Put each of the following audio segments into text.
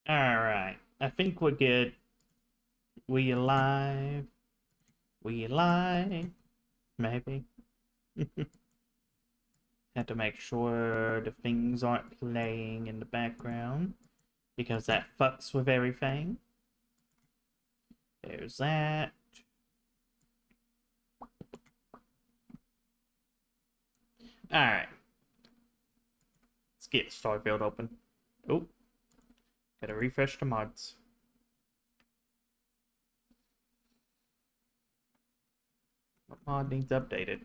Alright. I think we're good. We alive. We alive. Maybe. Have to make sure the things aren't playing in the background, because that fucks with everything. There's that. Alright. Let's get Starfield open. Oh. Gotta refresh the mods. What mod needs updated?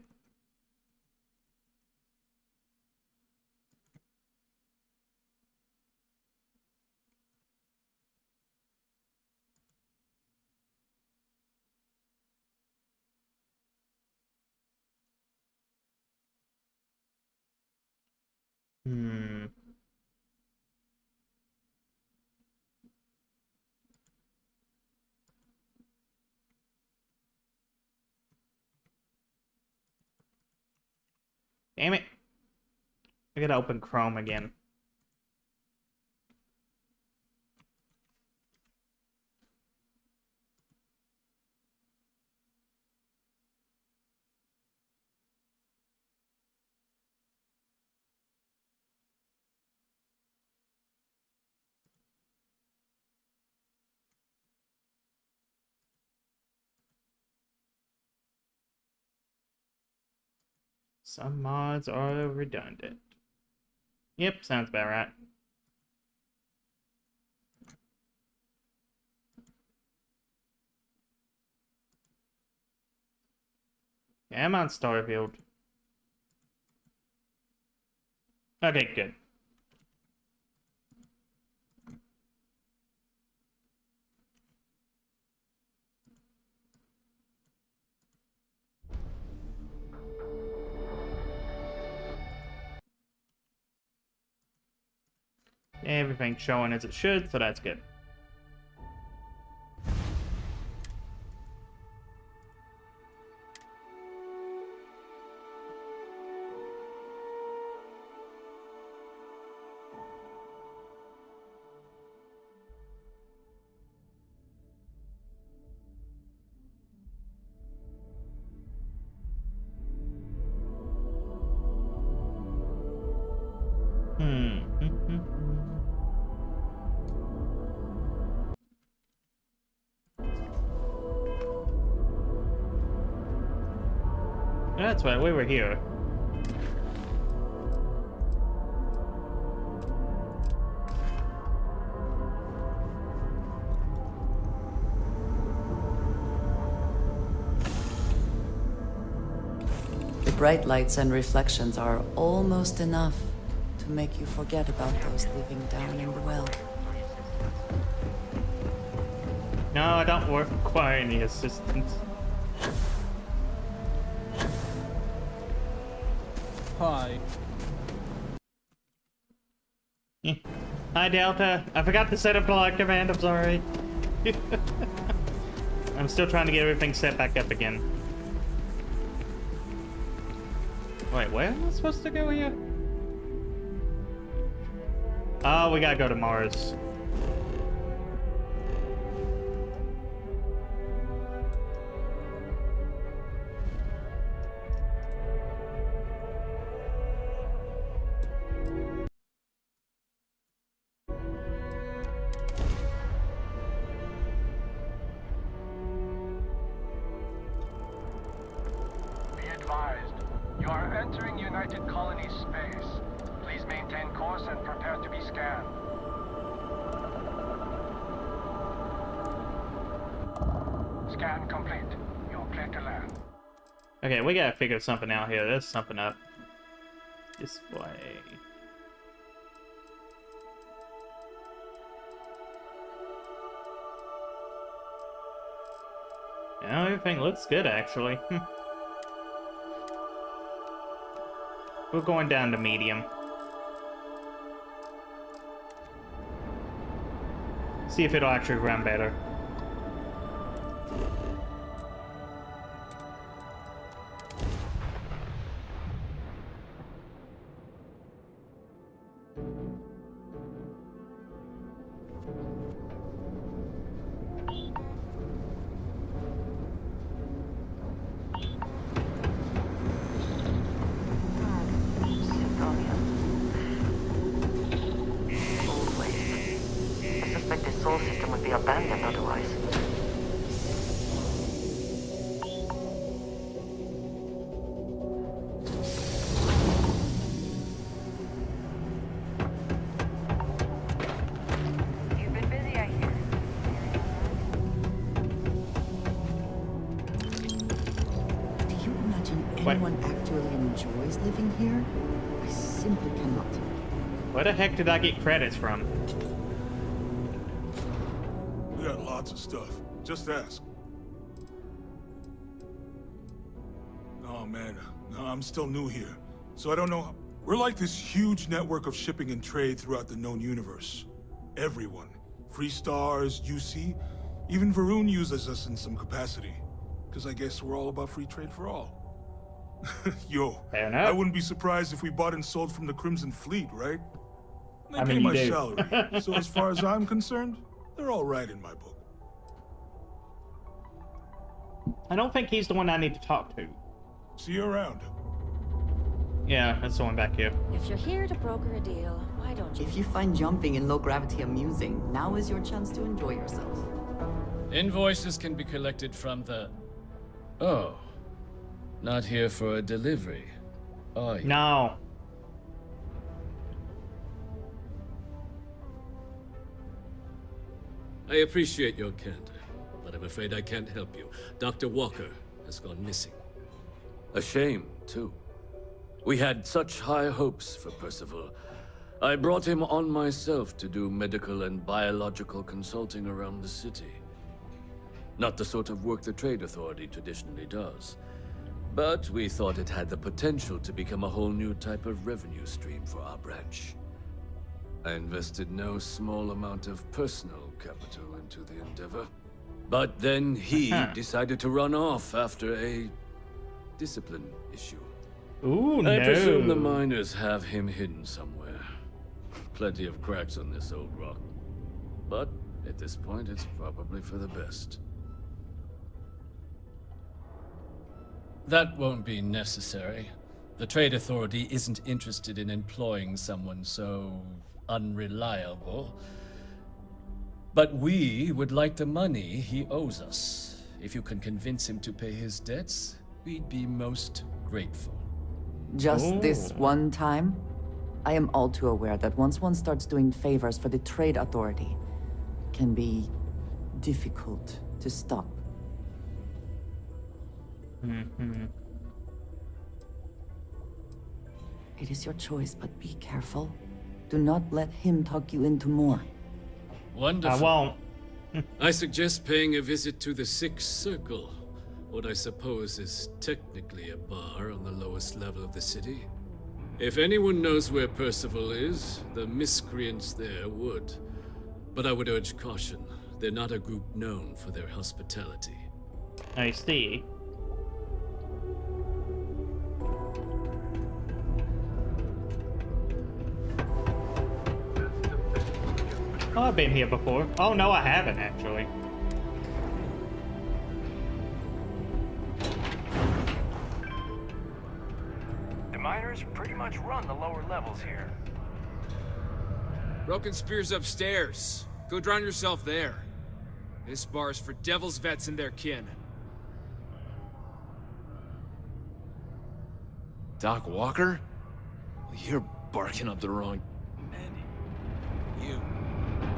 Hmm. Damn it. I gotta open Chrome again. Some mods are redundant. Yep, sounds about right. Yeah, I'm on Starfield. Okay, good. Everything's showing as it should, so that's good. That's right, we were here. The bright lights and reflections are almost enough to make you forget about those living down in the well. No, I don't require any assistance. Hi. Hi, Delta. I forgot to set up the lock command, I'm sorry. I'm still trying to get everything set back up again. Wait, where am I supposed to go here? Oh, we gotta go to Mars. Be advised, you are entering United Colonies space. Please maintain course and prepare to be scanned. Scan complete. You're clear to land. Okay, we gotta figure something out here. There's something up. Display. Yeah, everything looks good, actually. We're going down to medium. See if it'll actually run better. anyone actually enjoys living here? I simply cannot. Where the heck did I get credits from? We got lots of stuff. Just ask. Oh man, no, I'm still new here, so I don't know. We're like this huge network of shipping and trade throughout the known universe. Everyone. Free Stars, UC, even Varun uses us in some capacity. Because I guess we're all about free trade for all. Yo, Fair enough. I wouldn't be surprised if we bought and sold from the Crimson Fleet, right? They I mean, pay you my do. salary, so as far as I'm concerned, they're all right in my book. I don't think he's the one I need to talk to. See you around. Yeah, that's the one back here. If you're here to broker a deal, why don't you? If you find jumping in low gravity amusing, now is your chance to enjoy yourself. Invoices can be collected from the... Oh. Not here for a delivery, are you? No. I appreciate your candor, but I'm afraid I can't help you. Dr. Walker has gone missing. A shame, too. We had such high hopes for Percival. I brought him on myself to do medical and biological consulting around the city. Not the sort of work the Trade Authority traditionally does. But we thought it had the potential to become a whole new type of revenue stream for our branch. I invested no small amount of personal capital into the endeavor. But then he decided to run off after a discipline issue. Ooh, no. I presume the miners have him hidden somewhere. Plenty of cracks on this old rock. But at this point, it's probably for the best. That won't be necessary. The Trade Authority isn't interested in employing someone so unreliable. But we would like the money he owes us. If you can convince him to pay his debts, we'd be most grateful. Just this one time? I am all too aware that once one starts doing favors for the Trade Authority, it can be difficult to stop. It is your choice, but be careful. Do not let him talk you into more. Wonderful. I won't. I suggest paying a visit to the Sixth Circle, what I suppose is technically a bar on the lowest level of the city. If anyone knows where Percival is, the miscreants there would. But I would urge caution. They're not a group known for their hospitality. I see. Oh, I've been here before. Oh, no, I haven't, actually. The miners pretty much run the lower levels here. Broken Spear's upstairs. Go drown yourself there. This bar's for devil's vets and their kin. Doc Walker? You're barking up the wrong... Andy, you.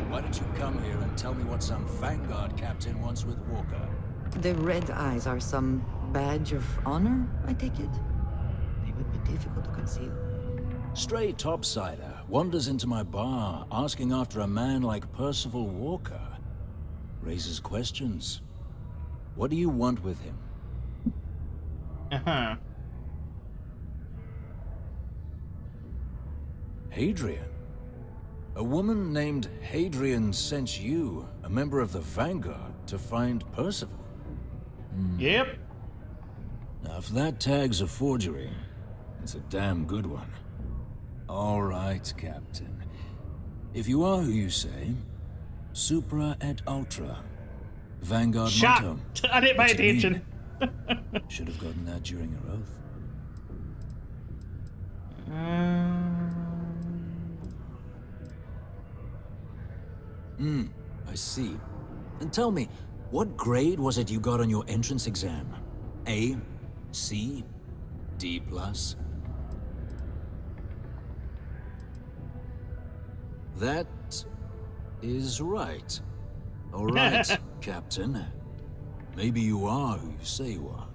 Why don't you come here and tell me what some Vanguard captain wants with Walker? The red eyes are some badge of honor, I take it? They would be difficult to conceal. Stray topsider wanders into my bar asking after a man like Percival Walker. Raises questions. What do you want with him? Uh-huh. Hadrian? A woman named Hadrian sent you, a member of the Vanguard, to find Percival. Yep. Now, if that tag's a forgery, it's a damn good one. All right, Captain. If you are who you say, Supra et Ultra. Vanguard Shut! motto. I didn't pay What's it mean? attention. Should have gotten that during your oath. I see. And tell me, what grade was it you got on your entrance exam? A? C? D+? That is right. All right, Captain. Maybe you are who you say you are.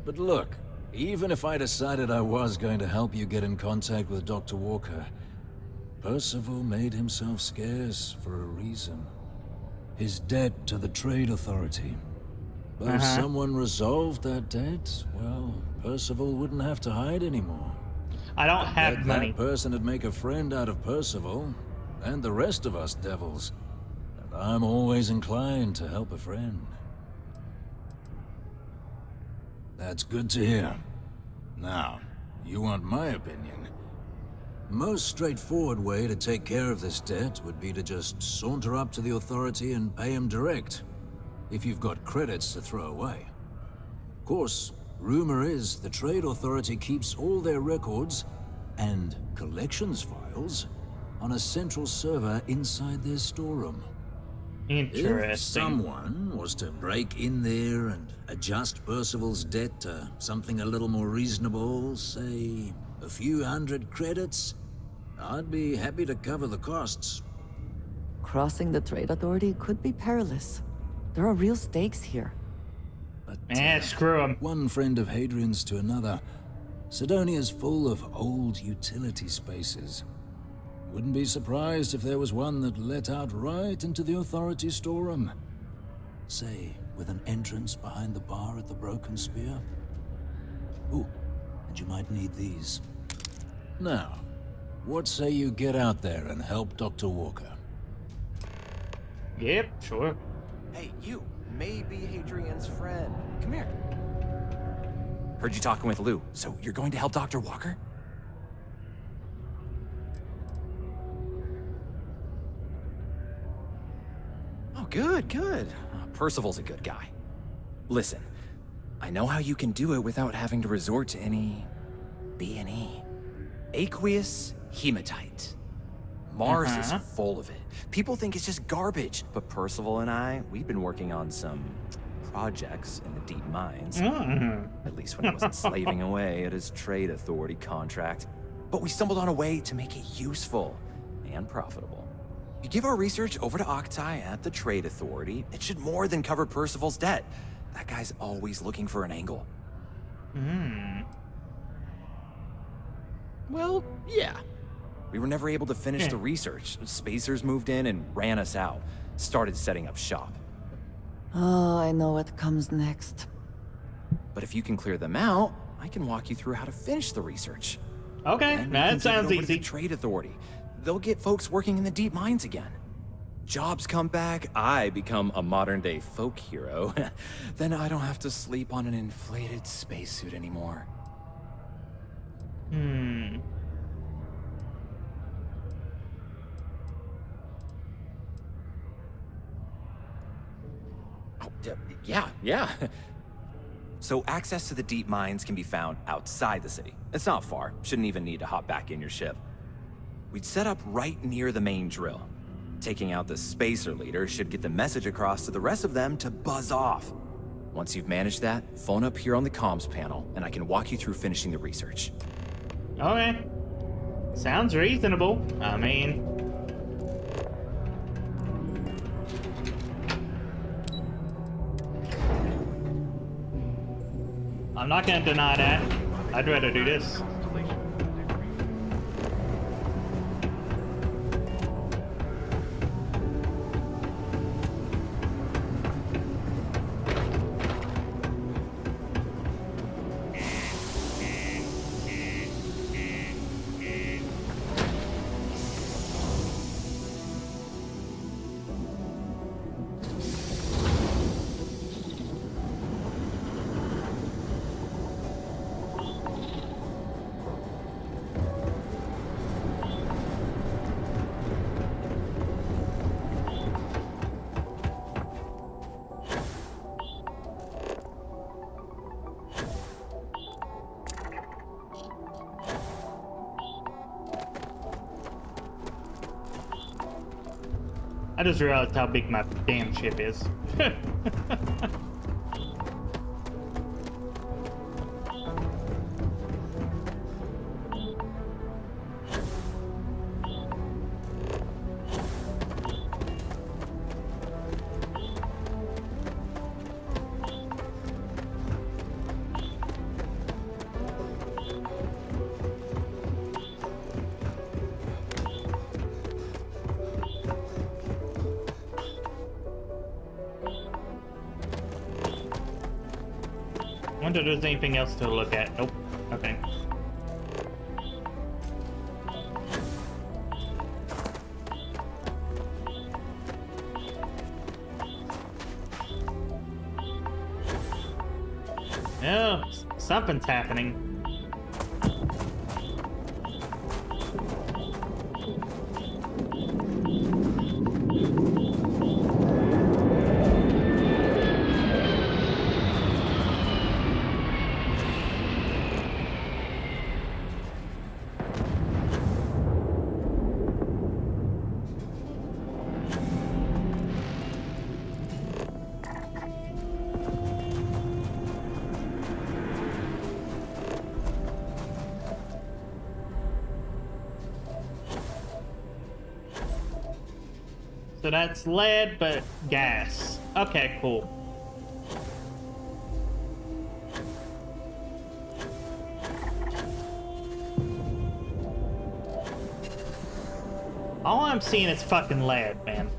But look, Even if I decided I was going to help you get in contact with Dr. Walker, Percival made himself scarce for a reason. His debt to the Trade Authority. But if someone resolved that debt, well, Percival wouldn't have to hide anymore. I don't have money. That person would make a friend out of Percival, and the rest of us devils. And I'm always inclined to help a friend. That's good to hear. Now, you want my opinion? Most straightforward way to take care of this debt would be to just saunter up to the Authority and pay him direct, if you've got credits to throw away. Of course, rumor is the Trade Authority keeps all their records and collections files on a central server inside their storeroom. Interesting. If someone was to break in there and adjust Percival's debt to something a little more reasonable, say a few hundred credits, I'd be happy to cover the costs. Crossing the Trade Authority could be perilous. There are real stakes here. But, screw him. One friend of Hadrian's to another. Sidonia's full of old utility spaces. Wouldn't be surprised if there was one that let out right into the Authority storeroom. Say, with an entrance behind the bar at the Broken Spear. Ooh, and you might need these. Now, what say you get out there and help Dr. Walker? Yep, sure. Hey, you. Maybe Hadrian's friend. Come here. Heard you talking with Lou, so you're going to help Dr. Walker? Oh, good, good. Percival's a good guy. Listen, I know how you can do it without having to resort to any B&E. Aqueous hematite. Mars is full of it. People think it's just garbage, but Percival and I, we've been working on some projects in the deep mines. At least when he wasn't slaving away at his Trade Authority contract. But we stumbled on a way to make it useful and profitable. You give our research over to Octai at the Trade Authority, it should more than cover Percival's debt. That guy's always looking for an angle. Well, yeah. We were never able to finish the research. Spacers moved in and ran us out. Started setting up shop. Oh, I know what comes next. But if you can clear them out, I can walk you through how to finish the research. Okay, Then we can that take it sounds over to easy. the Trade Authority. They'll get folks working in the deep mines again. Jobs come back, I become a modern-day folk hero. Then I don't have to sleep on an inflated spacesuit anymore. Oh, yeah. So access to the deep mines can be found outside the city. It's not far. Shouldn't even need to hop back in your ship. We'd set up right near the main drill. Taking out the spacer leader should get the message across to the rest of them to buzz off. Once you've managed that, phone up here on the comms panel, and I can walk you through finishing the research. Okay. Sounds reasonable. I mean... I'm not gonna deny that. I'd rather do this. I just realized how big my damn ship is. Wonder if there's anything else to look at. Nope. Okay. Oh, something's happening. So that's lead, but gas. Okay, cool. All I'm seeing is fucking lead, man.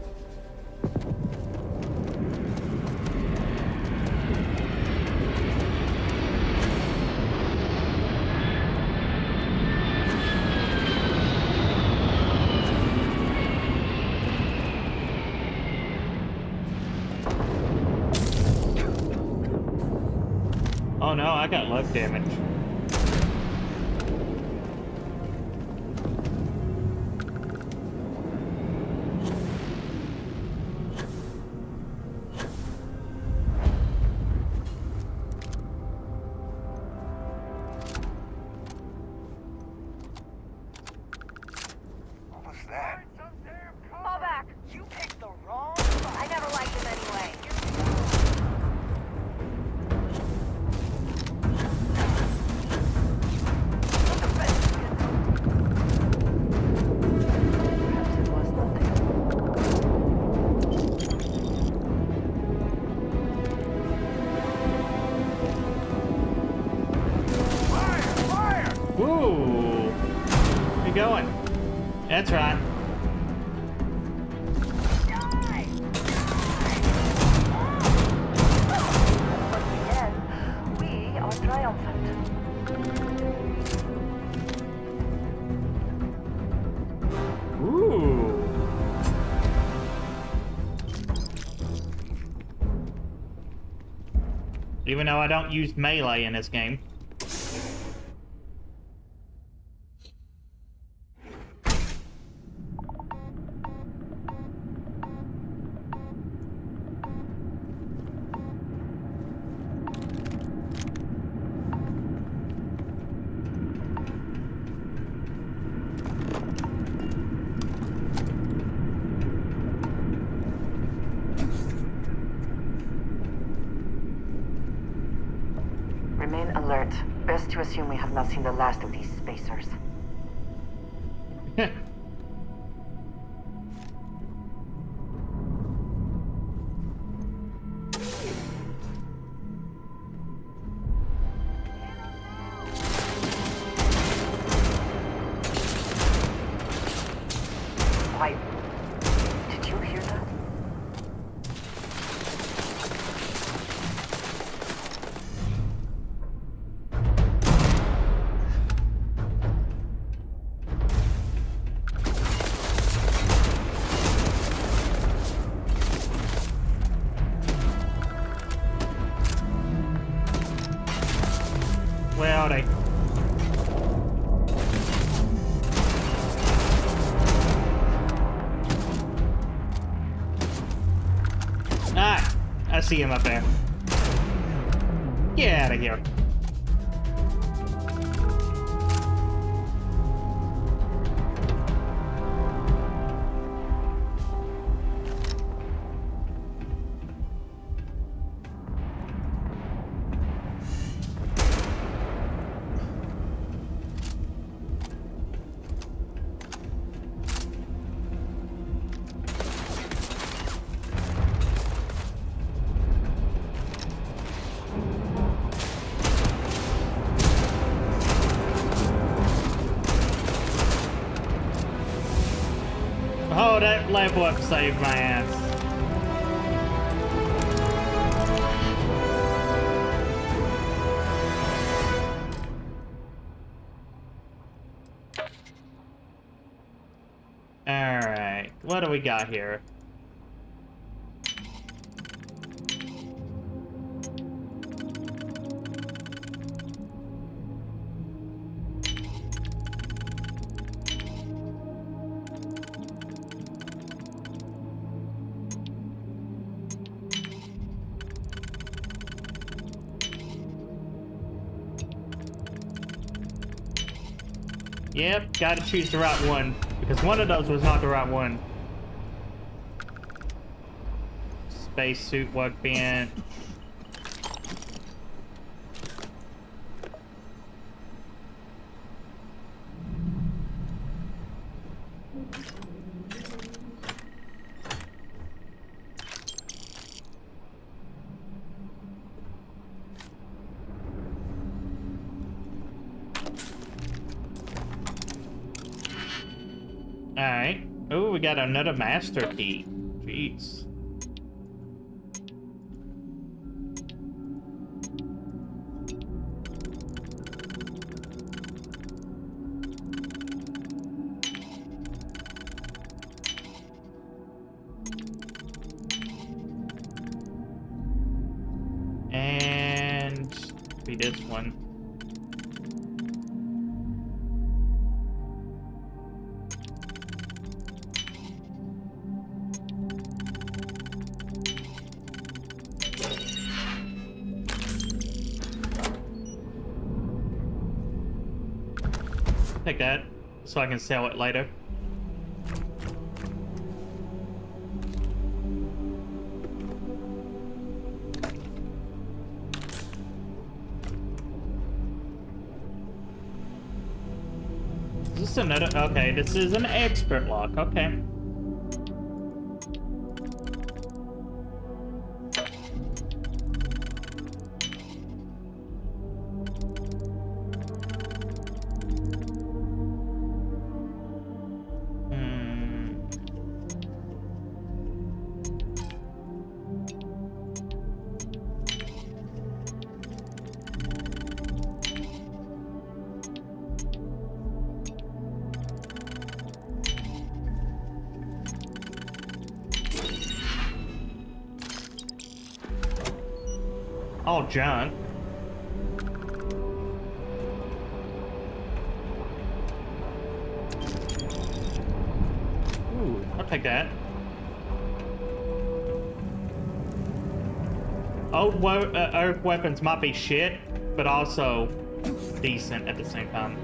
Oh no, I got lug damage. What was that? Fall back. You picked the wrong. I never liked him anyway. Woo! Where you going? That's right. We are triumphant. Ooh. Even though I don't use melee in this game. Remain alert. Best to assume we have not seen the last of these spacers. Why? Did you hear that? Where are they? Ah! I see him up there. Get out of here. Oh, that level up saved my ass. what do we got here? Yep, gotta choose the right one, because one of those was not the right one. Spacesuit workbench. Alright. Oh, we got another master key. Jeez. And be this one. Take that, so I can sell it later. Is this another? Okay, this is an expert lock. Okay. All junk. Ooh, I'll take that. Old Earth weapons might be shit, but also decent at the same time.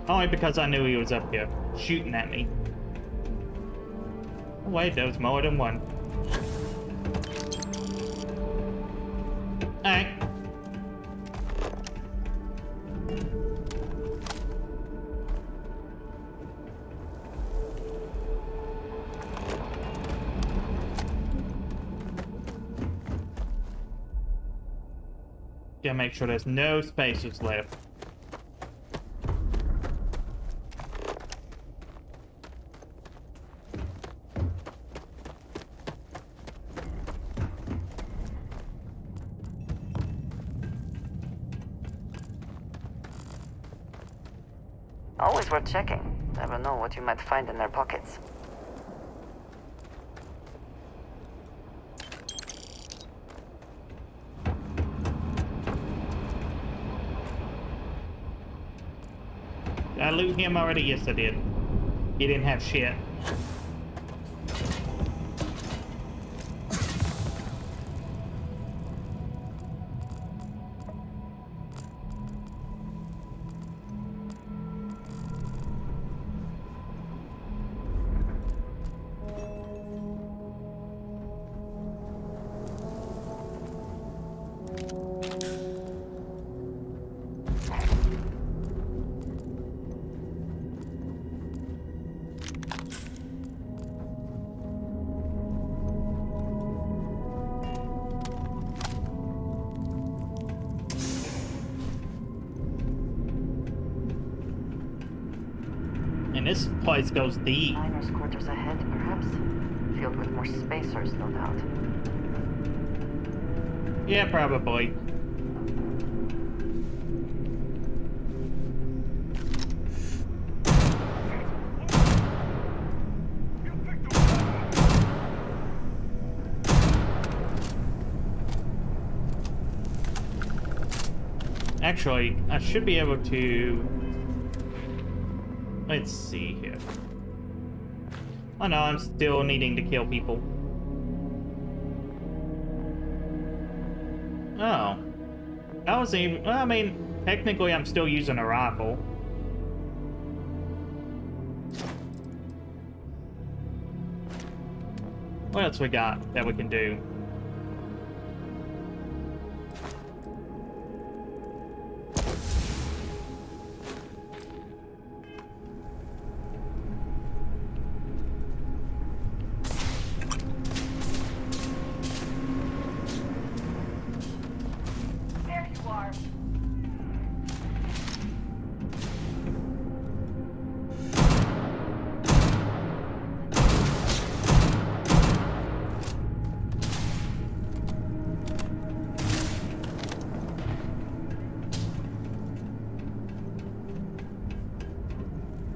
Only because I knew he was up here, shooting at me. Oh, wait, there was more than one. Alright. Gotta make sure there's no spaces left. Always worth checking. Never know what you might find in their pockets. Did I loot him already? Yes, I did. He didn't have shit. And this place goes deep. Miners' quarters ahead, perhaps? Filled with more spacers, no doubt. Yeah, probably. Actually, I should be able to... Let's see here. Oh no, I'm still needing to kill people. Oh. That wasn't even... Well, I mean, technically I'm still using a rifle. What else we got that we can do? There you are.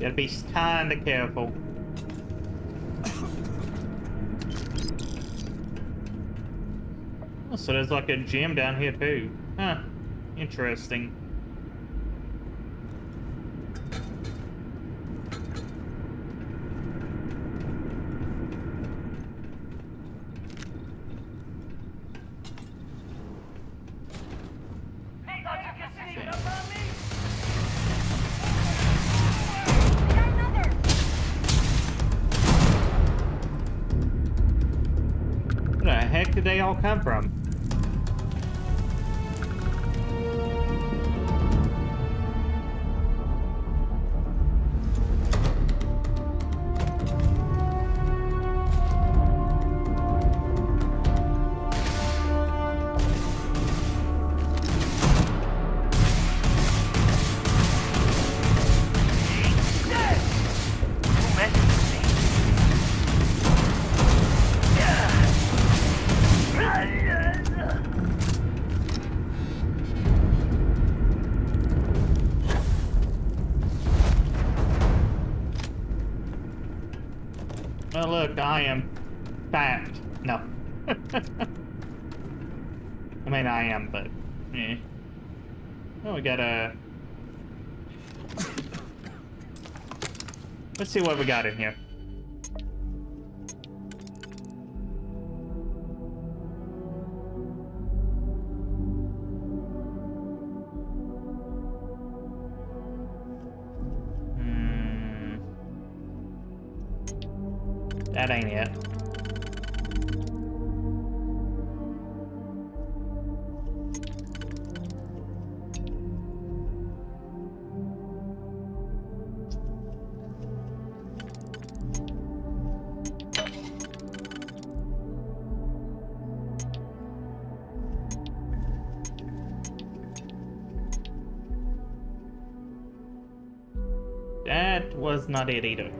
Gotta be kinda careful. Oh, so there's like a gym down here too. Huh. Interesting. Where the heck did they all come from? Oh look, I am fat. No. I mean, I am, but... eh. Oh, we got a... Let's see what we got in here. That ain't it. That was not it either.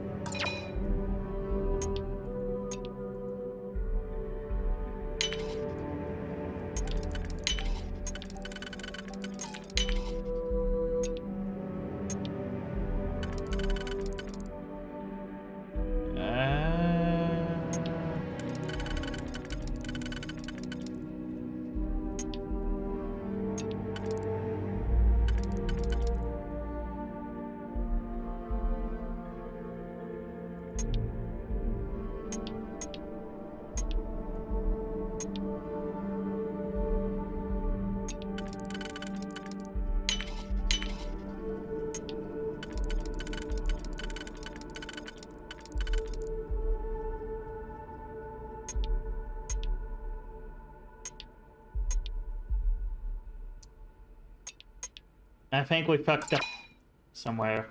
I think we fucked up somewhere.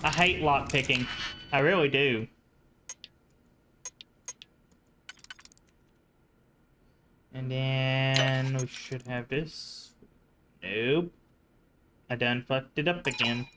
I hate lockpicking. I really do. And then we should have this. Nope. I done fucked it up again.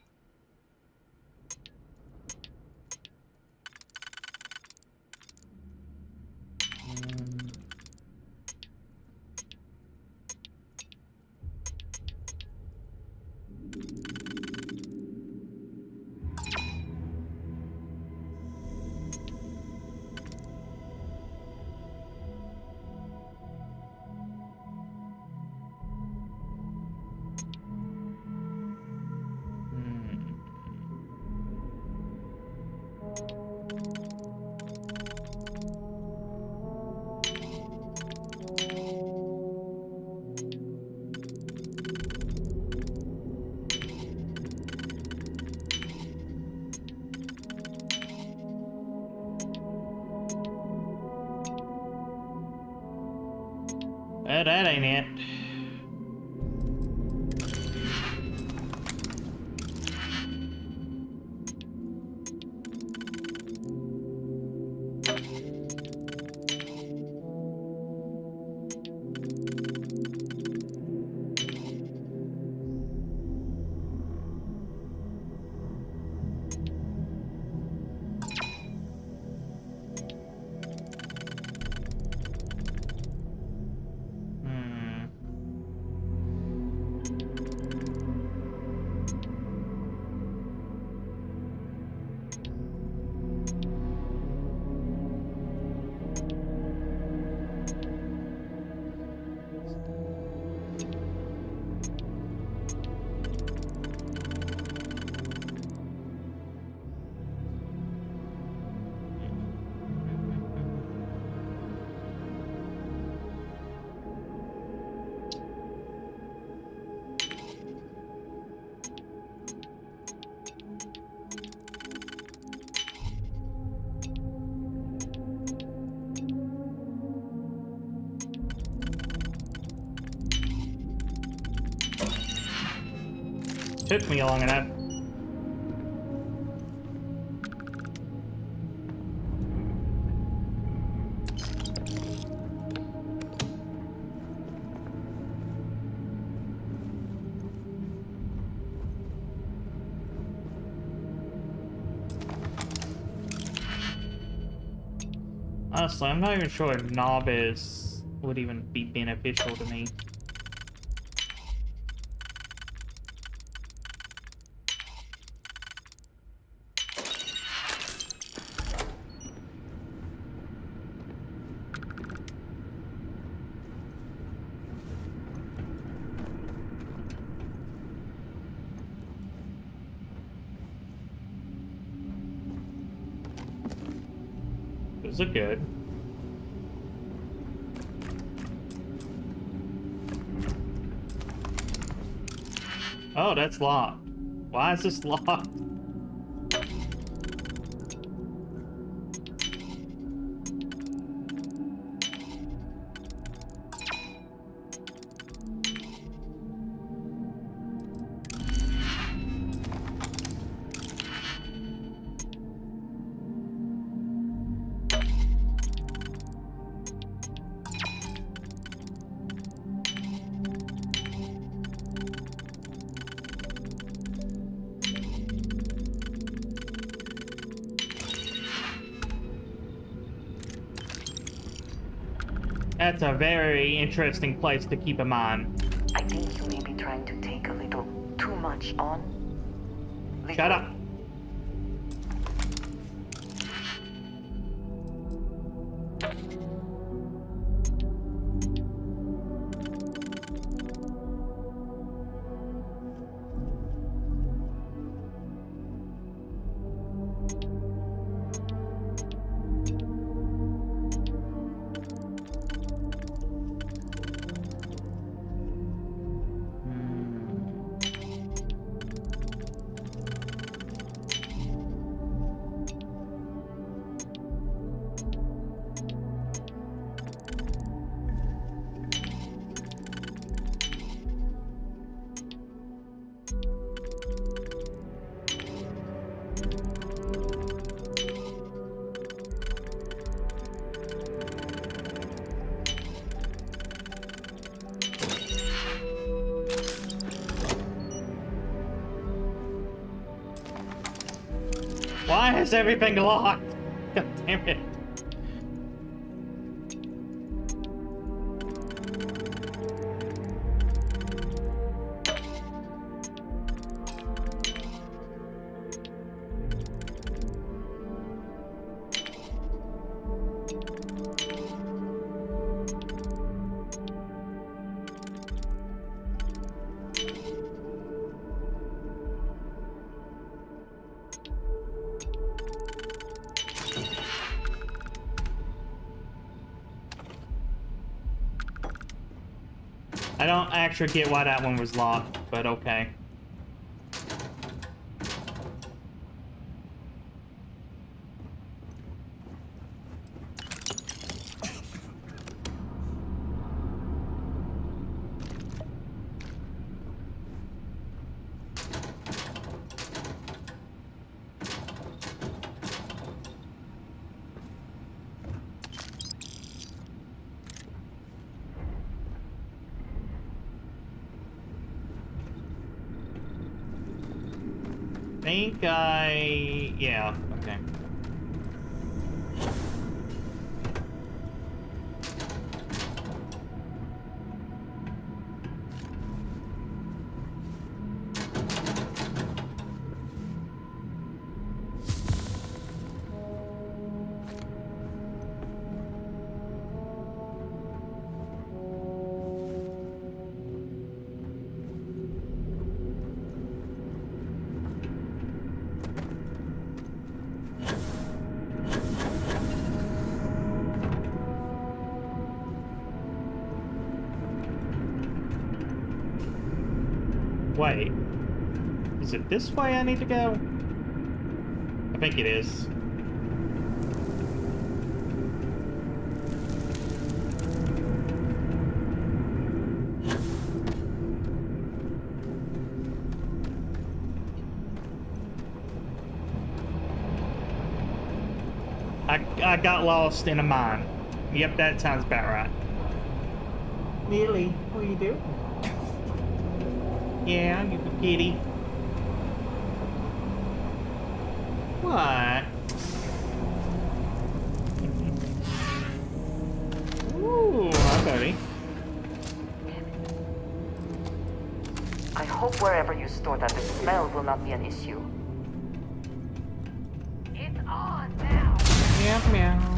Well, that ain't it. Took me long enough. Honestly, I'm not even sure if novice would even be beneficial to me. Those look good. Oh, that's locked. Why is this locked? That's a very interesting place to keep in mind. I think you may be trying to take a little too much on. Shut up. Why is everything locked? God damn it. I don't actually get why that one was locked, but okay. think yeah, okay. Wait, is it this way I need to go? I think it is. I got lost in a mine. Yep, that sounds about right. Lily, what do you do? Yeah, you the kitty. What? Ooh, hi, buddy. I hope wherever you store that the smell will not be an issue. It's on now. Meow, meow.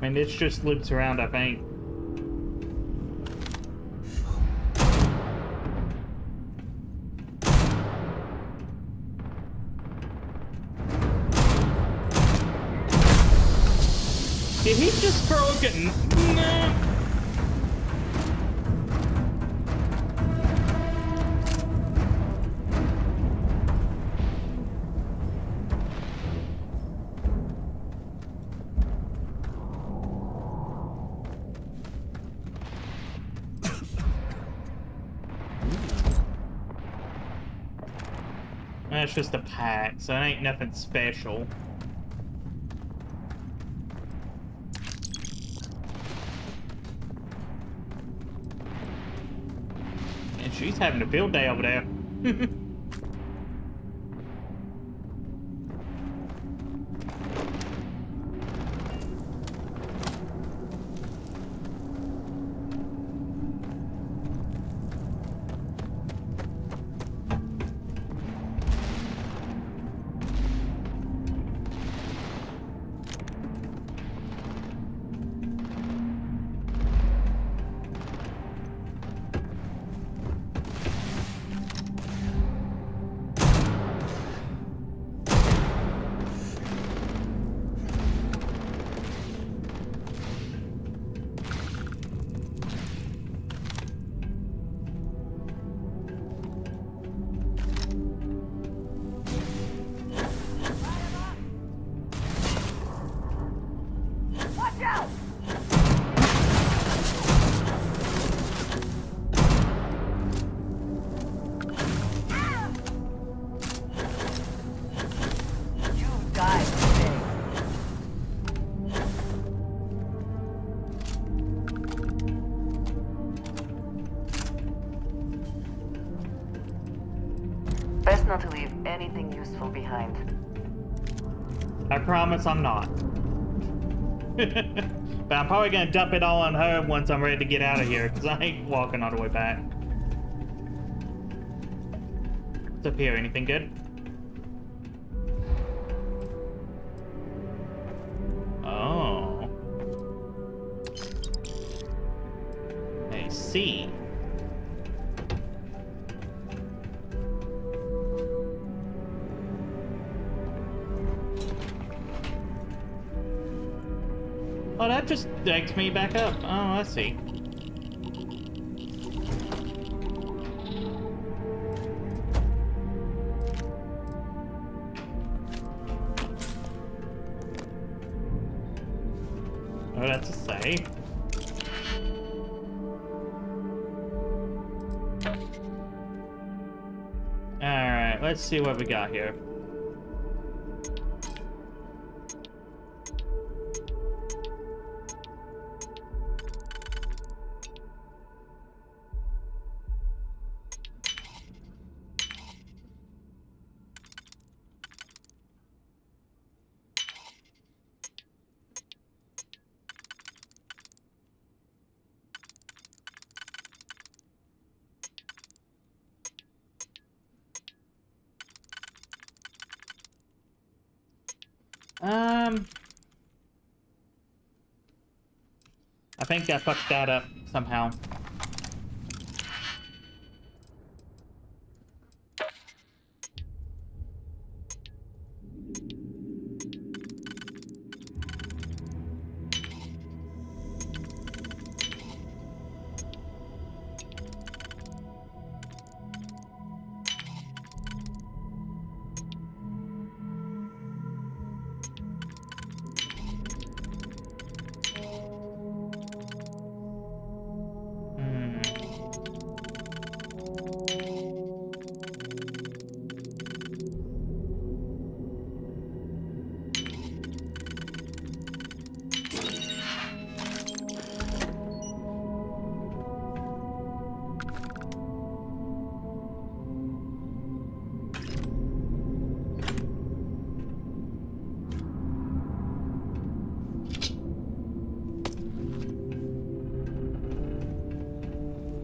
And this just loops around, I think. Did he just throw a gun? No. That's just a pack, so it ain't nothing special. And she's having a field day over there. Watch out! You died today. Best not to leave anything useful behind. I promise I'm not. But I'm probably gonna dump it all on her once I'm ready to get out of here, because I ain't walking all the way back. What's up here? Anything good? Oh. I see. Oh, that just takes me back up. Oh, I see. Oh, that's a safe. Alright, let's see what we got here. I think I fucked that up somehow.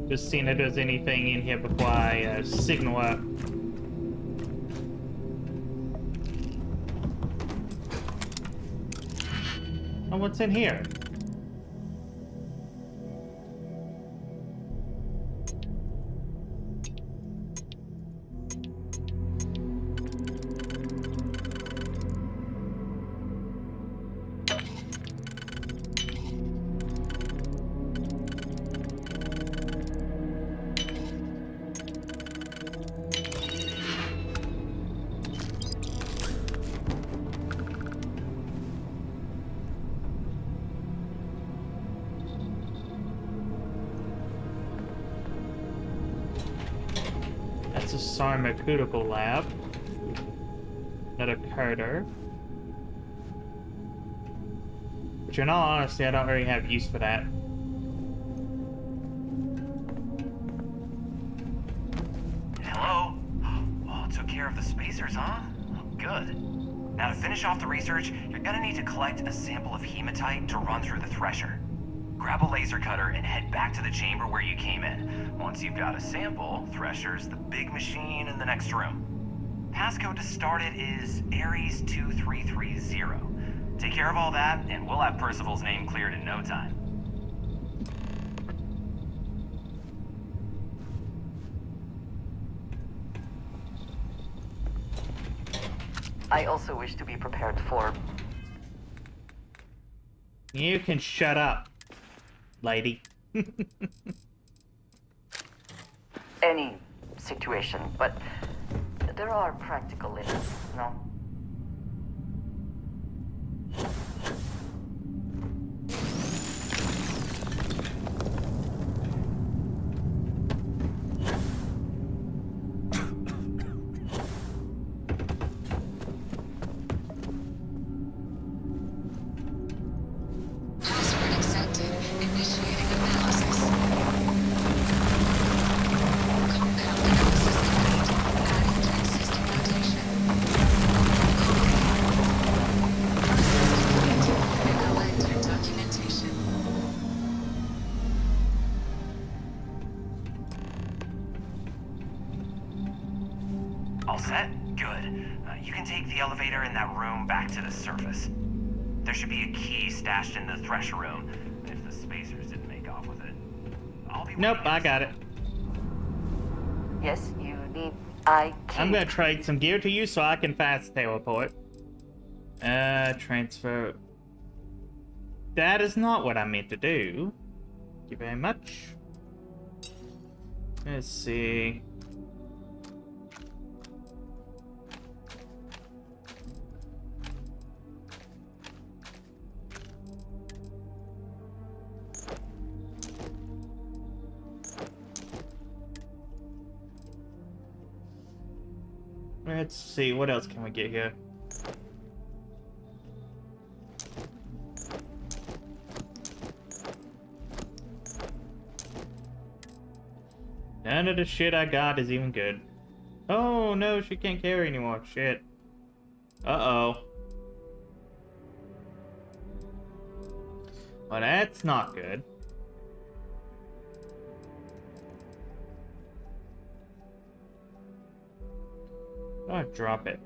Just seeing if there's anything in here before I signal up. Oh, what's in here? That's a pharmaceutical lab. Another Carter. Which in all honesty, I don't really have use for that. Hello? Oh, took care of the spacers, huh? Oh, good. Now to finish off the research, you're gonna need to collect a sample of hematite to run through the thresher. Grab a laser cutter and head back to the chamber where you came in. Once you've got a sample, Thresher's the big machine in the next room. Passcode to start it is Ares 2330. Take care of all that, and we'll have Percival's name cleared in no time. I also wish to be prepared for... You can shut up, lady. any situation, but there are practical limits, no? Password accepted. Initiating analysis. Compound analysis complete. Adding to system rotation. Process complete. Collect documentation. All set? Good. You can take the elevator in that room back to the surface. There should be a key stashed in the thresher room, if the spacers didn't make off with it. I'll be Nope, waiting I got it. Yes, you need... I'm gonna trade some gear to you so I can fast teleport. Transfer. That is not what I meant to do. Thank you very much. Let's see. Let's see, what else can we get here? None of the shit I got is even good. Oh no, she can't carry anymore. Shit. Uh-oh. Well, that's not good. Oh, drop it.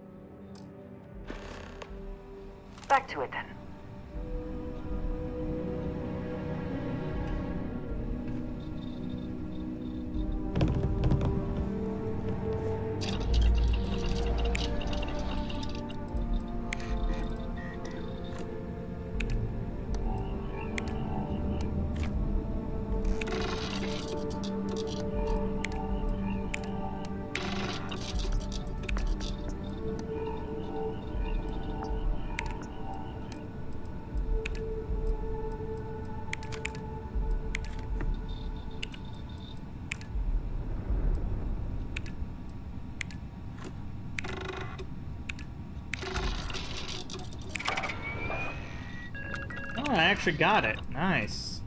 Back to it then. Oh, I actually got it. Nice.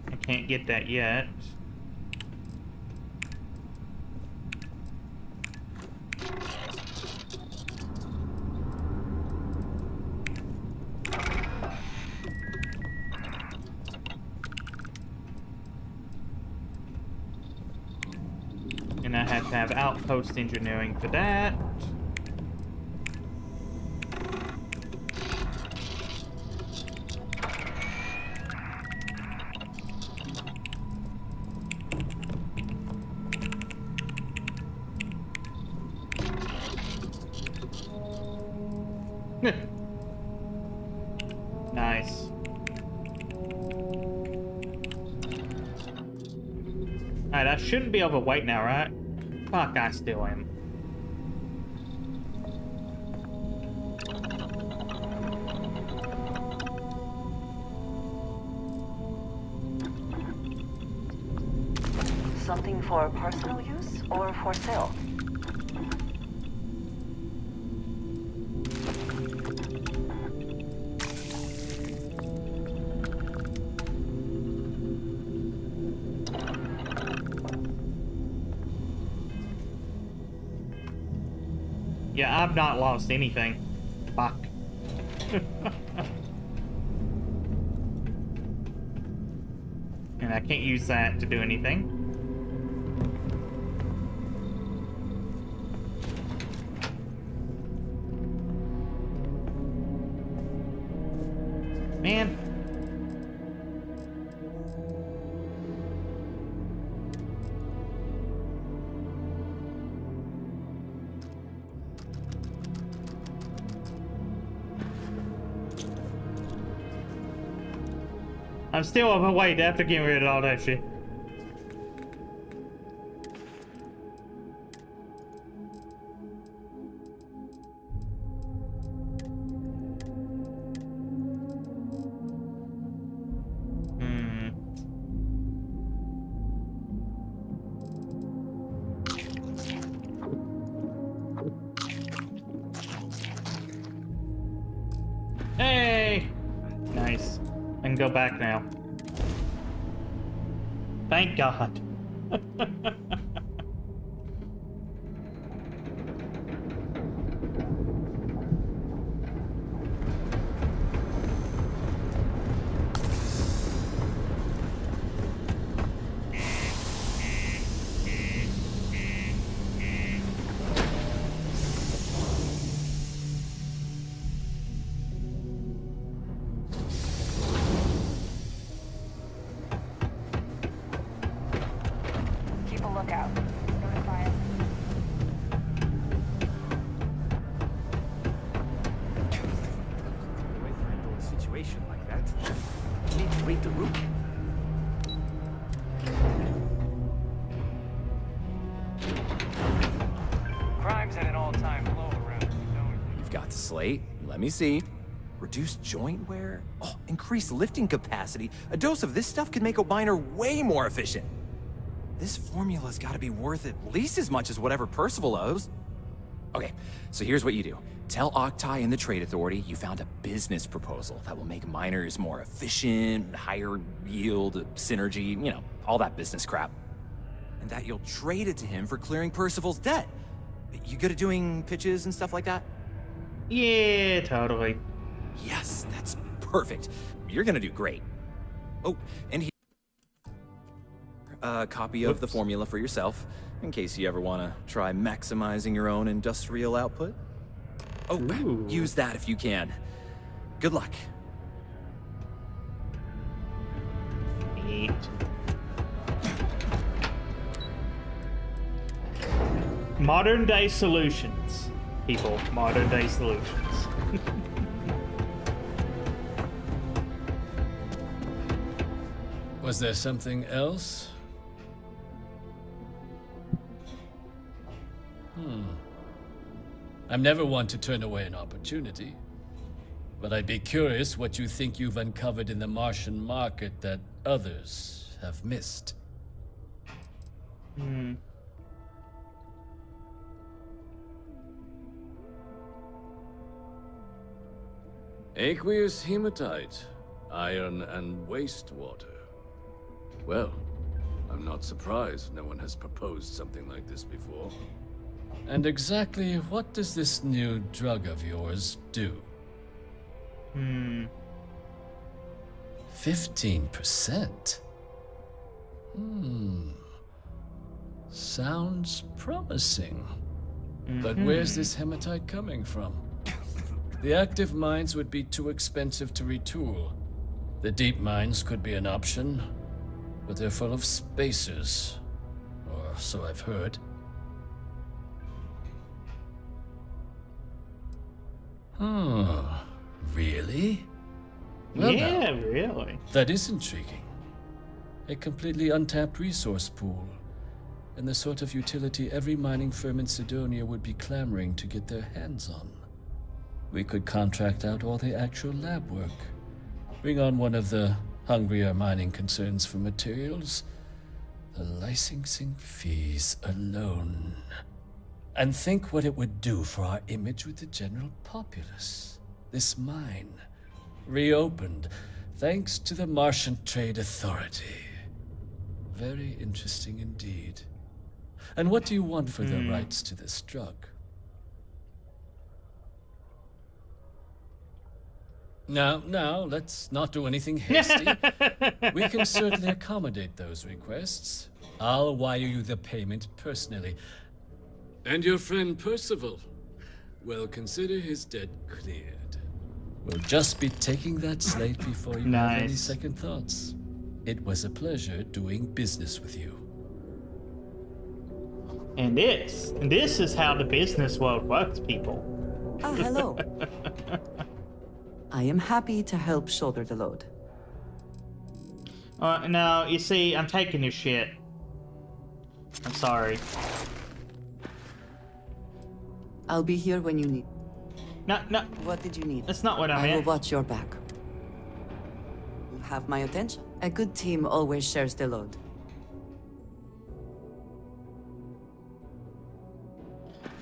I can't get that yet. And I have to have outpost engineering for that. Nice. Alright, I shouldn't be overweight now, right? Fuck, I still am. Something for personal use or for sale? Yeah, I've not lost anything. Fuck. And I can't use that to do anything. Man. I'm still overweight after getting rid of all that shit. Hey! Nice. I can go back now. Thank God. Keep a lookout. Notify us. Way to handle a situation like that. You need to read the room. Crime's at an all-time low around here, don't you? You've got the slate. Let me see. Reduced joint wear? Oh, increased lifting capacity. A dose of this stuff could make a miner way more efficient. This formula's gotta be worth at least as much as whatever Percival owes. Okay, so here's what you do. Tell Octai and the Trade Authority you found a business proposal that will make miners more efficient, higher yield, synergy, you know, all that business crap. And that you'll trade it to him for clearing Percival's debt. You good at doing pitches and stuff like that? Yeah, totally. Yes, that's perfect. You're gonna do great. Oh, and here, a copy of the formula for yourself, in case you ever want to try maximizing your own industrial output. Oh, use that if you can. Good luck. Neat. Modern day solutions, people. Modern day solutions. Was there something else? I'm never one to turn away an opportunity. But I'd be curious what you think you've uncovered in the Martian market that others have missed. Aqueous hematite, iron and wastewater. Well, I'm not surprised no one has proposed something like this before. And exactly what does this new drug of yours do? 15%? Sounds promising. But where's this hematite coming from? The active mines would be too expensive to retool. The deep mines could be an option, but they're full of spacers. Or so I've heard. Really? Well, Yeah, now, really. that is intriguing. A completely untapped resource pool, and the sort of utility every mining firm in Sidonia would be clamoring to get their hands on. We could contract out all the actual lab work, bring on one of the hungrier mining concerns for materials, the licensing fees alone. And think what it would do for our image with the general populace. This mine, reopened thanks to the Martian Trade Authority. Very interesting indeed. And what do you want for the rights to this drug? Now, let's not do anything hasty. We can certainly accommodate those requests. I'll wire you the payment personally. And your friend Percival? Well, consider his debt cleared. We'll just be taking that slate before you have any Nice. second thoughts. It was a pleasure doing business with you. And this is how the business world works, people. Ah, hello. I am happy to help shoulder the load. Now, you see, I'm taking your shit. I'm sorry. I'll be here when you need. No, What did you need? that's not what I I will meant. watch your back. You have my attention. A good team always shares the load.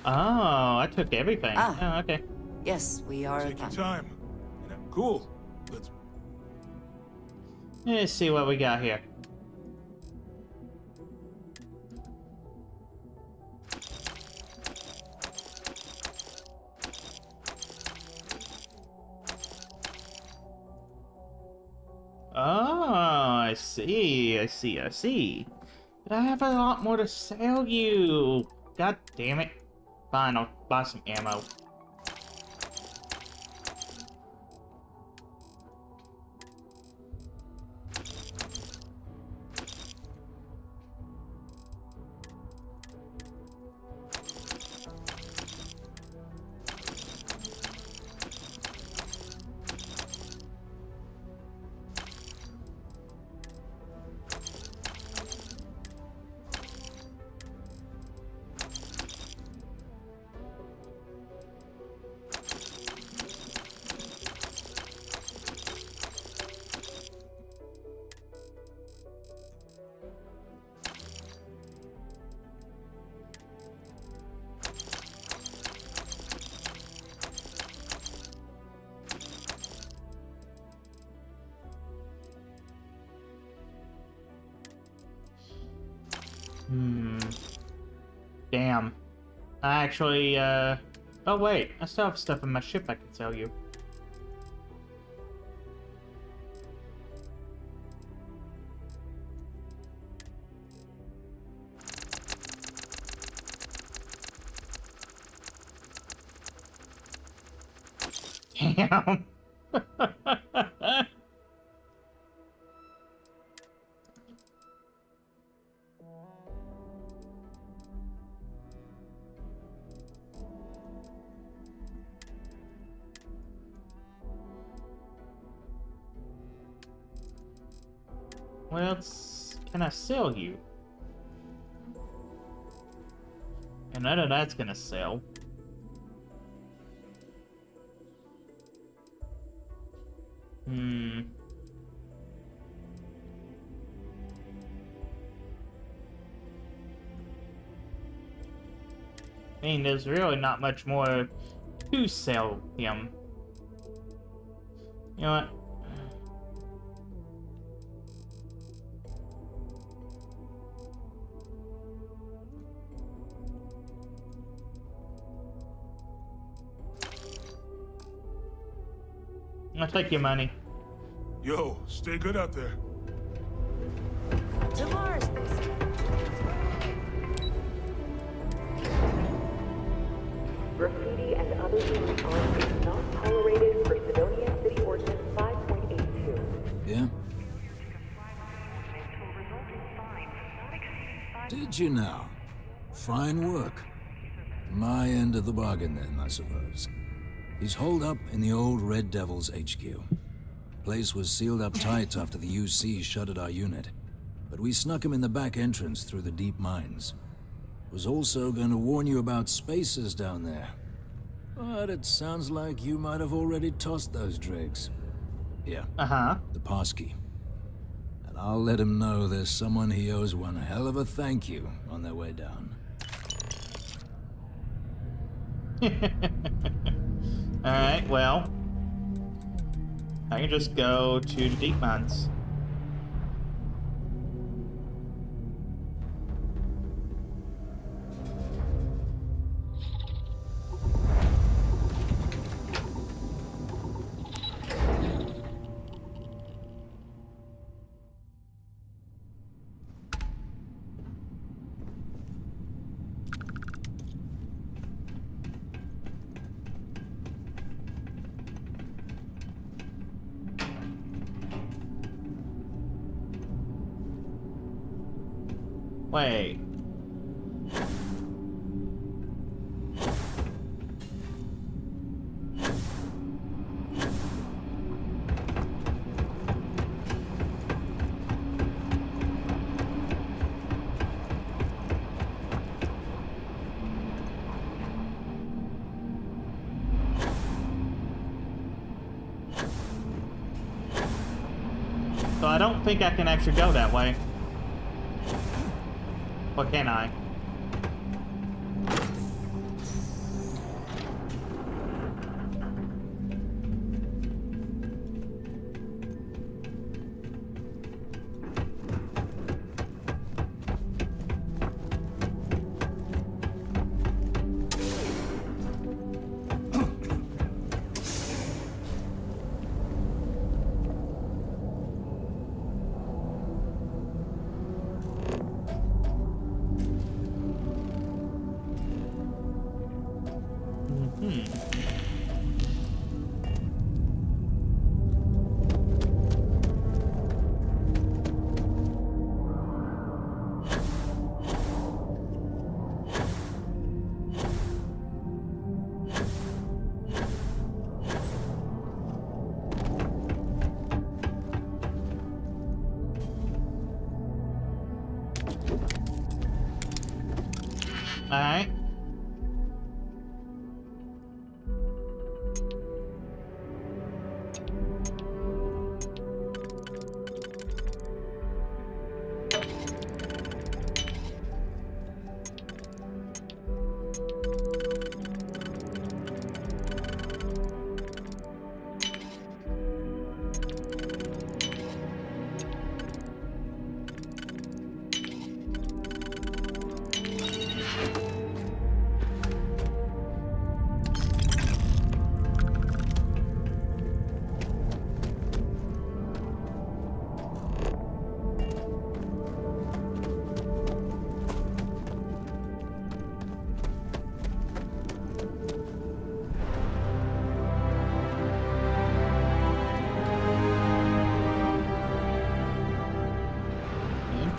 Oh, I took everything. Ah. Oh, okay. Yes, we are. Take your time. Cool. Let's see what we got here. Oh, I see. But I have a lot more to sell you. God damn it. Fine, I'll buy some ammo. Damn. I actually, oh wait, I still have stuff in my ship I can sell you. Damn. What else can I sell you? And none of that's gonna sell. I mean, there's really not much more to sell him. You know what? I'll take your money. Yo, stay good out there. To Mars, Graffiti and other use art is not tolerated per Civilian City Ordinance 5.82. Yeah? Did you now? Fine work. My end of the bargain then, I suppose. He's holed up in the old Red Devil's HQ. Place was sealed up tight after the UC shuttered our unit, but we snuck him in the back entrance through the deep mines. Was also going to warn you about spacers down there, but it sounds like you might have already tossed those dregs. Yeah. The passkey. And I'll let him know there's someone he owes one hell of a thank you on their way down. Alright, well, I can just go to the deep mines. Wait. So I don't think I can actually go that way. Or can I? Alright.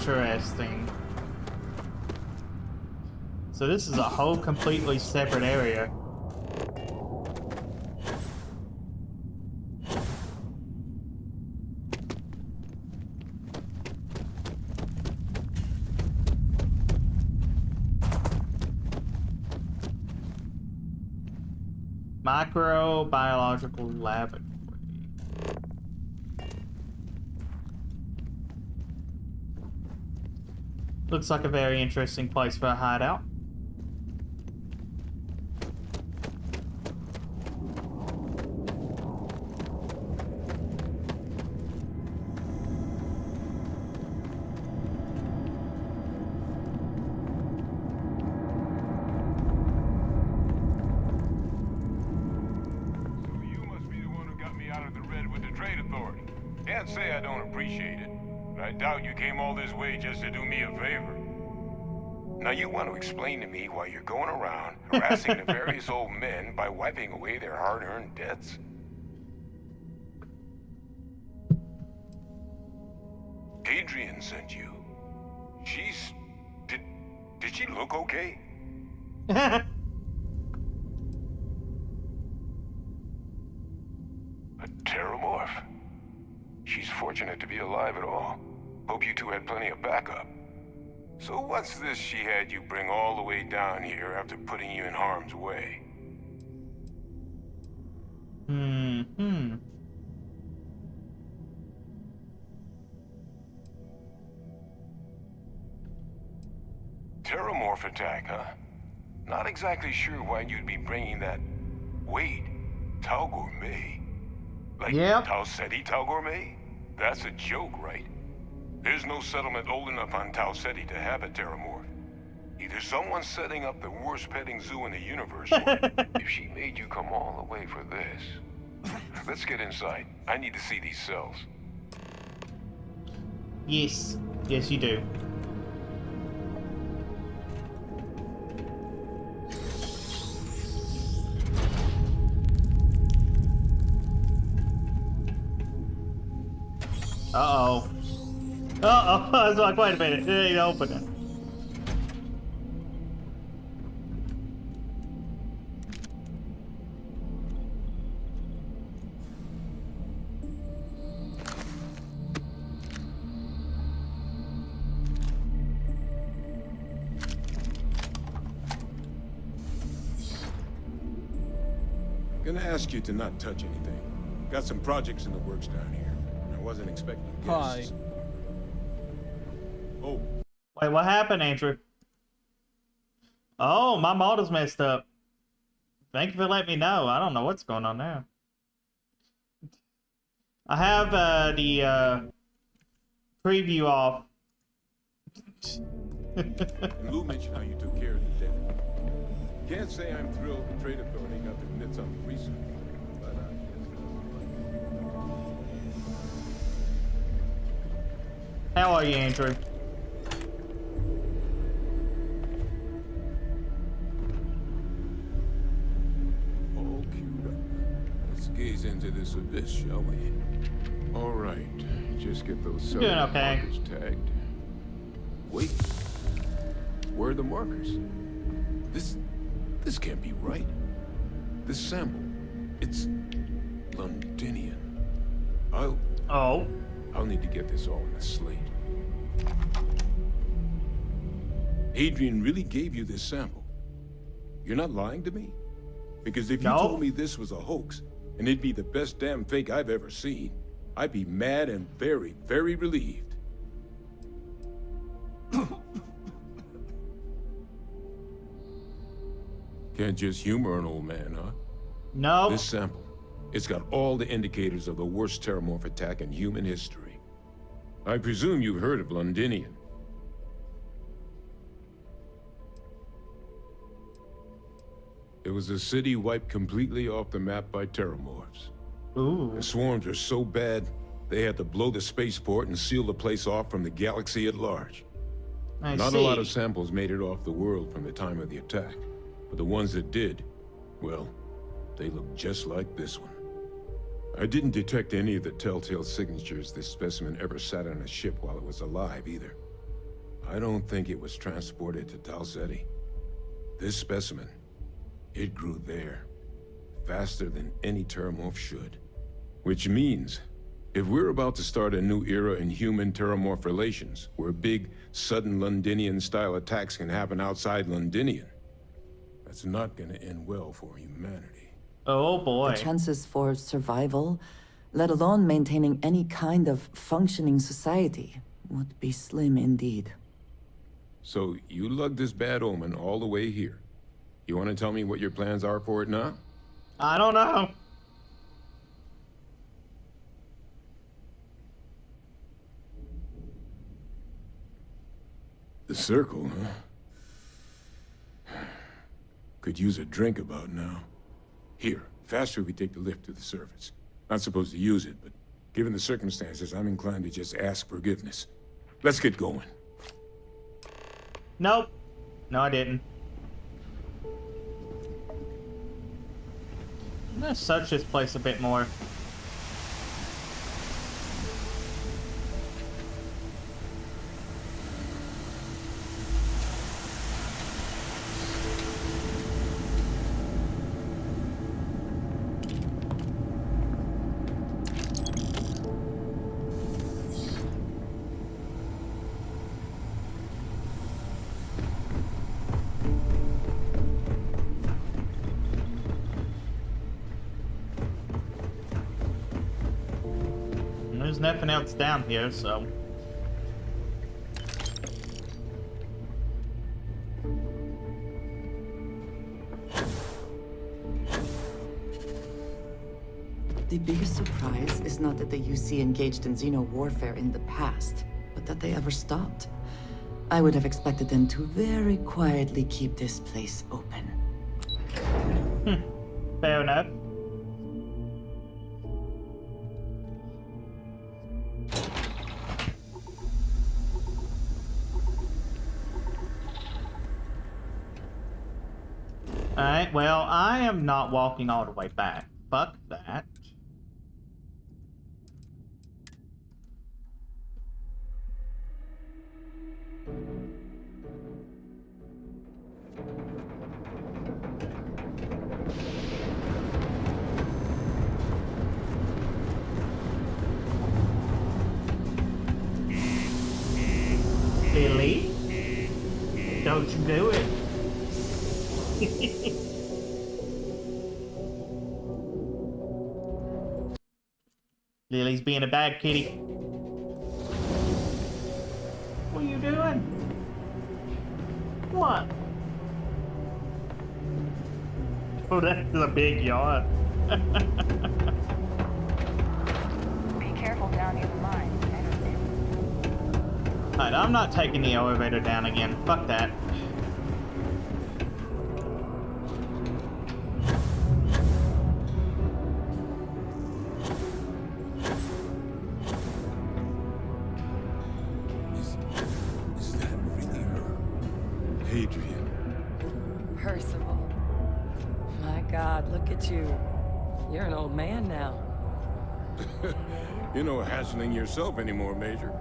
Interesting. So this is a whole completely separate area. Microbiological laboratory. Looks like a very interesting place for a hideout. Can't say I don't appreciate it, but I doubt you came all this way just to do me a favor. Now you want to explain to me why you're going around harassing the various old men by wiping away their hard-earned debts? Adrian sent you. She's... Did she look okay? A terramorph. She's fortunate to be alive at all. Hope you two had plenty of backup. So what's this she had you bring all the way down here after putting you in harm's way? Terramorph attack, huh? Not exactly sure why you'd be bringing that... Wait, Tau Gourmet? Like Tau Ceti Tau Gourmet? That's a joke, right? There's no settlement old enough on Tau Ceti to have a Terramorph. Either someone's setting up the worst petting zoo in the universe, or if she made you come all the way for this. Let's get inside. I need to see these cells. Yes. Yes, you do. Uh-oh. Uh-oh. I was like, wait a minute. It ain't opening. Gonna ask you to not touch anything. Got some projects in the works down here. I wasn't expecting guests. Hi. Oh. Wait, what happened, Andrew? Oh, my model's messed up. Thank you for letting me know. I don't know what's going on now. I have the preview off. And Lou mentioned how you took care of the debt. Can't say I'm thrilled the trade authority got their mitts on the research, but How are you, Andrew? all queued up. Let's gaze into this abyss, shall we? All right, just get those Doing okay. markers tagged. Wait, where are the markers? This can't be right. This sample, it's Londinian. I'll need to get this all in a slate. Adrian really gave you this sample. You're not lying to me? Because if you told me this was a hoax, and it'd be the best damn fake I've ever seen, I'd be mad and very, very relieved. Can't just humor an old man, huh? No. This sample, it's got all the indicators of the worst terramorph attack in human history. I presume you've heard of Londinian. It was a city wiped completely off the map by terramorphs. Ooh. The swarms are so bad, they had to blow the spaceport and seal the place off from the galaxy at large. Not a lot of samples made it off the world from the time of the attack, but the ones that did, well, they look just like this one. I didn't detect any of the telltale signatures this specimen ever sat on a ship while it was alive, either. I don't think it was transported to Tau Ceti. This specimen, it grew there, faster than any Terramorph should. Which means, if we're about to start a new era in human-Terramorph relations, where big, sudden Londinian-style attacks can happen outside Londinian, that's not gonna end well for humanity. Oh boy. The chances for survival, let alone maintaining any kind of functioning society, would be slim indeed. So, you lugged this bad omen all the way here. You want to tell me what your plans are for it now? I don't know. The circle, huh? Could use a drink about now. Here, faster we take the lift to the surface. Not supposed to use it, but given the circumstances, I'm inclined to just ask forgiveness. Let's get going. Nope. No, I didn't. I'm gonna search this place a bit more. There's nothing else down here, so... The biggest surprise is not that the UC engaged in xeno warfare in the past, but that they ever stopped. I would have expected them to very quietly keep this place open. Fair enough. Alright, well, I am not walking all the way back. Fuck that. Billy? Don't you do it. Lily's being a bad kitty. What are you doing? What? Oh, that's a big yawn. Be careful down near the mine. Alright, I'm not taking the elevator down again. Fuck that. Is that really her? Adrian. Percival. My God, look at you. You're an old man now. You're no hassling yourself anymore, Major.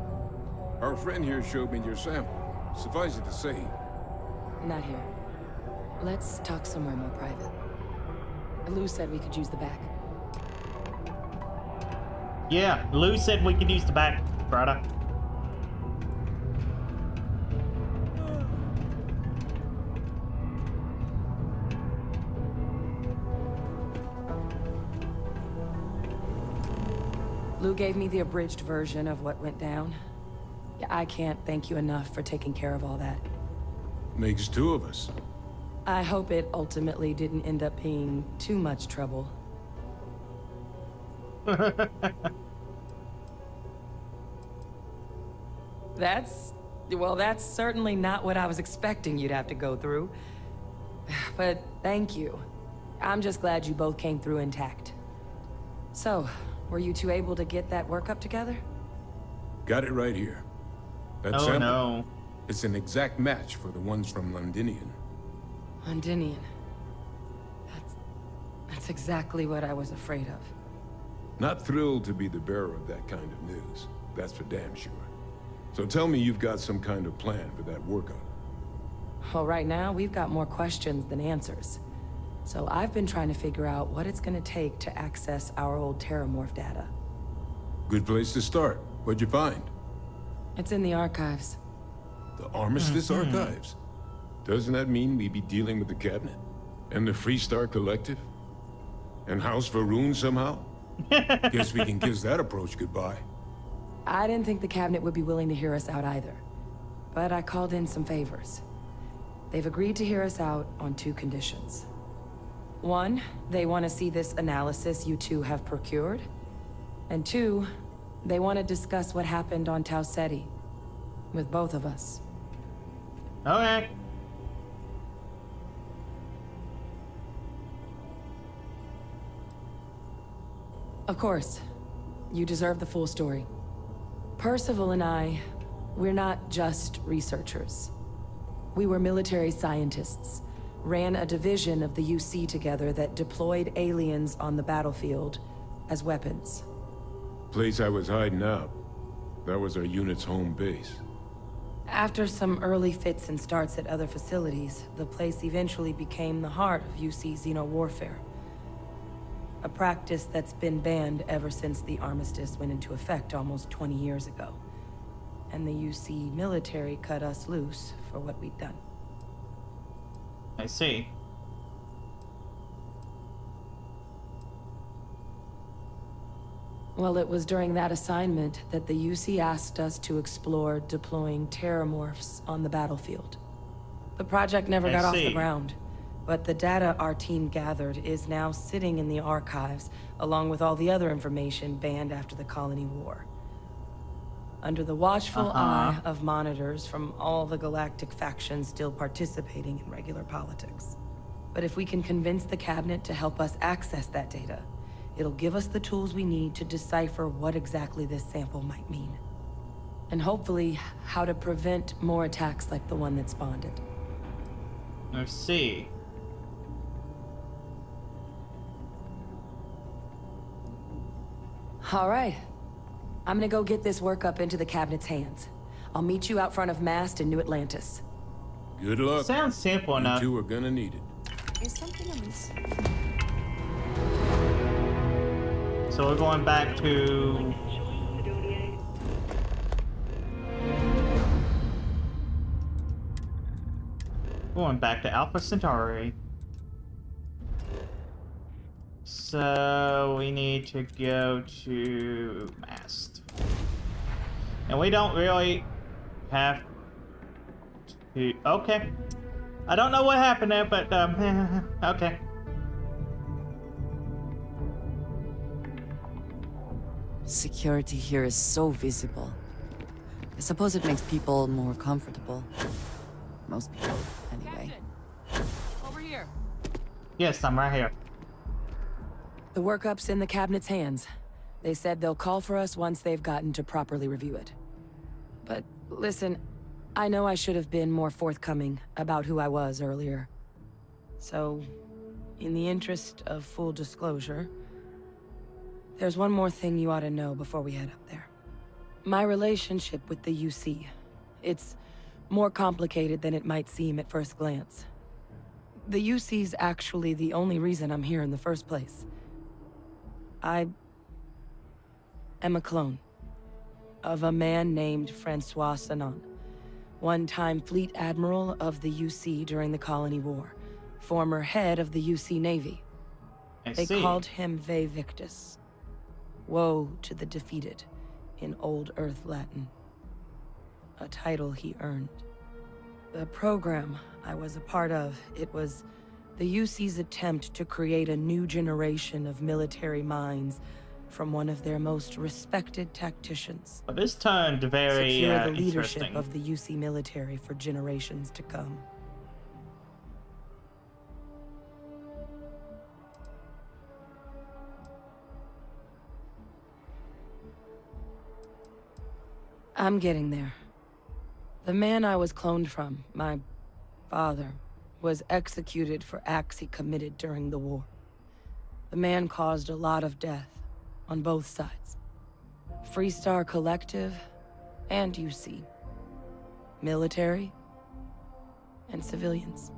Our friend here showed me your sample. Suffice it to say... Not here. Let's talk somewhere more private. Lou said we could use the back. Yeah, Lou said we could use the back, brother. Lou gave me the abridged version of what went down. I can't thank you enough for taking care of all that. Makes two of us. I hope it ultimately didn't end up being too much trouble. That's certainly not what I was expecting you'd have to go through. But thank you. I'm just glad you both came through intact. So, were you two able to get that workup together? Got it right here. That oh sample, no. It's an exact match for the ones from Londinian. Londinian. That's exactly what I was afraid of. Not thrilled to be the bearer of that kind of news. That's for damn sure. So tell me you've got some kind of plan for that workup. Well, right now, we've got more questions than answers. So I've been trying to figure out what it's gonna take to access our old Terramorph data. Good place to start. What'd you find? It's in the archives. The Armistice Archives? Doesn't that mean we be dealing with the Cabinet? And the Freestar Collective? And House Va'ruun somehow? Guess we can kiss that approach goodbye. I didn't think the Cabinet would be willing to hear us out either. But I called in some favors. They've agreed to hear us out on 2 conditions. 1, they want to see this analysis you two have procured. And 2, they want to discuss what happened on Tau Ceti. With both of us. Okay. Of course. You deserve the full story. Percival and I, we're not just researchers. We were military scientists, ran a division of the UC together that deployed aliens on the battlefield as weapons. Place I was hiding out. That was our unit's home base. After some early fits and starts at other facilities, the place eventually became the heart of UC xeno-warfare. A practice that's been banned ever since the armistice went into effect almost 20 years ago. And the UC military cut us loose for what we'd done. I see. Well, it was during that assignment that the UC asked us to explore deploying terramorphs on the battlefield. The project never got off the ground, but the data our team gathered is now sitting in the archives, along with all the other information banned after the Colony War. Under the watchful eye of monitors from all the galactic factions still participating in regular politics. But if we can convince the Cabinet to help us access that data, it'll give us the tools we need to decipher what exactly this sample might mean. And hopefully, how to prevent more attacks like the one that spawned it. I see. All right. I'm gonna go get this work up into the Cabinet's hands. I'll meet you out front of Mast in New Atlantis. Good luck. Sounds simple enough. You two are gonna need it. Is something amiss? So we're going back to... Going back to Alpha Centauri. So we need to go to Mast. And we don't really have to... Okay. I don't know what happened there, but okay. Security here is so visible. I suppose it makes people more comfortable. Most people, anyway. Over here. Yes, I'm right here. The workup's in the Cabinet's hands. They said they'll call for us once they've gotten to properly review it. But listen, I know I should have been more forthcoming about who I was earlier. So, in the interest of full disclosure, there's one more thing you ought to know before we head up there. My relationship with the UC. It's more complicated than it might seem at first glance. The UC's actually the only reason I'm here in the first place. I am a clone of a man named Francois Sanon, one-time fleet admiral of the UC during the Colony War, former head of the UC Navy. They called him Ve Victus. Woe to the defeated, in Old Earth Latin. A title he earned. The program I was a part of, it was the UC's attempt to create a new generation of military minds from one of their most respected tacticians. Well, this turned very secure the leadership interesting. of the UC military for generations to come. I'm getting there. The man I was cloned from, my father, was executed for acts he committed during the war. The man caused a lot of death, on both sides. Freestar Collective, and UC. Military and civilians.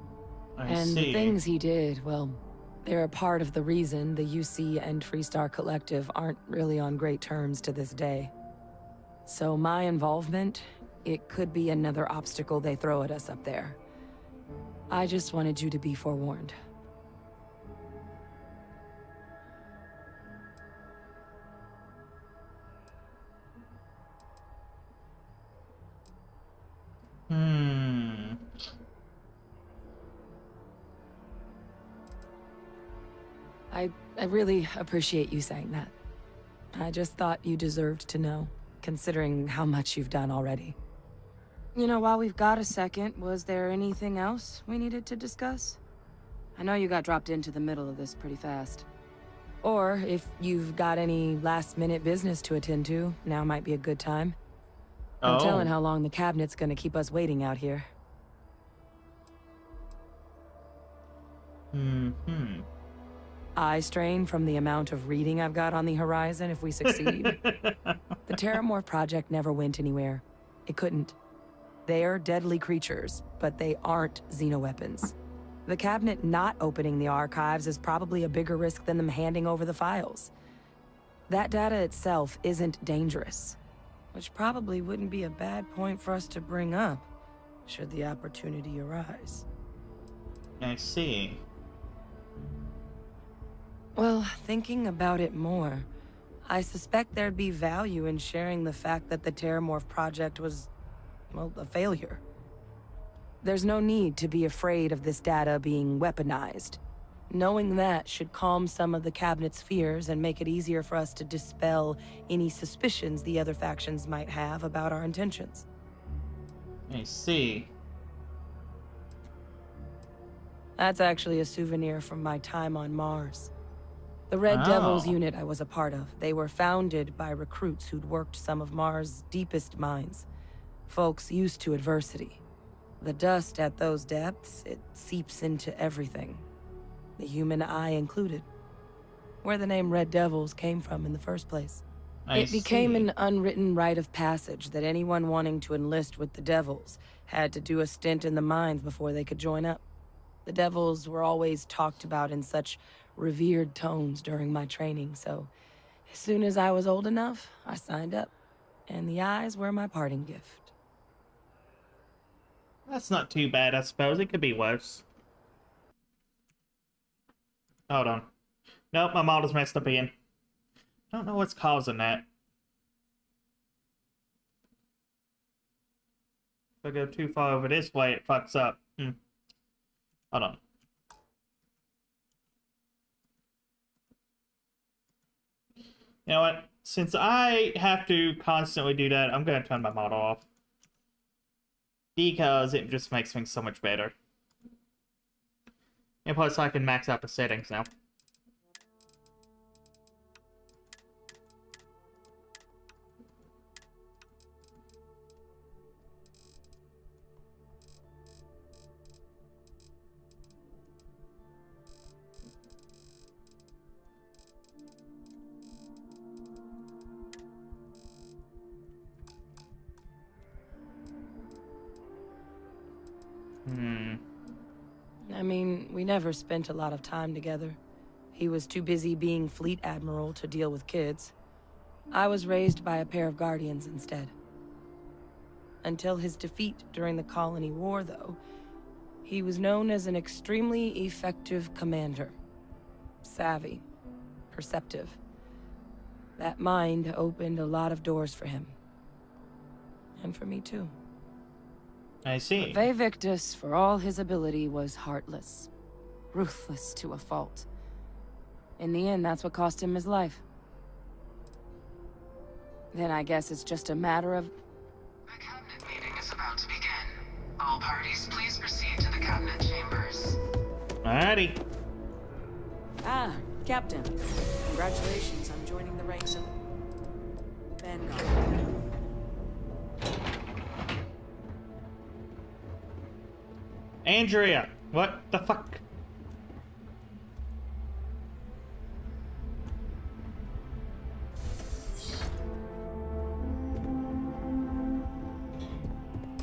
And the things he did, well, they're a part of the reason the UC and Freestar Collective aren't really on great terms to this day. So my involvement, it could be another obstacle they throw at us up there. I just wanted you to be forewarned. I really appreciate you saying that. I just thought you deserved to know, considering how much you've done already. You know, while we've got a second, was there anything else we needed to discuss? I know you got dropped into the middle of this pretty fast. Or if you've got any last-minute business to attend to, now might be a good time. No telling how long the cabinet's gonna keep us waiting out here. Eye strain from the amount of reading I've got on the horizon if we succeed. The Terramorph project never went anywhere. It couldn't. They're deadly creatures, but they aren't xenoweapons. The cabinet not opening the archives is probably a bigger risk than them handing over the files. That data itself isn't dangerous, which probably wouldn't be a bad point for us to bring up, should the opportunity arise. I see. Well, thinking about it more, I suspect there'd be value in sharing the fact that the Terramorph project was, well, a failure. There's no need to be afraid of this data being weaponized. Knowing that should calm some of the cabinet's fears and make it easier for us to dispel any suspicions the other factions might have about our intentions. I see. That's actually a souvenir from my time on Mars. The Red Devils unit I was a part of, they were founded by recruits who'd worked some of Mars' deepest mines. Folks used to adversity. The dust at those depths, it seeps into everything. The human eye included. Where the name Red Devils came from in the first place. It became an unwritten rite of passage that anyone wanting to enlist with the Devils had to do a stint in the mines before they could join up. The Devils were always talked about in such revered tones during my training, so as soon as I was old enough, I signed up. And the eyes were my parting gift. That's not too bad, I suppose. It could be worse. Hold on. Nope, my model's messed up again. Don't know what's causing that. If I go too far over this way, it fucks up. Hold on. You know what? Since I have to constantly do that, I'm going to turn my model off. Because it just makes things so much better. And plus, I can max out the settings now. I mean, we never spent a lot of time together. He was too busy being Fleet Admiral to deal with kids. I was raised by a pair of guardians instead. Until his defeat during the Colony War, though, he was known as an extremely effective commander. Savvy, perceptive. That mind opened a lot of doors for him. And for me, too. I see. But Vivictus, for all his ability, was heartless. Ruthless to a fault. In the end, that's what cost him his life. Then I guess it's just a matter of... The cabinet meeting is about to begin. All parties, please proceed to the cabinet chambers. Alrighty. Ah, Captain. Congratulations on joining the ranks of... Vanguard. Andrea, what the fuck?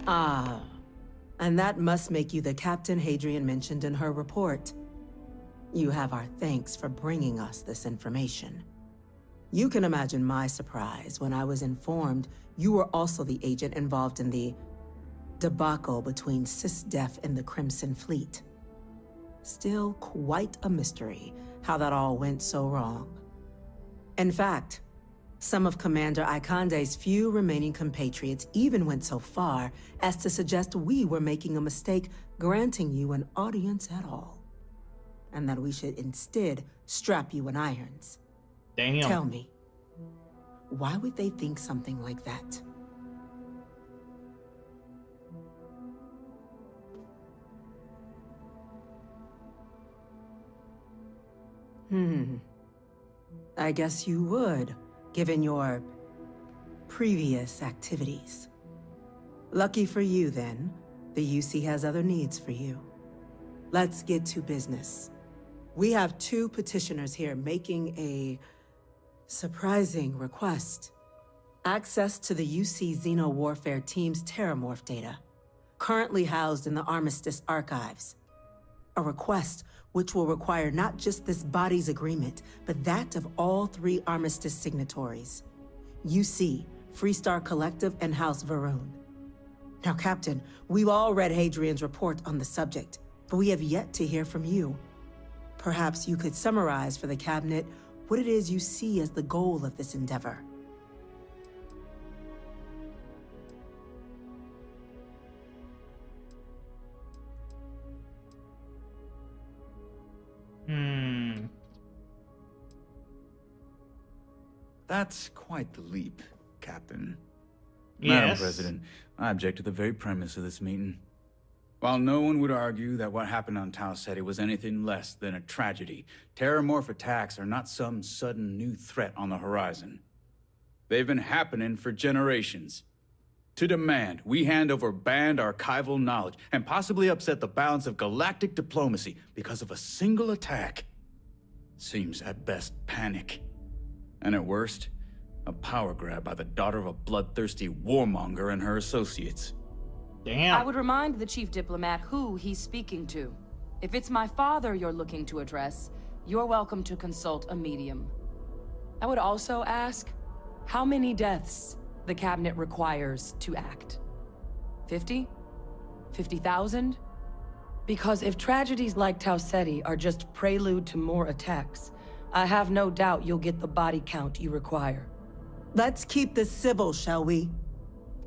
Ah, and that must make you the Captain Hadrian mentioned in her report. You have our thanks for bringing us this information. You can imagine my surprise when I was informed you were also the agent involved in the debacle between SysDef and the Crimson Fleet. Still quite a mystery how that all went so wrong. In fact, some of Commander Ikande's few remaining compatriots even went so far as to suggest we were making a mistake granting you an audience at all, and that we should instead strap you in irons. Damn. Tell me, why would they think something like that? I guess you would, given your previous activities. Lucky for you, then, the UC has other needs for you. Let's get to business. We have 2 petitioners here making a surprising request. Access to the UC Xeno Warfare Team's Terramorph data, currently housed in the Armistice archives. A request which will require not just this body's agreement, but that of all 3 Armistice signatories. UC, Freestar Collective, and House Varun. Now, Captain, we've all read Hadrian's report on the subject, but we have yet to hear from you. Perhaps you could summarize for the Cabinet what it is you see as the goal of this endeavor. That's quite the leap, Captain. Yes. Madam President, I object to the very premise of this meeting. While no one would argue that what happened on Tau Ceti was anything less than a tragedy, Terramorph attacks are not some sudden new threat on the horizon. They've been happening for generations. To demand we hand over banned archival knowledge and possibly upset the balance of galactic diplomacy because of a single attack seems at best panic. And at worst, a power grab by the daughter of a bloodthirsty warmonger and her associates. Damn. I would remind the chief diplomat who he's speaking to. If it's my father you're looking to address, you're welcome to consult a medium. I would also ask, how many deaths the Cabinet requires to act? 50? 50,000? Because if tragedies like Tau Ceti are just prelude to more attacks, I have no doubt you'll get the body count you require. Let's keep this civil, shall we?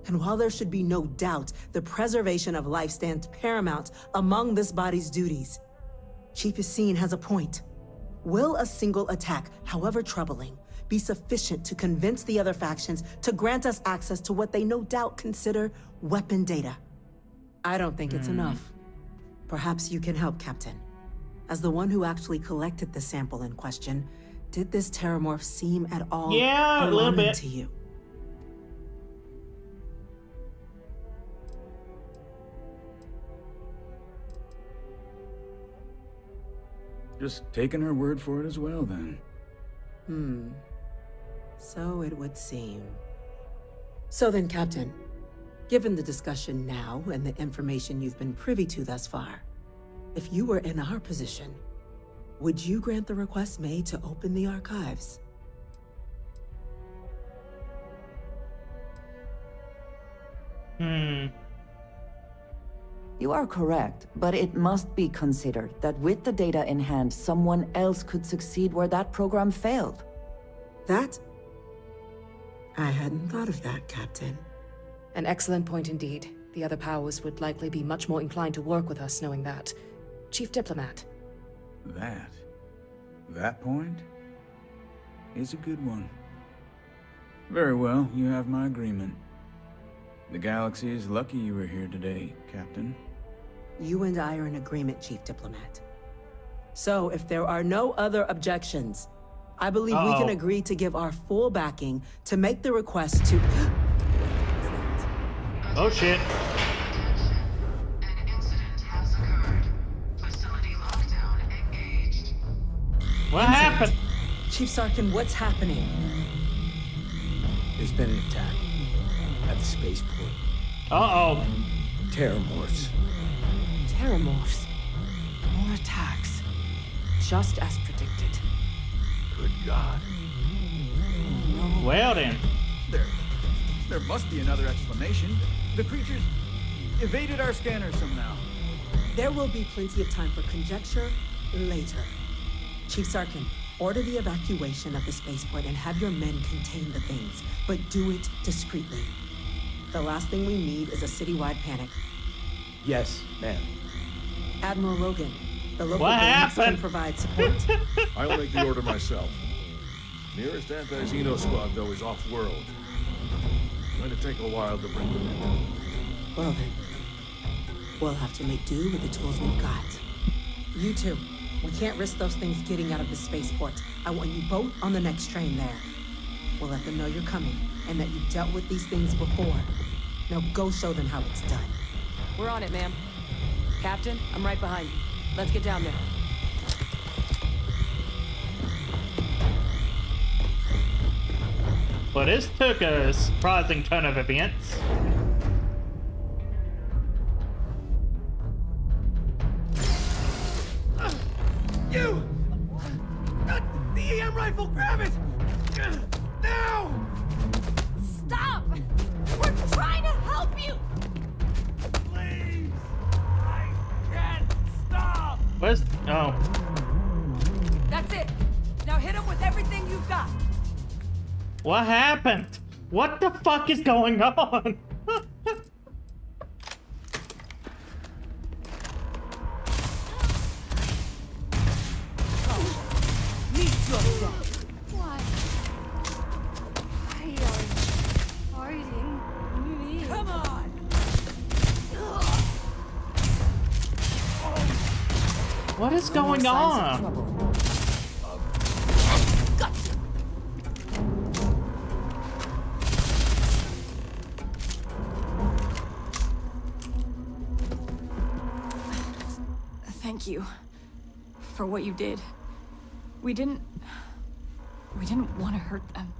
And while there should be no doubt the preservation of life stands paramount among this body's duties, Chief Yassine has a point. Will a single attack, however troubling, be sufficient to convince the other factions to grant us access to what they no doubt consider weapon data? I don't think it's enough. Perhaps you can help, Captain. As the one who actually collected the sample in question, did this Terramorph seem at all a little bit to you? Just taking her word for it as well, then. So it would seem. So then, Captain, given the discussion now and the information you've been privy to thus far, if you were in our position, would you grant the request made to open the archives? You are correct, but it must be considered that with the data in hand, someone else could succeed where that program failed. That? I hadn't thought of that, Captain. An excellent point indeed. The other powers would likely be much more inclined to work with us knowing that. Chief Diplomat. That point is a good one. Very well, you have my agreement. The galaxy is lucky you were here today, Captain. You and I are in agreement, Chief Diplomat. So, if there are no other objections, I believe we can agree to give our full backing to make the request to... Oh shit. An incident has occurred. Facility lockdown engaged. What happened? Chief Sarkin, what's happening? There's been an attack at the spaceport. Uh-oh. Terramorphs. Terramorphs. More attacks. Just as predicted. Good God. Well then. There must be another explanation. The creatures evaded our scanners somehow. There will be plenty of time for conjecture later. Chief Sarkin, order the evacuation of the spaceport and have your men contain the things, but do it discreetly. The last thing we need is a citywide panic. Yes, ma'am. Admiral Rogan, the local What gangs can happened? provide support. I'll make the order myself. Nearest anti-Xeno squad, though, is off-world. Going to take a while to bring them in. Well then, we'll have to make do with the tools we've got. You two, we can't risk those things getting out of the spaceport. I want you both on the next train there. We'll let them know you're coming, and that you've dealt with these things before. Now go show them how it's done. We're on it, ma'am. Captain, I'm right behind you. Let's get down there. Well, this took a surprising turn of events. You! The EM rifle, grab it! Now! Stop! We're trying to help you! Please! I can't stop! Where's... Oh. That's it! Now hit him with everything you've got! What happened? What the fuck is going on? Why? Why are you fighting me? Come on! What is going on? Thank you for what you did. We didn't want to hurt them.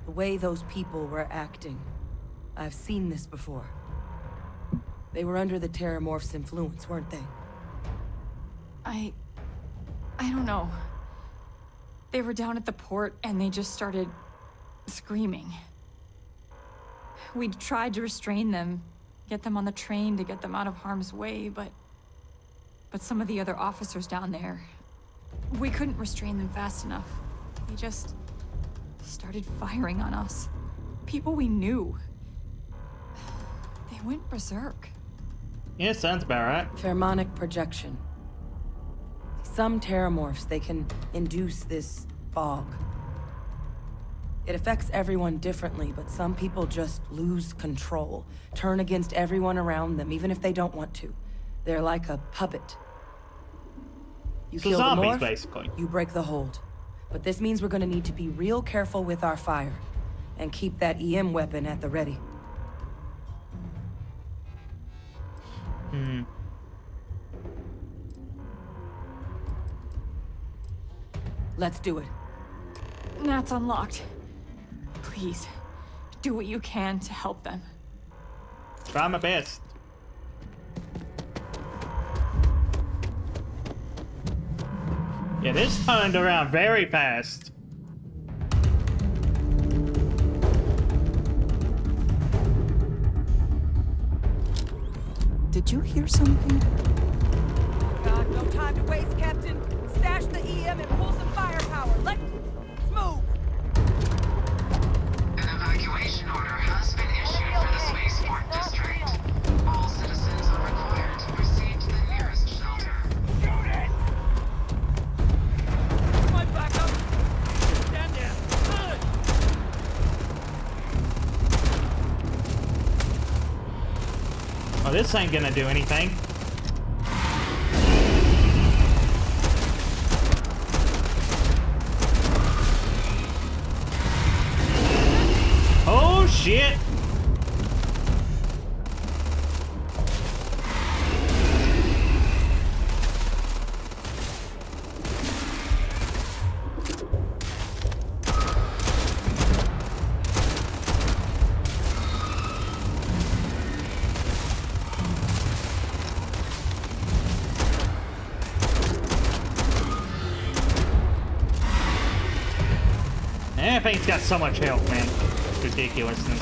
The way those people were acting, I've seen this before. They were under the Terramorph's influence, weren't they? I don't know. They were down at the port and they just started screaming. We tried to restrain them, get them on the train to get them out of harm's way, but some of the other officers down there, we couldn't restrain them fast enough. They just started firing on us. People we knew. They went berserk. Yeah, sounds about right. Pheromonic projection. Some Terramorphs, they can induce this fog. It affects everyone differently, but some people just lose control, turn against everyone around them, even if they don't want to. They're like a puppet. You So kill zombies, the morph, basically. you break the hold. But this means we're gonna need to be real careful with our fire, and keep that EM weapon at the ready. Let's do it. That's unlocked. Please, do what you can to help them. Try my best. Yeah, this turned around very fast. Did you hear something? God, no time to waste, Captain. Stash the EM and pull some firepower. Let's move! An evacuation order has been issued for the spaceport district. All citizens are required to proceed to the nearest shelter. Shoot it! My backup! Stand there! Good! Oh, this ain't gonna do anything. Oh, shit! That thing's got so much health, man. It's ridiculousness.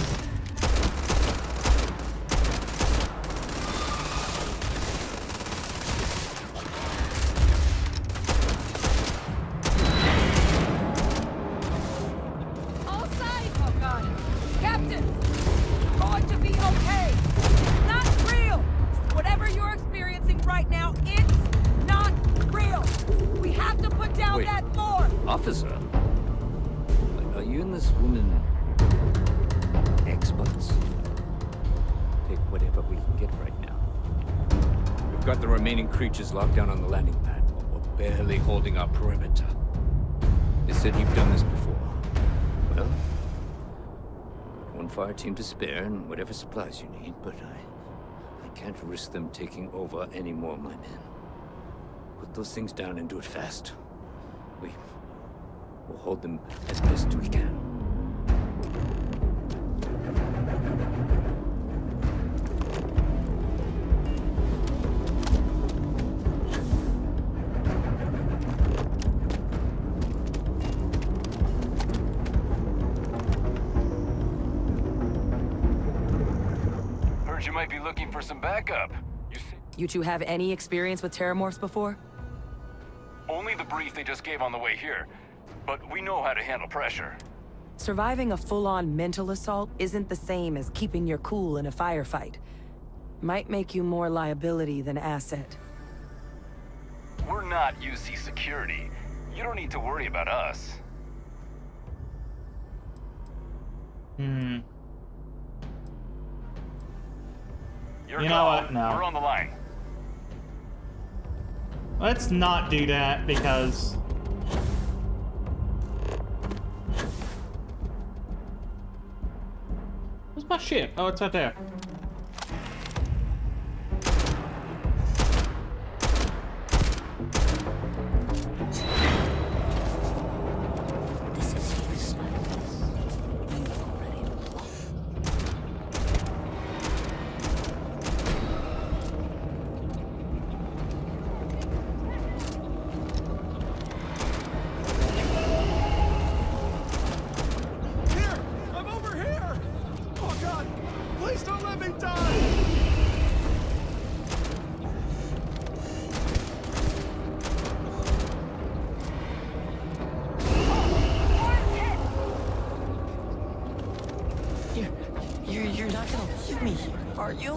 All sides! Oh god. Captain! You're going to be okay. It's not real! Whatever you're experiencing right now, it's not real! We have to put down Wait. that MOAR! Officer? Are you and this woman experts? Take whatever we can get right now. We've got the remaining creatures locked down on the landing pad. We're barely holding our perimeter. They said you've done this before. Well, got one fire team to spare and whatever supplies you need, but I can't risk them taking over any more of my men. Put those things down and do it fast. We'll hold them as best we can. Heard you might be looking for some backup. You two have any experience with terramorphs before? Only the brief they just gave on the way here. But we know how to handle pressure. Surviving a full-on mental assault isn't the same as keeping your cool in a firefight. Might make you more liability than asset. We're not UC security. You don't need to worry about us. Hmm. Your You know call. what? No. We're on the line. Let's not do that because... Where's my ship? Oh, it's out there. Here! I'm over here! Oh god! Please don't let me die! You're not gonna leave me here, are you?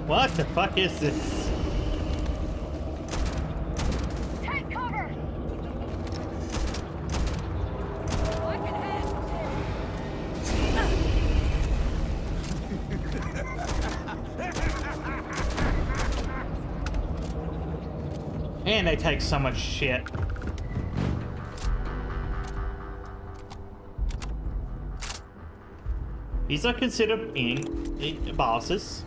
What the fuck is this? Take cover! I can And they take so much shit. These are considered being bosses.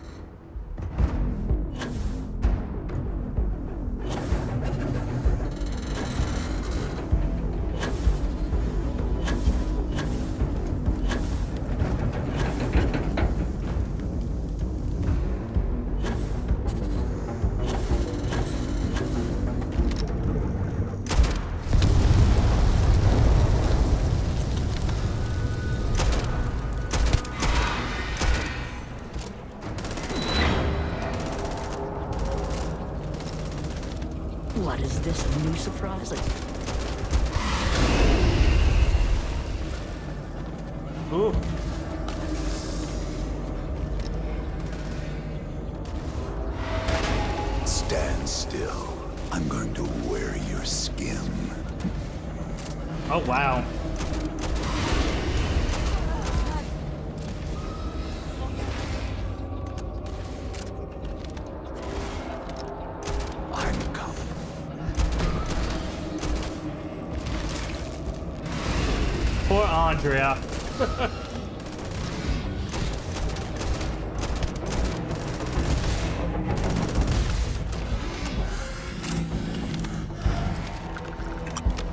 What is this, a new surprise? Ooh. Stand still. I'm going to wear your skin. Oh, wow. I'm coming. Poor Andrea.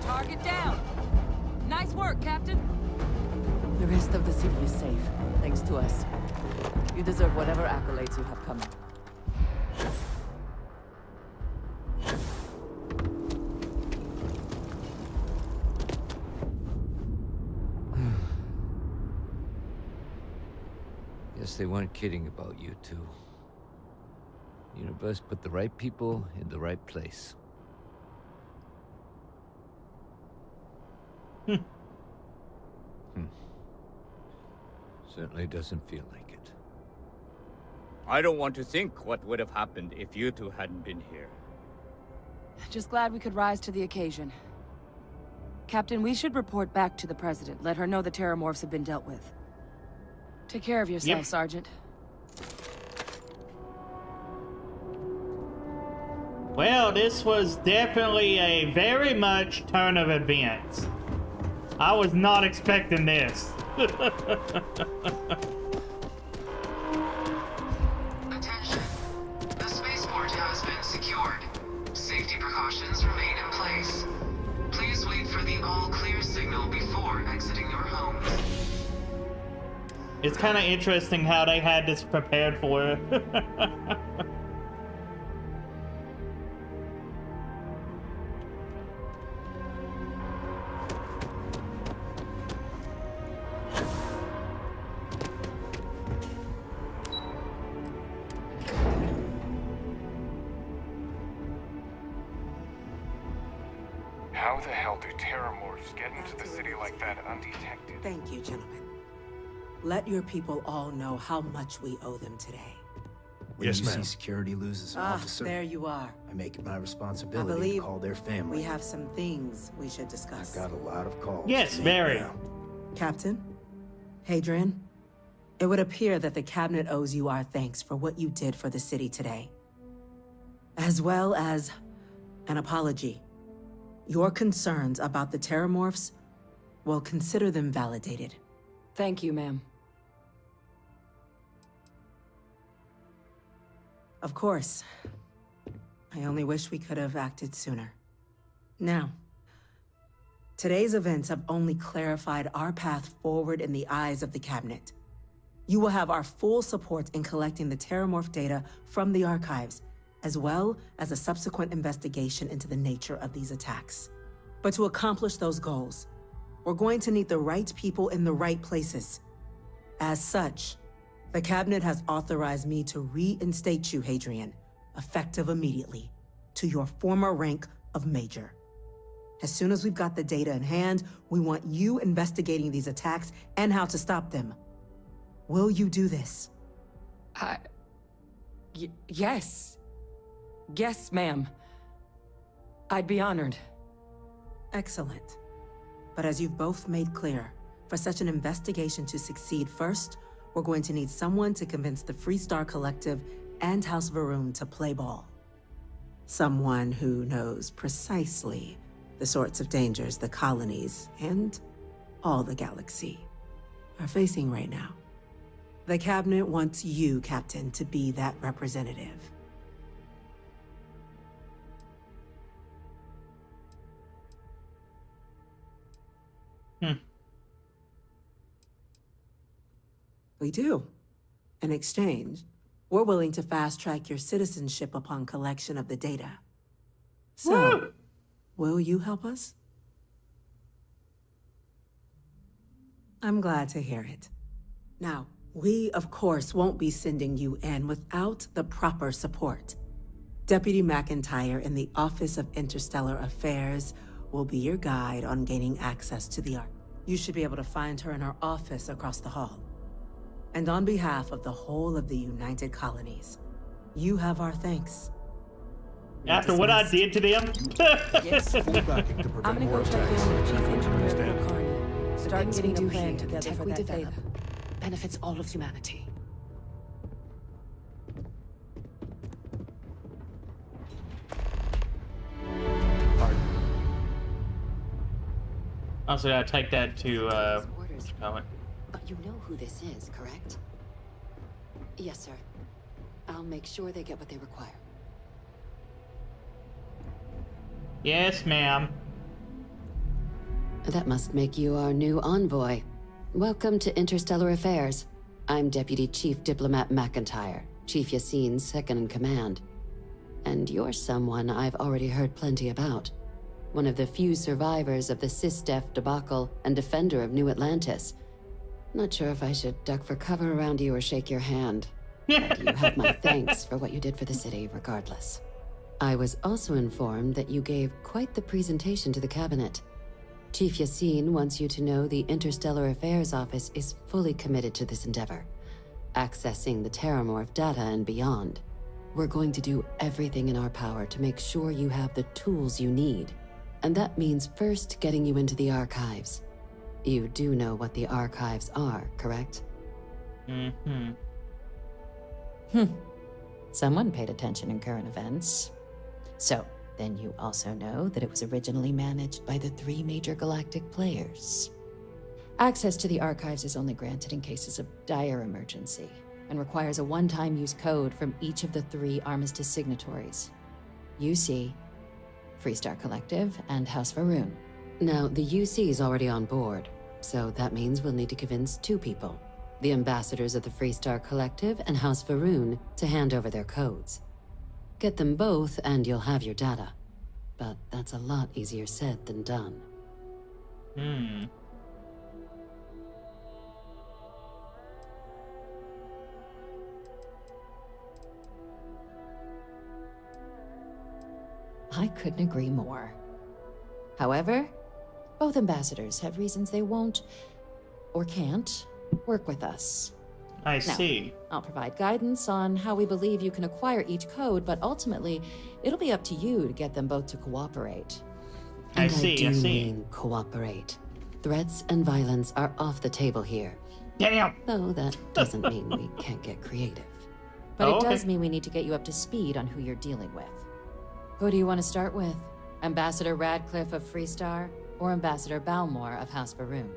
Target down. Nice work, Captain. The rest of the city is safe, thanks to us. You deserve whatever accolades you have coming. they weren't kidding about you two. The universe put the right people in the right place. Certainly doesn't feel like it. I don't want to think what would have happened if you two hadn't been here. Just glad we could rise to the occasion. Captain, we should report back to the President. Let her know the Terramorphs have been dealt with. Take care of yourself, Sergeant. Well, this was definitely a very much turn of events. I was not expecting this. Attention. The spaceport has been secured. Safety precautions remain in place. Please wait for the all-clear signal before exiting your homes. It's kind of interesting how they had this prepared for. How the hell do Terramorphs get into the city like that undetected? Thank you, gentlemen. Let your people all know how much we owe them today. When Yes, ma'am. UC security loses an Ah, officer, there you are. I make it my I responsibility to believe call their family. we have some things we should discuss. I've got a lot of calls. Yes, to make very. now. Captain, Hadrian, it would appear that the Cabinet owes you our thanks for what you did for the city today, as well as an apology. Your concerns about the Terramorphs, well, consider them validated. Thank you, ma'am. Of course. I only wish we could have acted sooner. Now, today's events have only clarified our path forward in the eyes of the Cabinet. You will have our full support in collecting the Terramorph data from the archives, as well as a subsequent investigation into the nature of these attacks. But to accomplish those goals, we're going to need the right people in the right places. As such, the Cabinet has authorized me to reinstate you, Hadrian, effective immediately, to your former rank of Major. As soon as we've got the data in hand, we want you investigating these attacks and how to stop them. Will you do this? Yes. Yes, ma'am. I'd be honored. Excellent. But as you've both made clear, for such an investigation to succeed first, we're going to need someone to convince the Freestar Collective and House Varun to play ball. Someone who knows precisely the sorts of dangers the colonies and all the galaxy are facing right now. The Cabinet wants you, Captain, to be that representative. We do. In exchange, we're willing to fast-track your citizenship upon collection of the data. So, will you help us? I'm glad to hear it. Now, we, of course, won't be sending you in without the proper support. Deputy McIntyre in the Office of Interstellar Affairs will be your guide on gaining access to the Ark. You should be able to find her in her office across the hall. And on behalf of the whole of the United Colonies, you have our thanks. After what I did to them? Yes. I'm gonna go check in with Chief Engineer Bill Carney. Start getting a plan together for that data. Benefits all of humanity. Also, I take that to comment. But you know who this is, correct? Yes, sir. I'll make sure they get what they require. Yes, ma'am. That must make you our new envoy. Welcome to Interstellar Affairs. I'm Deputy Chief Diplomat McIntyre, Chief Yassine's second-in-command. And you're someone I've already heard plenty about. One of the few survivors of the SysDef debacle and defender of New Atlantis. Not sure if I should duck for cover around you or shake your hand. But you have my thanks for what you did for the city, regardless. I was also informed that you gave quite the presentation to the cabinet. Chief Yassine wants you to know the Interstellar Affairs Office is fully committed to this endeavor, accessing the Terramorph data and beyond. We're going to do everything in our power to make sure you have the tools you need. And that means first getting you into the archives. You do know what the archives are, correct? Mm-hmm. Someone paid attention in current events. So, then you also know that it was originally managed by the 3 major galactic players. Access to the archives is only granted in cases of dire emergency, and requires a one-time use code from each of the 3 Armistice signatories. UC, Freestar Collective, and House Va'ruun. Now, the UC is already on board, so that means we'll need to convince 2 people. The ambassadors of the Freestar Collective and House Va'ruun to hand over their codes. Get them both and you'll have your data. But that's a lot easier said than done. I couldn't agree more. However, both ambassadors have reasons they won't, or can't, work with us. I see. I'll provide guidance on how we believe you can acquire each code, but ultimately, it'll be up to you to get them both to cooperate. And I do mean cooperate. Threats and violence are off the table here. Damn! Though that doesn't mean we can't get creative. But it does mean we need to get you up to speed on who you're dealing with. Who do you want to start with? Ambassador Radcliffe of Freestar, or Ambassador Balmor of House Va'ruun?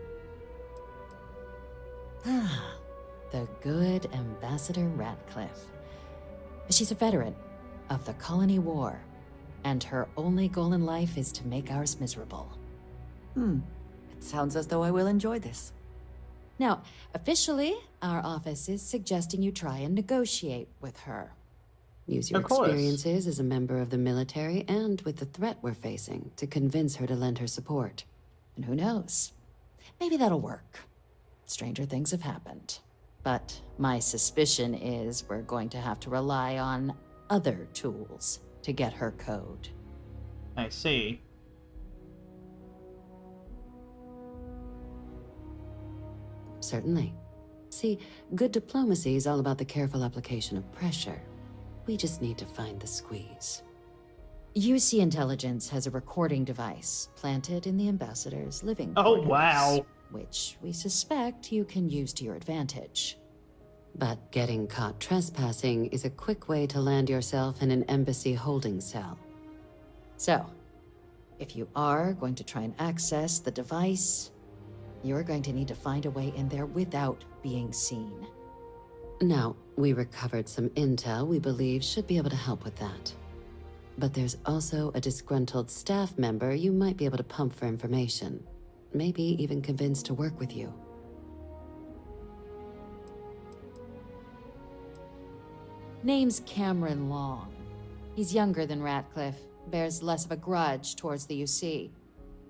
The good Ambassador Radcliffe. She's a veteran of the Colony War, and her only goal in life is to make ours miserable. It sounds as though I will enjoy this. Now, officially, our office is suggesting you try and negotiate with her. Use your experiences as a member of the military and with the threat we're facing to convince her to lend her support. And who knows? Maybe that'll work. Stranger things have happened. But my suspicion is we're going to have to rely on other tools to get her code. I see. Certainly. See, good diplomacy is all about the careful application of pressure. We just need to find the squeeze. UC Intelligence has a recording device planted in the ambassador's living quarters. Oh, wow. Which we suspect you can use to your advantage. But getting caught trespassing is a quick way to land yourself in an embassy holding cell. So, if you are going to try and access the device, you're going to need to find a way in there without being seen. Now, we recovered some intel we believe should be able to help with that. But there's also a disgruntled staff member you might be able to pump for information. Maybe even convince to work with you. Name's Cameron Long. He's younger than Ratcliffe, bears less of a grudge towards the UC.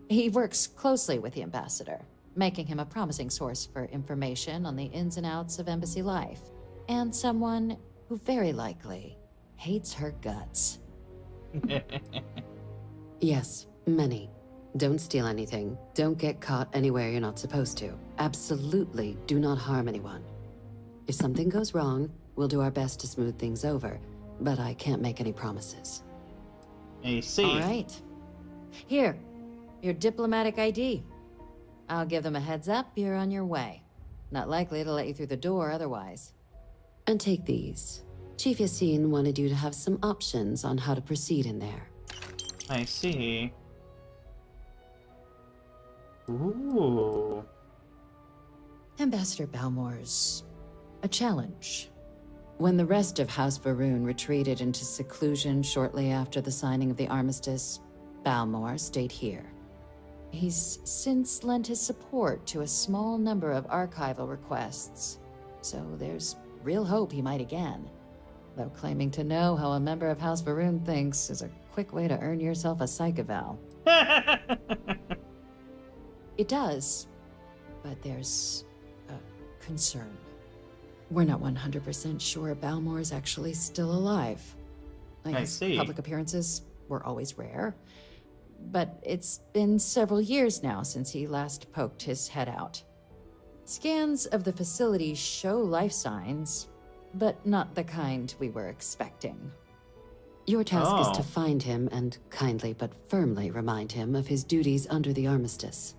He works closely with the ambassador, making him a promising source for information on the ins and outs of embassy life, and someone who very likely hates her guts. Yes, many. Don't steal anything. Don't get caught anywhere you're not supposed to. Absolutely do not harm anyone. If something goes wrong, we'll do our best to smooth things over, but I can't make any promises. I see. All right. Here, your diplomatic ID. I'll give them a heads up you're on your way. Not likely to let you through the door otherwise. And take these. Chief Yassine wanted you to have some options on how to proceed in there. I see. Ooh. Ambassador Balmor's a challenge. When the rest of House Va'ruun retreated into seclusion shortly after the signing of the armistice, Balmor stayed here. He's since lent his support to a small number of archival requests, so there's real hope he might again. Though claiming to know how a member of House Va'ruun thinks is a quick way to earn yourself a psych eval. It does, but there's a concern. We're not 100% sure Balmor is actually still alive. I see. Public appearances were always rare, but it's been several years now since he last poked his head out. Scans of the facility show life signs, but not the kind we were expecting. Your task is to find him and kindly but firmly remind him of his duties under the armistice.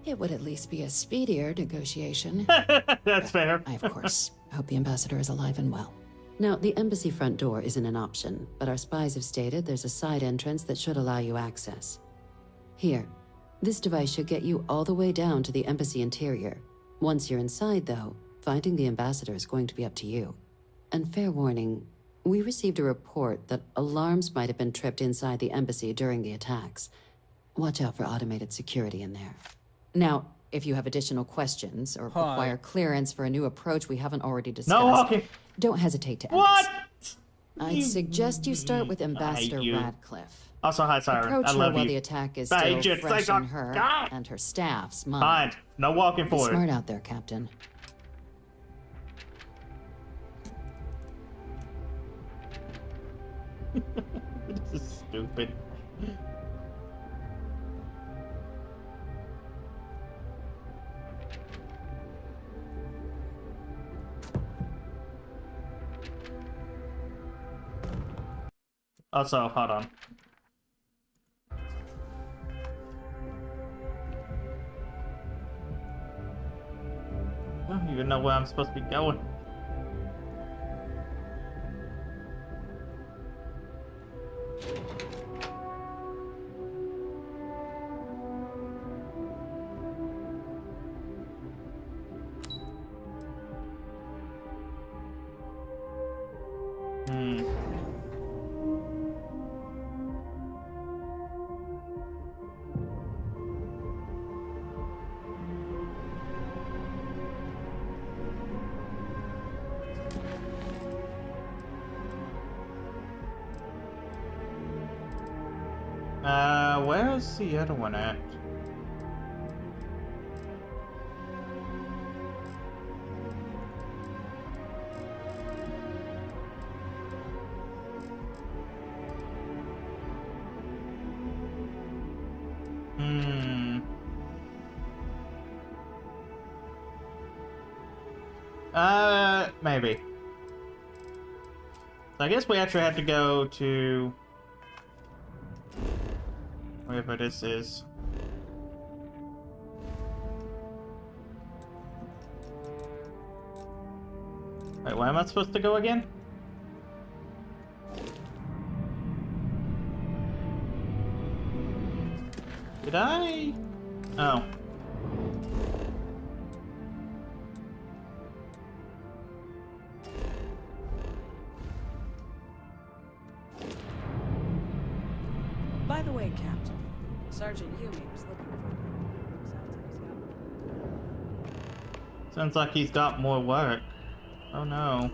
It would at least be a speedier negotiation. That's fair. I, of course, hope the ambassador is alive and well. Now, the embassy front door isn't an option, but our spies have stated there's a side entrance that should allow you access. Here, this device should get you all the way down to the embassy interior. Once you're inside, though, finding the ambassador is going to be up to you. And fair warning, we received a report that alarms might have been tripped inside the embassy during the attacks. Watch out for automated security in there. Now, if you have additional questions or require clearance for a new approach we haven't already discussed, don't hesitate to ask. What? I'd suggest you start with Ambassador Radcliffe. Also, hi, Siren. Approach I her love while you. the attack is Bye, still just fresh like in her and her staff's mind. Fine. No walking Be forward. smart out there, Captain. This is stupid. Also, hold on. I don't even know where I'm supposed to be going. Where's the other one at? Maybe. I guess we actually have to go to wherever this is. Wait, where am I supposed to go again? Did I? Oh. By the way, Captain, Sergeant Yumi was looking for you. Sounds like he's got more work. Oh no.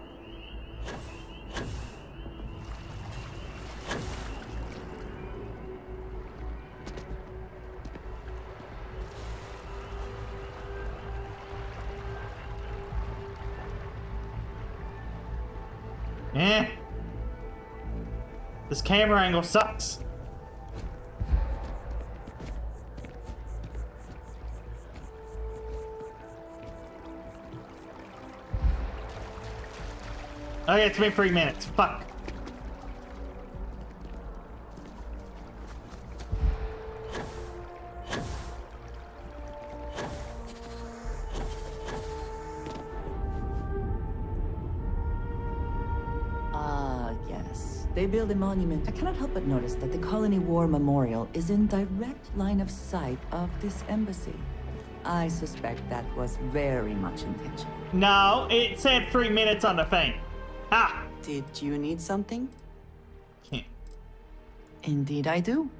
This camera angle sucks. Okay, it's been 3 minutes. Fuck. Yes. They build a monument. I cannot help but notice that the Colony War Memorial is in direct line of sight of this embassy. I suspect that was very much intentional. No, it said 3 minutes on the thing. Ah! Did you need something? Can't. Indeed I do.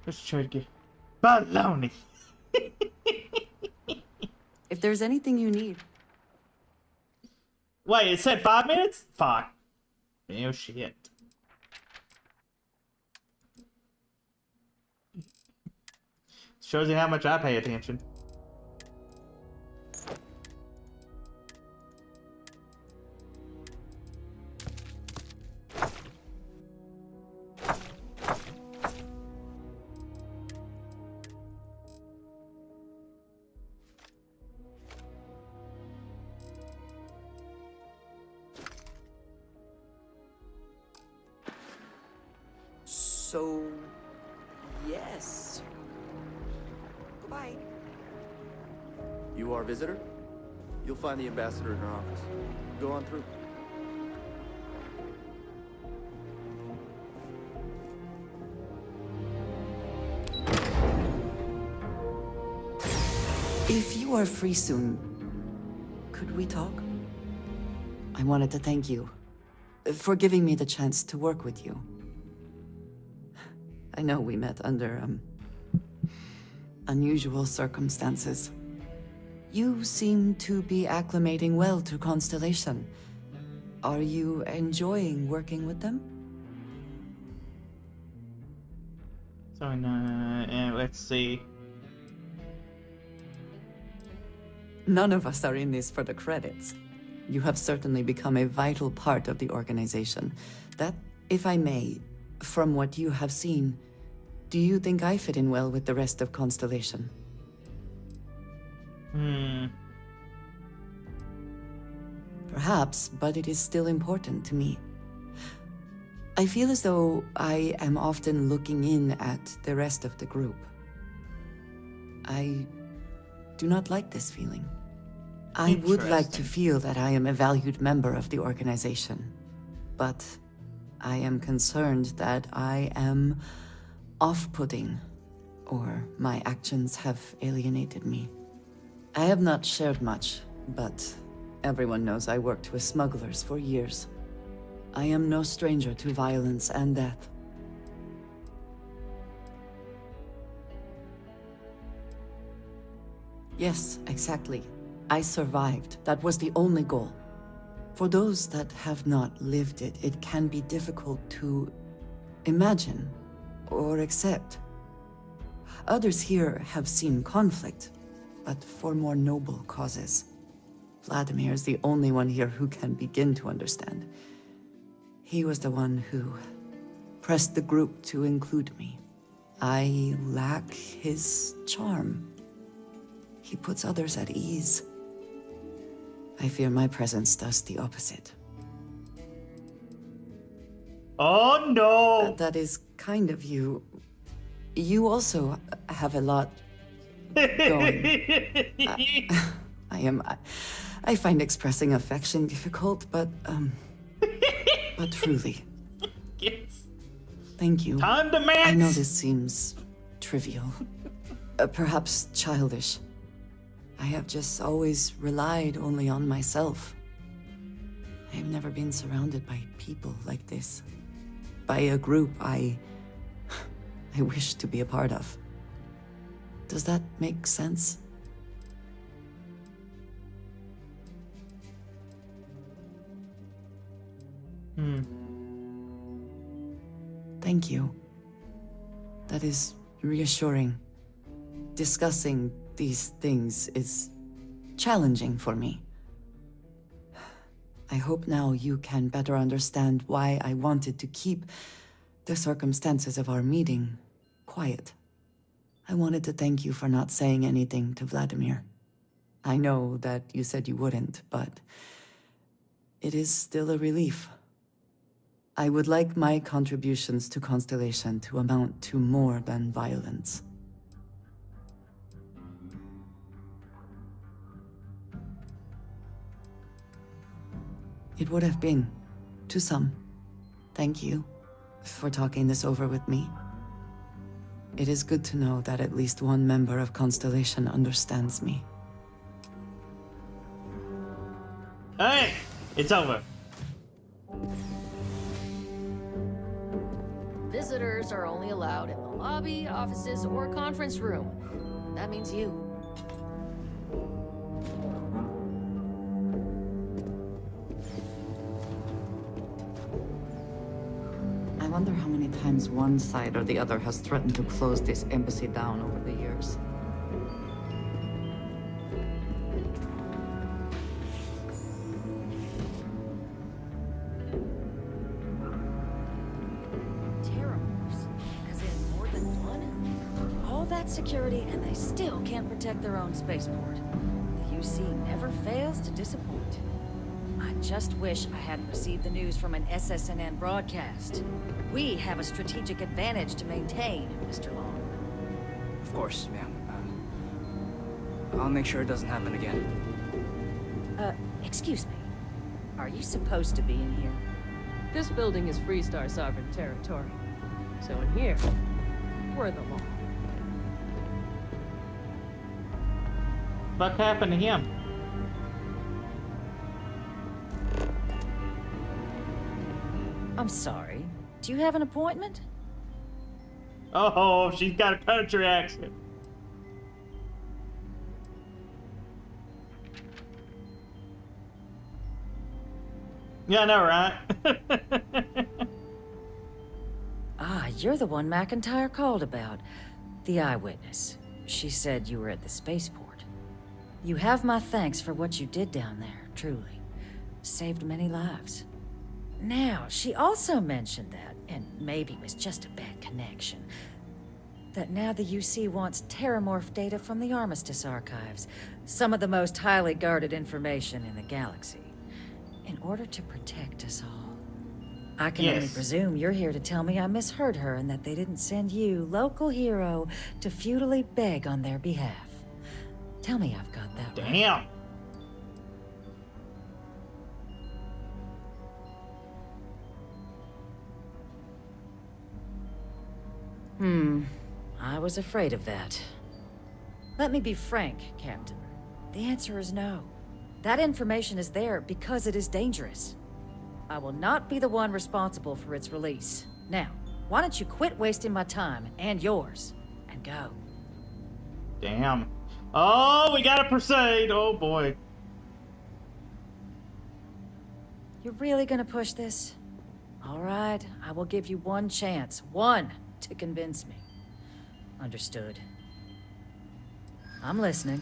Let's try to get baloney. If there's anything you need. Wait, it said 5 minutes? Fuck. Oh shit. Shows you how much I pay attention. So, yes. Goodbye. You are a visitor? You'll find the ambassador in her office. Go on through. If you are free soon, could we talk? I wanted to thank you for giving me the chance to work with you. I know we met under, unusual circumstances. You seem to be acclimating well to Constellation. Are you enjoying working with them? So, let's see. None of us are in this for the credits. You have certainly become a vital part of the organization. That, if I may, from what you have seen, do you think I fit in well with the rest of Constellation? Perhaps, but it is still important to me. I feel as though I am often looking in at the rest of the group. I do not like this feeling. I would like to feel that I am a valued member of the organization, but I am concerned that I am off-putting, or my actions have alienated me. I have not shared much, but everyone knows I worked with smugglers for years. I am no stranger to violence and death. Yes, exactly. I survived. That was the only goal. For those that have not lived it, it can be difficult to imagine or accept. Others here have seen conflict, but for more noble causes. Vladimir is the only one here who can begin to understand. He was the one who pressed the group to include me. I lack his charm. He puts others at ease. I fear my presence does the opposite. Oh no! That is kind of you. You also have a lot going. I find expressing affection difficult, but truly. Yes. Thank you. Time demands. I know this seems trivial, perhaps childish. I have just always relied only on myself. I have never been surrounded by people like this. By a group I wish to be a part of. Does that make sense? Thank you. That is reassuring. Discussing these things is challenging for me. I hope now you can better understand why I wanted to keep the circumstances of our meeting quiet. I wanted to thank you for not saying anything to Vladimir. I know that you said you wouldn't, but it is still a relief. I would like my contributions to Constellation to amount to more than violence. It would have been, to some. Thank you for talking this over with me. It is good to know that at least one member of Constellation understands me. Hey, it's over. Visitors are only allowed in the lobby, offices, or conference room. That means you. wonder how many times one side or the other has threatened to close this embassy down over the years. Terrormorphs? As in more than one? All that security and they still can't protect their own spaceport. The UC never fails to disappoint. I just wish I hadn't received the news from an SSNN broadcast. We have a strategic advantage to maintain, Mr. Long. Of course, ma'am. I'll make sure it doesn't happen again. Excuse me. Are you supposed to be in here? This building is Freestar sovereign territory. So in here, we're the law. What happened to him? I'm sorry. Do you have an appointment? Oh, she's got a country accent. Yeah, I know, right? Ah, you're the one McIntyre called about. The eyewitness. She said you were at the spaceport. You have my thanks for what you did down there, truly. Saved many lives. Now, she also mentioned that, and maybe it was just a bad connection, that now the UC wants terramorph data from the Armistice archives, some of the most highly guarded information in the galaxy, in order to protect us all. I can only presume you're here to tell me I misheard her and that they didn't send you, local hero, to futilely beg on their behalf. Tell me I've got that right. Damn. I was afraid of that. Let me be frank, Captain. The answer is no. That information is there because it is dangerous. I will not be the one responsible for its release. Now, why don't you quit wasting my time and yours, and go. Damn. Oh, we gotta proceed. Oh boy. You're really gonna push this? All right, I will give you one chance. One. To convince me. Understood. I'm listening.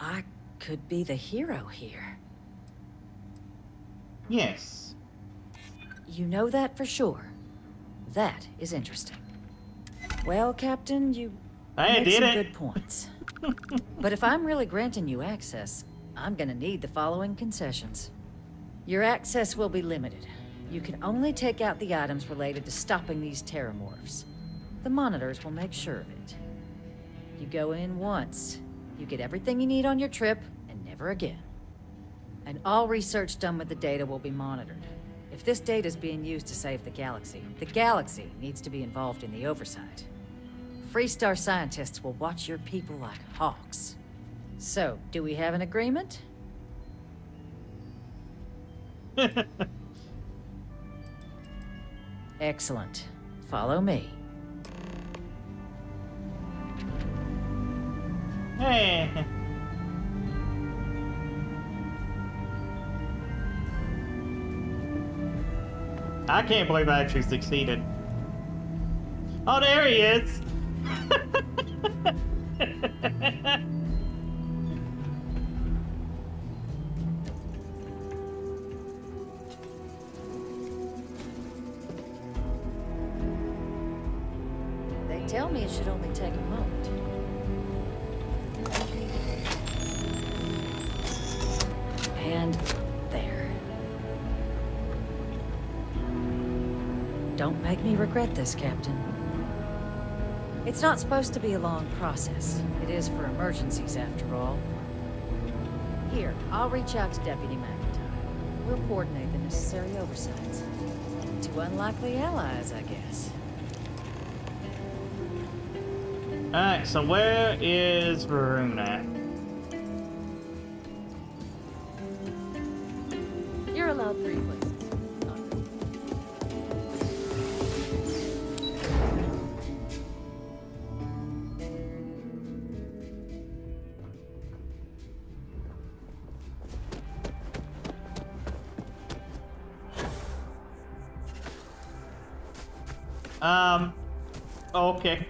I could be the hero here. Yes. You know that for sure. That is interesting. Well, Captain, you make some good points. But if I'm really granting you access, I'm gonna need the following concessions. Your access will be limited. You can only take out the items related to stopping these terramorphs. The monitors will make sure of it. You go in once. You get everything you need on your trip, and never again. And all research done with the data will be monitored. If this data is being used to save the galaxy needs to be involved in the oversight. Freestar scientists will watch your people like hawks. So, do we have an agreement? Excellent. Follow me. Hey. I can't believe I actually succeeded. Oh, there he is. Tell me it should only take a moment. And there. Don't make me regret this, Captain. It's not supposed to be a long process. It is for emergencies, after all. Here, I'll reach out to Deputy McIntyre. We'll coordinate the necessary oversights. Two unlikely allies, I guess. Alright, so where is Varun at? You're allowed 3 places. Okay.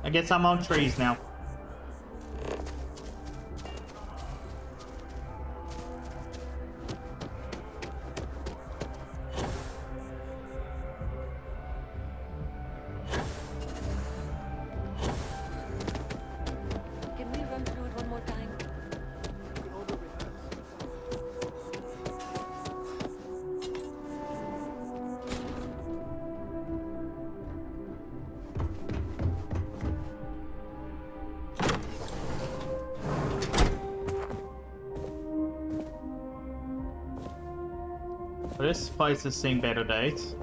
I guess I'm on trees now. Can we run through it one more time? This place has seen better days.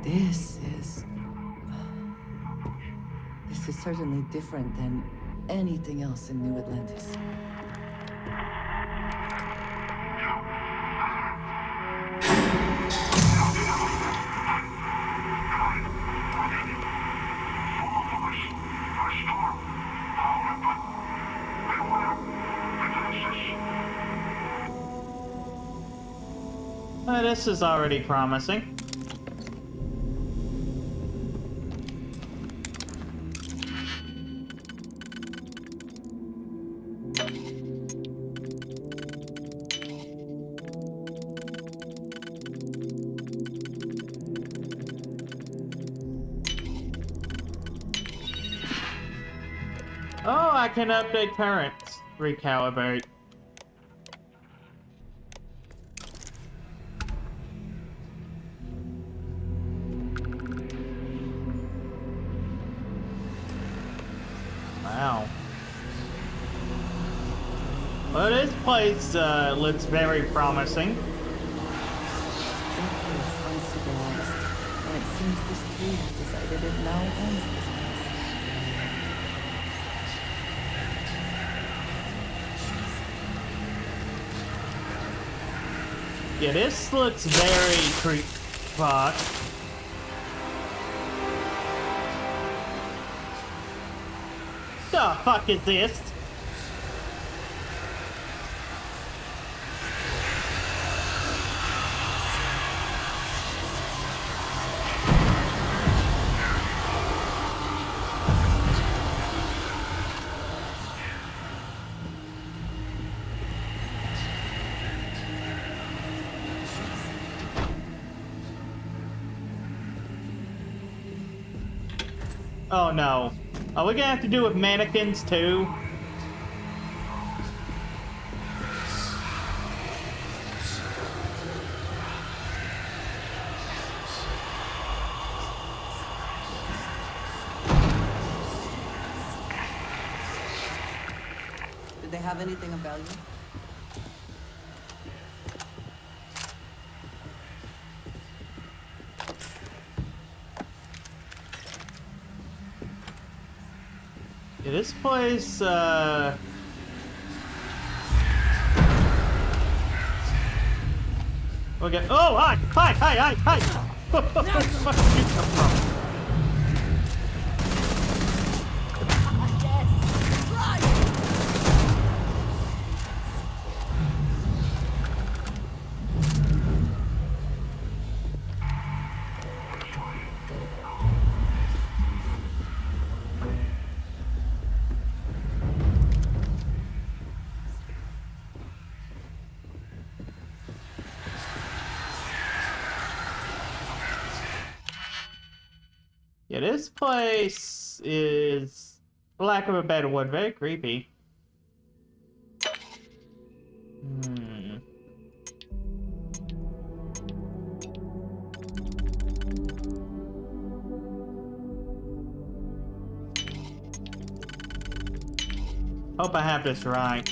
This is certainly different than anything else in New Atlantis. This is already promising. Oh, I can update currents. Recalibrate. Wow. Well, this place looks very promising. Uncivilized, and it seems this tree has decided it now owns this place. Yeah, this looks very creepy. The fuck is this? Oh no. Are we gonna have to do with mannequins too? Did they have anything of value? Yeah, this place, okay. Oh, hi! Where the fuck did you come from? Yeah, this place is, for lack of a better word, very creepy. Hope I have this right.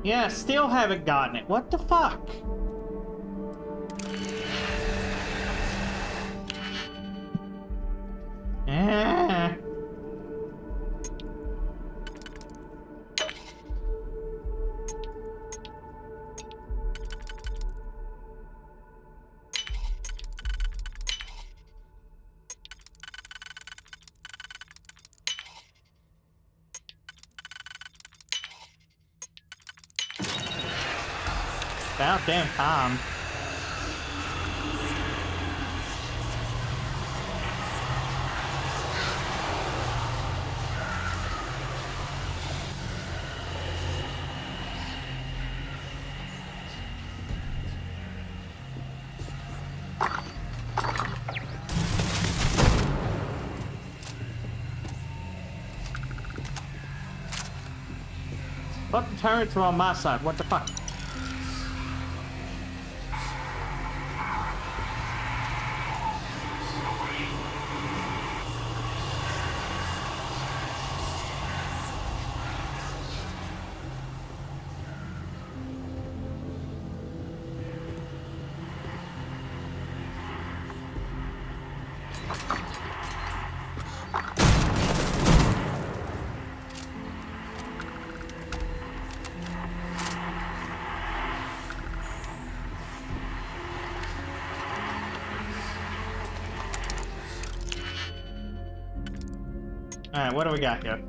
Yeah, still haven't gotten it. What the fuck? Eh. About damn time. But the turrets are on my side. What the fuck? Alright, what do we got here?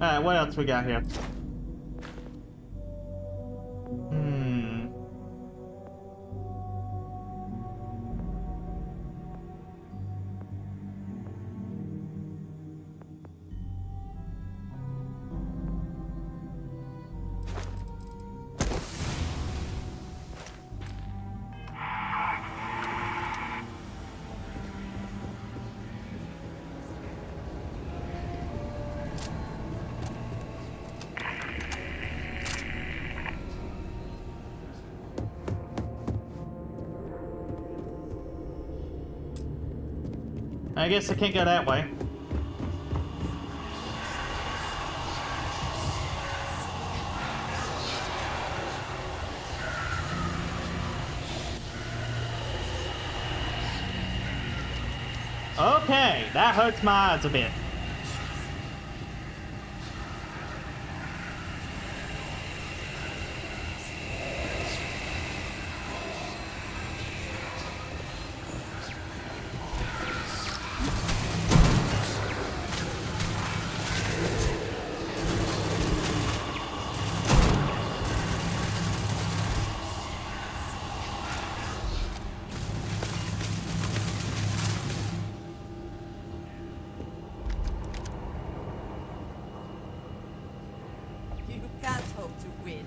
Alright, what else we got here? I guess I can't go that way. Okay, that hurts my eyes a bit. You can't hope to win.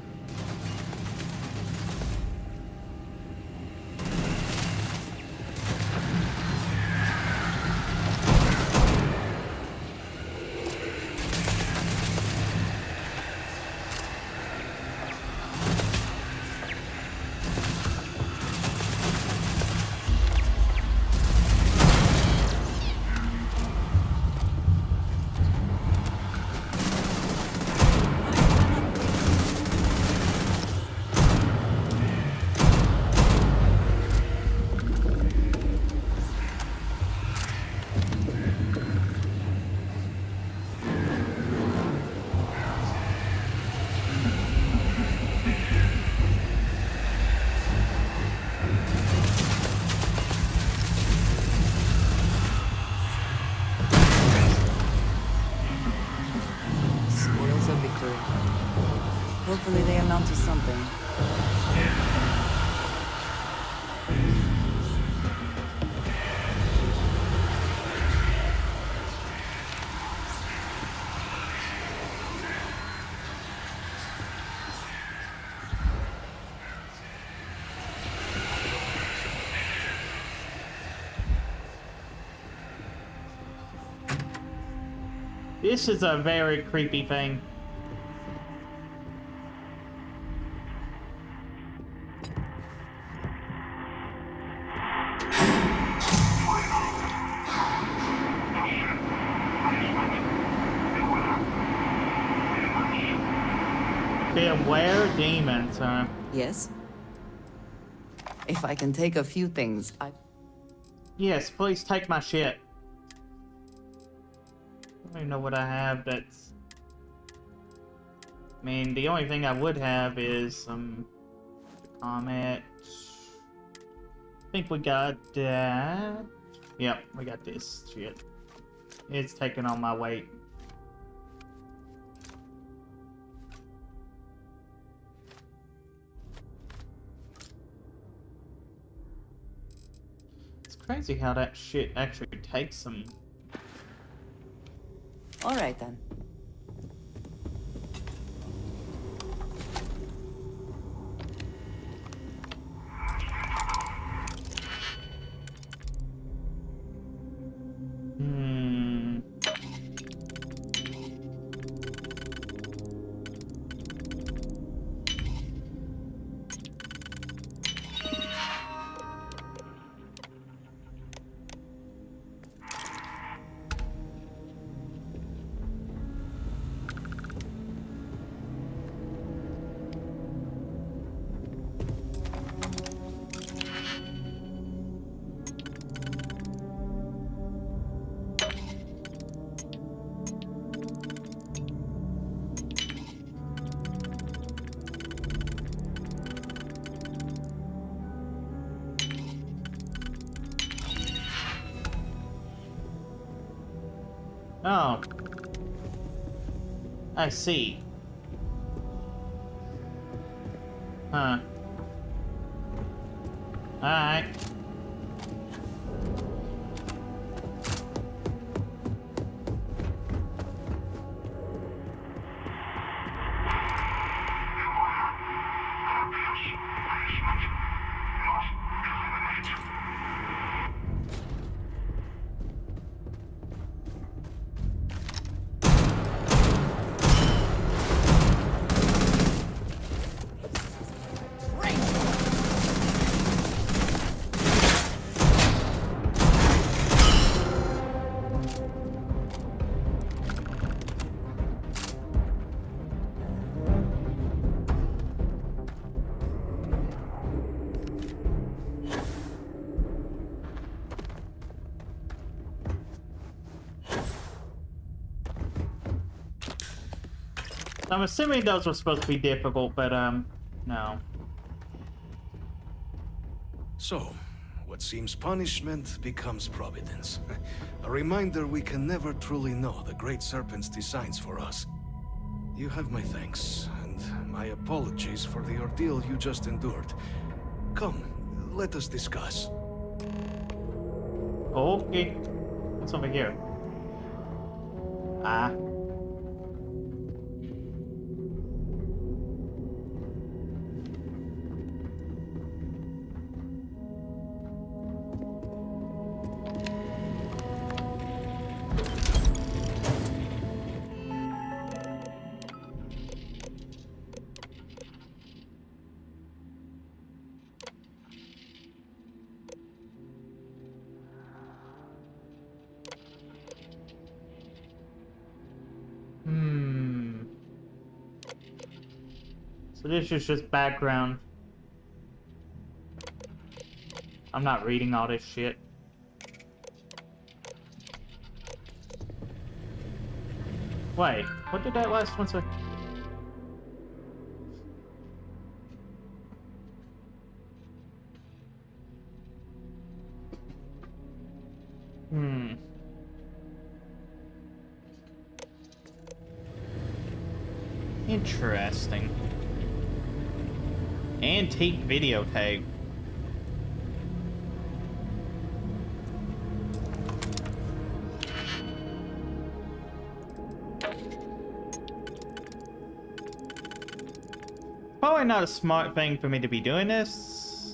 Hopefully they amount to something. This is a very creepy thing. Beware demons, huh? Yes? If I can take a few things, Yes, please take my shit. I don't even know what I have that's... I mean, the only thing I would have is some... Comet. I think we got that. Yep, we got this shit. It's taking all my weight. It's crazy how that shit actually takes some. all right then. Oh. I see. Huh. Alright. I'm assuming those were supposed to be difficult, but, no. So, what seems punishment becomes providence. A reminder we can never truly know the Great Serpent's designs for us. You have my thanks, and my apologies for the ordeal you just endured. Come, let us discuss. Okay. What's over here? Ah. So this is just background. I'm not reading all this shit. Wait, what did that last one say? Interesting. Antique videotape. Probably not a smart thing for me to be doing this,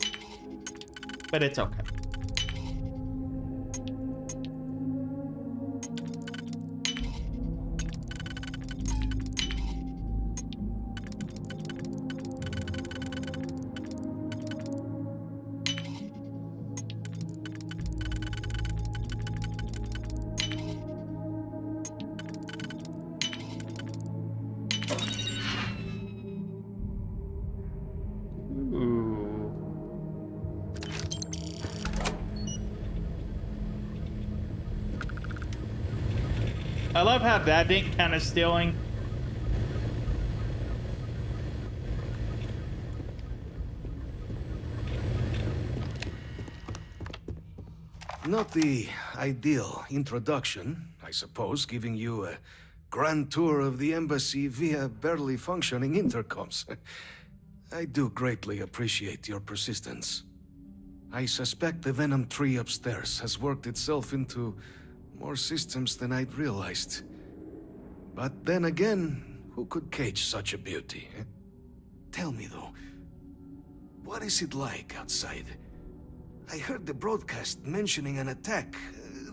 but it's okay. I love how that didn't count as stealing. Not the ideal introduction, I suppose, giving you a grand tour of the embassy via barely functioning intercoms. I do greatly appreciate your persistence. I suspect the Venom tree upstairs has worked itself into more systems than I'd realized. But then again, who could cage such a beauty? Eh? Tell me though, what is it like outside? I heard the broadcast mentioning an attack.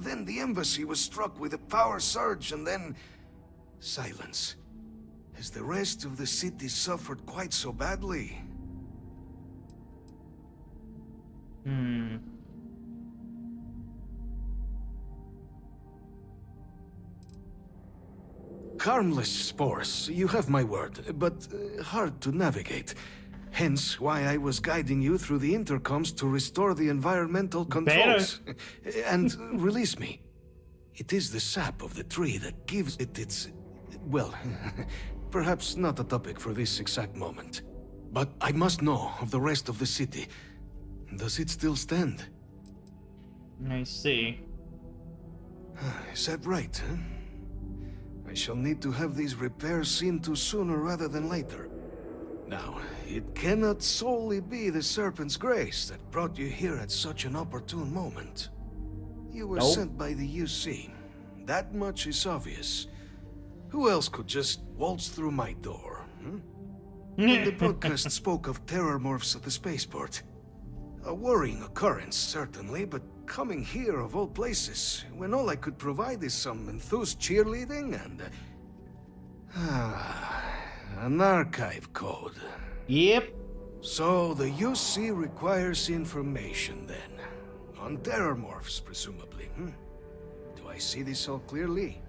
Then the embassy was struck with a power surge and then... silence. Has the rest of the city suffered quite so badly? Harmless spores, you have my word, but hard to navigate. Hence why I was guiding you through the intercoms to restore the environmental controls. And release me. It is the sap of the tree that gives it its... well, perhaps not a topic for this exact moment. But I must know of the rest of the city. Does it still stand? I see. Is that right, huh? I shall need to have these repairs seen to sooner rather than later. Now, it cannot solely be the Serpent's grace that brought you here at such an opportune moment. You were sent by the UC. That much is obvious. Who else could just waltz through my door, And the broadcast spoke of terror morphs at the spaceport. A worrying occurrence, certainly, but coming here of all places, when all I could provide is some enthused cheerleading and... an archive code. Yep. So the UC requires information then. On terror morphs, presumably, Do I see this all clearly?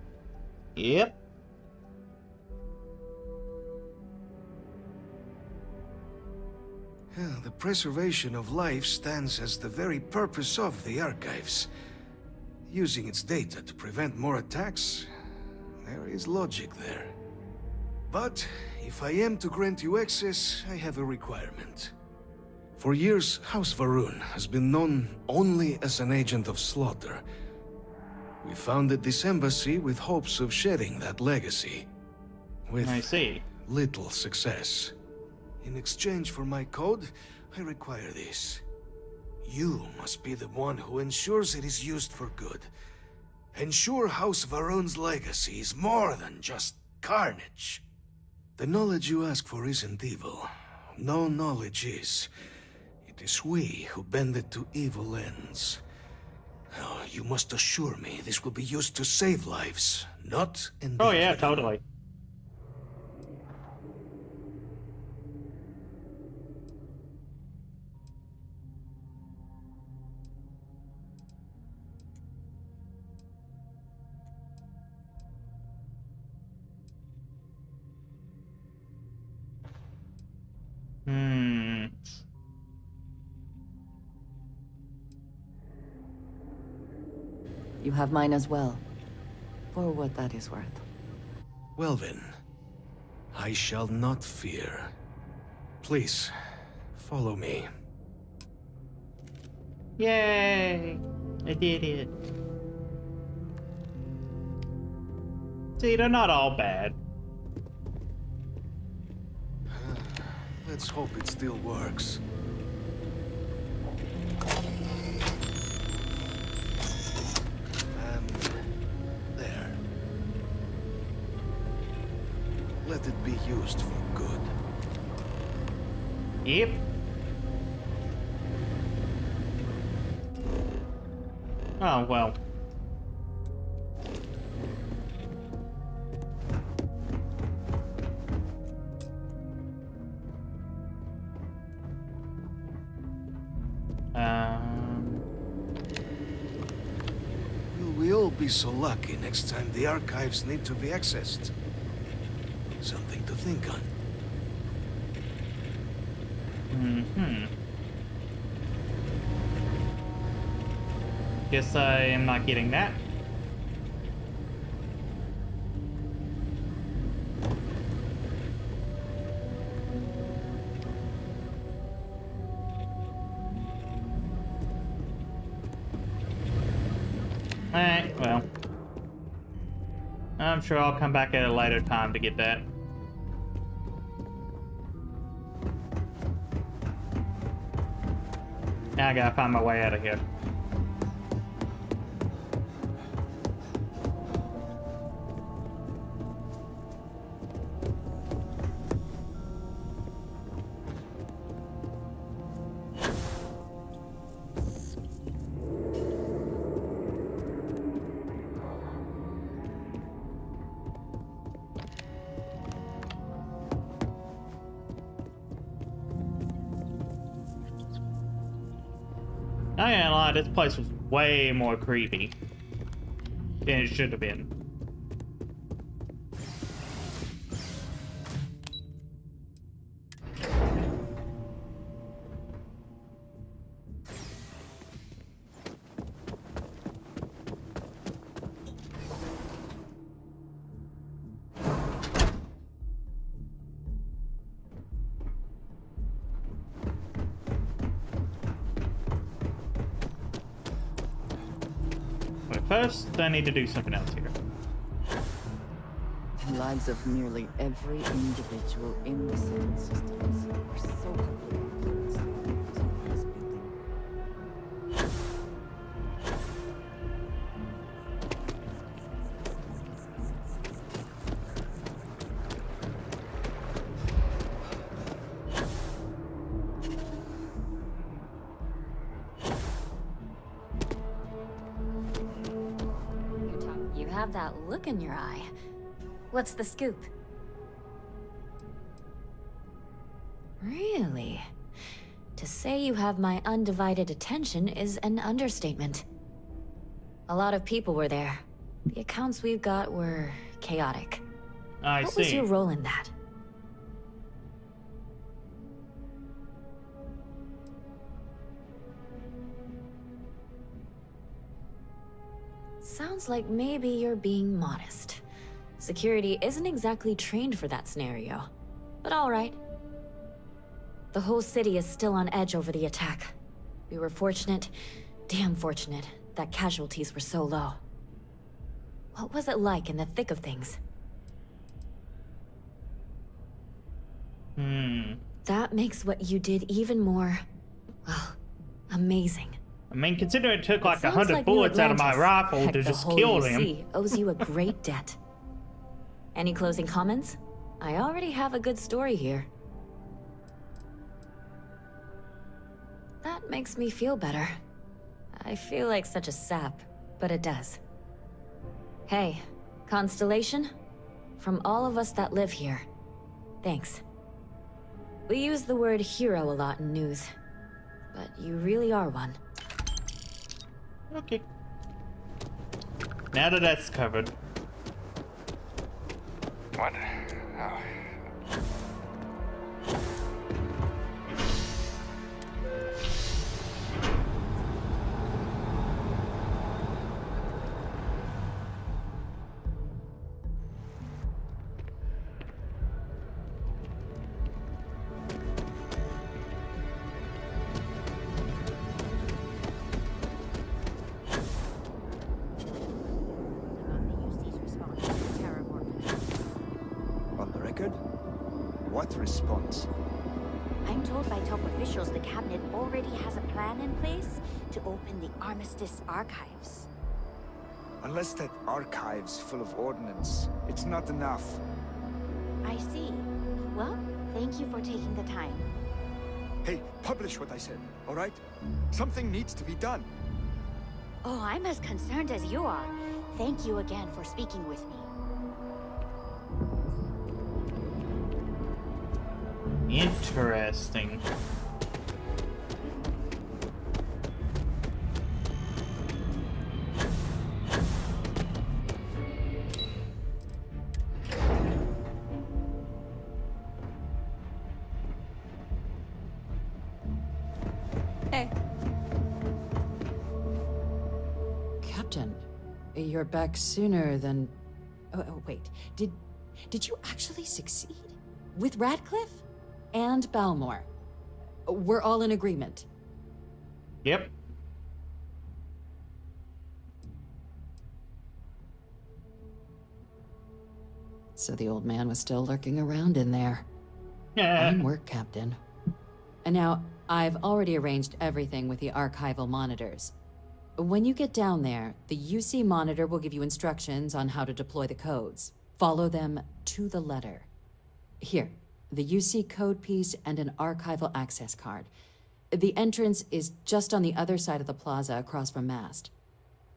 Yep. The preservation of life stands as the very purpose of the archives. Using its data to prevent more attacks, there is logic there. But if I am to grant you access, I have a requirement. For years, House Va'ruun has been known only as an agent of slaughter. We founded this embassy with hopes of shedding that legacy. With little success. In exchange for my code, I require this. You must be the one who ensures it is used for good. Ensure House Va'ruun's legacy is more than just carnage. The knowledge you ask for isn't evil. No knowledge is. It is we who bend it to evil ends. Oh, you must assure me this will be used to save lives, not endanger them. Oh yeah, totally. You have mine as well, for what that is worth. Well then, I shall not fear. Please, follow me. Yay! I did it. See, they're not all bad. Let's hope it still works. And there. Let it be used for good. Yep. Oh, well. Will we all be so lucky next time the archives need to be accessed? Something to think on. Guess I am not getting that. Alright, well. I'm sure I'll come back at a later time to get that. Now I gotta find my way out of here. I ain't gonna lie, this place was way more creepy than it should have been. First, I need to do something else here. The lives of nearly every individual in the Seven Systems are so heavily influenced by the in this building. You have that look in your eye. What's the scoop? Really? To say you have my undivided attention is an understatement. A lot of people were there. The accounts we've got were chaotic. I see. What was your role in that? Sounds like maybe you're being modest. Security isn't exactly trained for that scenario. But all right. The whole city is still on edge over the attack. We were fortunate, damn fortunate, that casualties were so low. What was it like in the thick of things? That makes what you did even more, well, amazing. I mean, considering it took like Sounds 100 like New bullets out of my Atlantis. rifle Heck, to the just whole kill UC him. owes you a great debt. Any closing comments? I already have a good story here. That makes me feel better. I feel like such a sap, but it does. Hey, Constellation? From all of us that live here, thanks. We use the word hero a lot in news, but you really are one. Okay. Now that that's covered. What? Oh. On the record? What response? I'm told by top officials the cabinet already has a plan in place to open the Armistice archives. Unless that archive's full of ordnance, it's not enough. I see. Well, thank you for taking the time. Hey, publish what I said, all right? Something needs to be done. Oh, I'm as concerned as you are. Thank you again for speaking with me. Interesting. Hey. Captain, you're back sooner than... Oh, wait. Did you actually succeed? With Radcliffe? And Balmore? We're all in agreement. Yep. So the old man was still lurking around in there. Fine work, Captain. And now, I've already arranged everything with the archival monitors. When you get down there, the UC monitor will give you instructions on how to deploy the codes. Follow them to the letter. Here, the UC code piece and an archival access card. The entrance is just on the other side of the plaza across from Mast.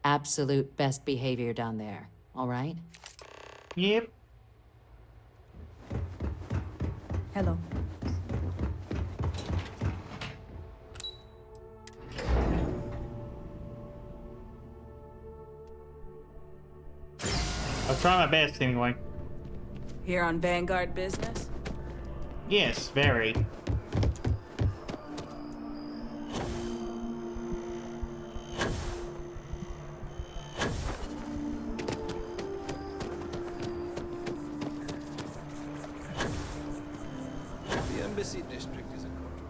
Absolute best behavior down there, all right? Yep. Hello. I'll try my best anyway. Here on Vanguard business? Yes, very. The embassy district is a control.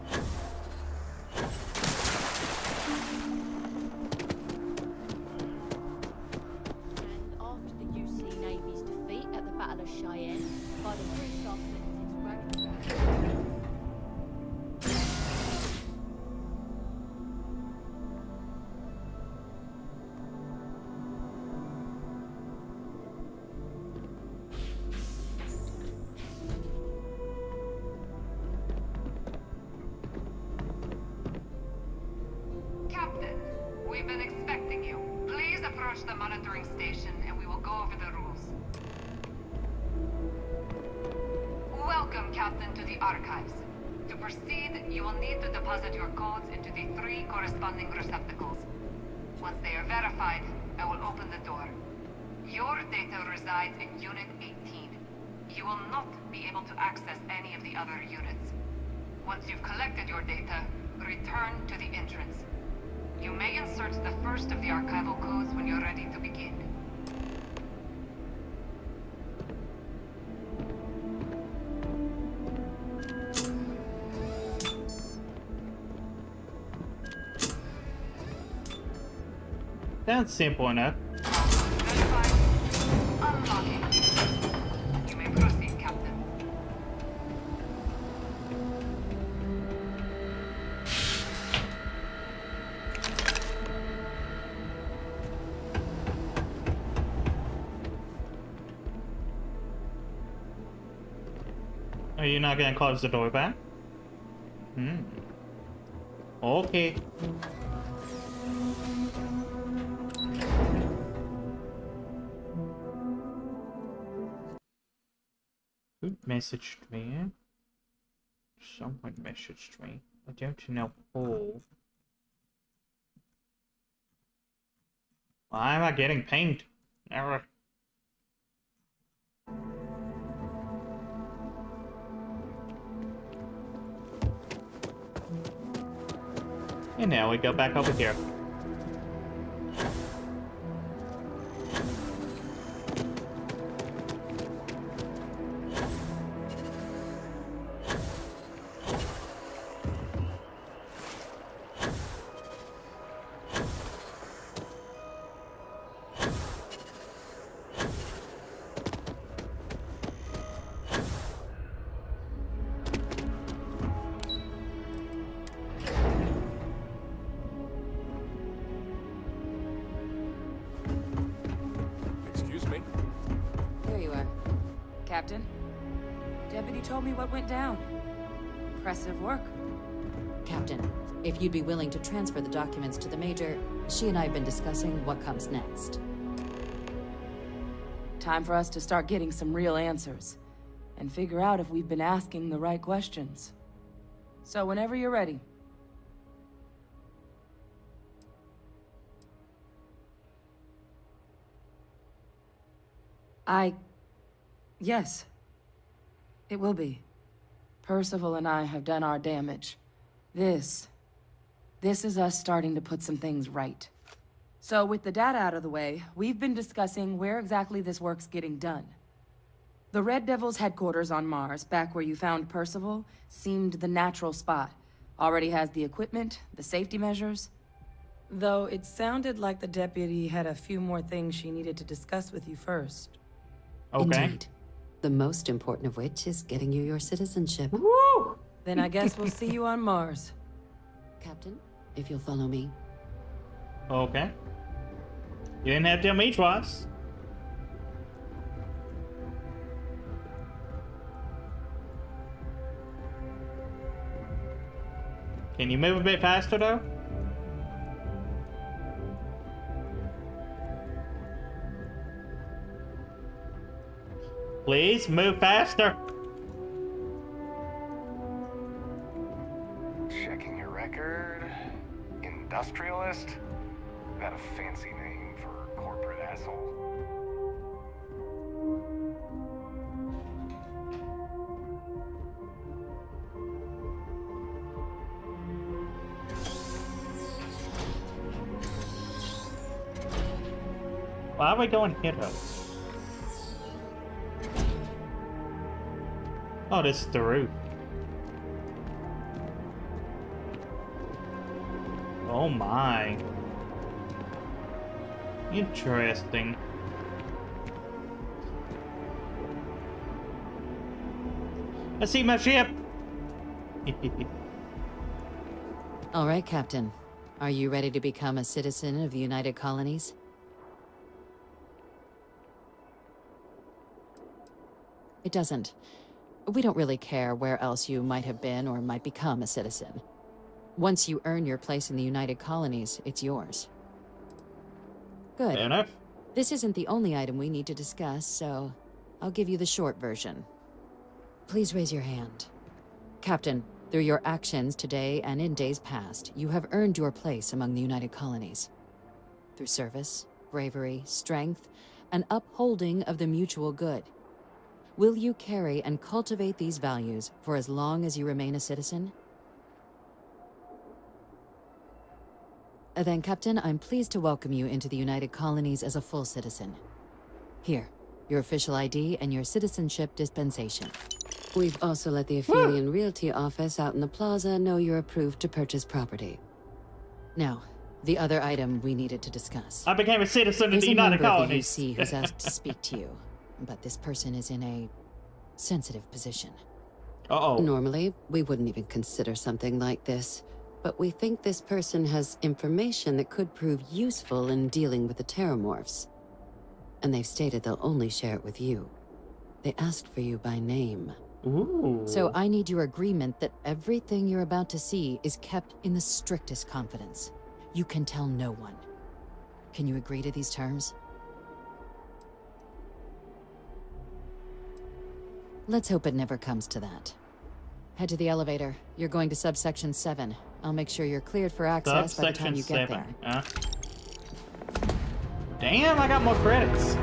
And after the UC Navy's defeat at the Battle of Cheyenne, by the British offensive's grand. Captain, we've been expecting you. Please approach the monitoring station and we will go over the rules. Welcome, Captain, to the archives. To proceed, you will need to deposit your codes into the 3 corresponding receptacles. Once they are verified, I will open the door. Your data resides in Unit 18. You will not be able to access any of the other units. Once you've collected your data, return to the entrance. You may insert the first of the archival codes when you're ready to begin. Sounds simple enough. Unlocking. You may proceed, Captain. Are you not gonna close the door back? Okay. Who messaged me? Someone messaged me. I don't know who. Why am I getting pinged? Error. And now we go back over here. Excuse me? There you are. Captain, Deputy told me what went down. Impressive work. Captain, if you'd be willing to transfer the documents to the Major, she and I have been discussing what comes next. Time for us to start getting some real answers. And figure out if we've been asking the right questions. So whenever you're ready. Yes. It will be. Percival and I have done our damage. This is us starting to put some things right. So with the data out of the way, we've been discussing where exactly this work's getting done. The Red Devil's headquarters on Mars, back where you found Percival, seemed the natural spot. Already has the equipment, the safety measures. Though it sounded like the deputy had a few more things she needed to discuss with you first. Okay. Indeed. The most important of which is getting you your citizenship. Woo! Then I guess we'll see you on Mars. Captain, if you'll follow me. Okay. You didn't have to tell me twice. Can you move a bit faster, though? Please move faster. Checking your record. Industrialist? That a fancy name for corporate asshole? Why are we going here, though? Oh, this is the roof. Oh my. Interesting. I see my ship! All right, Captain. Are you ready to become a citizen of the United Colonies? It doesn't. We don't really care where else you might have been or might become a citizen. Once you earn your place in the United Colonies, it's yours. Good. Fair enough. This isn't the only item we need to discuss, so I'll give you the short version. Please raise your hand. Captain, through your actions today and in days past, you have earned your place among the United Colonies. Through service, bravery, strength, and upholding of the mutual good. Will you carry and cultivate these values for as long as you remain a citizen? Then, Captain, I'm pleased to welcome you into the United Colonies as a full citizen. Here, your official ID and your citizenship dispensation. We've also let the Aphelion Realty office out in the plaza know you're approved to purchase property. Now, the other item we needed to discuss. I became a citizen of There's the United a member of the Colonies. UC who's asked to speak to you, but this person is in a sensitive position. Uh-oh. Normally, we wouldn't even consider something like this, but we think this person has information that could prove useful in dealing with the Terramorphs. And they've stated they'll only share it with you. They asked for you by name. Ooh. So I need your agreement that everything you're about to see is kept in the strictest confidence. You can tell no one. Can you agree to these terms? Let's hope it never comes to that. Head to the elevator. You're going to subsection 7. I'll make sure you're cleared for access by the time you get there. Damn, I got more credits.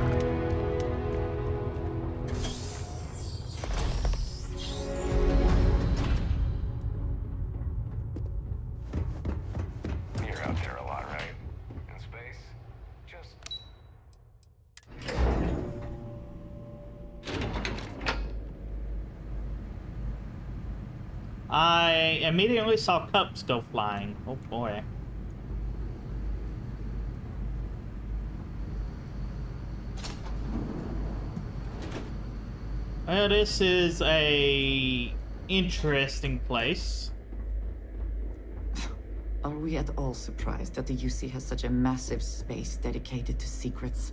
You're out there a lot, right? In space? Just... I immediately saw cups go flying. Oh boy. Well, this is a interesting place. Are we at all surprised that the UC has such a massive space dedicated to secrets?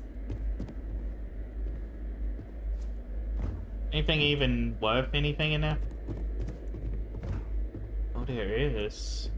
Anything even worth anything in there? Oh, there is.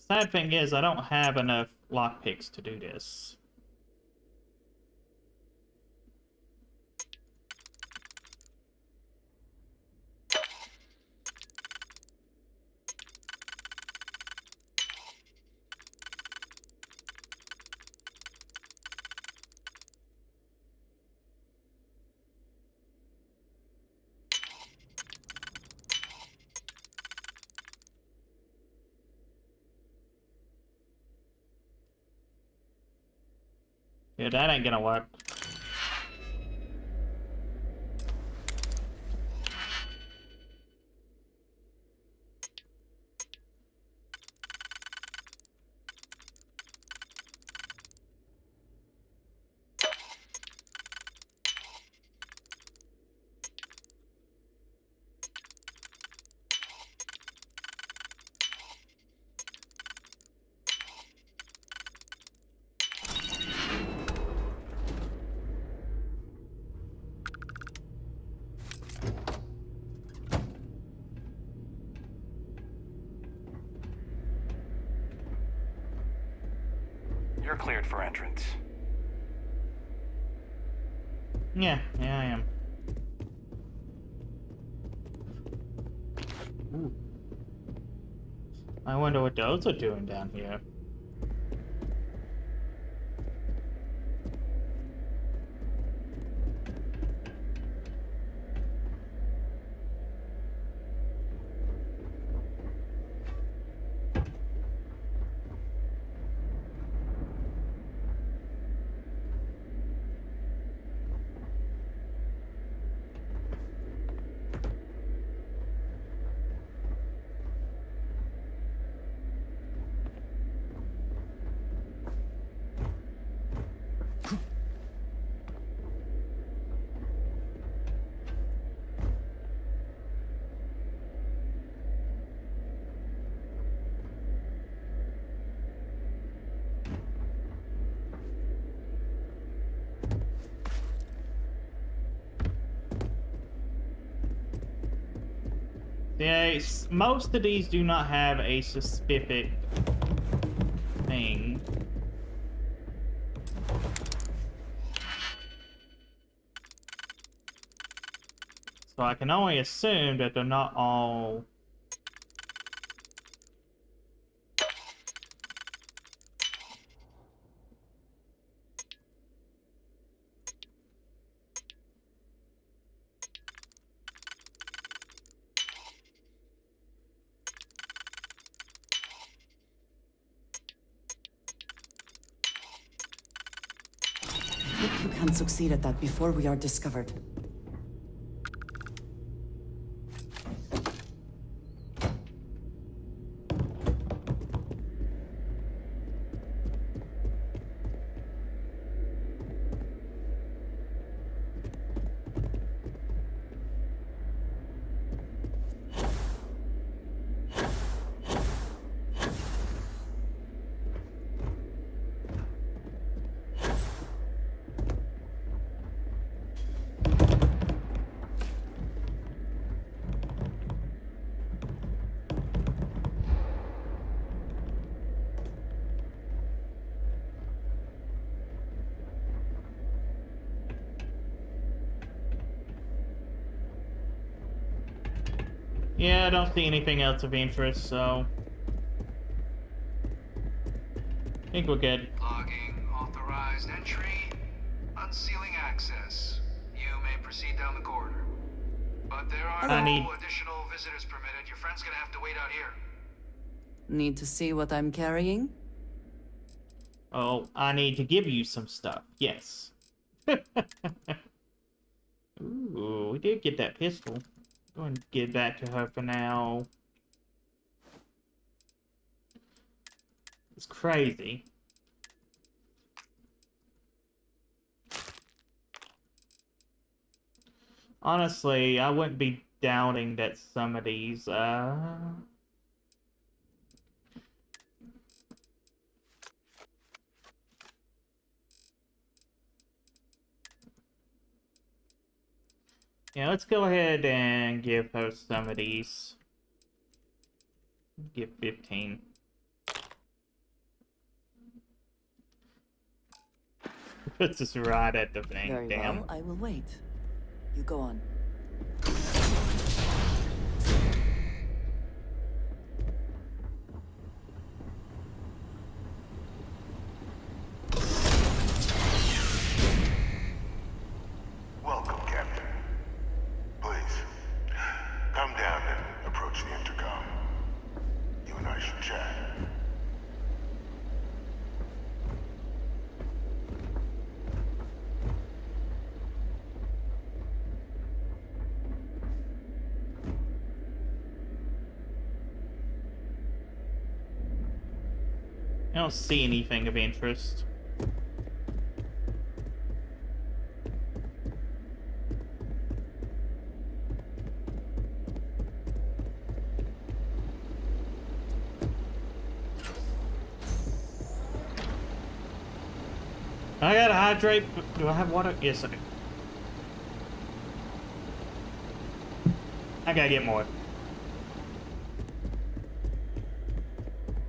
Sad thing is, I don't have enough lockpicks to do this. Yeah, that ain't gonna work. You're cleared for entrance. Yeah, I am. Ooh. I wonder what those are doing down here. Yeah, most of these do not have a specific thing. So I can only assume that they're not all... You can't succeed at that before we are discovered. Yeah, I don't see anything else of interest, so... I think we're good. Logging authorized entry, unsealing access. You may proceed down the corridor. But there are no additional visitors permitted. Your friend's gonna have to wait out here. Need to see what I'm carrying? Oh, I need to give you some stuff. Yes. Ooh, we did get that pistol. Go and give that to her for now. It's crazy. Honestly, I wouldn't be doubting that some of these, yeah, let's go ahead and give her some of these. Give 15. Puts us right at the thing. Very Damn. well, I will wait. You go on. Welcome, Captain. Please, come down and approach the intercom. You and I should chat. I don't see anything of interest. I gotta hydrate. Do I have water? Yes, I do. I gotta get more.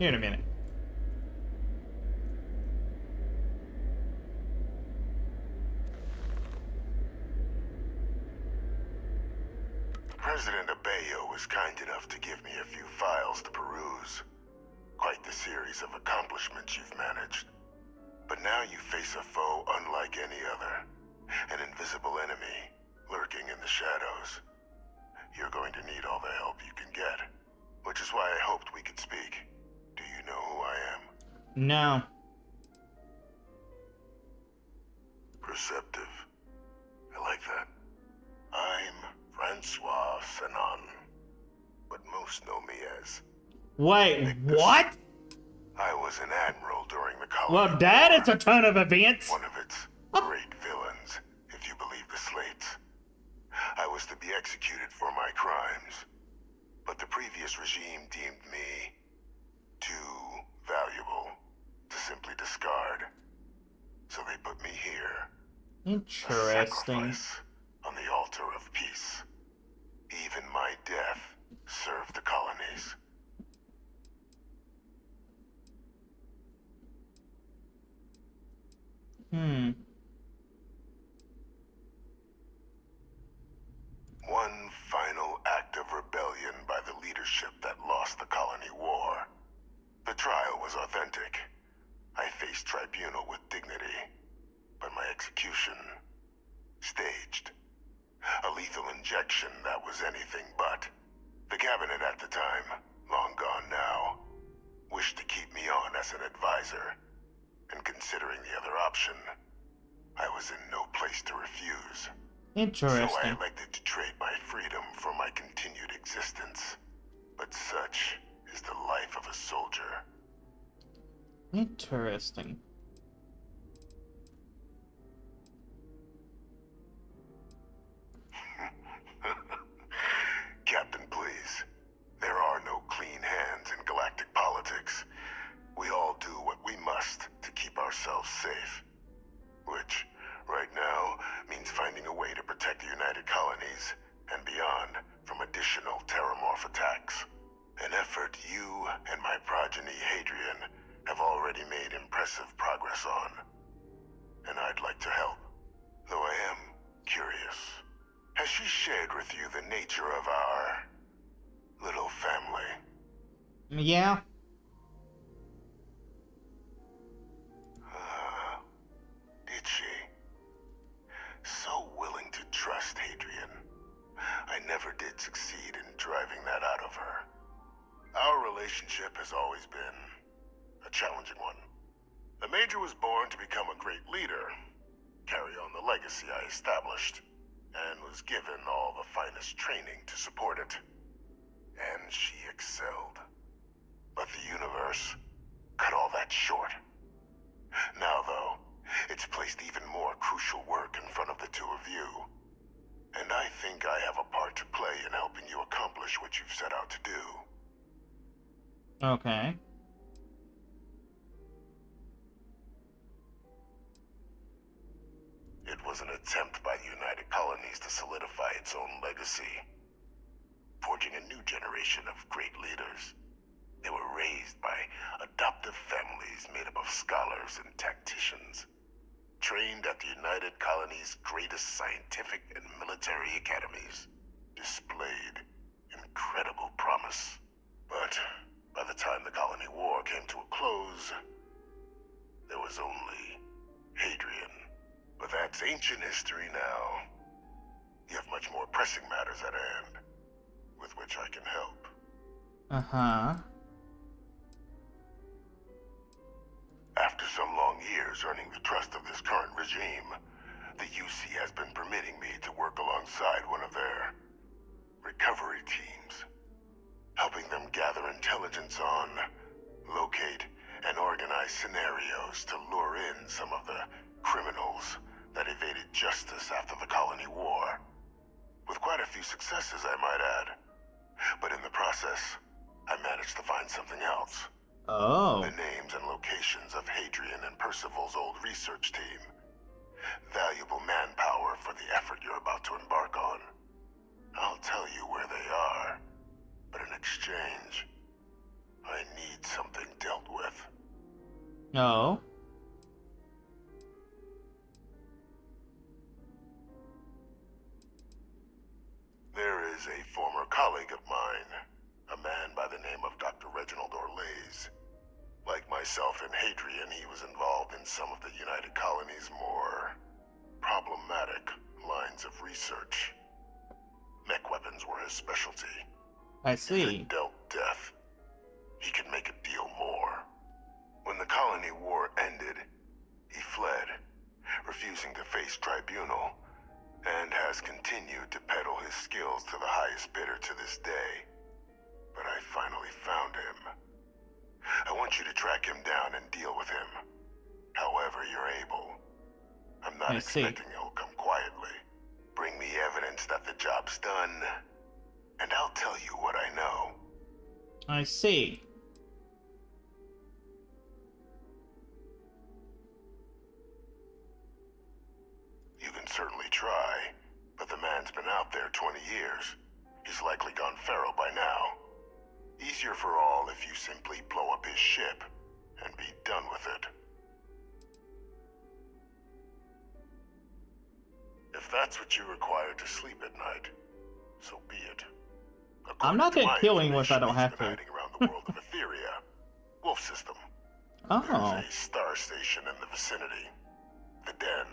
Here in a minute. President Abeyo was kind enough to give me a few files to peruse. Quite the series of accomplishments you've managed. But now you face a foe unlike any other. An invisible enemy, lurking in the shadows. You're going to need all the help you can get. Which is why I hoped we could speak. Do you know who I am? No. Perceptive. I like that. I'm Francois Sanon. But most know me as... Wait, what? I was an admiral during the colony. Well, that is a ton of events. One of its great villains, if you believe the slates. I was to be executed for my crimes. But the previous regime deemed me too valuable to simply discard. So they put me here. Interesting. A sacrifice on the altar of peace. Even my death served the colonies. One final act of rebellion by the leadership that lost the colony war. The trial was authentic. I faced tribunal with dignity, but my execution, staged. A lethal injection that was anything but. The cabinet at the time, long gone now, wished to keep me on as an advisor. And considering the other option, I was in no place to refuse. Interesting. So I elected to trade my freedom for my continued existence. But such is the life of a soldier. Interesting. Captain, please. There are no clean hands in galactic politics. We all do what we must to keep ourselves safe. Which, right now, means finding a way to protect the United Colonies and beyond from additional terramorph attacks. An effort you and my progeny Hadrian have already made impressive progress on. And I'd like to help, though I am curious. Has she shared with you the nature of our little family? Yeah. Did she? So willing to trust Hadrian. I never did succeed in driving that out of her. Our relationship has always been a challenging one. The Major was born to become a great leader, carry on the legacy I established, and was given all the finest training to support it. And she excelled. But the universe cut all that short. Now, though, it's placed even more crucial work in front of the two of you. And I think I have a part to play in helping you accomplish what you've set out to do. Okay. It was an attempt by the United Colonies to solidify its own legacy, forging a new generation of great leaders. They were raised by adoptive families made up of scholars and tacticians, trained at the United Colonies' greatest scientific and military academies, displayed incredible promise. But by the time the colony war came to a close, there was only Hadrian. But that's ancient history now. You have much more pressing matters at hand, with which I can help. Uh-huh. After some long years earning the trust of this current regime, the UC has been permitting me to work alongside one of their recovery teams, helping them gather intelligence on, locate, and organize devise scenarios to lure in some of the criminals that evaded justice after the Colony War. With quite a few successes, I might add. But in the process, I managed to find something else. Oh. The names and locations of Hadrian and Percival's old research team. Valuable manpower for the effort you're about to embark on. I'll tell you where they are, but in exchange, I need something dealt with. No. There is a former colleague of mine, a man by the name of Dr. Reginald Orlays. Like myself and Hadrian, he was involved in some of the United Colony's more problematic lines of research. Mech weapons were his specialty. I see. If it dealt death, he could make a deal more. When the Colony War ended, he fled, refusing to face tribunal, and has continued to peddle his skills to the highest bidder to this day. But I finally found him. I want you to track him down and deal with him, however you're able. I'm not expecting he'll come quietly. Bring me evidence that the job's done, and I'll tell you what I know. I see. You can certainly try, but the man's been out there 20 years. He's likely gone feral by now. Easier for all if you simply blow up his ship and be done with it. If that's what you require to sleep at night, so be it. I'm not gonna kill him if I don't have to. Hiding around the world of Etheria, Wolf System. Oh. There's a star station in the vicinity. The Den.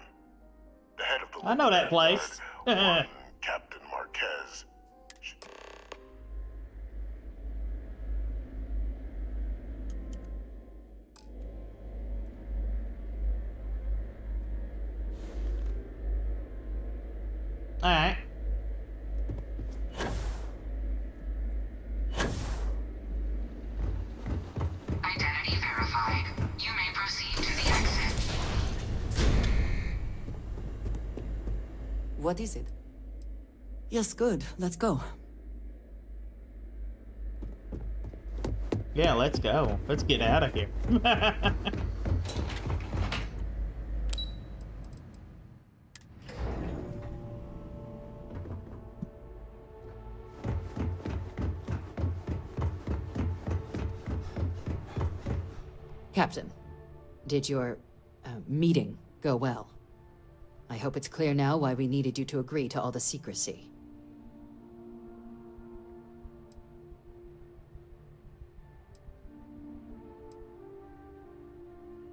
The head of the I know that place. one Captain Marquez. Alright. Identity verified. You may proceed to the exit. What is it? Yes, good. Let's go. Yeah, let's go. Let's get out of here. Captain, did your meeting go well? I hope it's clear now why we needed you to agree to all the secrecy.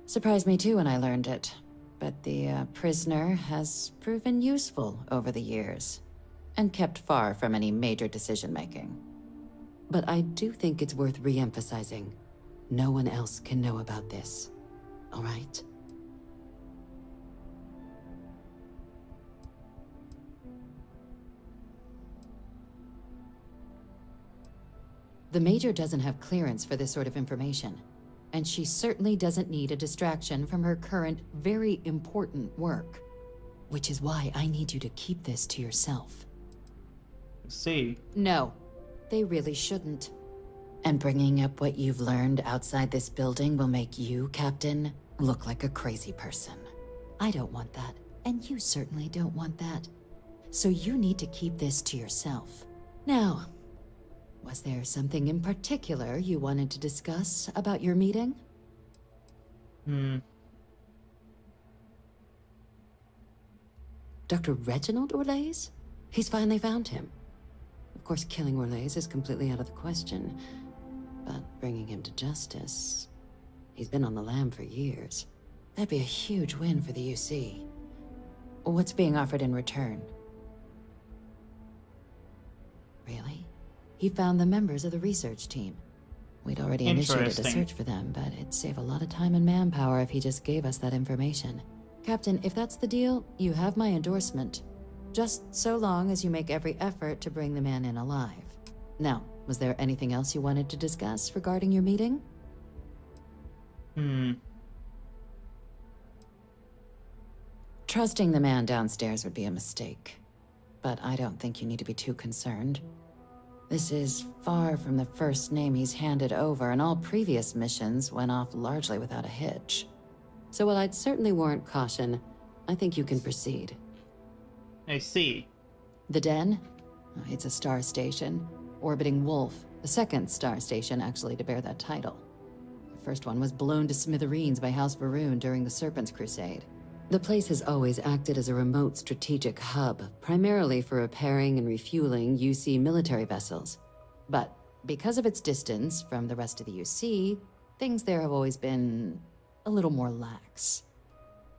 Surprised me too when I learned it, but the prisoner has proven useful over the years, and kept far from any major decision-making. But I do think it's worth re-emphasizing. No one else can know about this, all right? The Major doesn't have clearance for this sort of information, and she certainly doesn't need a distraction from her current, very important work. Which is why I need you to keep this to yourself. See? No, they really shouldn't. And bringing up what you've learned outside this building will make you, Captain, look like a crazy person. I don't want that, and you certainly don't want that. So you need to keep this to yourself. Now, was there something in particular you wanted to discuss about your meeting? Dr. Reginald Orlays? He's finally found him. Of course, killing Orlays is completely out of the question. But bringing him to justice... He's been on the lam for years. That'd be a huge win for the UC. What's being offered in return? Really? He found the members of the research team. We'd already initiated a search for them, but it'd save a lot of time and manpower if he just gave us that information. Captain, if that's the deal, you have my endorsement. Just so long as you make every effort to bring the man in alive. Now, was there anything else you wanted to discuss regarding your meeting? Trusting the man downstairs would be a mistake. But I don't think you need to be too concerned. This is far from the first name he's handed over, and all previous missions went off largely without a hitch. So while I'd certainly warrant caution, I think you can proceed. I see. The Den? It's a star station. Orbiting Wolf, the second star station actually to bear that title. The first one was blown to smithereens by House V'ruun during the Serpent's Crusade. The place has always acted as a remote strategic hub, primarily for repairing and refueling UC military vessels. But because of its distance from the rest of the UC, things there have always been a little more lax.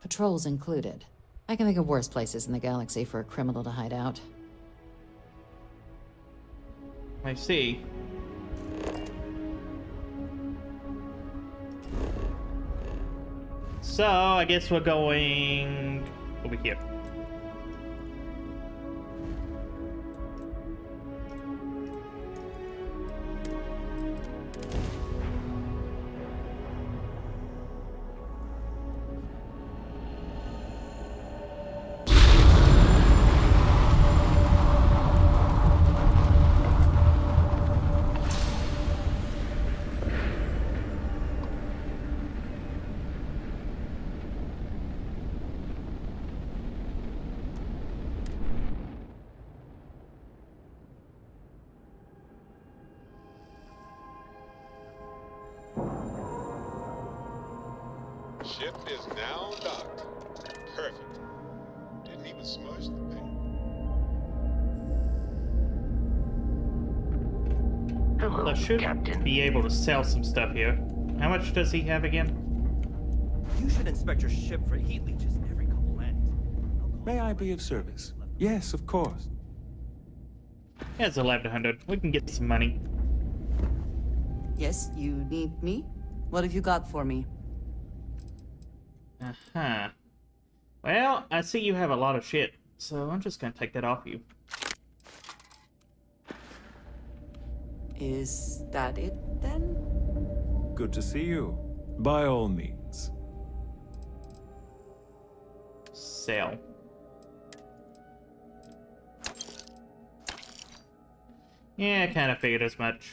Patrols included. I can think of worse places in the galaxy for a criminal to hide out. I see. So, I guess we're going over here. Ship is now docked. Perfect. Didn't even smudge the paint. I should be able to sell some stuff here. How much does he have again? You should inspect your ship for heat leeches every couple lanes. May I be of service? Yes, of course. That's 1100. We can get some money. Yes, you need me? What have you got for me? Uh-huh. Well, I see you have a lot of shit, so I'm just gonna take that off you. Is that it, then? Good to see you. By all means. Sell. Yeah, I kind of figured as much.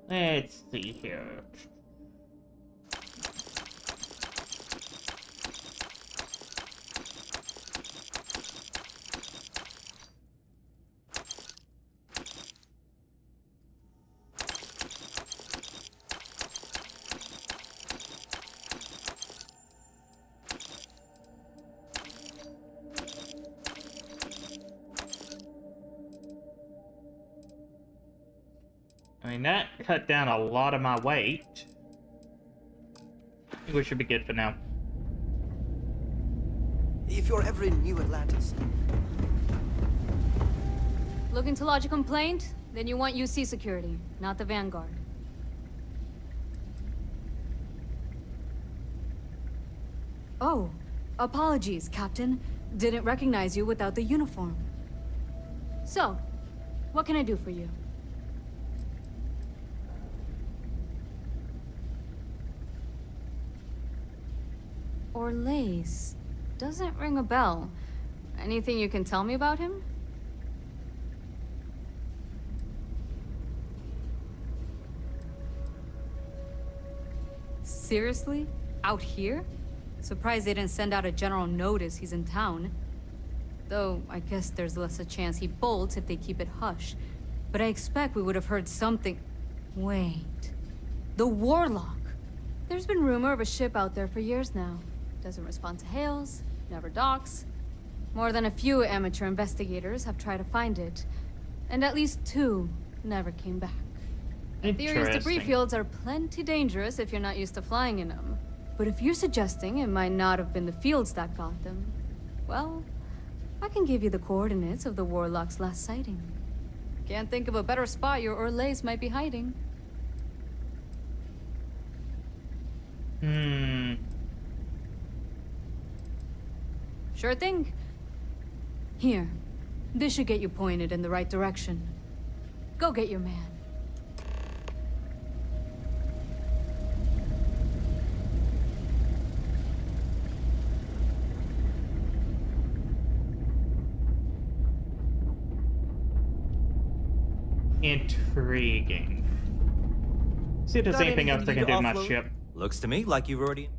Let's see here. I mean, that cut down a lot of my weight. I think we should be good for now. If you're ever in New Atlantis. Looking to lodge a complaint? Then you want UC security, not the Vanguard. Oh, apologies, Captain. Didn't recognize you without the uniform. So, what can I do for you? Orlaise. Doesn't ring a bell. Anything you can tell me about him? Seriously? Out here? Surprised they didn't send out a general notice he's in town. Though, I guess there's less a chance he bolts if they keep it hush. But I expect we would have heard something... Wait... The Warlock! There's been rumor of a ship out there for years now. Doesn't respond to hails, never docks. More than a few amateur investigators have tried to find it. And at least 2 never came back. Theory's debris fields are plenty dangerous if you're not used to flying in them. But if you're suggesting it might not have been the fields that got them, well, I can give you the coordinates of the Warlock's last sighting. Can't think of a better spot your Orlays might be hiding. Sure thing. Here. This should get you pointed in the right direction. Go get your man. Intriguing. See if there's anything else I can do with my ship. Looks to me like you've already...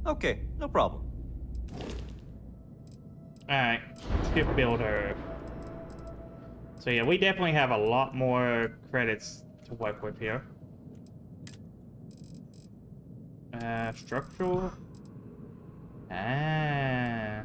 Okay, no problem. Alright, ship builder. So yeah, we definitely have a lot more credits to work with here. Structural. Ah.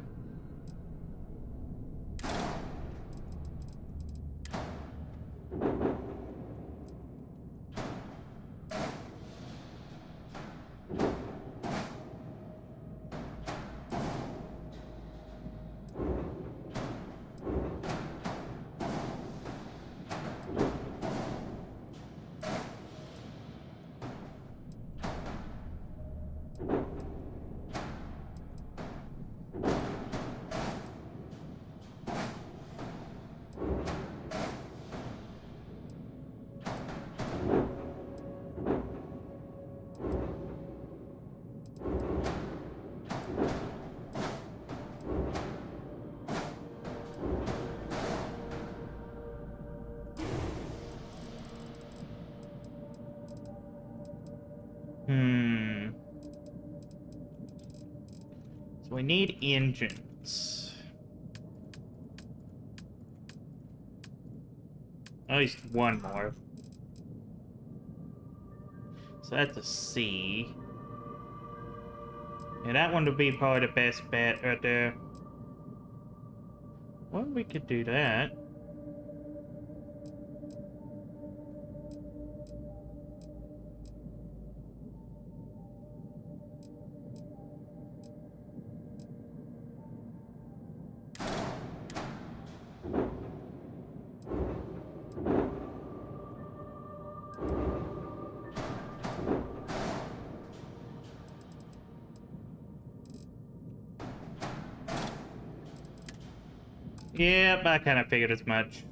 So we need engines. At least one more. So that's a C. Yeah, that one would be probably the best bet right there. Well, we could do that. Yep, I kind of figured as much.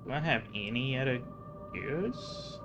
Do I have any other gears?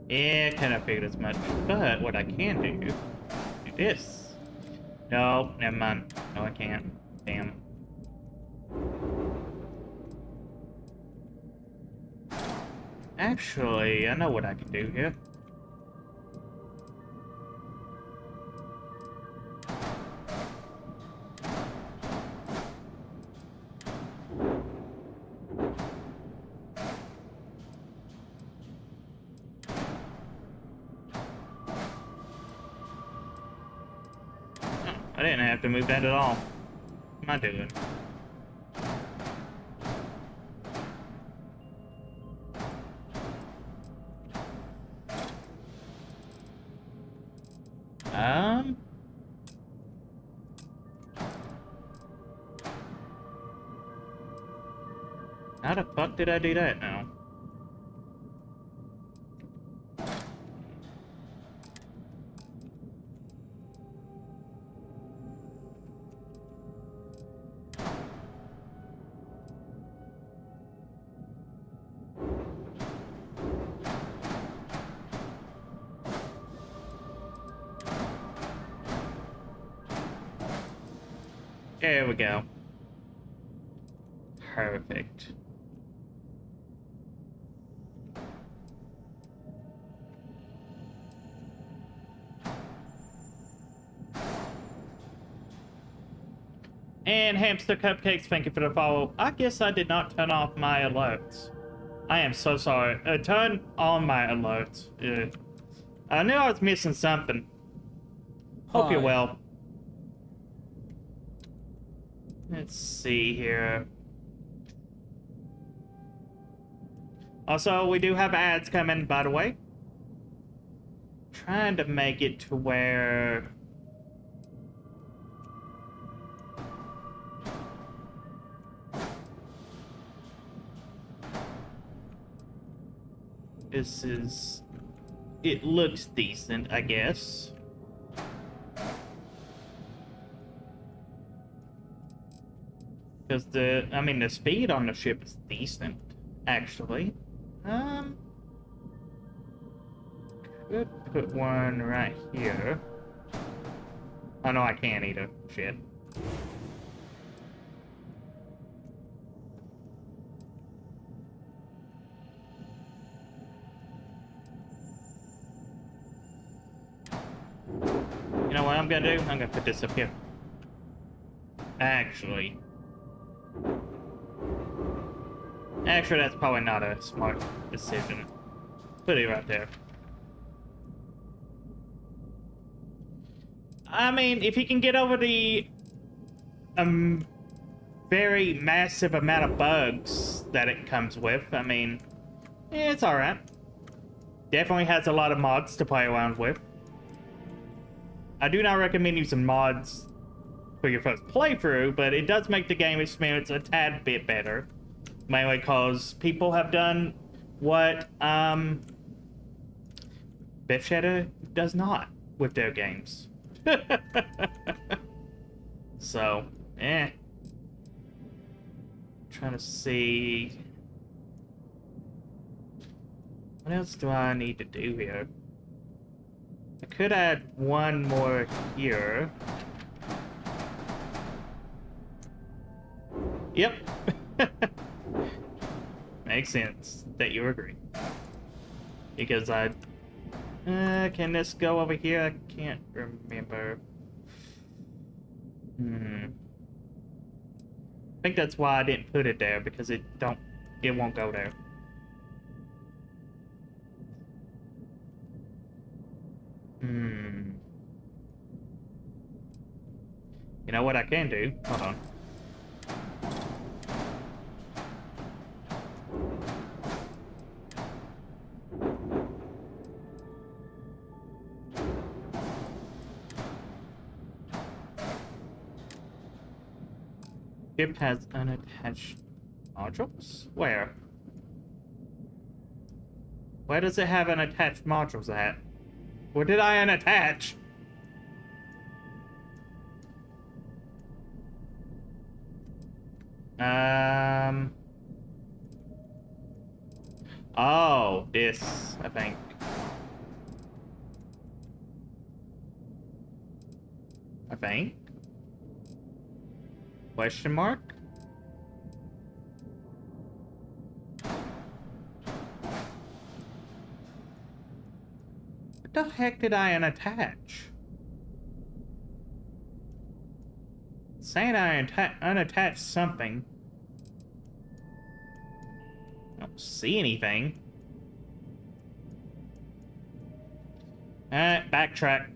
Yeah, kind of figured as much. But what I can do this. No, never mind. No, I can't. Damn. Actually, I know what I can do here. I didn't have to move that at all. What am I doing? How the fuck did I do that now? There we go. Perfect. And Hamster Cupcakes, thank you for the follow. I guess I did not turn off my alerts. I am so sorry. Turn on my alerts. I knew I was missing something. Hope you're well. Let's see here. Also, we do have ads coming, by the way. Trying to make it to where... This is... It looks decent, I guess. Because the speed on the ship is decent, actually. Could put one right here. Oh no, I can't either. Shit. You know what I'm gonna do? I'm gonna put this up here. Actually, that's probably not a smart decision. Put it right there. I mean, if he can get over the very massive amount of bugs that it comes with, I mean, it's alright. Definitely has a lot of mods to play around with. I do not recommend using mods for your first playthrough, but it does make the game experience a tad bit better. Mainly because people have done what Beth Shadow does not with their games. So, trying to see... What else do I need to do here? I could add one more here. Yep. Makes sense that you agree. Because can this go over here? I can't remember. I think that's why I didn't put it there, because it won't go there. You know what I can do? Hold on. Ship has unattached modules? Where? Where does it have unattached modules at? Where did I unattach? Oh, this, I think. Question mark? What the heck did I unattach? Saying I unattached something. I don't see anything. Alright, backtrack.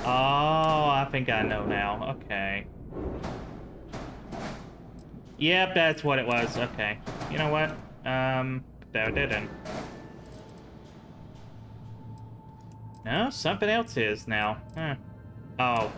Oh, I think I know now. Okay. Yep, that's what it was. Okay. You know what? That didn't. No, something else is now. Huh. Oh.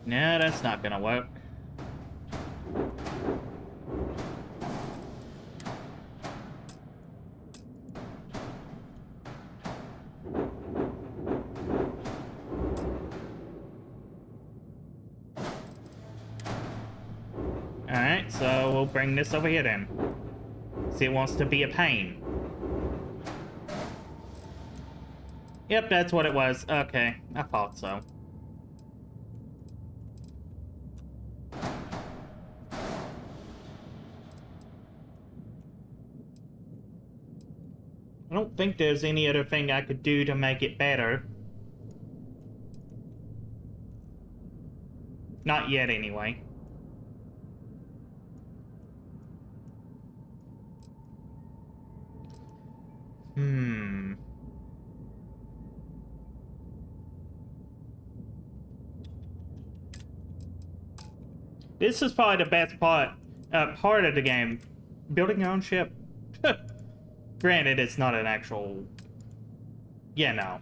No, that's not gonna work. Alright, so we'll bring this over here then. See, it wants to be a pain. Yep, that's what it was. Okay, I thought so. I don't think there's any other thing I could do to make it better. Not yet, anyway. This is probably the best part of the game. Building your own ship. Granted, it's not an actual... Yeah, no.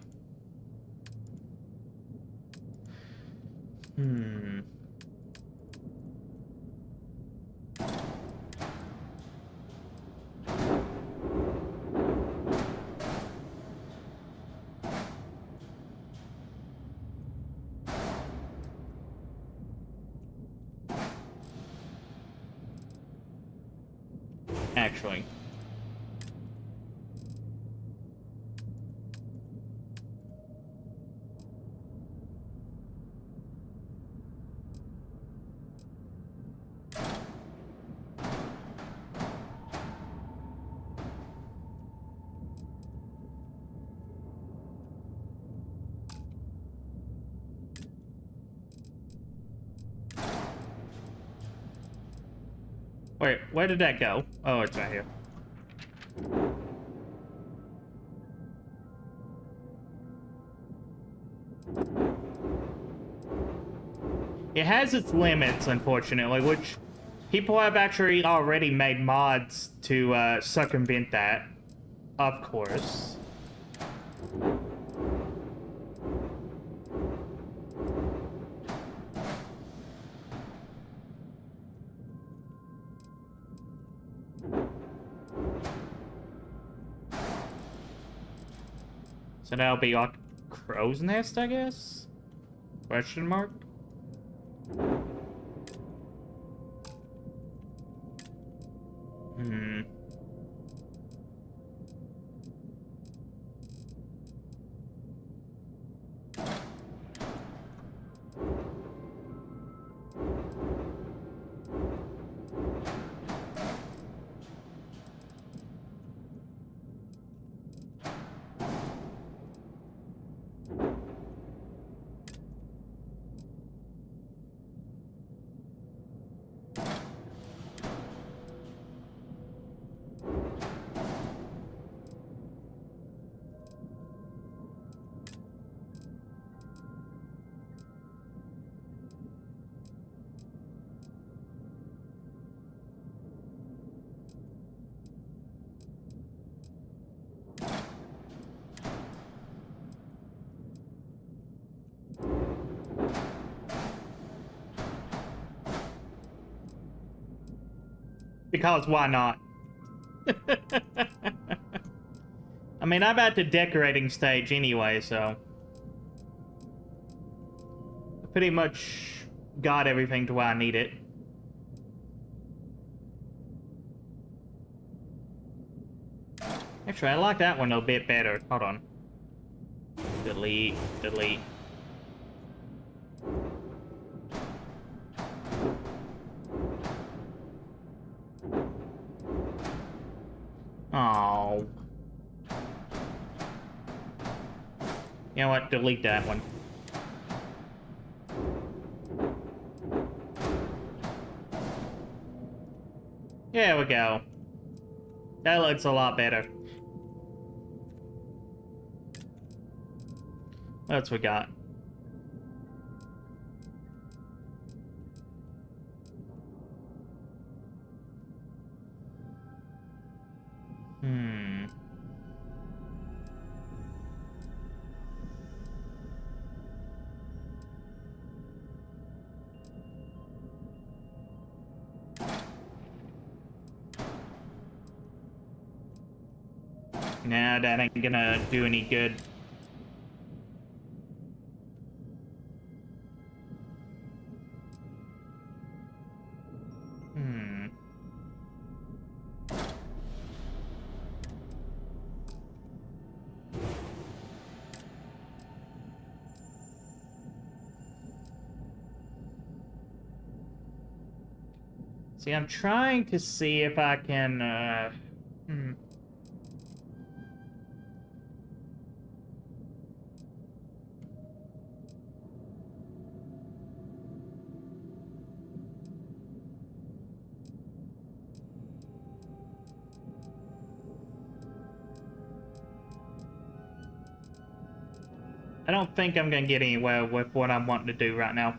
Actually. Wait, where did that go? Oh, it's right here. It has its limits, unfortunately, which people have actually already made mods to circumvent that, of course. So that'll be like crow's nest, I guess? Question mark? Because why not? I mean, I'm at the decorating stage anyway, so... I pretty much got everything to where I need it. Actually, I like that one a bit better. Hold on. Delete, delete. Oh. You know what? Delete that one. There we go. That looks a lot better. What else we got? Nah, that ain't gonna do any good. See, I'm trying to see if I can, I don't think I'm gonna get anywhere with what I'm wanting to do right now.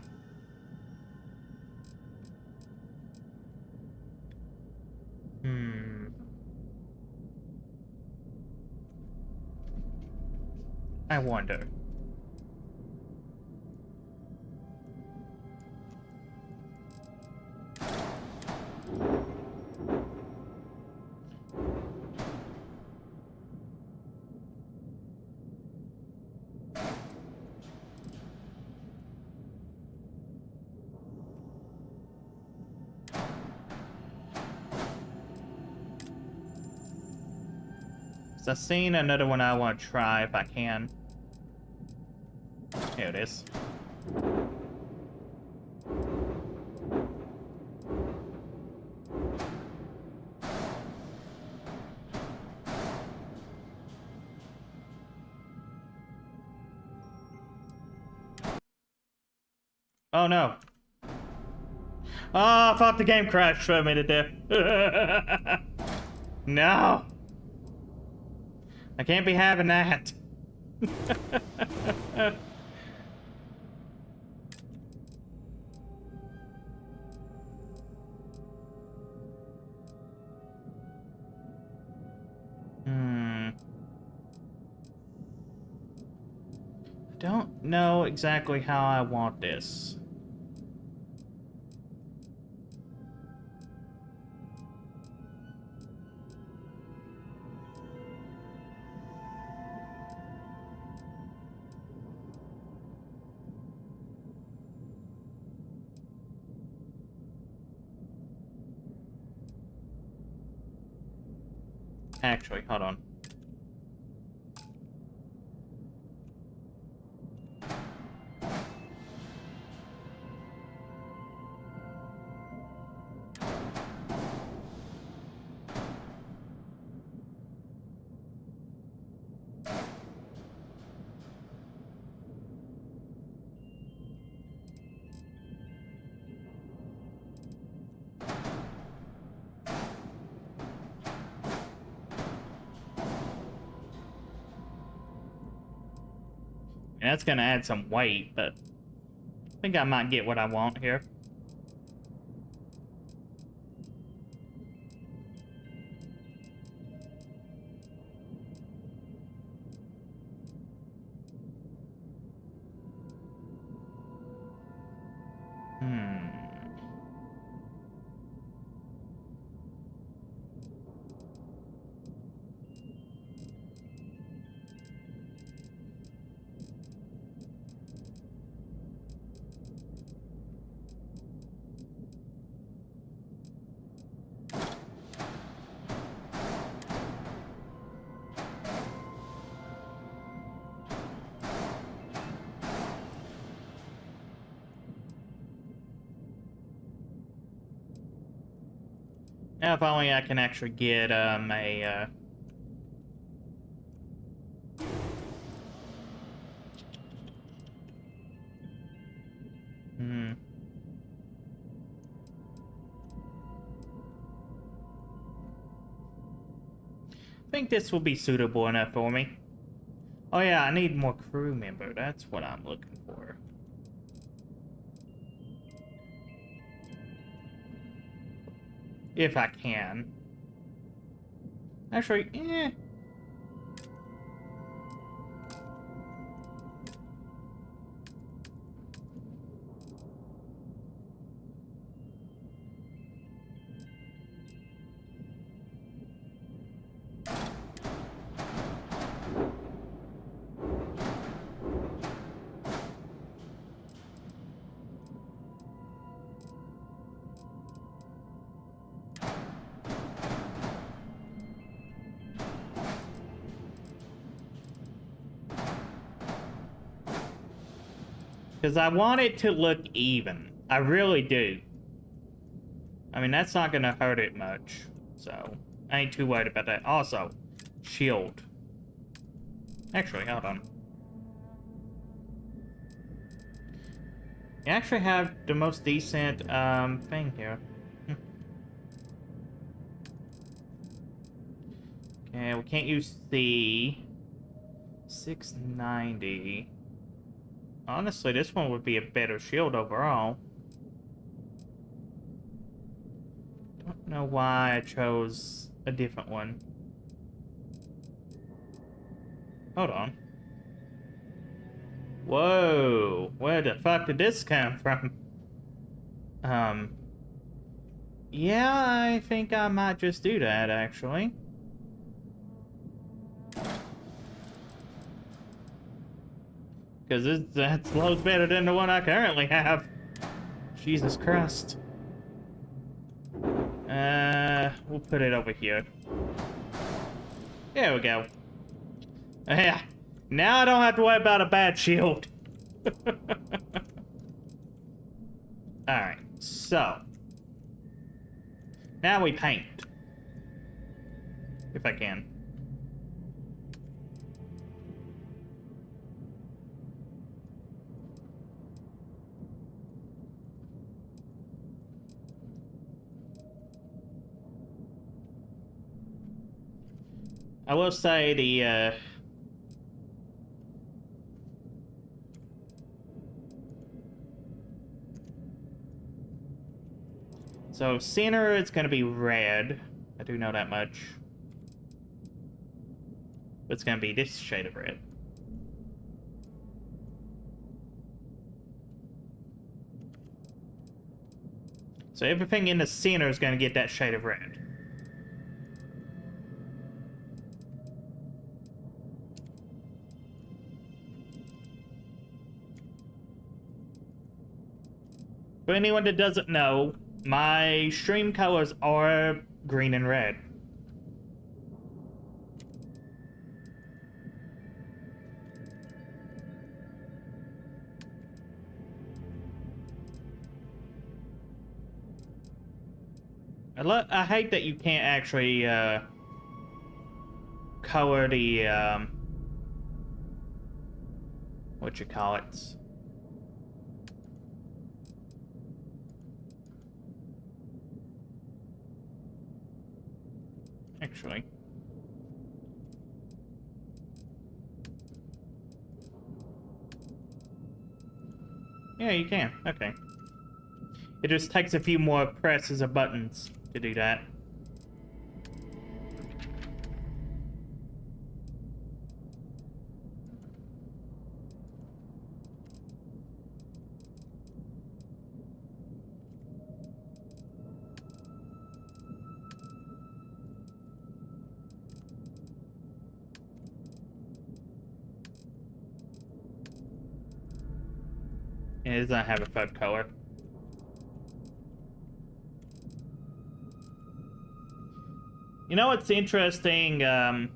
I wonder. So I've seen another one I want to try if I can. Here it is. Oh no. Oh, I thought the game crashed for me to death. No. I can't be having that. I don't know exactly how I want this. Actually, hold on. And that's gonna add some weight, but I think I might get what I want here. Now, if only I can actually get a I think this will be suitable enough for me. Oh yeah, I need more crew member. That's what I'm looking for. If I can. Actually, Because I want it to look even. I really do. I mean, that's not gonna hurt it much. So, I ain't too worried about that. Also, shield. Actually, hold on. You actually have the most decent, thing here. Okay, we can't use the 690. Honestly, this one would be a better shield overall. Don't know why I chose a different one. Hold on. Whoa, where the fuck did this come from? Yeah, I think I might just do that, actually. Because that's loads better than the one I currently have. Jesus Christ. We'll put it over here. There we go. Yeah. Now I don't have to worry about a bad shield. Alright, so. Now we paint. If I can. I will say the, so center, it's gonna be red. I do know that much. It's gonna be this shade of red. So everything in the center is gonna get that shade of red. For anyone that doesn't know, my stream colors are green and red. I hate that you can't actually color the what you call it. Actually. Yeah, you can. Okay. It just takes a few more presses of buttons to do that. And it does not have a third color. You know what's interesting? I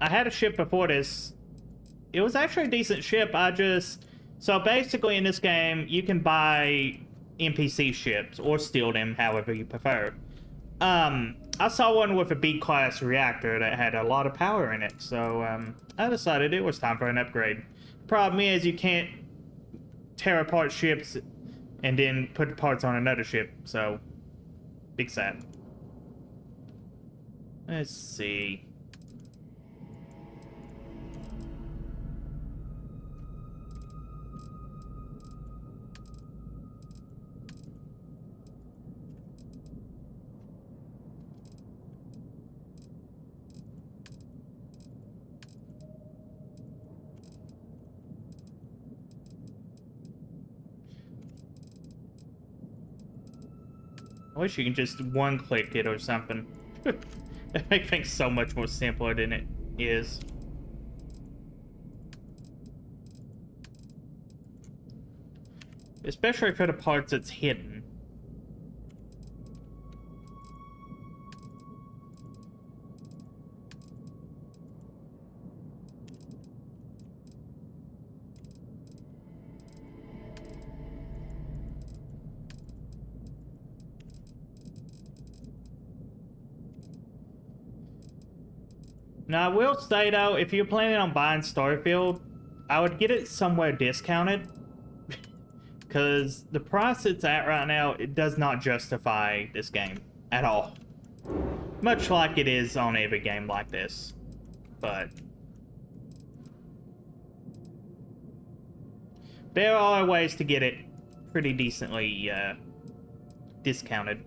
had a ship before this. It was actually a decent ship. So basically in this game, you can buy NPC ships or steal them, however you prefer. I saw one with a B-class reactor that had a lot of power in it, so I decided it was time for an upgrade. Problem is, you can't tear apart ships and then put parts on another ship, so big sad. Let's see. I wish you can just one-click it or something. That makes things so much more simpler than it is. Especially for the parts that's hidden. Now, I will say, though, if you're planning on buying Starfield, I would get it somewhere discounted. Because the price it's at right now, it does not justify this game at all. Much like it is on every game like this. But there are ways to get it pretty decently discounted.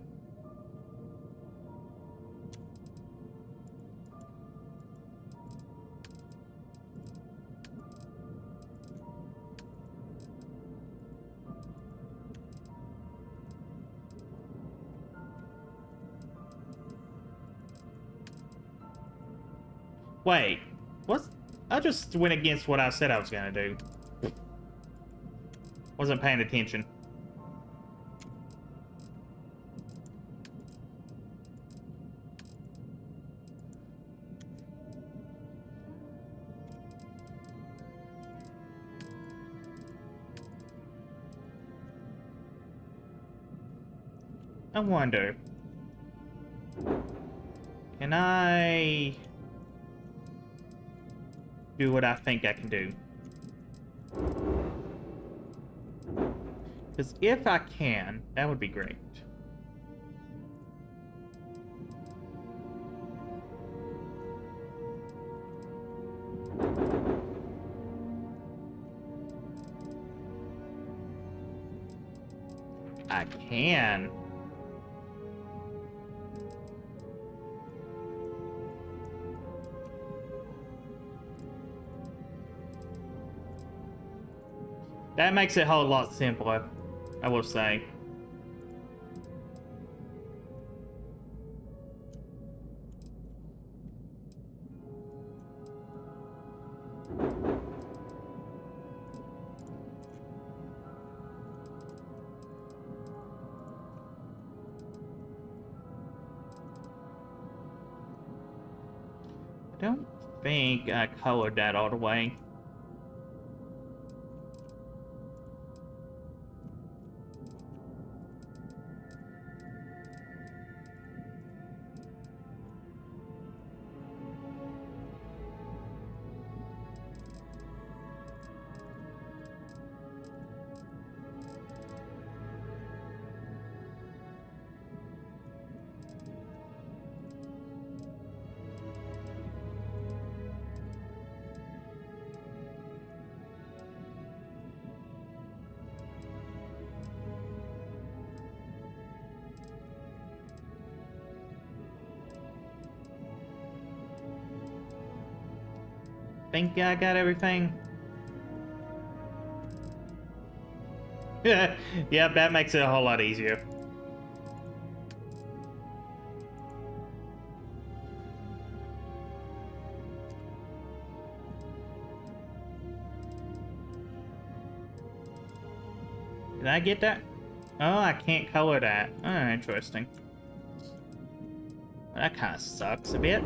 Wait, what's... I just went against what I said I was gonna do. Wasn't paying attention. I wonder... Can I... do what I think I can do? Because if I can, that would be great. I can. That makes it a whole lot simpler, I will say. I don't think I colored that all the way. Think I got everything? Yeah, that makes it a whole lot easier. Did I get that? Oh, I can't color that. Oh, interesting. That kind of sucks a bit.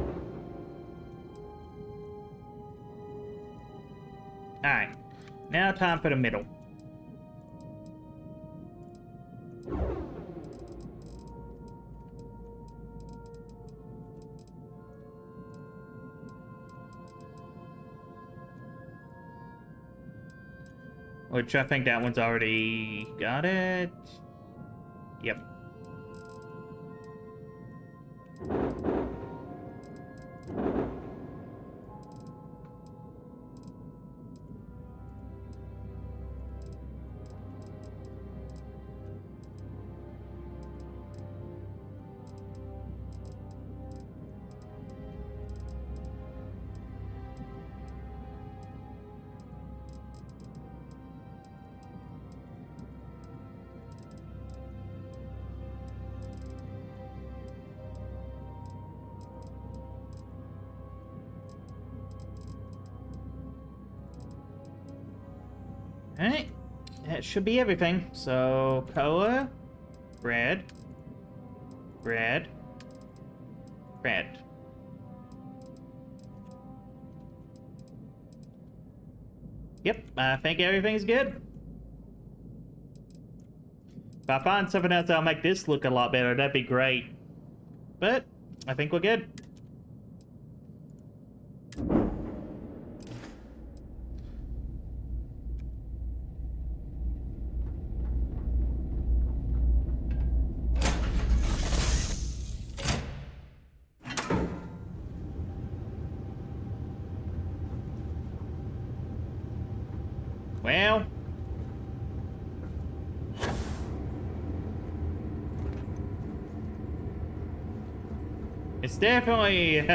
Alright, now time for the middle. Which I think that one's already got it. Yep. Alright, that should be everything. So, color, red, red, red. Yep, I think everything's good. If I find something else that'll make this look a lot better, that'd be great. But, I think we're good. Well. It's definitely...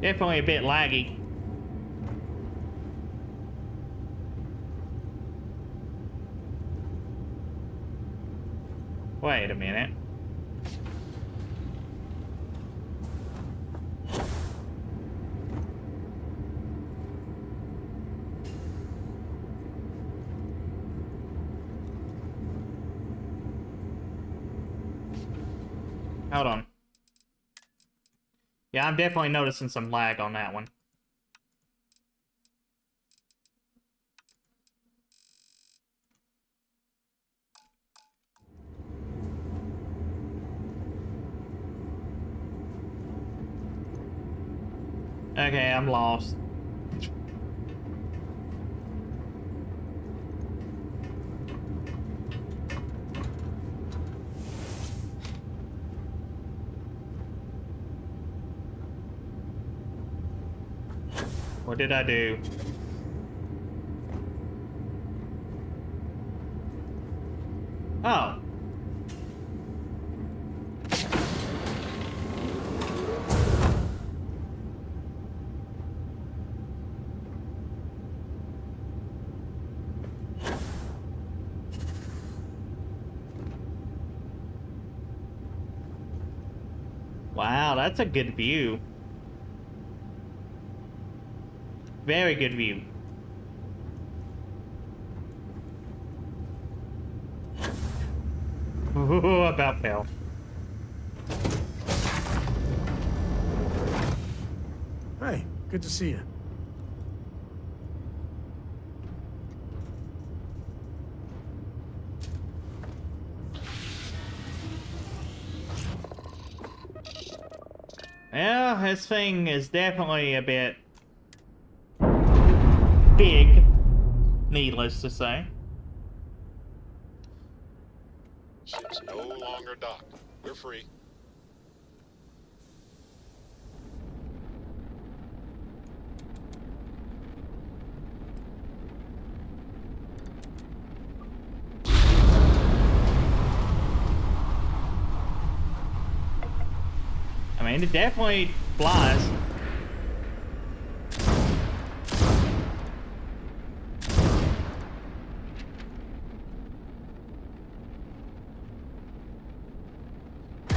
definitely a bit laggy. Wait a minute. Hold on. Yeah, I'm definitely noticing some lag on that one. Okay, I'm lost. What did I do? Oh. Wow, that's a good view. Very good view. Ooh, about fell. Hey, good to see you. Yeah, this thing is definitely a bit big, needless to say. Ship's no longer docked. We're free. I mean, it definitely flies.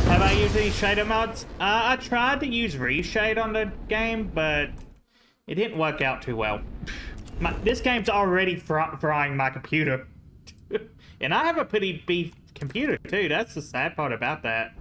Have I used any shader mods? I tried to use reshade on the game, but it didn't work out too well. This game's already frying my computer. And I have a pretty beef computer too, that's the sad part about that.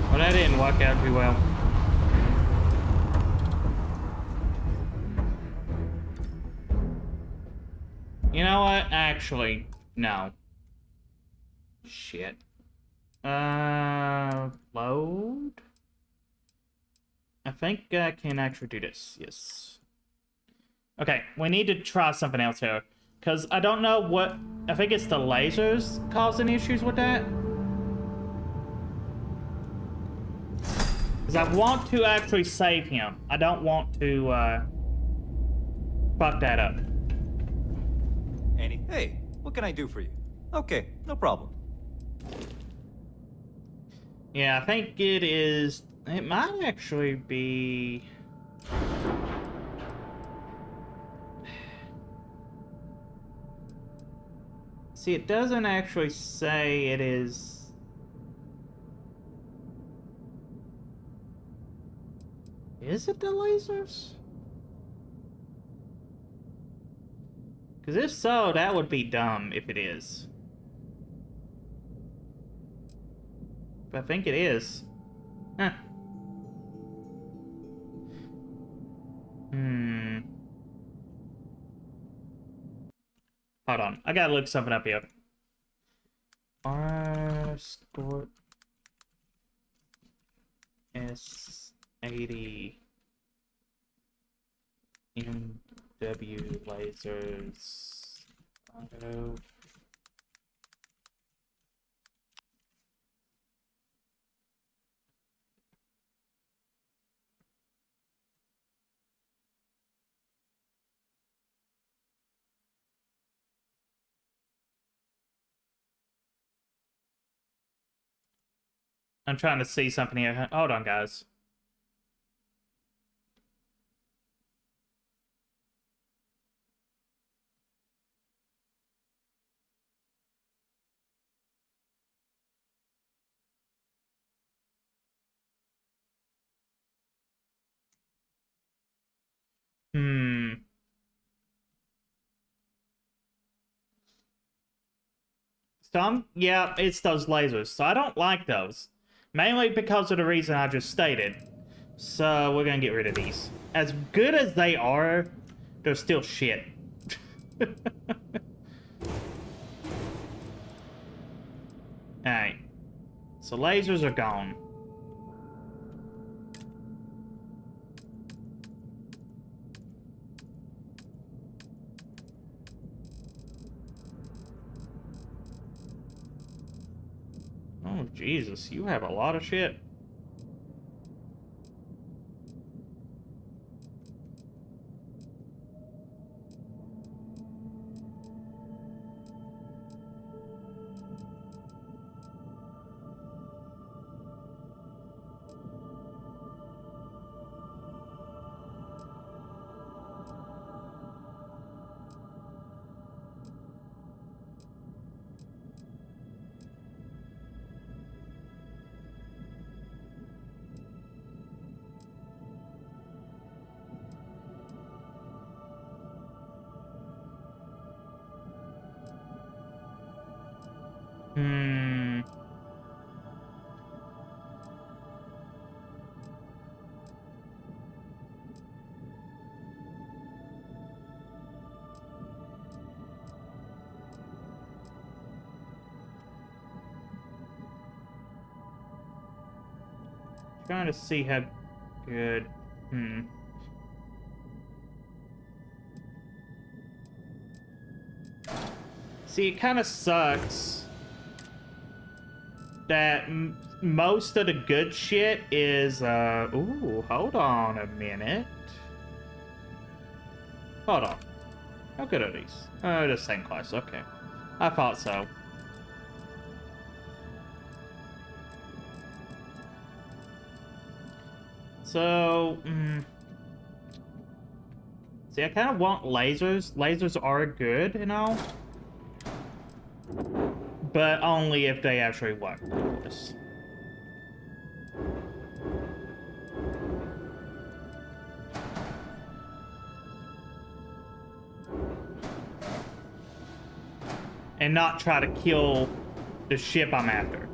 Well, that didn't work out too well. You know what? Actually, no. Shit. Load? I think I can actually do this. Yes. Okay, we need to try something else here. Because I don't know what... I think it's the lasers causing issues with that. Because I want to actually save him. I don't want to, fuck that up. Hey, what can I do for you? Okay, no problem. Yeah, I think it is... It might actually be... See, it doesn't actually say it is... Is it the lasers? Because if so, that would be dumb if it is. But I think it is. Huh. Hold on. I gotta look something up here. R-Score S80 MW lasers auto. I'm trying to see something here. Hold on, guys. Yeah, it's those lasers. So I don't like those. Mainly because of the reason I just stated. So we're gonna get rid of these. As good as they are, they're still shit. Alright. So lasers are gone. Oh, Jesus, you have a lot of shit. Trying to see how good. See, it kind of sucks that most of the good shit is, ooh, hold on a minute. Hold on. How good are these? Oh, the same class, okay. I thought so. So, see, I kind of want lasers. Lasers are good, you know? But only if they actually work, of course. And not try to kill the ship I'm after.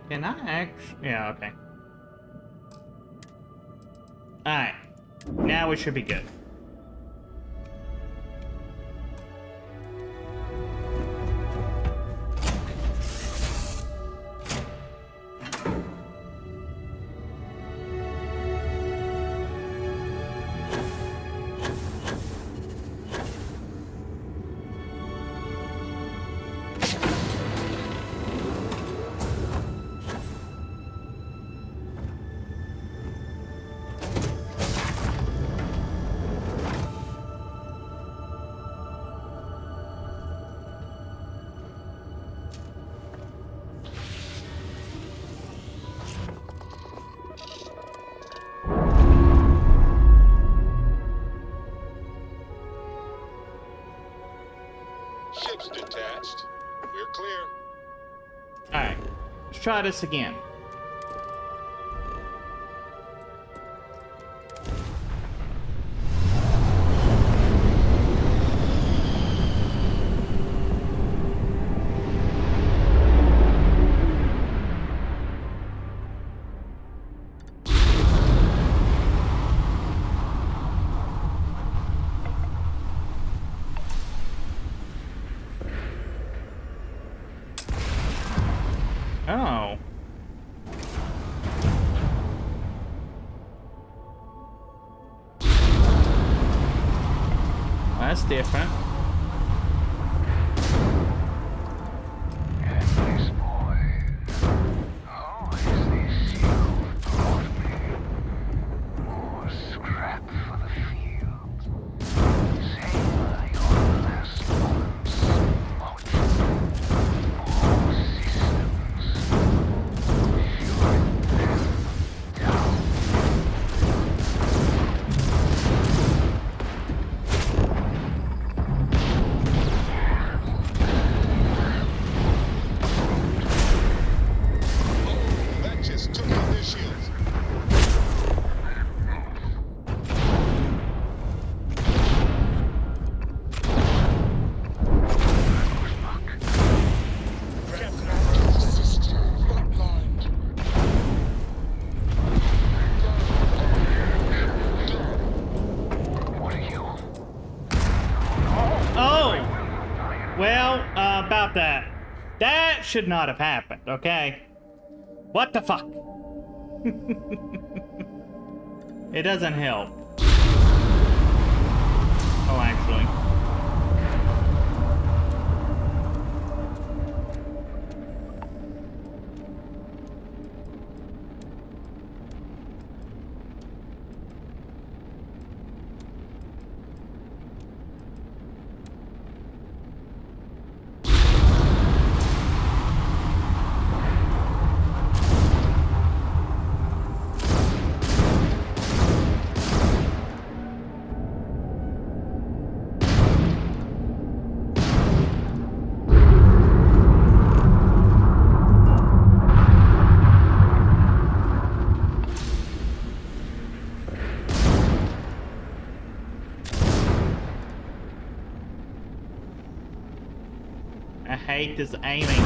Can I actually... Yeah, okay. Alright. Now we should be good. Ship's detached. We're clear. Alright. Let's try this again. Oh. That's different. About that. That should not have happened, okay? What the fuck? It doesn't help. Oh, actually. I hate this aiming.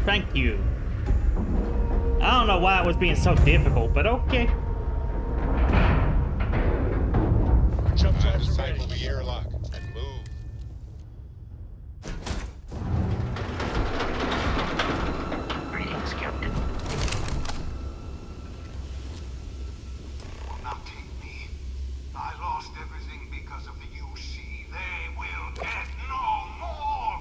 Thank you. I don't know why it was being so difficult, but okay. Jump drives disciple the airlock and move. Greetings, Captain. Will not take me. I lost everything because of the UC. They will get no more.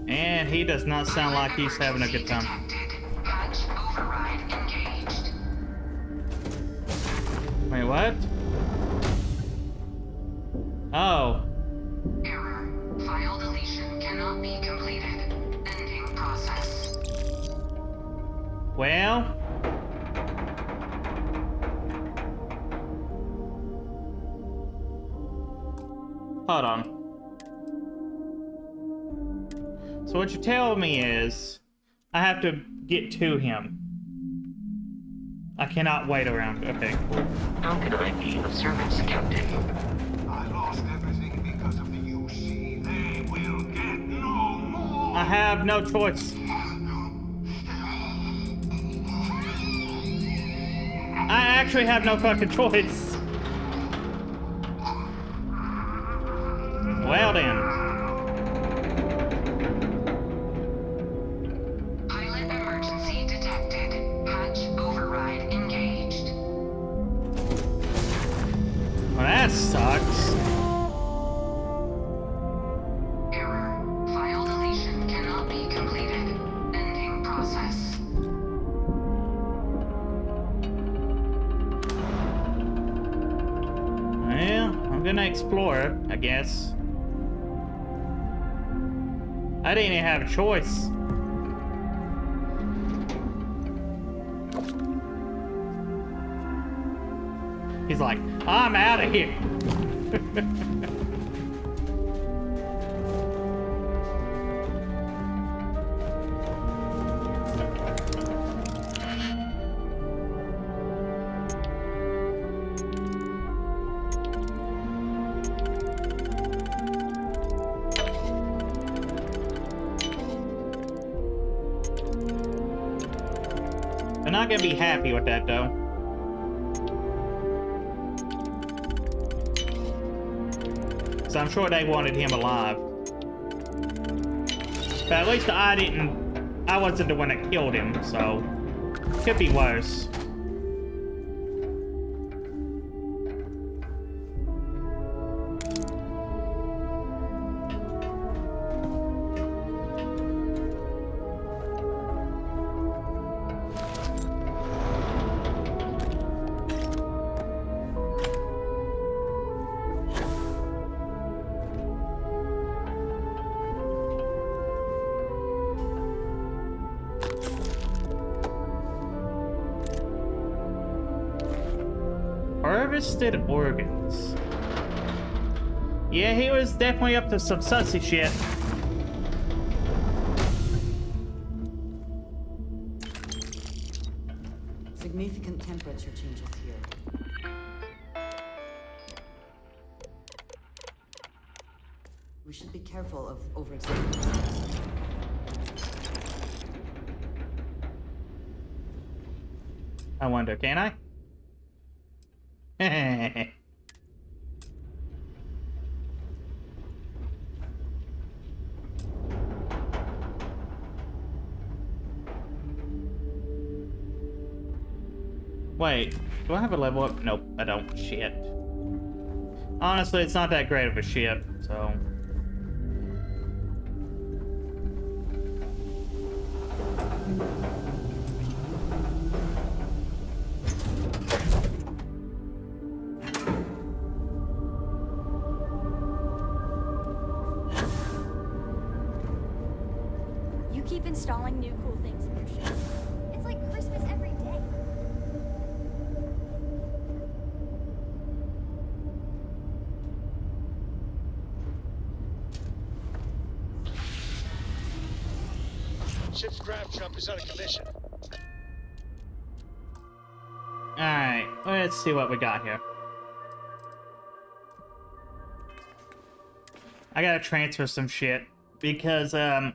And he does not sound like he's having a good time. Wait, what? Oh. Error. File deletion cannot be completed. Ending process. Well. Hold on. So what you're telling me is I have to get to him. I cannot wait around. Okay, cool. How can I be of service, Captain? I lost everything because of the UC. They will get no more. I have no choice. I actually have no fucking choice. Well then. Pilot emergency detected. Hatch override engaged. Well, that sucks. Error. File deletion cannot be completed. Ending process. Well, I'm gonna explore it, I guess. I didn't even have a choice. He's like, I'm out of here. They're not gonna be happy with that though. So I'm sure they wanted him alive. But at least I wasn't the one that killed him, so could be worse. Harvested organs. Yeah, he was definitely up to some sussy shit. Significant temperature changes here. We should be careful of overexerting ourselves. I wonder, can I? Wait, do I have a level up? Nope, I don't. Shit. Honestly, it's not that great of a ship, so... You keep installing new cool things in your ship. It's like Christmas every day. Ship's drive jump is out of commission. Alright, let's see what we got here. I gotta transfer some shit, because, I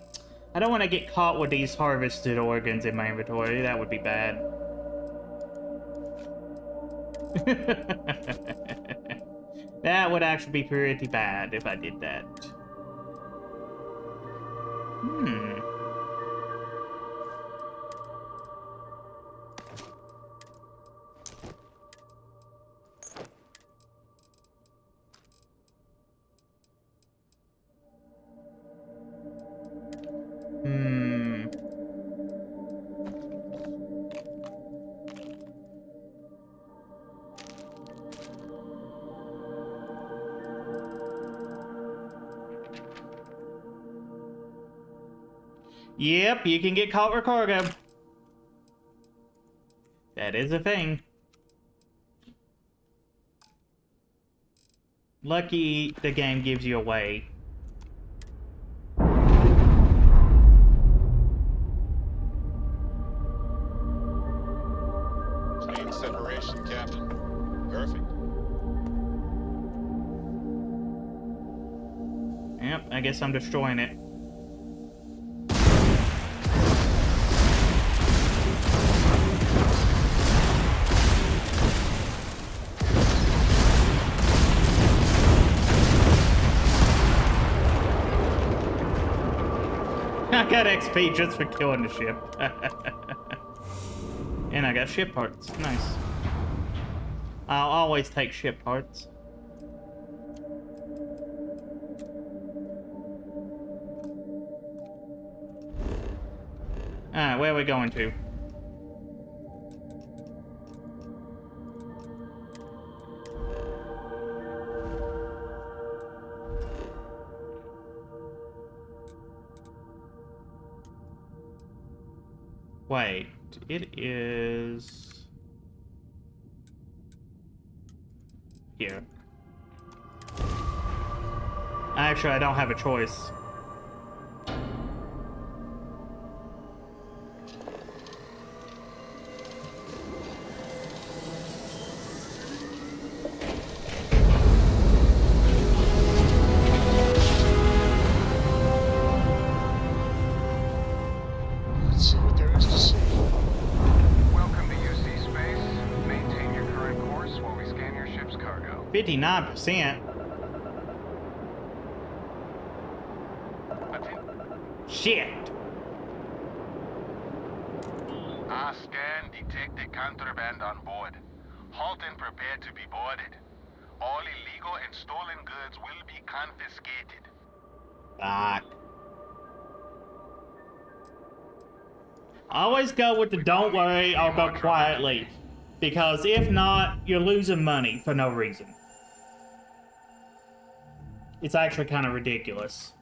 don't want to get caught with these harvested organs in my inventory. That would be bad. That would actually be pretty bad if I did that. Yep, you can get caught with cargo. That is a thing. Lucky the game gives you a way. Clean separation, Captain. Perfect. Yep, I guess I'm destroying it. I got XP just for killing the ship. And I got ship parts. Nice. I'll always take ship parts. Alright, where are we going to? Wait, it is here. Actually, I don't have a choice. Let's see what there is to see. Welcome to UC space. Maintain your current course while we scan your ship's cargo. 59%. Shit. Scan detected contraband on board. Halt and prepare to be boarded. All illegal and stolen goods will be confiscated. Fuck. Always go with the don't worry or go quietly. Because if not, you're losing money for no reason. It's actually kind of ridiculous.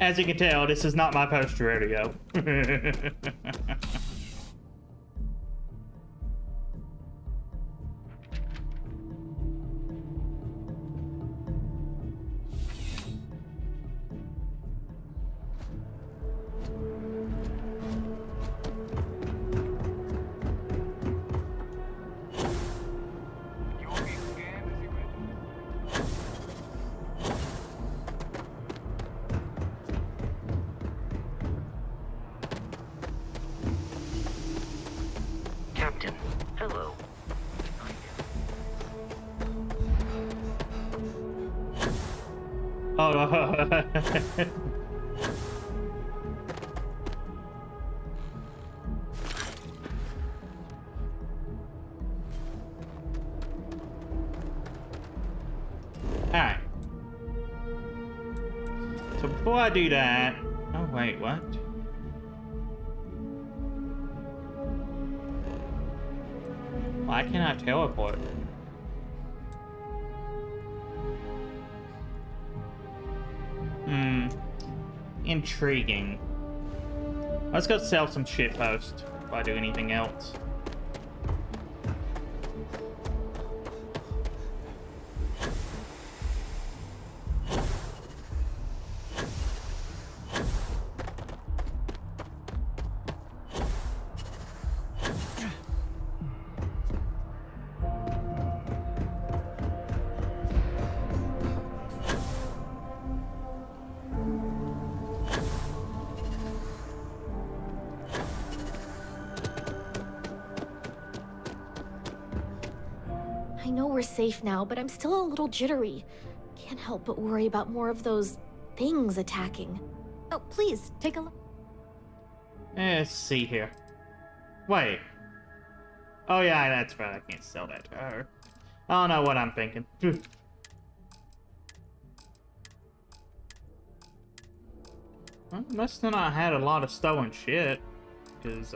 As you can tell, this is not my poster rodeo. Captain, hello. Oh, alright. So before I do that... Oh, wait, what? Why can't I teleport? Intriguing. Let's go sell some shit post before I do anything else. safe now, but I'm still a little jittery. Can't help but worry about more of those things attacking. Oh, please, take a look. Let's see here. Wait. Oh yeah, that's right, I can't sell that to her. I don't know what I'm thinking. Well, must have not had a lot of stolen shit. Because,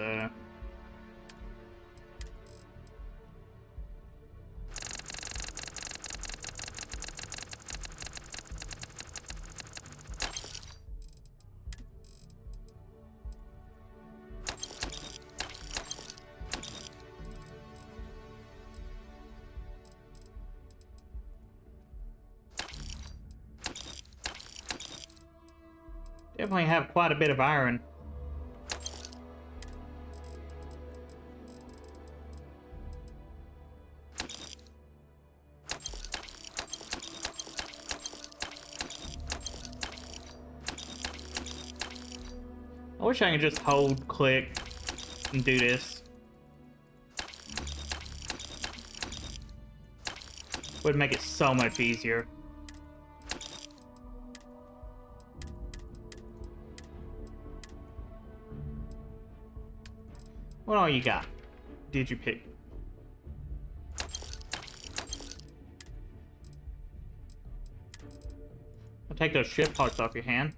definitely have quite a bit of iron. I wish I could just hold click and do this. Would make it so much easier. What all you got? Did you pick? I'll take those ship parts off your hand.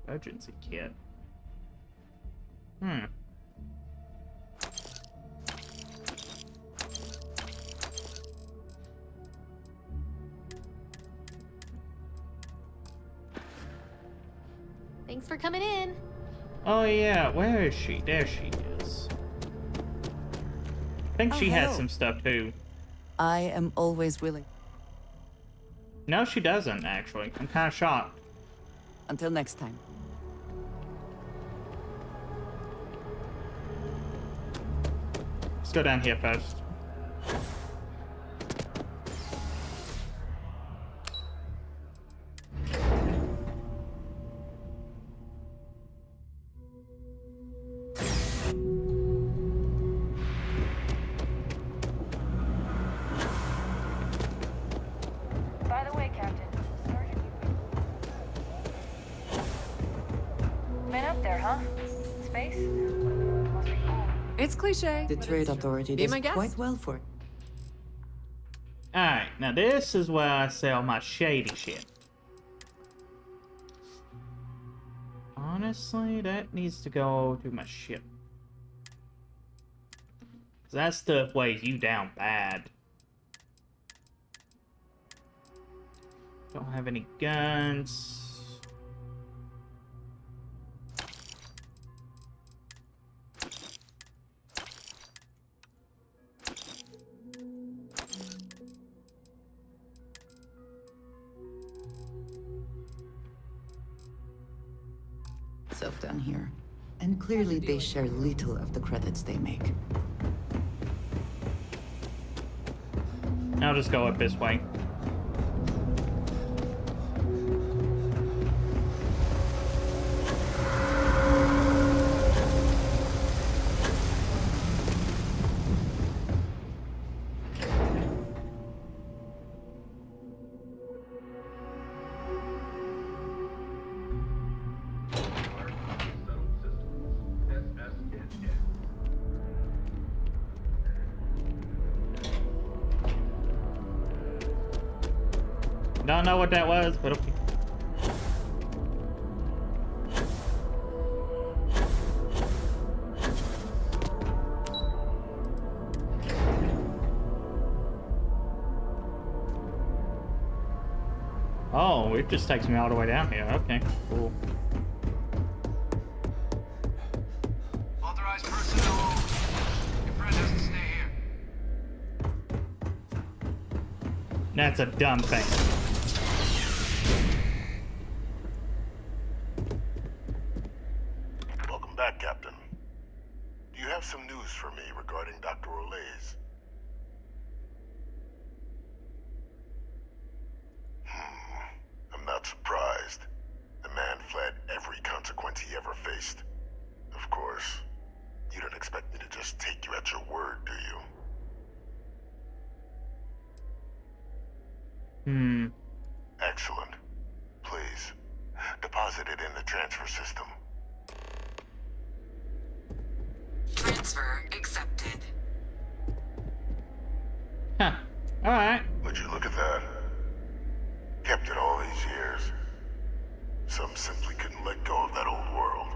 Urgency kit. Thanks for coming in. Oh yeah, where is she? There she is. I think she has hello. some stuff too. I am always willing. No, she doesn't actually. I'm kind of shocked. Until next time. Let's go down here first. By the way, Captain, Sergeant, been up there, huh? Space? Must be cool. It's cliche. The Trade Authority Be does my guest. quite well for it. Alright, now this is where I sell my shady shit. Honestly, that needs to go to my ship. 'Cause that stuff weighs you down bad. Don't have any guns. Self down here. And clearly they share little of the credits they make. I'll just go up this way. Don't know what that was, but okay. Oh, it just takes me all the way down here. Okay, cool. Authorized personnel. Your friend has to stay here. That's a dumb thing. Welcome back, Captain. Do you have some news for me regarding Dr. Olays? I'm not surprised. The man fled every consequence he ever faced. Of course, you don't expect me to just take you at your word, do you? Excellent. Please, deposit it in the transfer system. Transfer accepted. Huh. Alright. Would you look at that? Kept it all these years. Some simply couldn't let go of that old world.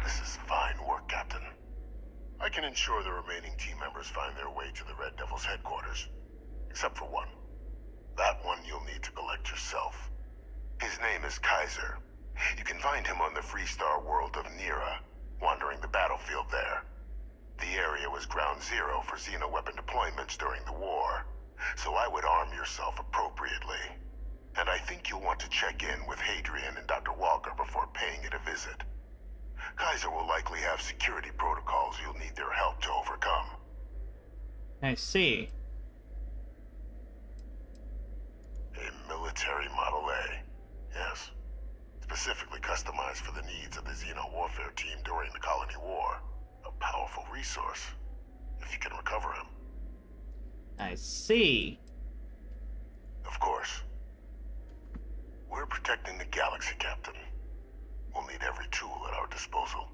This is fine work, Captain. I can ensure the remaining team members find their way to the Red Devil's headquarters. Except for one. That one you'll need to collect yourself. His name is Kaiser. You can find him on the Freestar world of Nira, wandering the battlefield there. The area was ground zero for xeno-weapon deployments during the war, so I would arm yourself appropriately. And I think you'll want to check in with Hadrian and Dr. Walker before paying it a visit. Kaiser will likely have security protocols you'll need their help to overcome. I see. A military Model A, yes. Specifically customized for the needs of the Xeno warfare team during the Colony War. A powerful resource, if you can recover him. I see. Of course. We're protecting the galaxy, Captain. We'll need every tool at our disposal.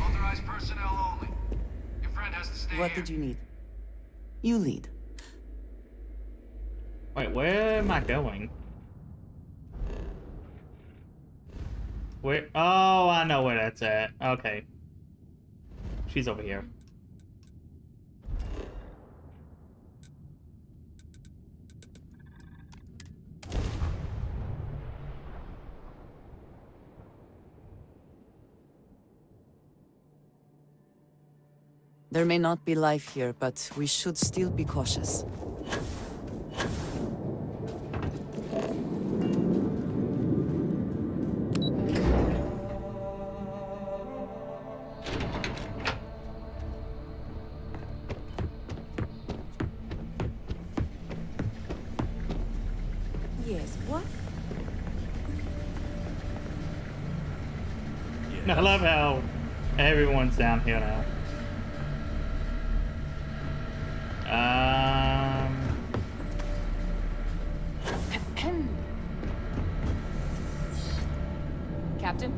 Authorized personnel only. Your friend has to stay What here. did you need? You lead. Wait, where am I going? Where? Oh, I know where that's at. Okay. She's over here. There may not be life here, but we should still be cautious. Yes, what? I love how everyone's down here now. Captain,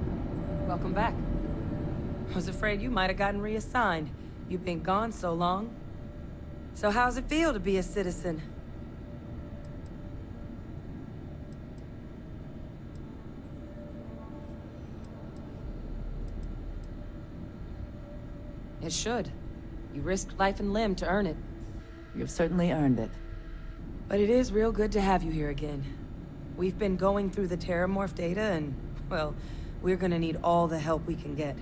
welcome back. I was afraid you might have gotten reassigned. You've been gone so long. So how's it feel to be a citizen? It should. You risked life and limb to earn it. You've certainly earned it. But it is real good to have you here again. We've been going through the Terramorph data and, well, we're gonna need all the help we can get.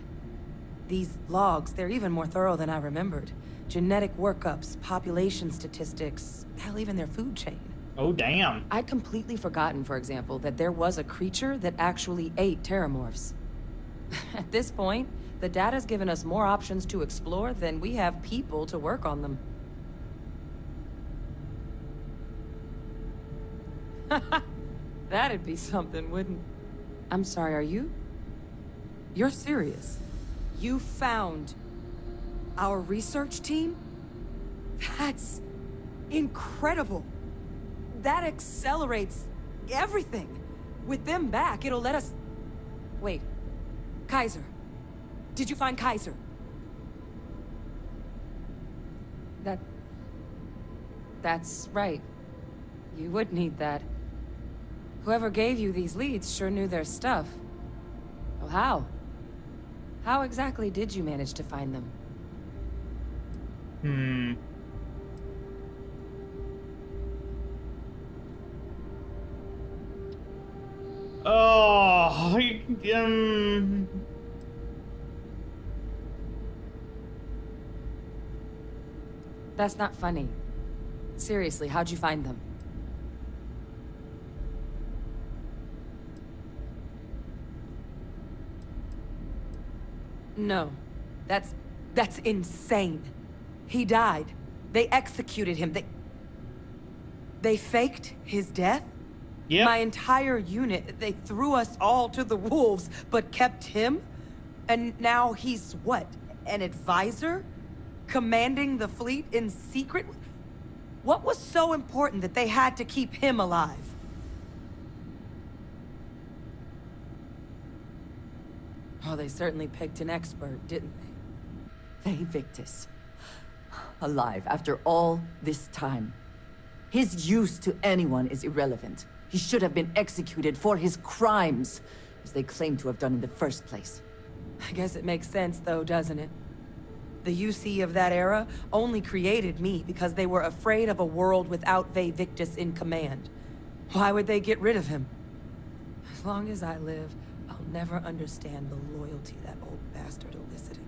These logs, they're even more thorough than I remembered. Genetic workups, population statistics, hell, even their food chain. Oh, damn. I'd completely forgotten, for example, that there was a creature that actually ate Terramorphs. At this point, the data's given us more options to explore than we have people to work on them. That'd be something, wouldn't... I'm sorry, are you? You're serious? You found our research team? That's incredible. That accelerates everything. With them back, it'll let us... Wait. Kaiser. Did you find Kaiser? That's right. You would need that. Whoever gave you these leads sure knew their stuff. Well, how? How exactly did you manage to find them? Oh, That's not funny. Seriously, how'd you find them? No. That's insane. He died. They executed him. They faked his death? Yep. My entire unit, they threw us all to the wolves, but kept him? And now he's what? An advisor? Commanding the fleet in secret? What was so important that they had to keep him alive? Oh, they certainly picked an expert, didn't they? Victus. Alive after all this time. His use to anyone is irrelevant. He should have been executed for his crimes, as they claim to have done in the first place. I guess it makes sense, though, doesn't it? The UC of that era only created me because they were afraid of a world without Victus in command. Why would they get rid of him? As long as I live, I'll never understand the loyalty that old bastard elicited.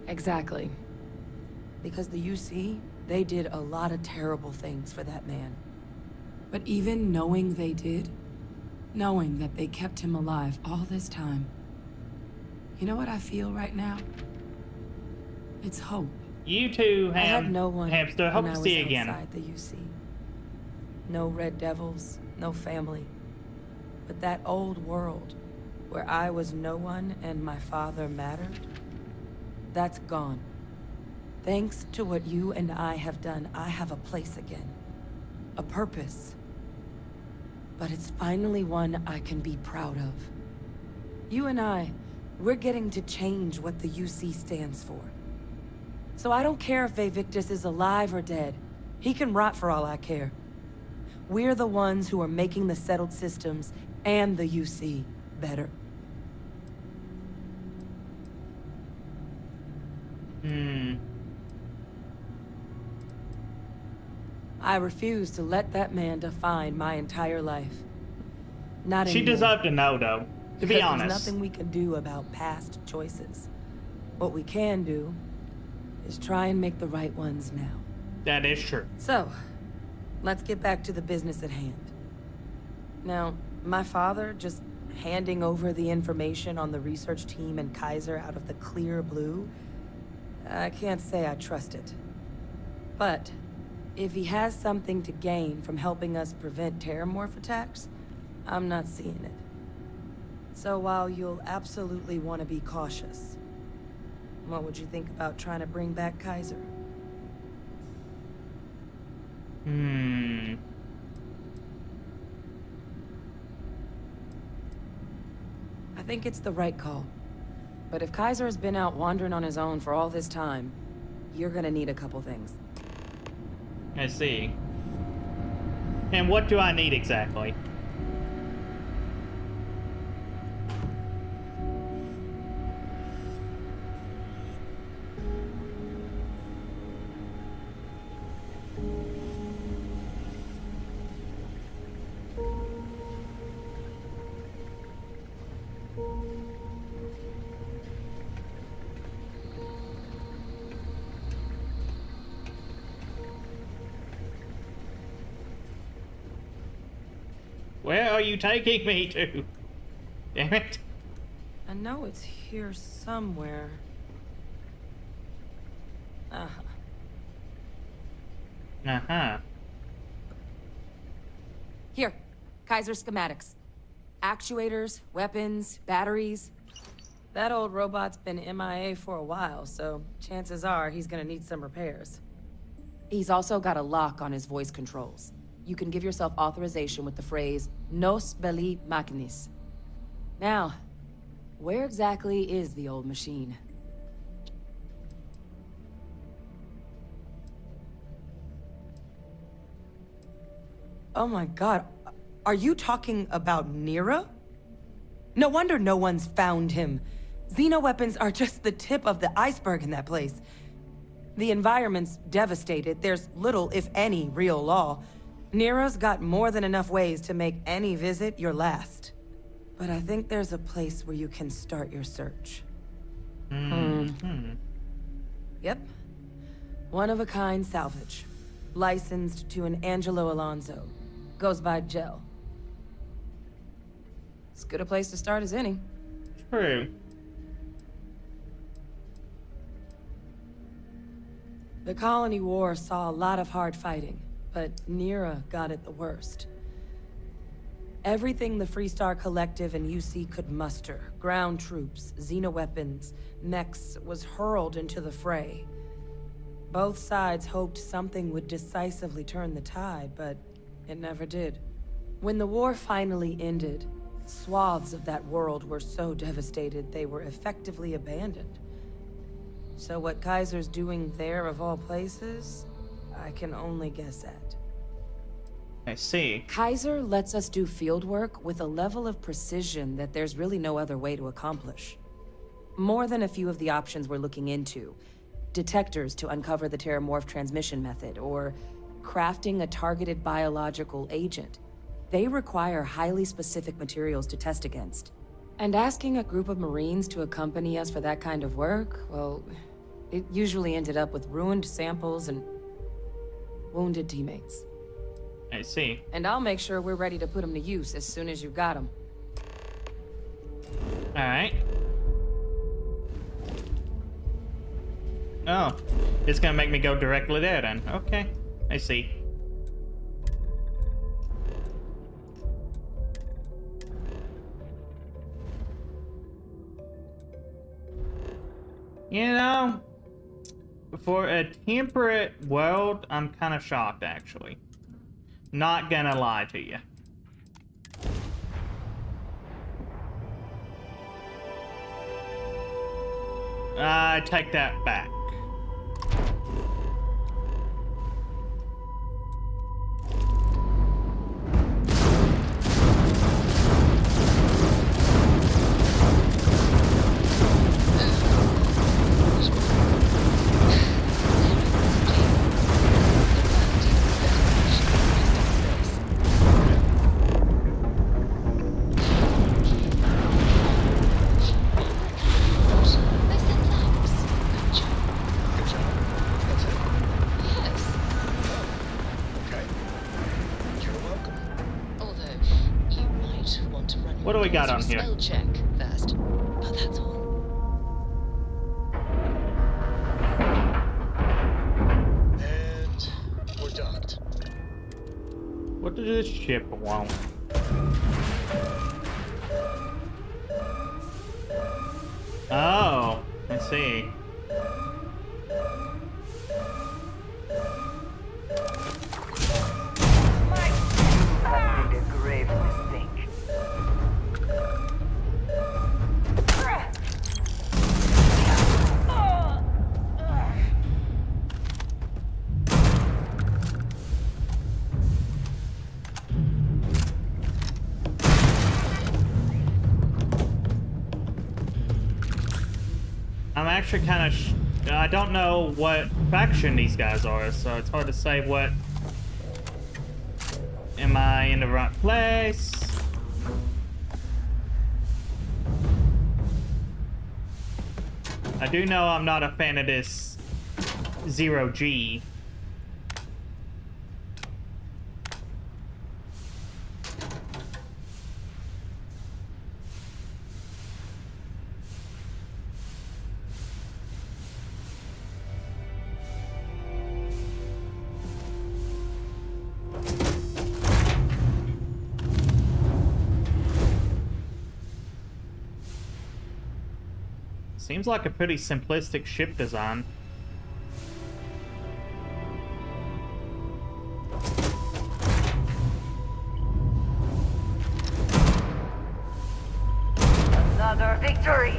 Exactly. Because the UC, they did a lot of terrible things for that man. But even knowing they did, knowing that they kept him alive all this time, you know what I feel right now? It's hope. You two I had no one hamster. Hope when to I see you was again. outside the UC. No Red Devils, no family. But that old world, where I was no one and my father mattered, that's gone. Thanks to what you and I have done, I have a place again. A purpose. But it's finally one I can be proud of. You and I, we're getting to change what the UC stands for. So I don't care if Victus is alive or dead. He can rot for all I care. We're the ones who are making the settled systems and the UC better. I refuse to let that man define my entire life. Not anymore. She deserved to know, though. To be honest. There's nothing we can do about past choices. What we can do is try and make the right ones now. That is true. So, let's get back to the business at hand. Now, my father just handing over the information on the research team and Kaiser out of the clear blue, I can't say I trust it. But if he has something to gain from helping us prevent terramorph attacks, I'm not seeing it. So while you'll absolutely want to be cautious, what would you think about trying to bring back Kaiser? I think it's the right call. But if Kaiser has been out wandering on his own for all this time, you're gonna need a couple things. I see. And what do I need exactly? Where are you taking me to? Damn it. I know it's here somewhere. Here, Kaiser schematics. Actuators, weapons, batteries. That old robot's been MIA for a while, so chances are he's gonna need some repairs. He's also got a lock on his voice controls. You can give yourself authorization with the phrase, Nos belli machinis. Now, where exactly is the old machine? Oh my god, are you talking about Nira? No wonder no one's found him. Xenoweapons are just the tip of the iceberg in that place. The environment's devastated. There's little, if any, real law. Nira's got more than enough ways to make any visit your last. But I think there's a place where you can start your search. Yep. One-of-a-kind salvage. Licensed to an Angelo Alonso. Goes by Gel. As good a place to start as any. True. The Colony War saw a lot of hard fighting, but Nira got it the worst. Everything the Freestar Collective and UC could muster, ground troops, xenoweapons, mechs, was hurled into the fray. Both sides hoped something would decisively turn the tide, but it never did. When the war finally ended, swaths of that world were so devastated they were effectively abandoned. So what Kaiser's doing there of all places, I can only guess at. I see. Kaiser lets us do field work with a level of precision that there's really no other way to accomplish. More than a few of the options we're looking into. Detectors to uncover the terramorph transmission method, or crafting a targeted biological agent. They require highly specific materials to test against. And asking a group of Marines to accompany us for that kind of work, well, it usually ended up with ruined samples and wounded teammates. I see. And I'll make sure we're ready to put them to use as soon as you got them. Alright. Oh, it's gonna make me go directly there then. Okay, I see. You know, for a temperate world, I'm kind of shocked, actually. Not gonna lie to you. I take that back. What do we got on here? Spell check first, but that's all. And we're docked. What does this ship want? Oh, I see. I've made a grave mistake. I'm actually kind of I don't know what faction these guys are, so it's hard to say what. Am I in the right place? I do know I'm not a fan of this 0G. Seems like a pretty simplistic ship design. Another victory!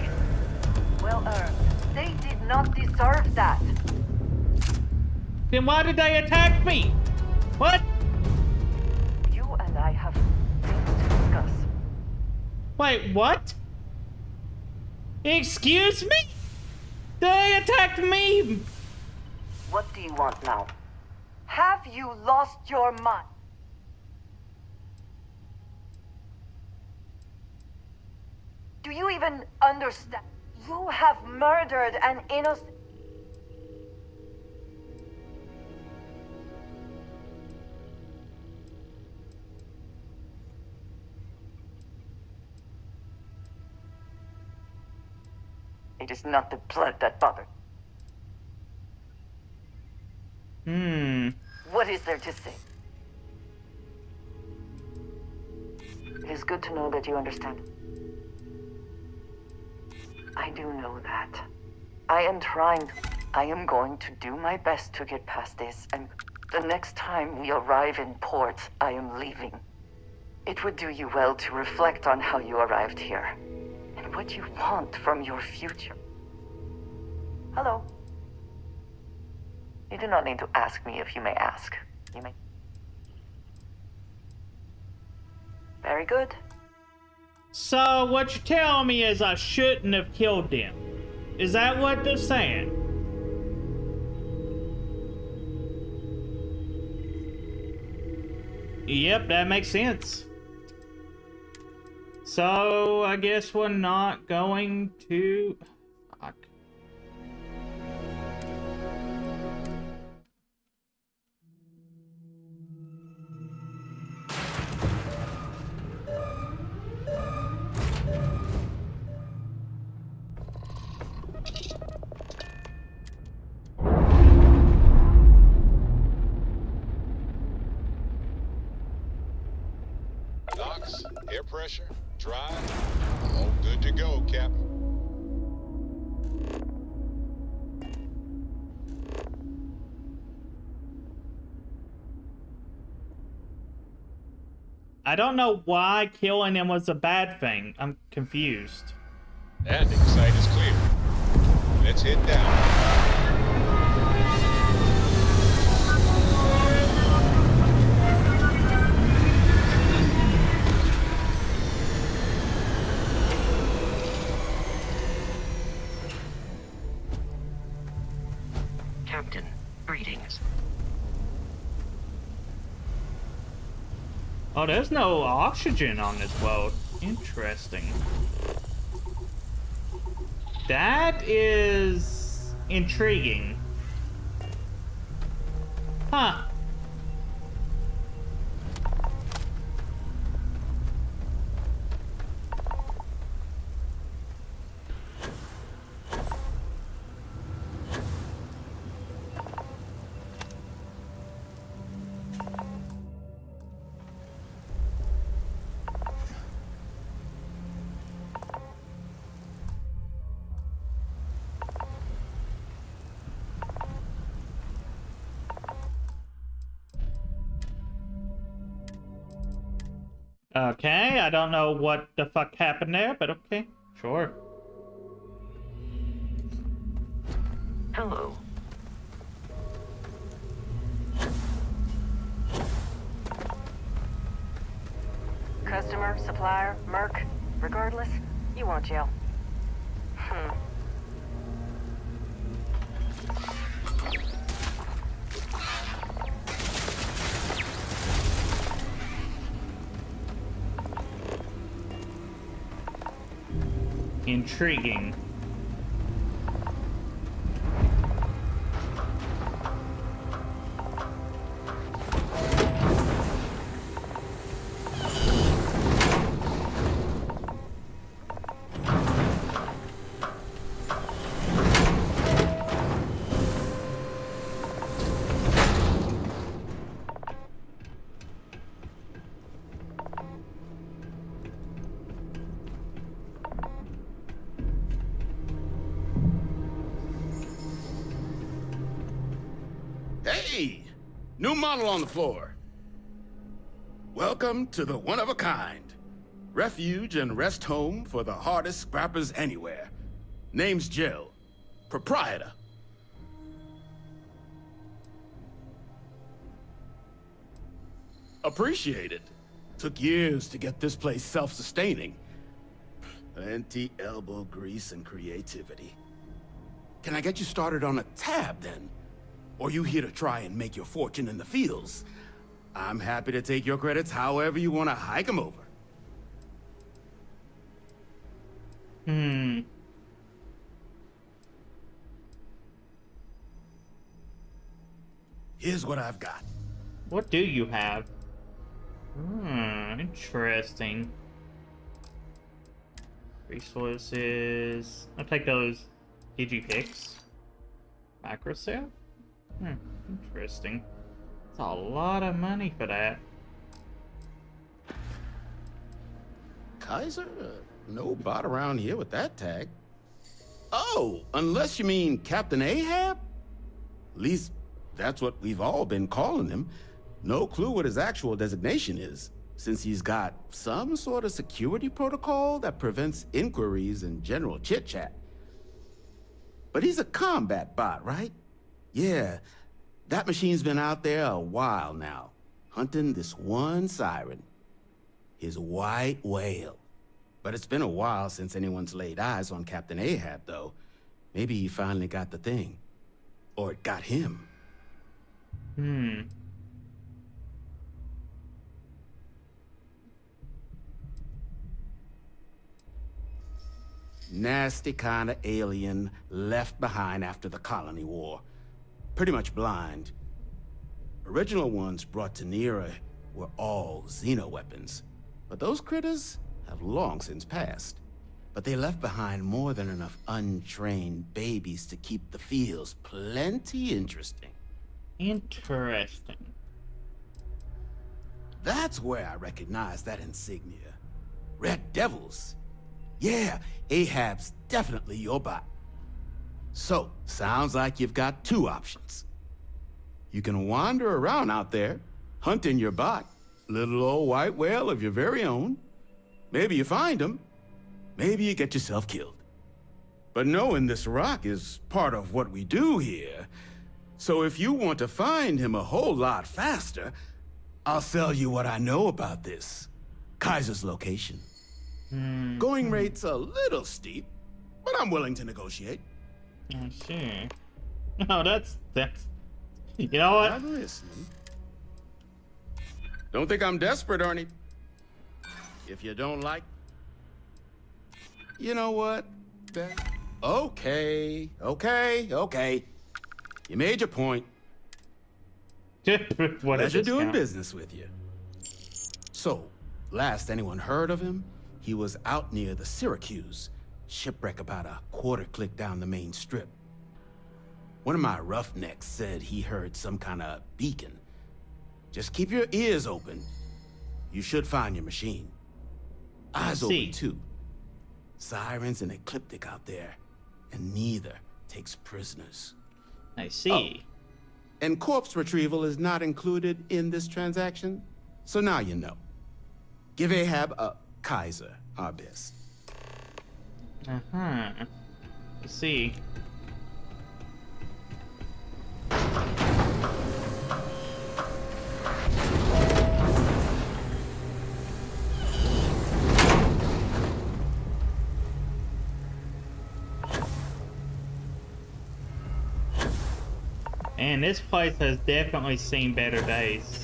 Well earned. They did not deserve that. Then why did they attack me? What? You and I have things to discuss. Wait, what? Excuse me? They attacked me! What do you want now? Have you lost your mind? Do you even understand? You have murdered an innocent... It is not the blood that bothers. What is there to say? It is good to know that you understand. I do know that. I am trying. I am going to do my best to get past this, and the next time we arrive in port, I am leaving. It would do you well to reflect on how you arrived here, and what you want from your future. Hello. You do not need to ask me if you may ask. You may. Very good. So what you're telling me is I shouldn't have killed them. Is that what they're saying? Yep, that makes sense. So I guess we're not going to... Fuck. Knocks, air pressure, drive, all good to go, Captain. I don't know why killing him was a bad thing. I'm confused. Landing site is clear. Let's head down. Captain, greetings. Oh, there's no oxygen on this boat. Interesting. That is intriguing. Huh. Okay, I don't know what the fuck happened there, but okay, sure. Hello. Customer, supplier, merc, regardless, you want jail. Intriguing. Hey! New model on the floor. Welcome to the one-of-a-kind. Refuge and rest home for the hardest scrappers anywhere. Name's Jill. Proprietor. Appreciated. Took years to get this place self-sustaining. Plenty elbow grease and creativity. Can I get you started on a tab, then? Or you here to try and make your fortune in the fields? I'm happy to take your credits however you want to hike them over. Here's what I've got. What do you have? Interesting. Resources. I'll take those PG-Pix? Macro sale? Interesting. It's a lot of money for that. Kaiser? No bot around here with that tag. Oh, unless you mean Captain Ahab? At least that's what we've all been calling him. No clue what his actual designation is, since he's got some sort of security protocol that prevents inquiries and general chit-chat. But he's a combat bot, right? Yeah, that machine's been out there a while now, hunting this one siren, his white whale. But it's been a while since anyone's laid eyes on Captain Ahab, though. Maybe he finally got the thing. Or it got him. Nasty kind of alien left behind after the Colony War. Pretty much blind. Original ones brought to Nera were all xeno-weapons. But those critters have long since passed. But they left behind more than enough untrained babies to keep the fields plenty interesting. Interesting. That's where I recognize that insignia. Red Devils. Yeah, Ahab's definitely your bot. So, sounds like you've got two options. You can wander around out there, hunting your bot, little old white whale of your very own. Maybe you find him, maybe you get yourself killed. But knowing this rock is part of what we do here, so if you want to find him a whole lot faster, I'll sell you what I know about this. Kaiser's location. Going rate's a little steep, but I'm willing to negotiate. I see. Oh, that's... You know what? I'm listening. Don't think I'm desperate, Arnie. If you don't like... You know what? Okay. You made your point. Pleasure doing business with you. So, last anyone heard of him, he was out near the Syracuse, shipwreck about a quarter click down the main strip. One of my roughnecks said he heard some kind of beacon. Just keep your ears open. You should find your machine. Eyes open too. Sirens and Ecliptic out there, and neither takes prisoners. I see. Oh. And corpse retrieval is not included in this transaction, so now you know. Give Ahab a Kaiser our best. I see. And this place has definitely seen better days.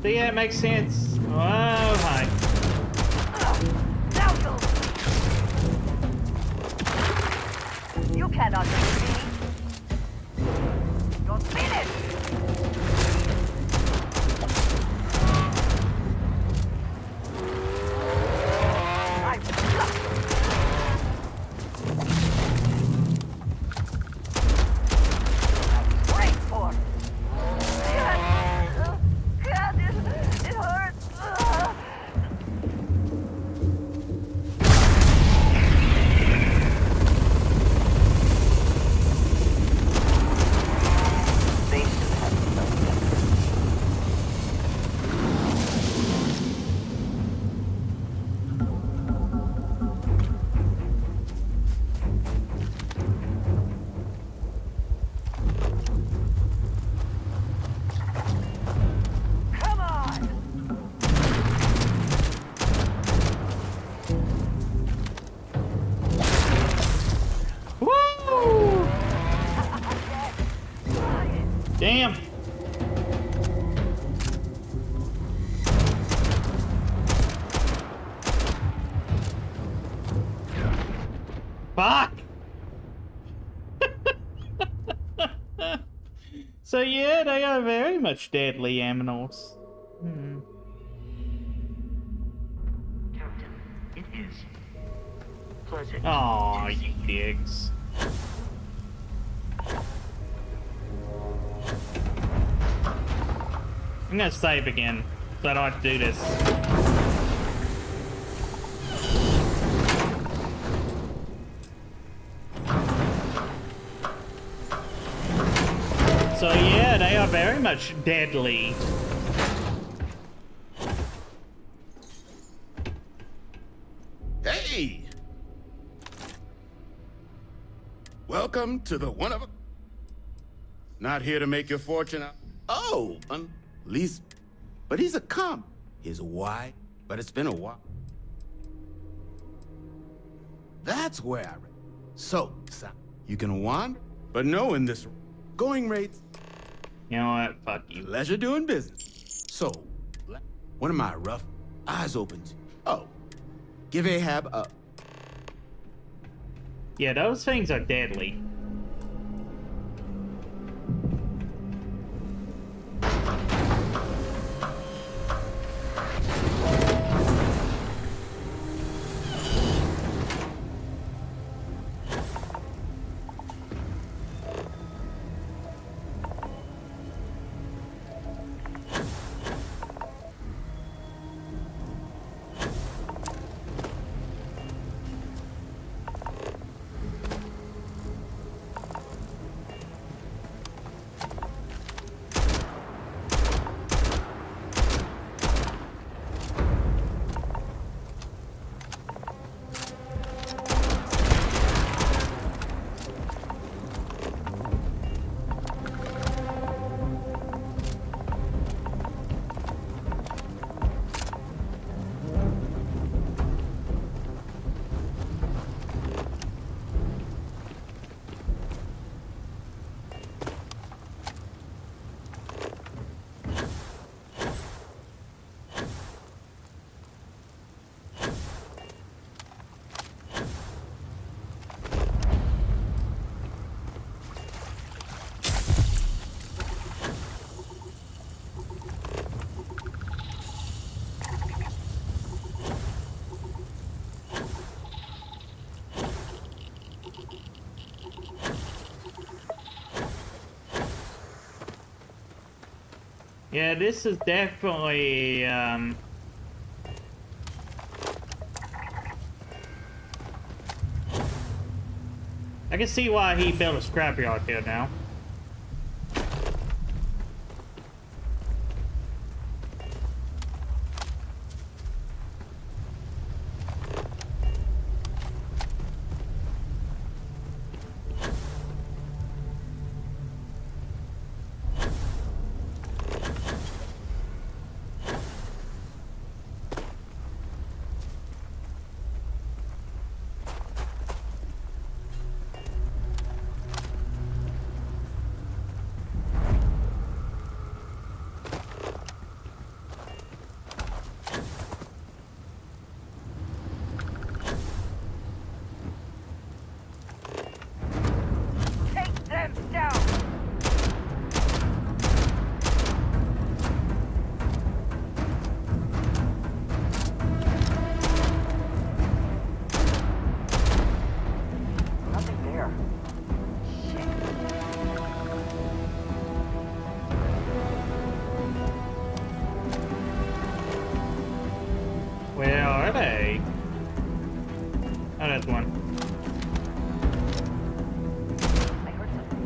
Yeah, it makes sense. Oh, hi. You cannot beat me. You're finished. Damn. Fuck. So yeah, they are very much deadly animals. Hmm. Captain, it is pleasant. Aw, you dicks. I'm gonna save again, so I don't have to do this. So yeah, they are very much deadly. Hey! Welcome to the one of a... Not here to make your fortune out. Oh, least... But he's a comp. He's why, but it's been a while. That's where I... So, son, you can wander, but know in this going rates... You know what? Fuck you. Pleasure doing business. So, one of my rough eyes open to... Oh, give Ahab a... Yeah, those things are deadly. Yeah, this is definitely, I can see why he built a scrapyard here now. Take them down! Nothing there. Where are they? Oh, there's one. I heard something.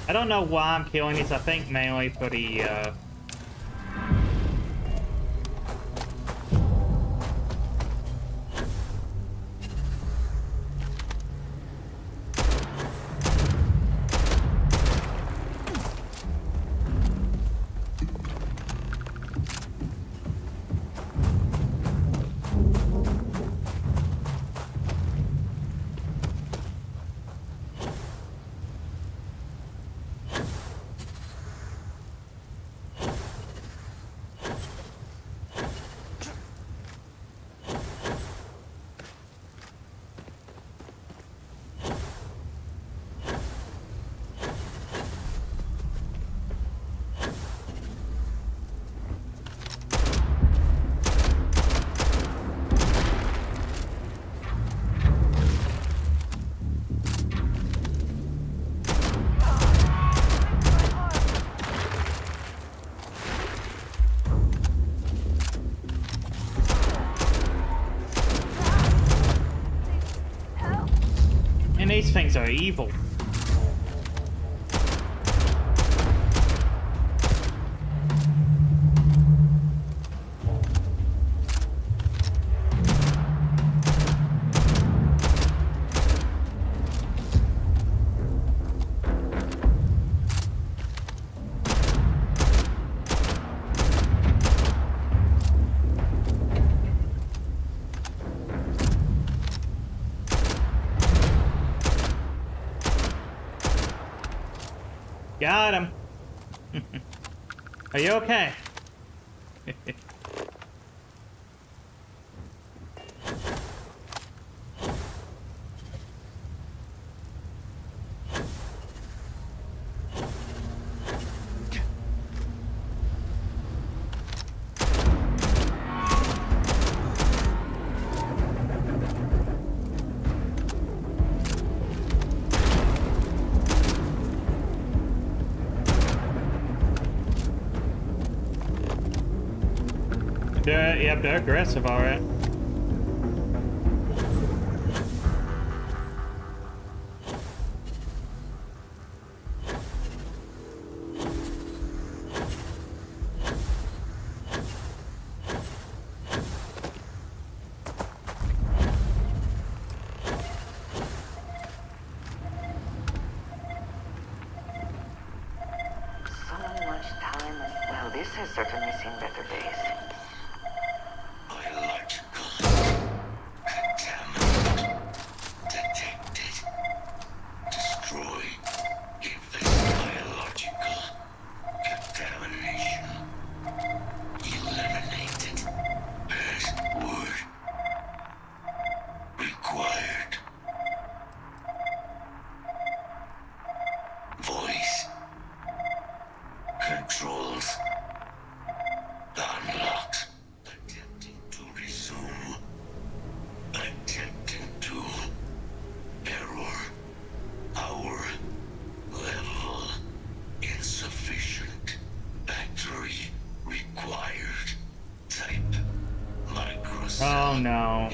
I don't know why I'm killing these. I think mainly for the, and these things are evil. Got him. Are you okay? Yep, they're aggressive, all right. So much time, and well, this has certainly seen better days. Oh no.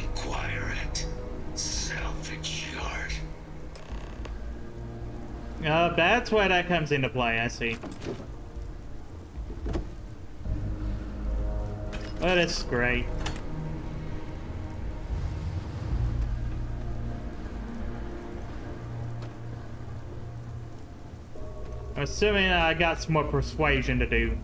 That's where that comes into play, I see. That is great. I'm assuming I got some more persuasion to do.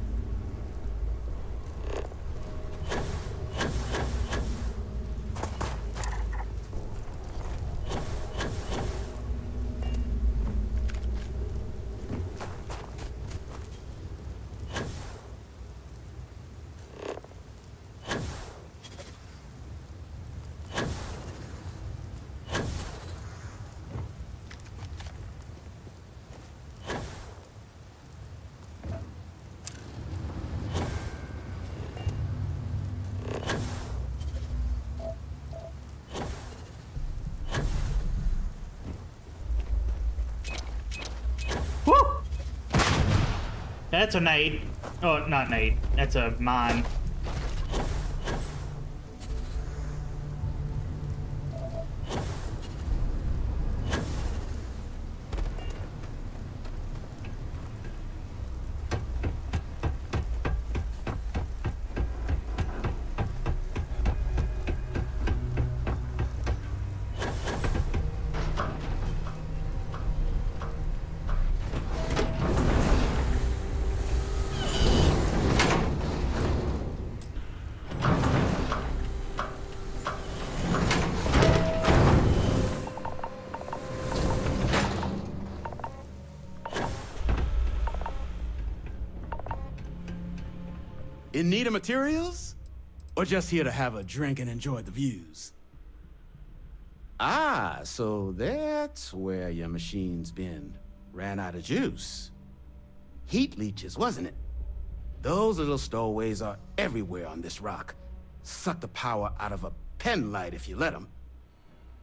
That's a nade. Oh, not nade. That's a mine. In need of materials? Or just here to have a drink and enjoy the views? Ah, so that's where your machine's been. Ran out of juice. Heat leeches, wasn't it? Those little stowaways are everywhere on this rock. Suck the power out of a pen light if you let them.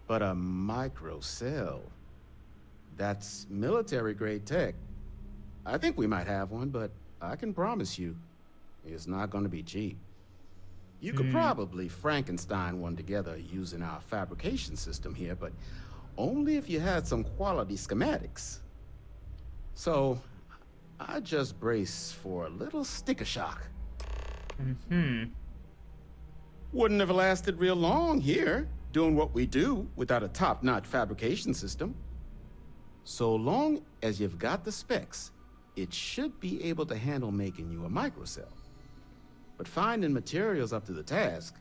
But a microcell, that's military-grade tech. I think we might have one, but I can promise you, it's not gonna be cheap. You could probably Frankenstein one together using our fabrication system here, but only if you had some quality schematics. So, I just brace for a little sticker shock. Wouldn't have lasted real long here, doing what we do without a top-notch fabrication system. So long as you've got the specs, it should be able to handle making you a microcell. But finding materials up to the task,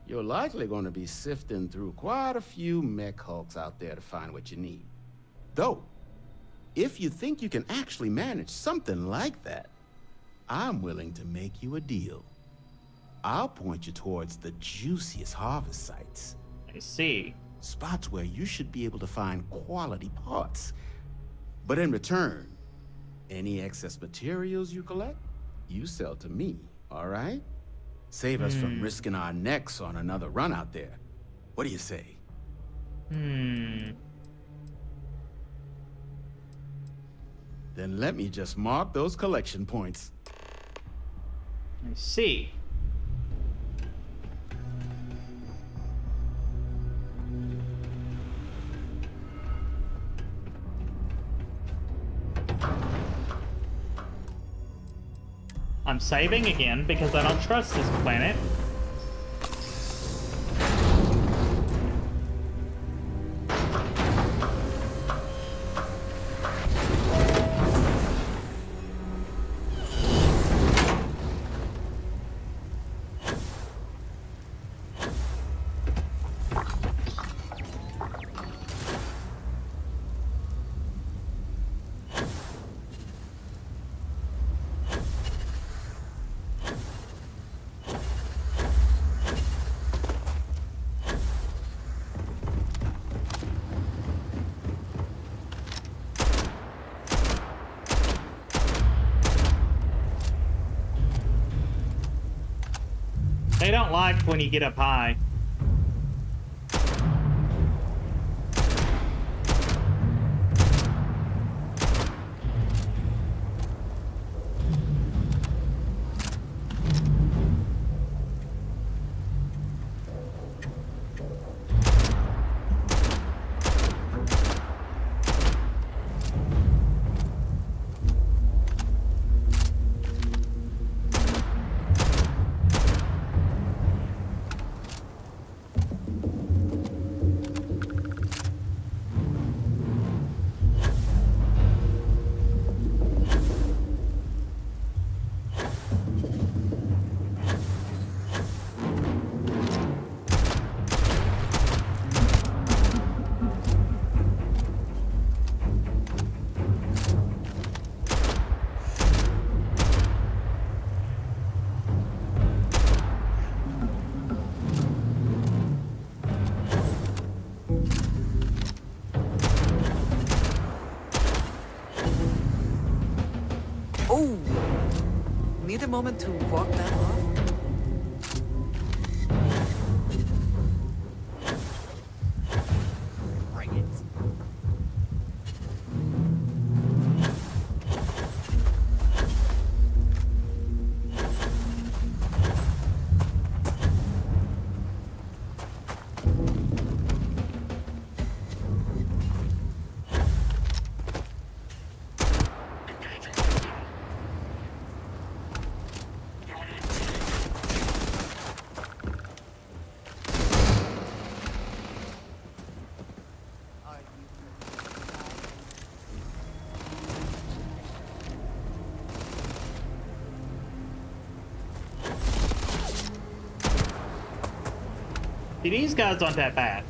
you're likely going to be sifting through quite a few mech hulks out there to find what you need. Though, if you think you can actually manage something like that, I'm willing to make you a deal. I'll point you towards the juiciest harvest sites. I see. Spots where you should be able to find quality parts. But in return, any excess materials you collect, you sell to me, all right? Save us from risking our necks on another run out there. What do you say? Hmm. Then let me just mark those collection points. I see. I'm saving again because I don't trust this planet. They don't like when you get up high. Oh! Need a moment to walk that off? Bring it. See, these guys aren't that bad.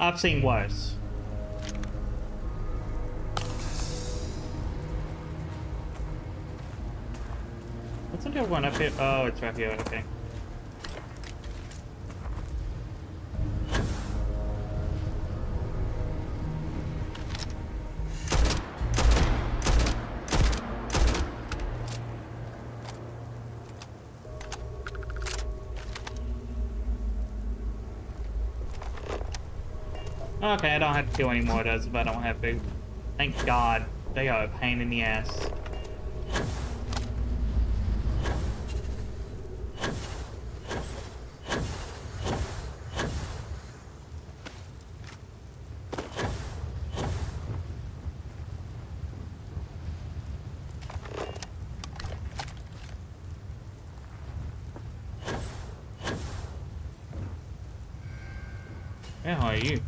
I've seen worse. What's the other one up here? Oh, it's right here. Okay. Okay, I don't have to kill any more of those if I don't have to. Thank God. They are a pain in the ass. Where are you?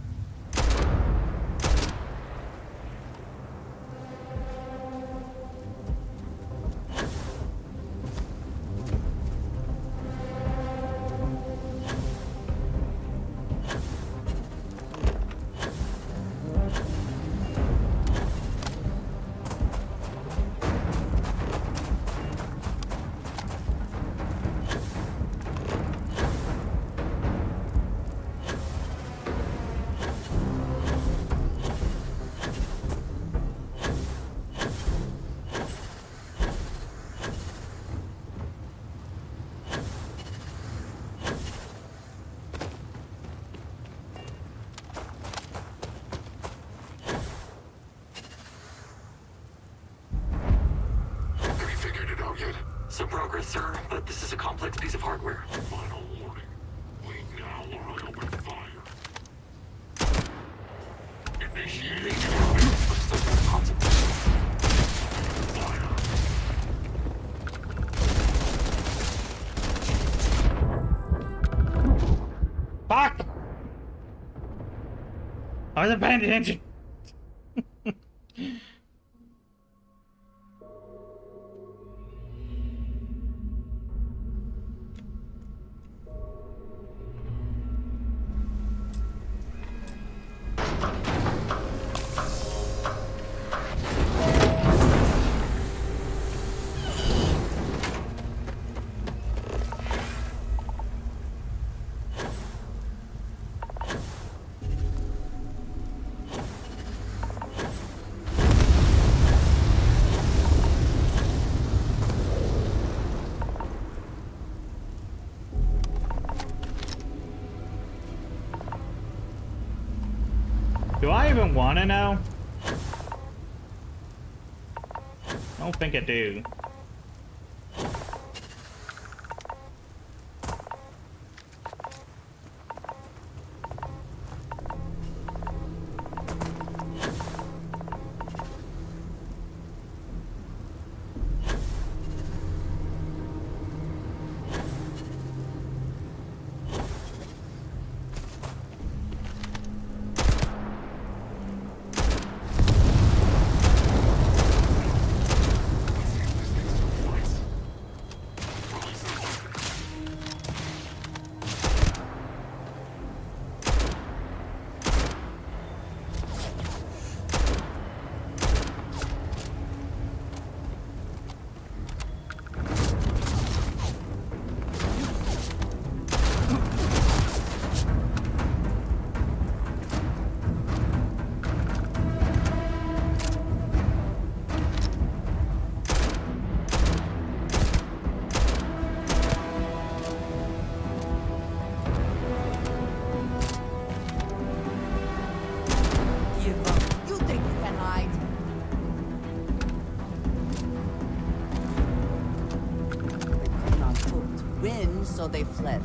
Some progress, sir, but this is a complex piece of hardware. Final warning. Wait now or I open fire. Initiating with severe consequences. Fire. Fuck! I wasn't paying attention. Do I even want to know? I don't think I do. So they fled.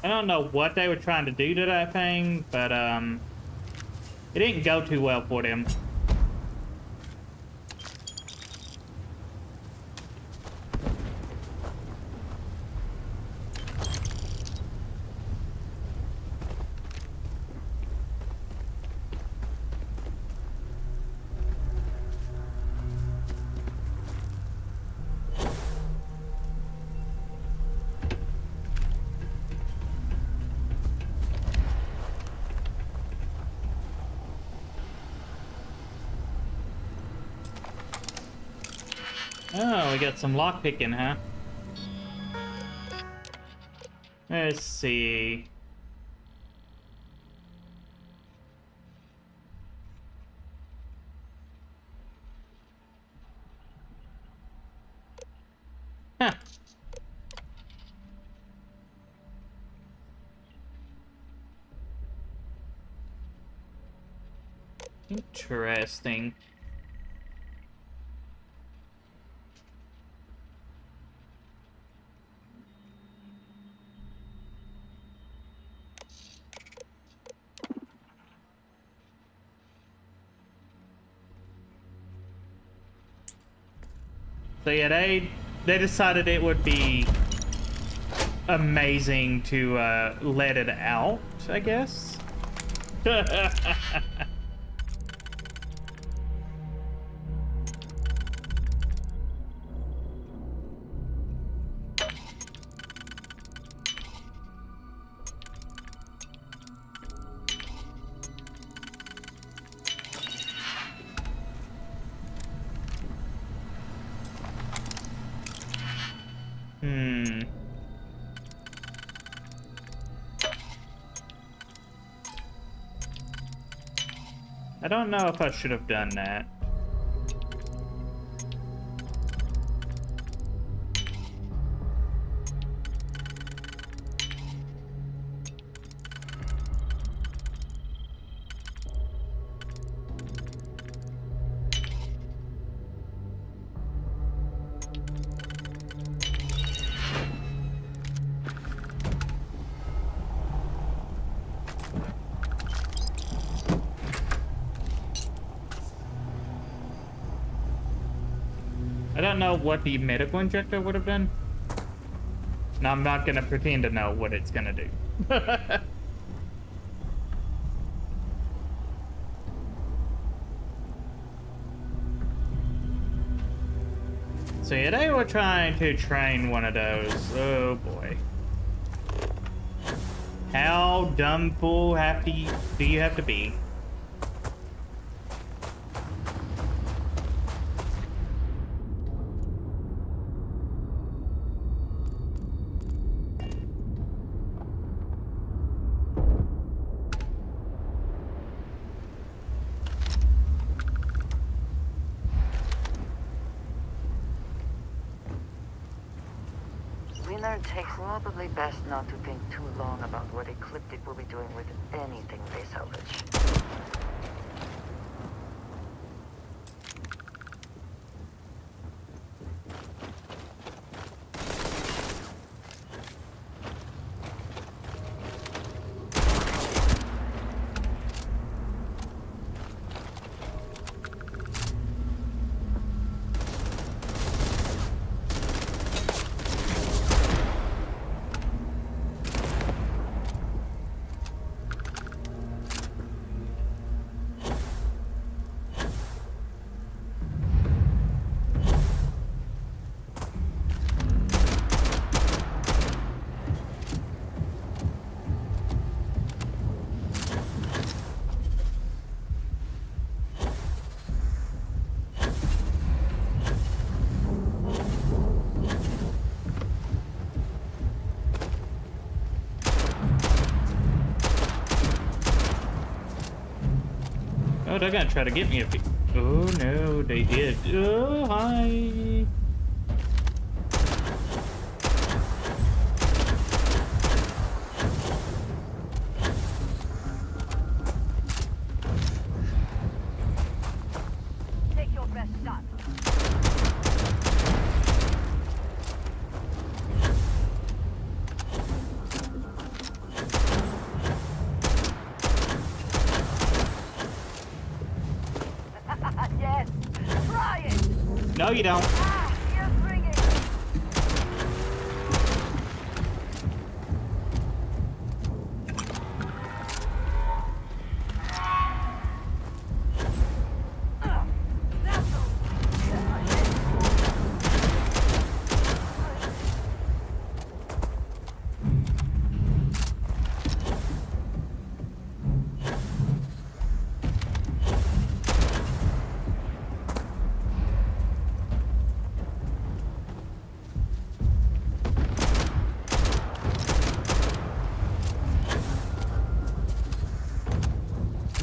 I don't know what they were trying to do to that thing, but it didn't go too well for them. Oh, we got some lockpicking, huh? Let's see. Huh. Interesting. So yeah, they decided it would be amazing to let it out, I guess. I don't know if I should have done that. I don't know what the medical injector would have done. Now I'm not gonna pretend to know what it's gonna do. So yeah, they were trying to train one of those. Oh boy. How dumb fool do you have to be? It's probably best not to think too long about what Ecliptic will be doing with anything they salvage. Oh, they're gonna try to get me if oh no, they did. Oh, hi. Take your best shot. No, you don't.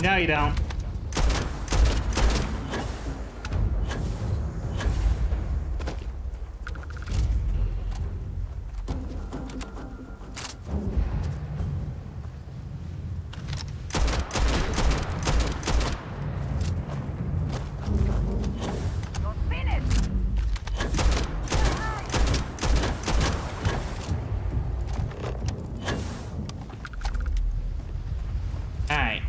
No, you don't. Alright.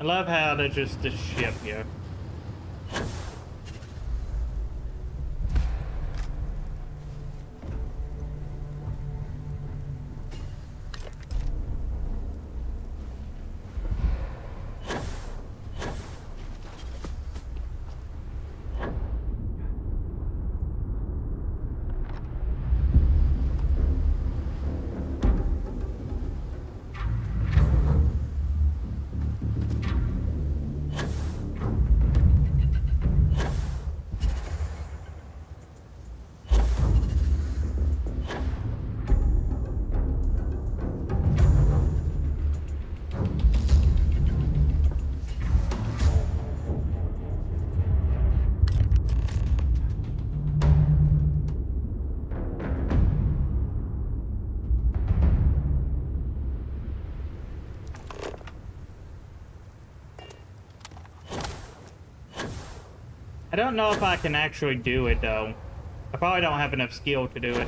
I love how there's just a ship here. I don't know if I can actually do it though. I probably don't have enough skill to do it.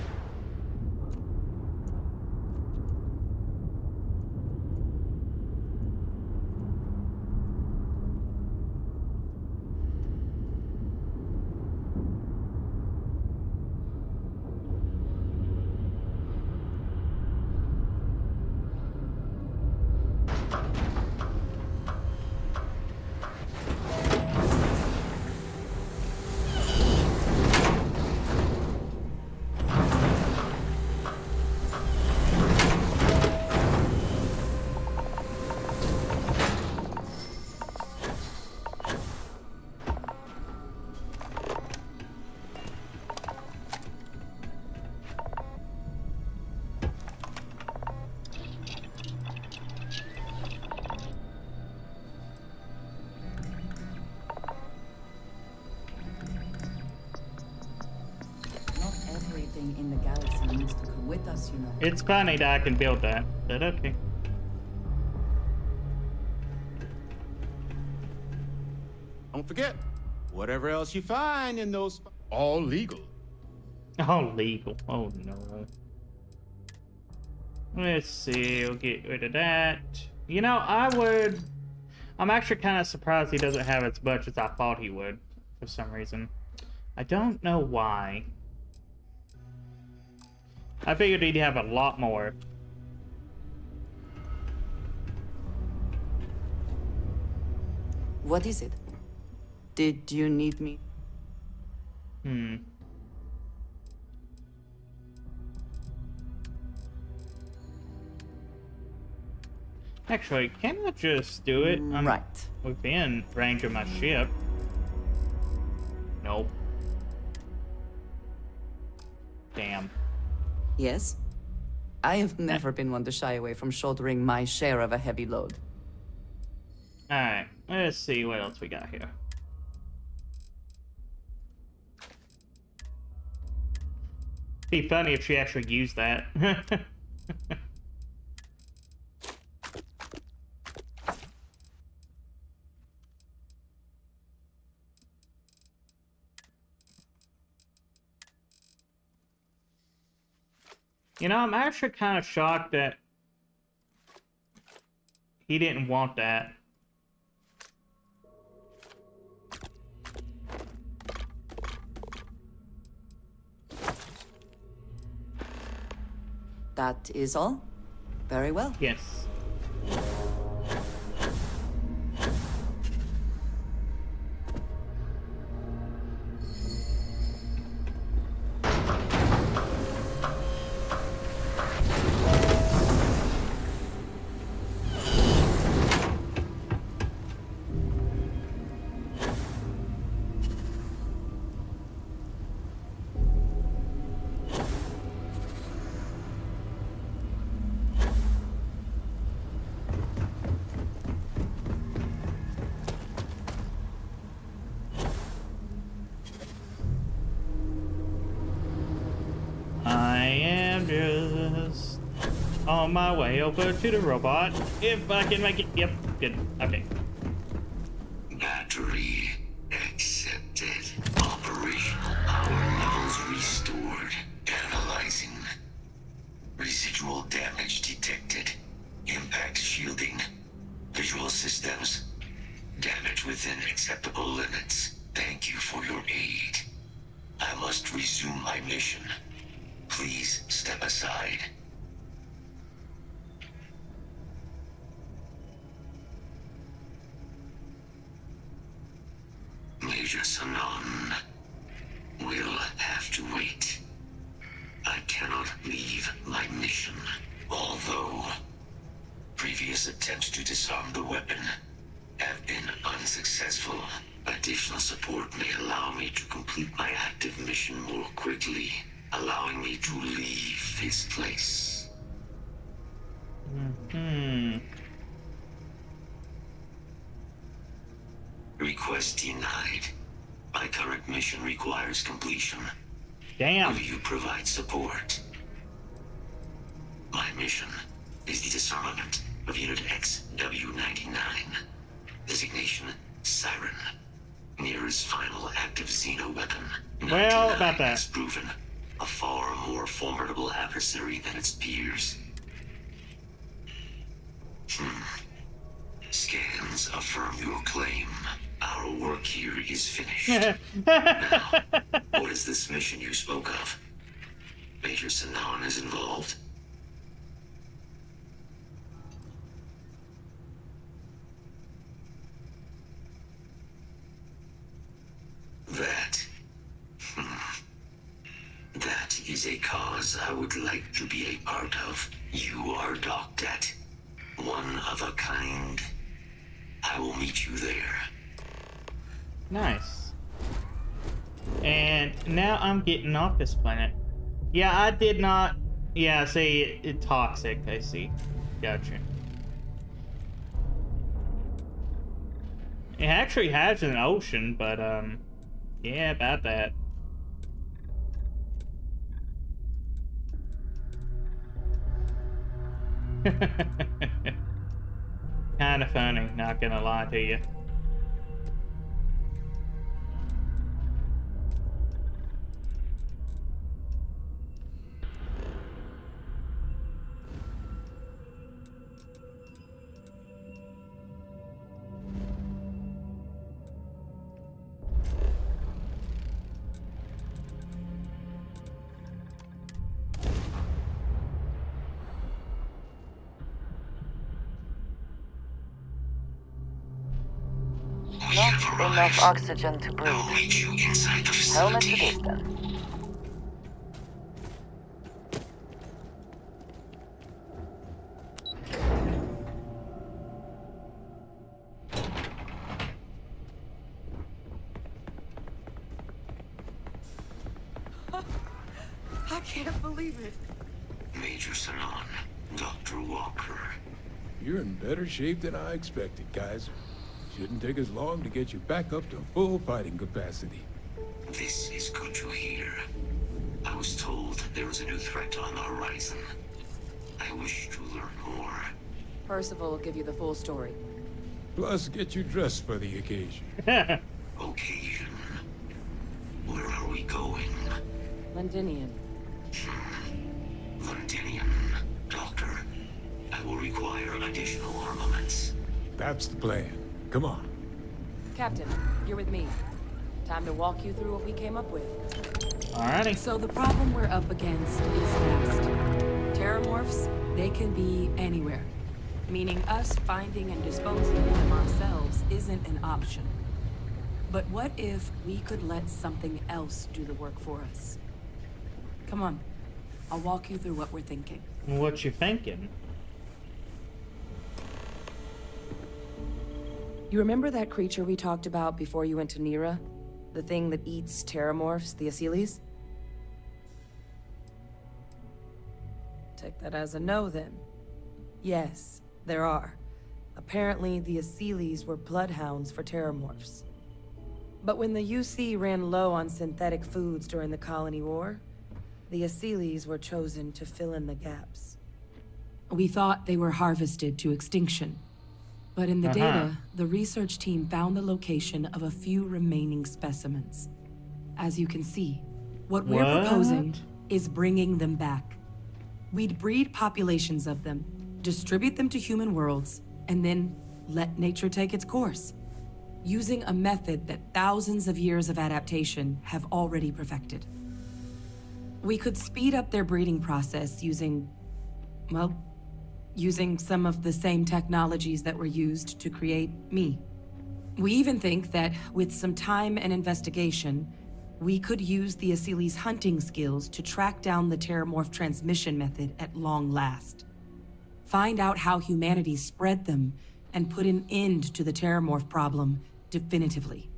In the galaxy needs to come with us, you know. It's funny that I can build that, but okay. Don't forget, whatever else you find in those, all legal. All legal. Oh no. Let's see. We'll get rid of that. You know, I'm actually kind of surprised he doesn't have as much as I thought he would, for some reason. I don't know why. I figured he'd have a lot more. What is it? Did you need me? Actually, can I just do it? I'm right within range of my ship. Nope. Damn. Yes? I have never been one to shy away from shouldering my share of a heavy load. Alright, let's see what else we got here. Be funny if she actually used that. You know, I'm actually kind of shocked that he didn't want that. That is all? Very well. Yes. I am just on my way over to the robot. If I can make it. Yep, good. Okay. Battery accepted. Operational power levels restored. Analyzing. Residual damage detected. Impact shielding. Visual systems. Damage within acceptable limits. Thank you for your aid. I must resume my mission. Please step aside. Major Sanon will have to wait. I cannot leave my mission, although previous attempts to disarm the weapon have been unsuccessful. Additional support may allow me to complete my active mission more quickly, allowing me to leave this place. Request denied. My current mission requires completion. Damn. Will you provide support? My mission is the disarmament of Unit XW-99. Designation, Siren. Nearest final active Xeno weapon. Well, about that. Has proven a far more formidable adversary than its peers. Scans affirm your claim. Our work here is finished. Now, what is this mission you spoke of? Major Sanon is involved? That is a cause I would like to be a part of. You are docked at one of a kind. I will meet you there. Nice. And now I'm getting off this planet. Yeah, I did not... Yeah, say it's toxic, I see. Gotcha. It actually has an ocean, but, yeah, about that. Kinda funny, not gonna lie to you. Not enough oxygen to breathe. Helmet to this then. I can't believe it. Major Sanon, Dr. Walker. You're in better shape than I expected, Kaiser. Shouldn't take us long to get you back up to full fighting capacity. This is good to hear. I was told There is a new threat on the horizon. I wish to learn more. Percival will give you the full story. Plus, get you dressed for the occasion. Occasion. Where are we going? Londinian. Londinian. Doctor, I will require additional armaments. That's the plan. Come on. Captain, you're with me. Time to walk you through what we came up with. Alrighty. So the problem we're up against is vast. Terramorphs, they can be anywhere. Meaning us finding and disposing of them ourselves isn't an option. But what if we could let something else do the work for us? Come on, I'll walk you through what we're thinking. What you thinking? You remember that creature we talked about before you went to Nira? The thing that eats terramorphs, the Asylees? Take that as a no, then. Yes, there are. Apparently, the Asylees were bloodhounds for terramorphs. But when the UC ran low on synthetic foods during the Colony War, the Asylees were chosen to fill in the gaps. We thought they were harvested to extinction. But in the data, the research team found the location of a few remaining specimens. As you can see, what we're proposing is bringing them back. We'd breed populations of them, distribute them to human worlds, and then let nature take its course, using a method that thousands of years of adaptation have already perfected. We could speed up their breeding process using, well, using some of the same technologies that were used to create me. We even think that with some time and investigation, we could use the Asylees' hunting skills to track down the terramorph transmission method at long last. Find out how humanity spread them and put an end to the terramorph problem definitively.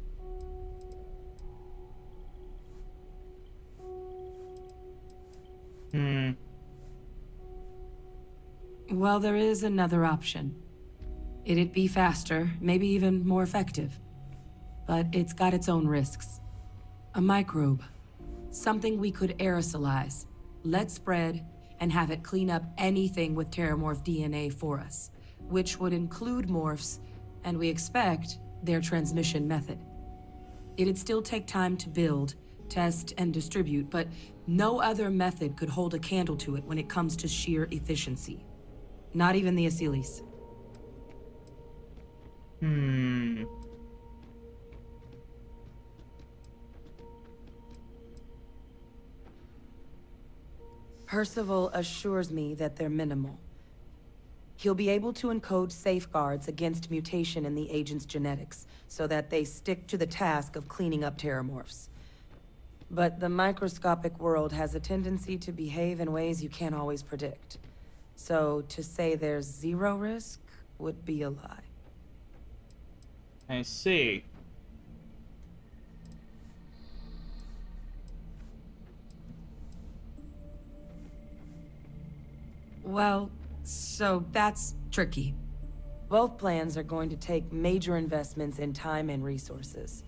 Well, there is another option. It'd be faster, maybe even more effective. But it's got its own risks. A microbe. Something we could aerosolize, let spread, and have it clean up anything with terramorph DNA for us, which would include morphs, and we expect their transmission method. It'd still take time to build, test, and distribute, but no other method could hold a candle to it when it comes to sheer efficiency. Not even the Asylees. Percival assures me that they're minimal. He'll be able to encode safeguards against mutation in the agent's genetics, so that they stick to the task of cleaning up terramorphs. But the microscopic world has a tendency to behave in ways you can't always predict. So to say there's zero risk would be a lie. I see. Well, so that's tricky. Both plans are going to take major investments in time and resources.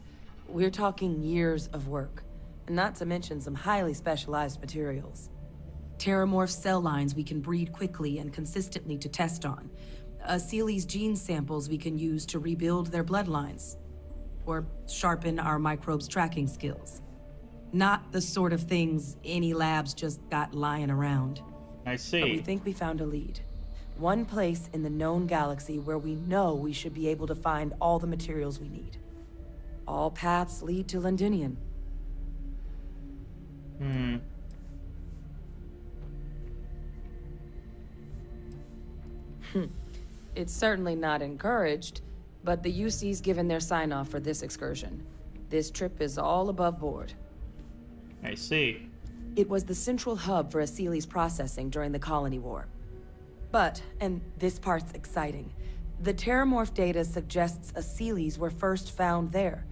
We're talking years of work, not to mention some highly specialized materials. Terramorph cell lines we can breed quickly and consistently to test on. Asylees' gene samples we can use to rebuild their bloodlines. Or sharpen our microbes' tracking skills. Not the sort of things any labs just got lying around. I see. But we think we found a lead. One place in the known galaxy where we know we should be able to find all the materials we need. All paths lead to Londinian. It's certainly not encouraged, but the UC's given their sign-off for this excursion. This trip is all above board. I see. It was the central hub for Asylees processing during the Colony War. But, and this part's exciting, the terramorph data suggests Asylees were first found there.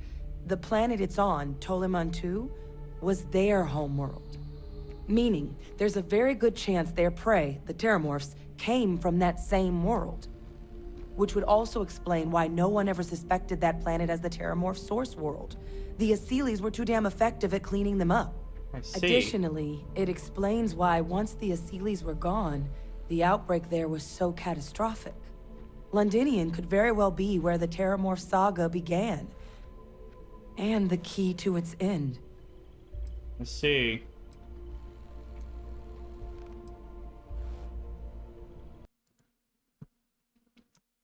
The planet it's on, Toliman 2, was their homeworld. Meaning, there's a very good chance their prey, the terramorphs, came from that same world. Which would also explain why no one ever suspected that planet as the terramorph source world. The Asylees were too damn effective at cleaning them up. I see. Additionally, it explains why once the Asylees were gone, the outbreak there was so catastrophic. Londinian could very well be where the Terramorph saga began. And the key to its end. I see.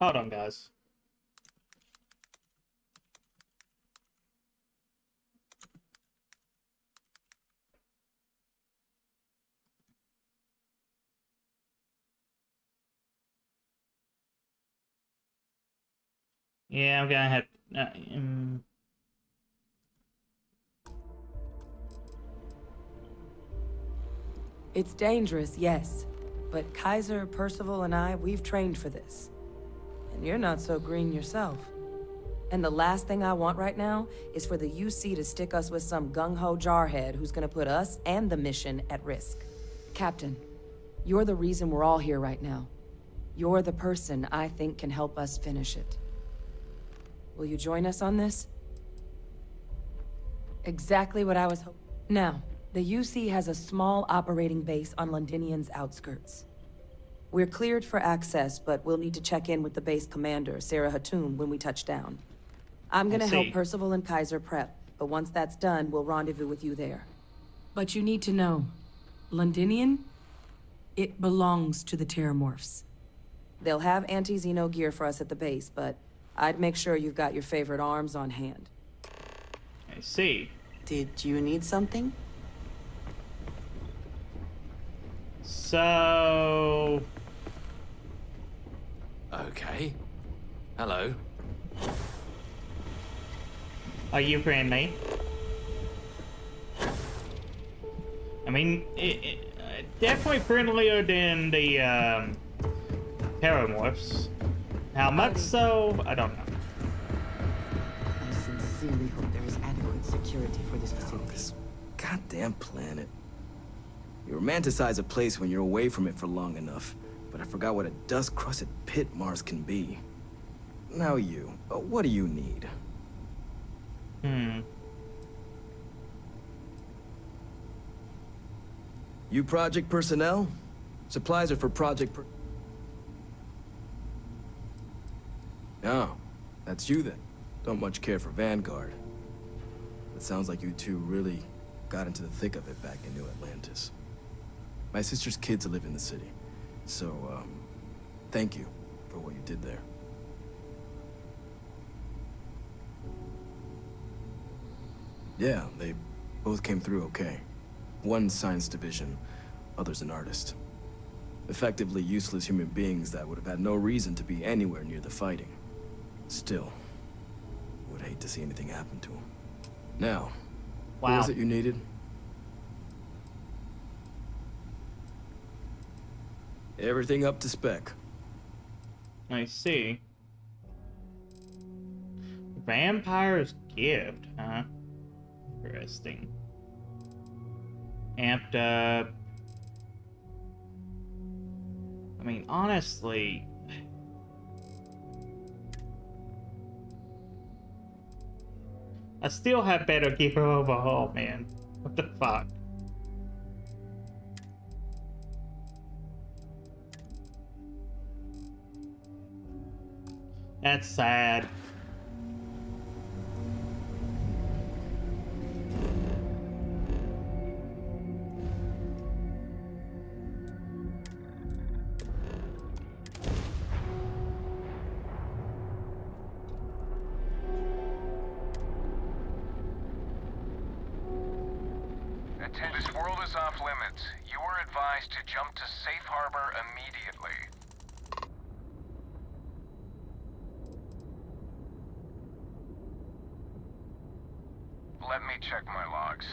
Hold on, guys. Yeah, I'm gonna have. It's dangerous, yes. But Kaiser, Percival, and I, we've trained for this. And you're not so green yourself. And the last thing I want right now is for the UC to stick us with some gung-ho jarhead who's gonna put us and the mission at risk. Captain, you're the reason we're all here right now. You're the person I think can help us finish it. Will you join us on this? Exactly what I was hoping. Now, the UC has a small operating base on Londinian's outskirts. We're cleared for access, but we'll need to check in with the base commander, Sarah Hatoum, when we touch down. I'm gonna help Percival and Kaiser prep, but once that's done, we'll rendezvous with you there. But you need to know, Londinian, it belongs to the Terramorphs. They'll have anti-Xeno gear for us at the base, but I'd make sure you've got your favorite arms on hand. I see. Did you need something? So... Okay. Hello. Are you friendly? I mean, definitely friendlier than the Terramorphs. How much so? I don't know. I sincerely hope there is adequate security for this facility. This goddamn planet. You romanticize a place when you're away from it for long enough, but I forgot what a dust-crusted pit Mars can be. Now you, what do you need? You project personnel? Supplies are for project Oh, that's you then. Don't much care for Vanguard. It sounds like you two really got into the thick of it back in New Atlantis. My sister's kids live in the city, so, thank you for what you did there. Yeah, they both came through okay. One science division, other's an artist. Effectively useless human beings that would have had no reason to be anywhere near the fighting. Still, would hate to see anything happen to them. Now, what was it you needed? Everything up to spec. I see. Vampire's gift, huh? Interesting. Amped up. I mean, honestly... I still have better gear overhaul, man. What the fuck? That's sad. This world is off limits. You were advised to jump to safe harbor immediately. Let me check my logs.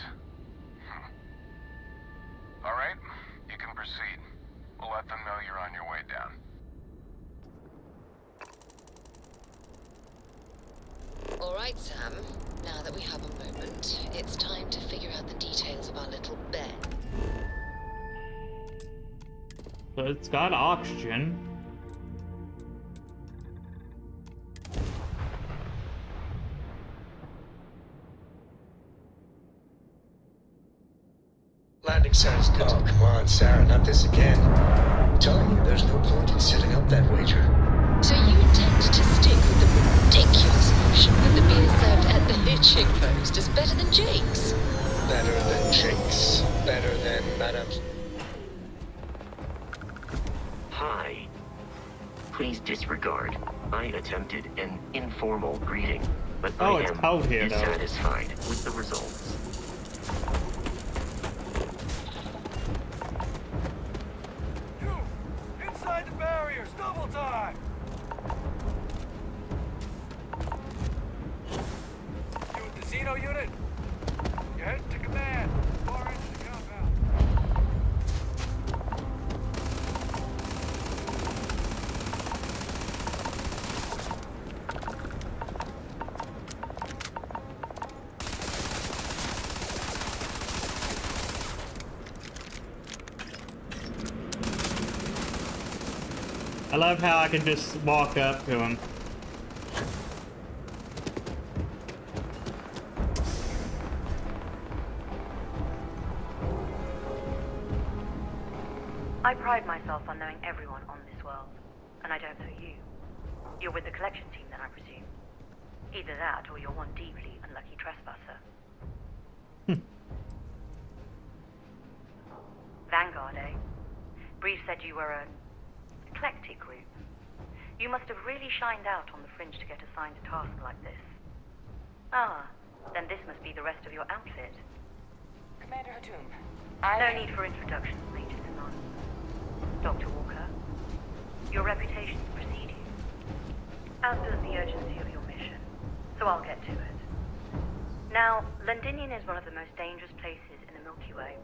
All right, you can proceed. We'll let them know you're on your way down. All right, Sam. Now that we have a moment, it's time to figure out the details of our little bed. So it's got oxygen. Sounds good. Oh, come on, Sarah, not this again. I'm telling you, there's no point in setting up that wager. So you intend to stick with the ridiculous notion that the beer served at the hitching post is better than Jake's? Better than Jake's. Better than Madame's. Hi. Please disregard. I attempted an informal greeting, but I am dissatisfied with the results. Inside the barriers, double time! You with the Xeno unit? You're heading to command. Far end of the compound. I love how I can just walk up to him. I pride myself on knowing everyone on this world, and I don't know you. You're with the collection team then, I presume. Either that, or you're one deeply unlucky trespasser. Vanguard, eh? Brief said you were an eclectic group. You must have really shined out on the fringe to get assigned a task like this. Ah, then this must be the rest of your outfit. Commander Hatum, No need for introductions, Major Sinon. Dr. Walker, your reputations precede you, as does the urgency of your mission, so I'll get to it. Now, Londinian is one of the most dangerous places in the Milky Way.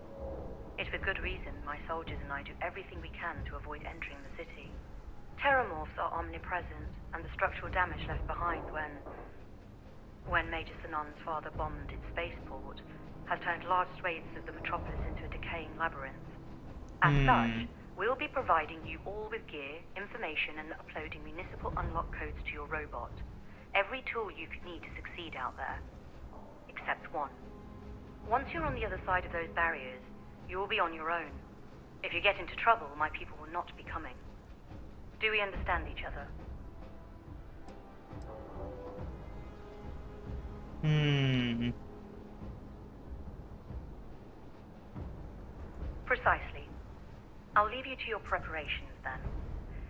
It's with good reason my soldiers and I do everything we can to avoid entering the city. Terramorphs are omnipresent, and the structural damage left behind when Major Sinon's father bombed its spaceport has turned large swathes of the metropolis into a decaying labyrinth. As such, we'll be providing you all with gear, information, and uploading municipal unlock codes to your robot. Every tool you could need to succeed out there. Except one. Once you're on the other side of those barriers, you will be on your own. If you get into trouble, my people will not be coming. Do we understand each other? Precisely. I'll leave you to your preparations then.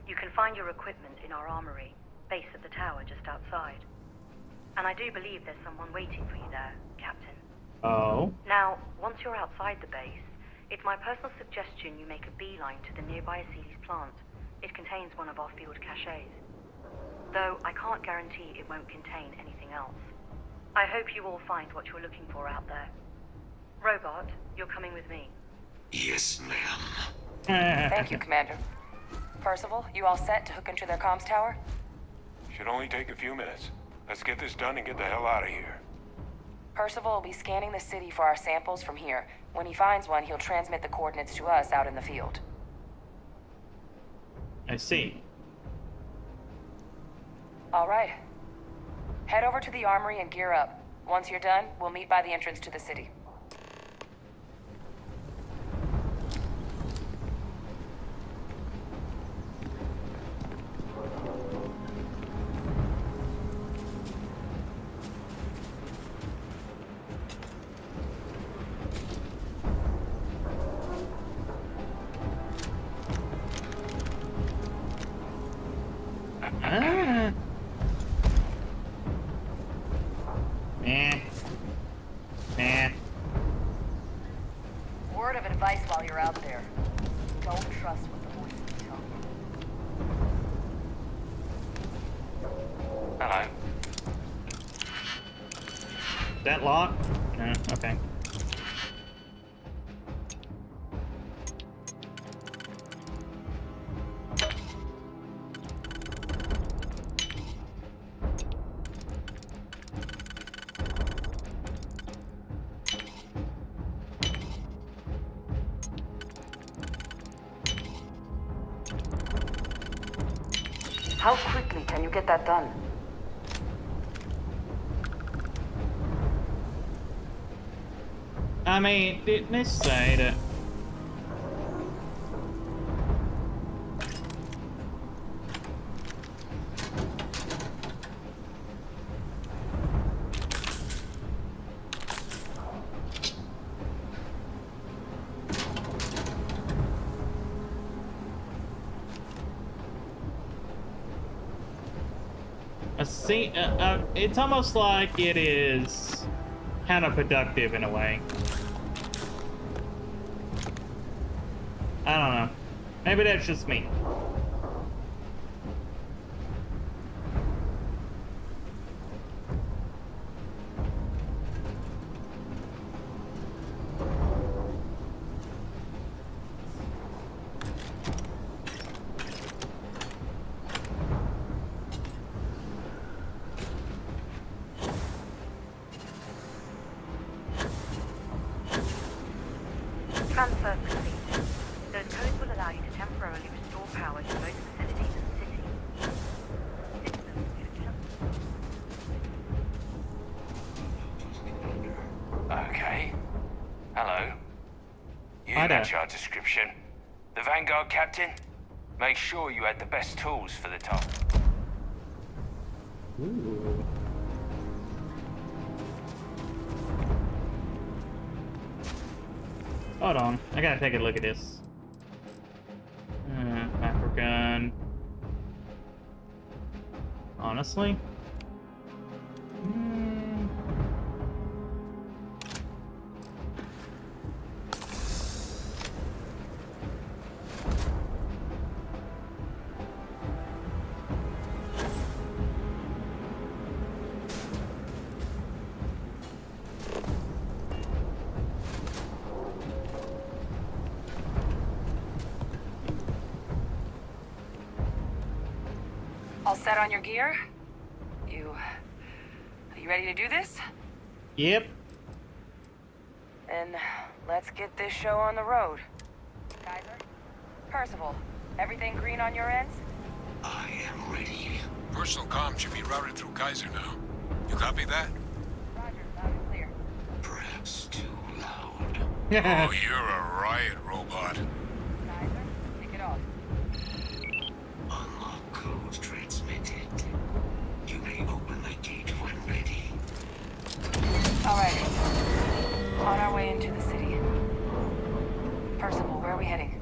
You can find your equipment in our armory, base of the tower just outside. And I do believe there's someone waiting for you there, Captain. Oh? Now, once you're outside the base, it's my personal suggestion you make a beeline to the nearby Aceles plant. It contains one of our field caches. Though I can't guarantee it won't contain anything else. I hope you all find what you're looking for out there. Robot, you're coming with me. Yes, ma'am. Thank you, Commander. Percival, you all set to hook into their comms tower? Should only take a few minutes. Let's get this done and get the hell out of here. Percival will be scanning the city for our samples from here. When he finds one, he'll transmit the coordinates to us out in the field. I see. All right. Head over to the armory and gear up. Once you're done, we'll meet by the entrance to the city. Word of advice while you're out there. Don't trust what the voices tell you. Hello. That lock? No, okay. How quickly can you get that done? I mean, didn't they say that It's almost like it is counterproductive in a way. I don't know. Maybe that's just me. Transfer complete. Those codes will allow you to temporarily restore power to most facilities in the city. Okay. Hello. You Hi there. match our description. The Vanguard captain? Make sure you had the best tools for the top. Ooh. Hold on, I gotta take a look at this. Macro gun. Honestly? All set on your gear? Are you ready to do this? Yep. Then let's get this show on the road. Kaiser? Percival, everything green on your ends? I am ready. Personal comm should be routed through Kaiser now. You copy that? Roger, loud and clear. Perhaps too loud. Oh, you're a riot robot. Kaiser, kick it off. Unlock code transmitted. You may open the gate when ready. All right. On our way into the city. Percival, where are we heading?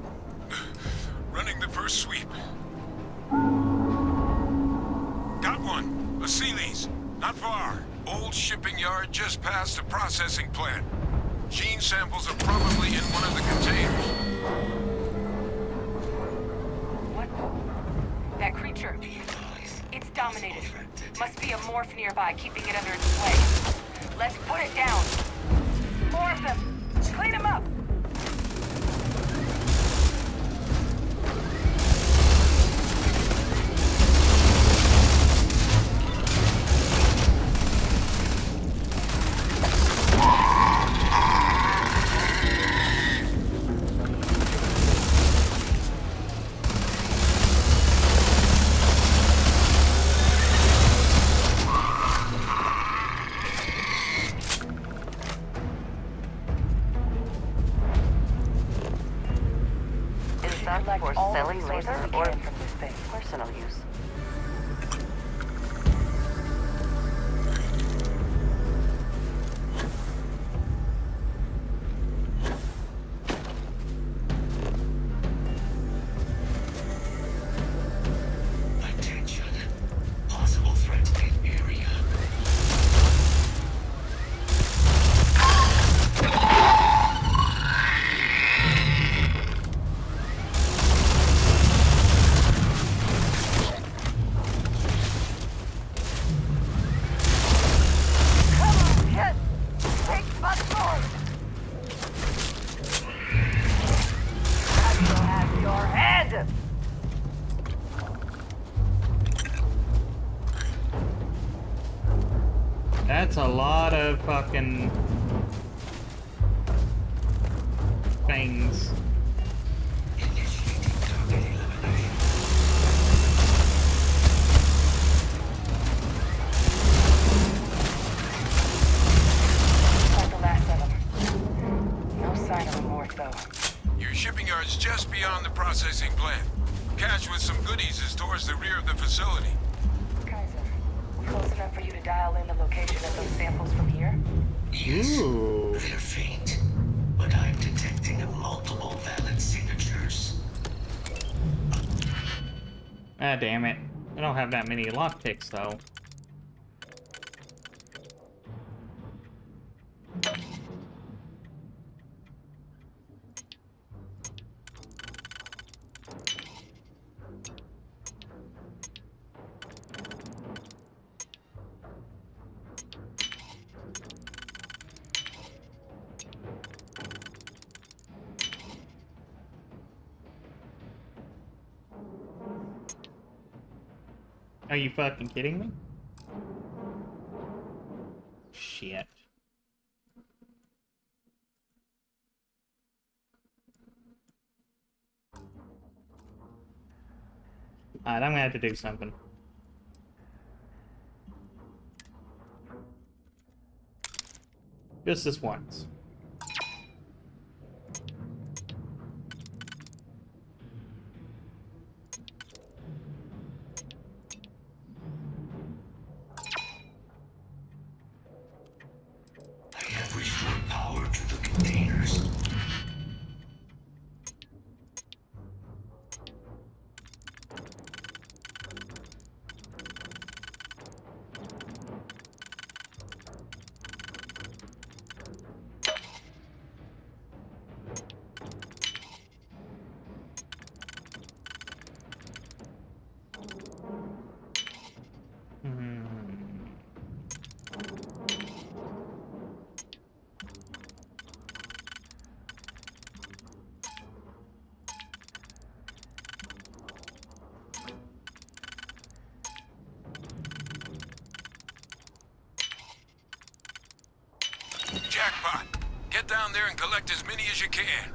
Running the first sweep. Got one. A Sealy's. Not far. Old shipping yard just past the processing plant. Gene samples are probably in one of the containers. What? That creature. It's dominated. Must be a morph nearby, keeping it under its sway. Let's put it down. Morph him. Clean him up. For selling labor or personal use. Attention. Possible threat in area. That's a lot of fucking things. Like the last of them. No sign of a morph, though. Your shipping yard's just beyond the processing plant. Cache with some goodies is towards the rear of the facility. Kaiser, close enough for you to dial in the location of those samples from here? Yes, Ooh. they're faint, but I'm detecting multiple valid signatures. Ah, damn it. I don't have that many lockpicks, though. Are you fucking kidding me? Shit. Alright, I'm gonna have to do something. Just this once. I have restored power to the containers. Jackpot! Get down there and collect as many as you can.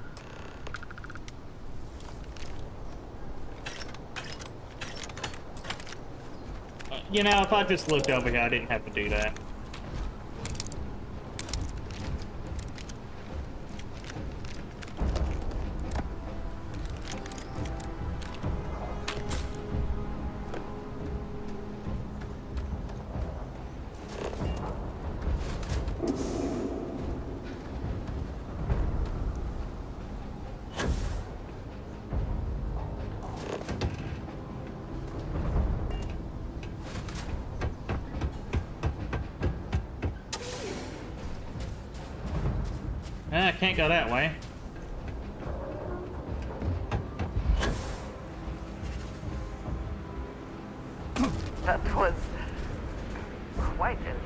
You know, if I just looked over here, I didn't have to do that. I can't go that way. That was quite elite.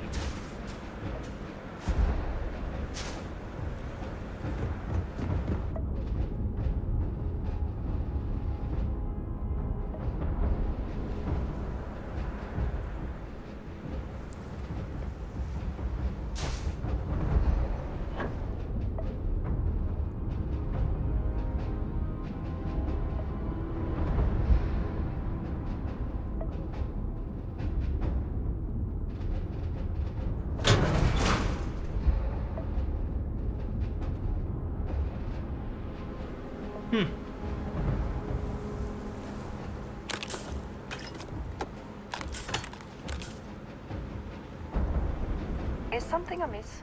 Is something amiss?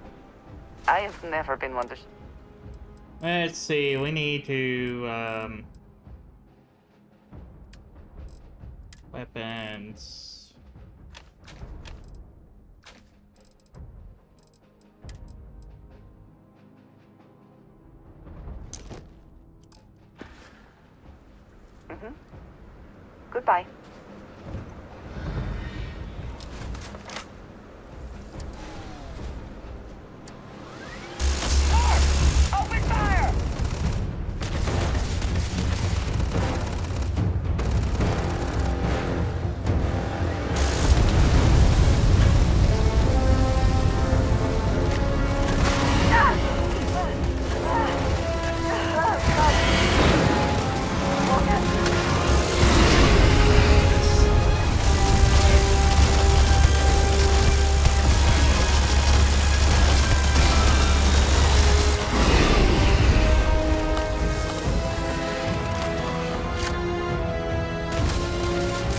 I have never been one to... Let's see, we need to, weapons. Goodbye. Open fire!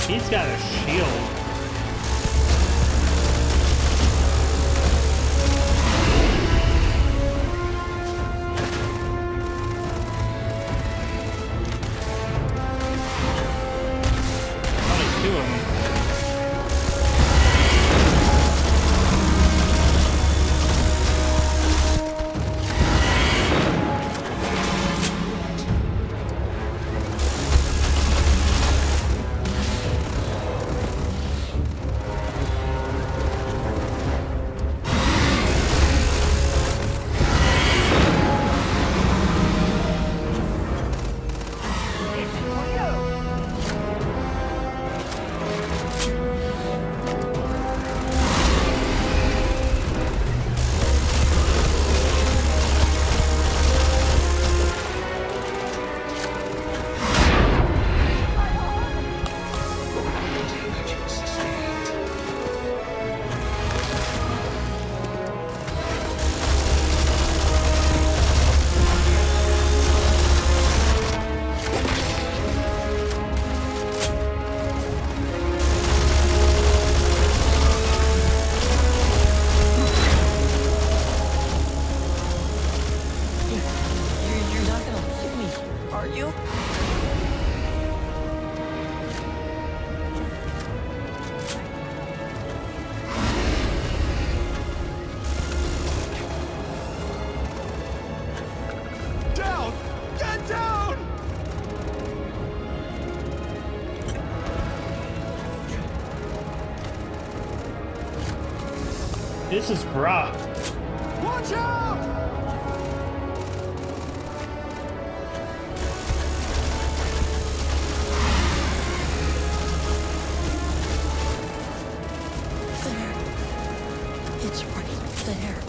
He's got a shield. Oh, there's two of them. This is rough. Watch out! It's right there.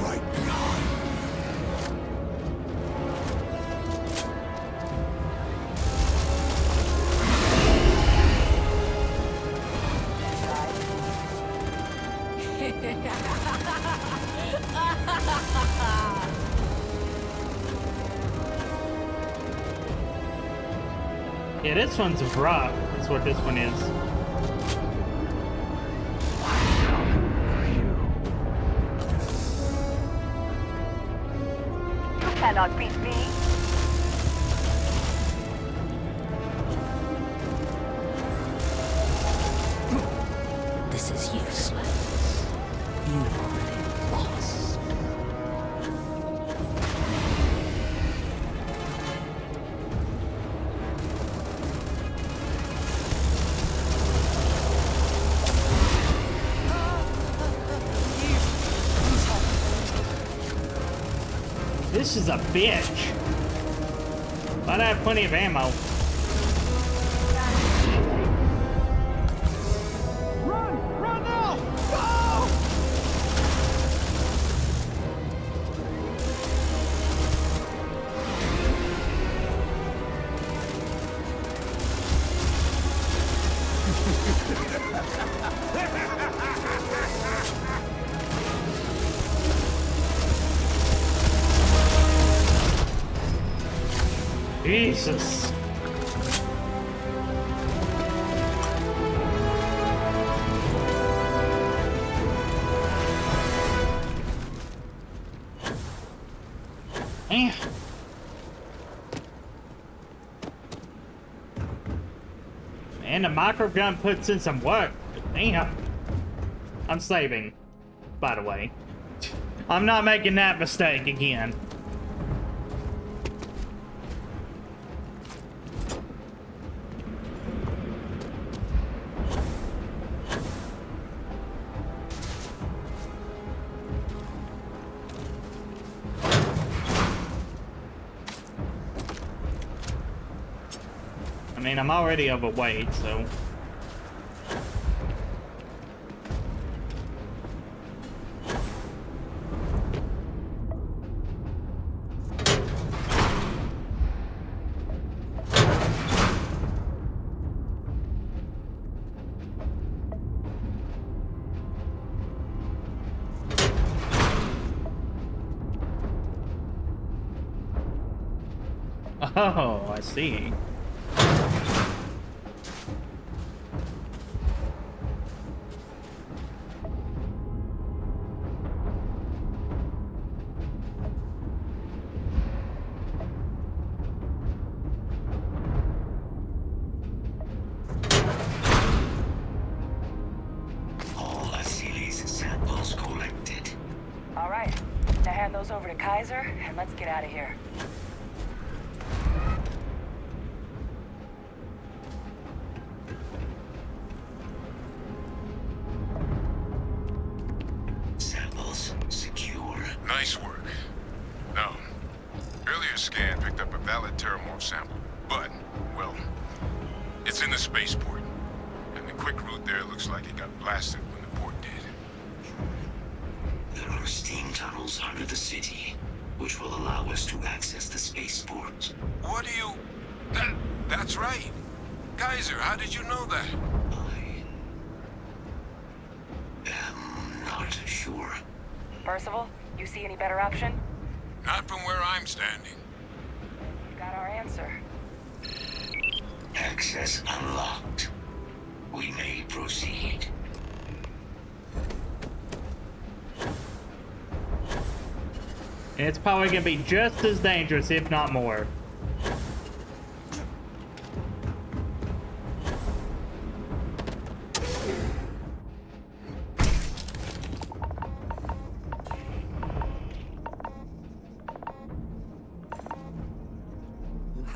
Right behind. Yeah, this one's rough. That's what this one is. You cannot beat me. This is useless. You've already lost. This is a bitch. But I have plenty of ammo. Run now! Go! Jesus. Damn. Man, the micro gun puts in some work. Damn. I'm saving, by the way. I'm not making that mistake again. I mean, I'm already overweight, so... Oh, I see. All Asili's samples collected. All right, now hand those over to Kaiser, and let's get out of here. Samples secure. Nice work. No. Earlier scan picked up a valid terramorph sample, but, well, it's in the spaceport. And the quick route there looks like it got blasted when the port did. There are steam tunnels under the city, which will allow us to access the spaceport. What do you... That's right. Kaiser, how did you know that? I'm not sure. Percival, you see any better option? Not from where I'm standing. You got our answer. Access unlocked. We may proceed. And it's probably gonna be just as dangerous, if not more.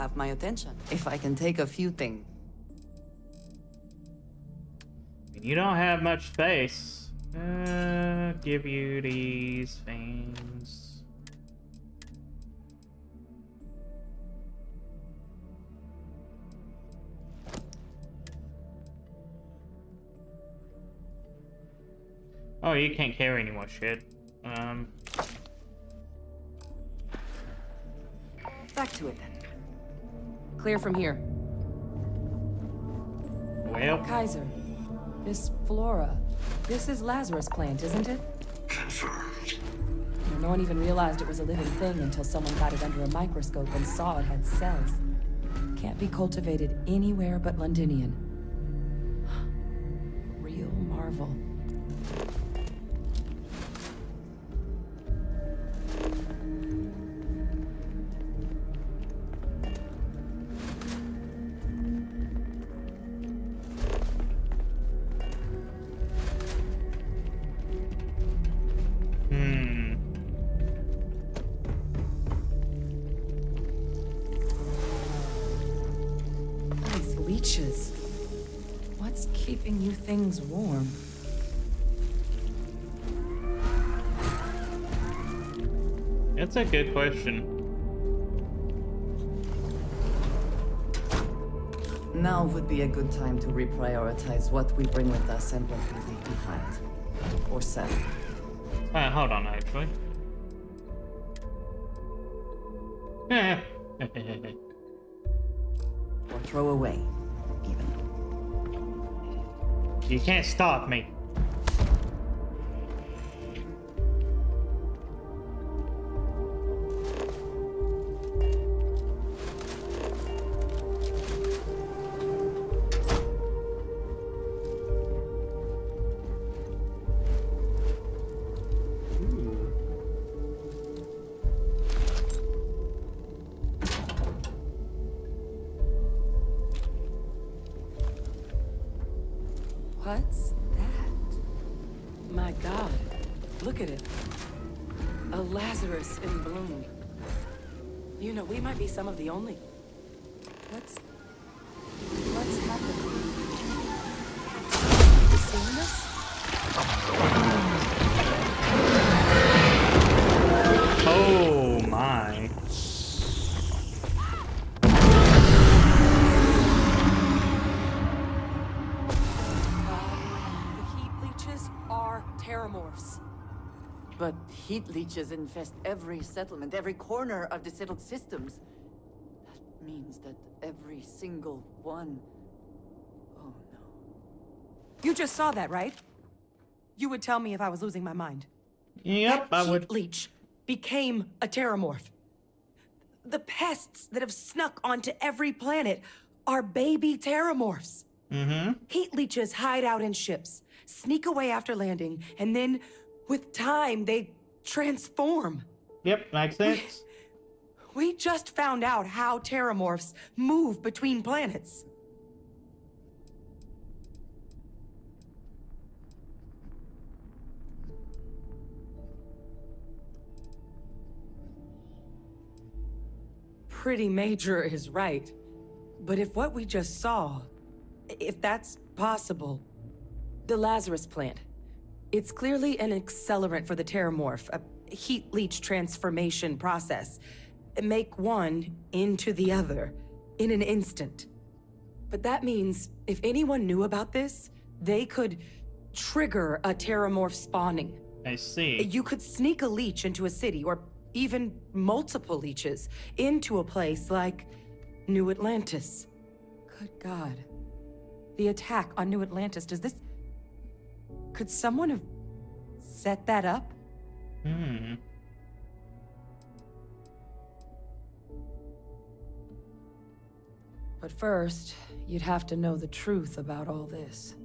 have my attention. If I can take a few things. You don't have much space. Give you these things. Oh, you can't carry any more shit. Back to it then. Clear from here. Well, Kaiser, this flora, this is Lazarus plant, isn't it? Confirmed. No one even realized it was a living thing until someone got it under a microscope and saw it had cells. Can't be cultivated anywhere but Londinian. Real marvel. These leeches. What's keeping you things warm? That's a good question. Now would be a good time to reprioritize what we bring with us and what we leave behind. Or sell. Hold on, actually. Or throw away, even. You can't stop me. What's that? My God, look at it. A Lazarus in bloom. You know, we might be some of the only. What's happening? You seeing this? Oh my. Terramorphs. But heat leeches infest every settlement, every corner of the settled systems. That means that every single one... Oh no. You just saw that, right? You would tell me if I was losing my mind. Yep, that I would. Heat leech became a terramorph. The pests that have snuck onto every planet are baby terramorphs. Mm-hmm. Heat leeches hide out in ships, sneak away after landing, and then, with time, they transform. Yep, makes sense. We just found out how terramorphs move between planets. Pretty Major is right. But if what we just saw, if that's possible, the Lazarus plant, it's clearly an accelerant for the terramorph, a heat leech transformation process. Make one into the other in an instant. But that means if anyone knew about this, they could trigger a terramorph spawning. I see. You could sneak a leech into a city, or even multiple leeches, into a place like New Atlantis. Good God. The attack on New Atlantis, could someone have set that up? Hmm. But first, you'd have to know the truth about all this.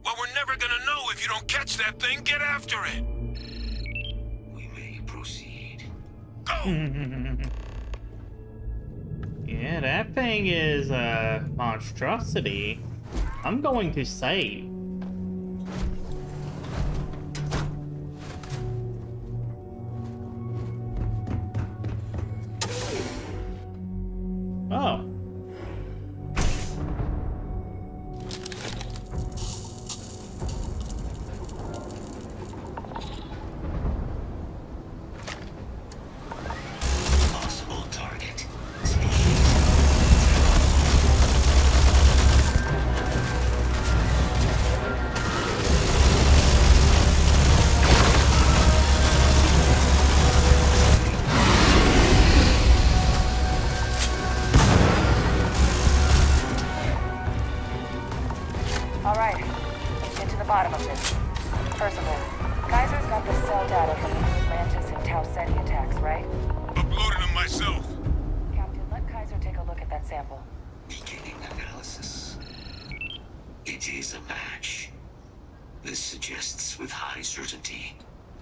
Well, we're never gonna know if you don't catch that thing. Get after it. We may proceed. Go! Yeah, that thing is a monstrosity. I'm going to save. Oh.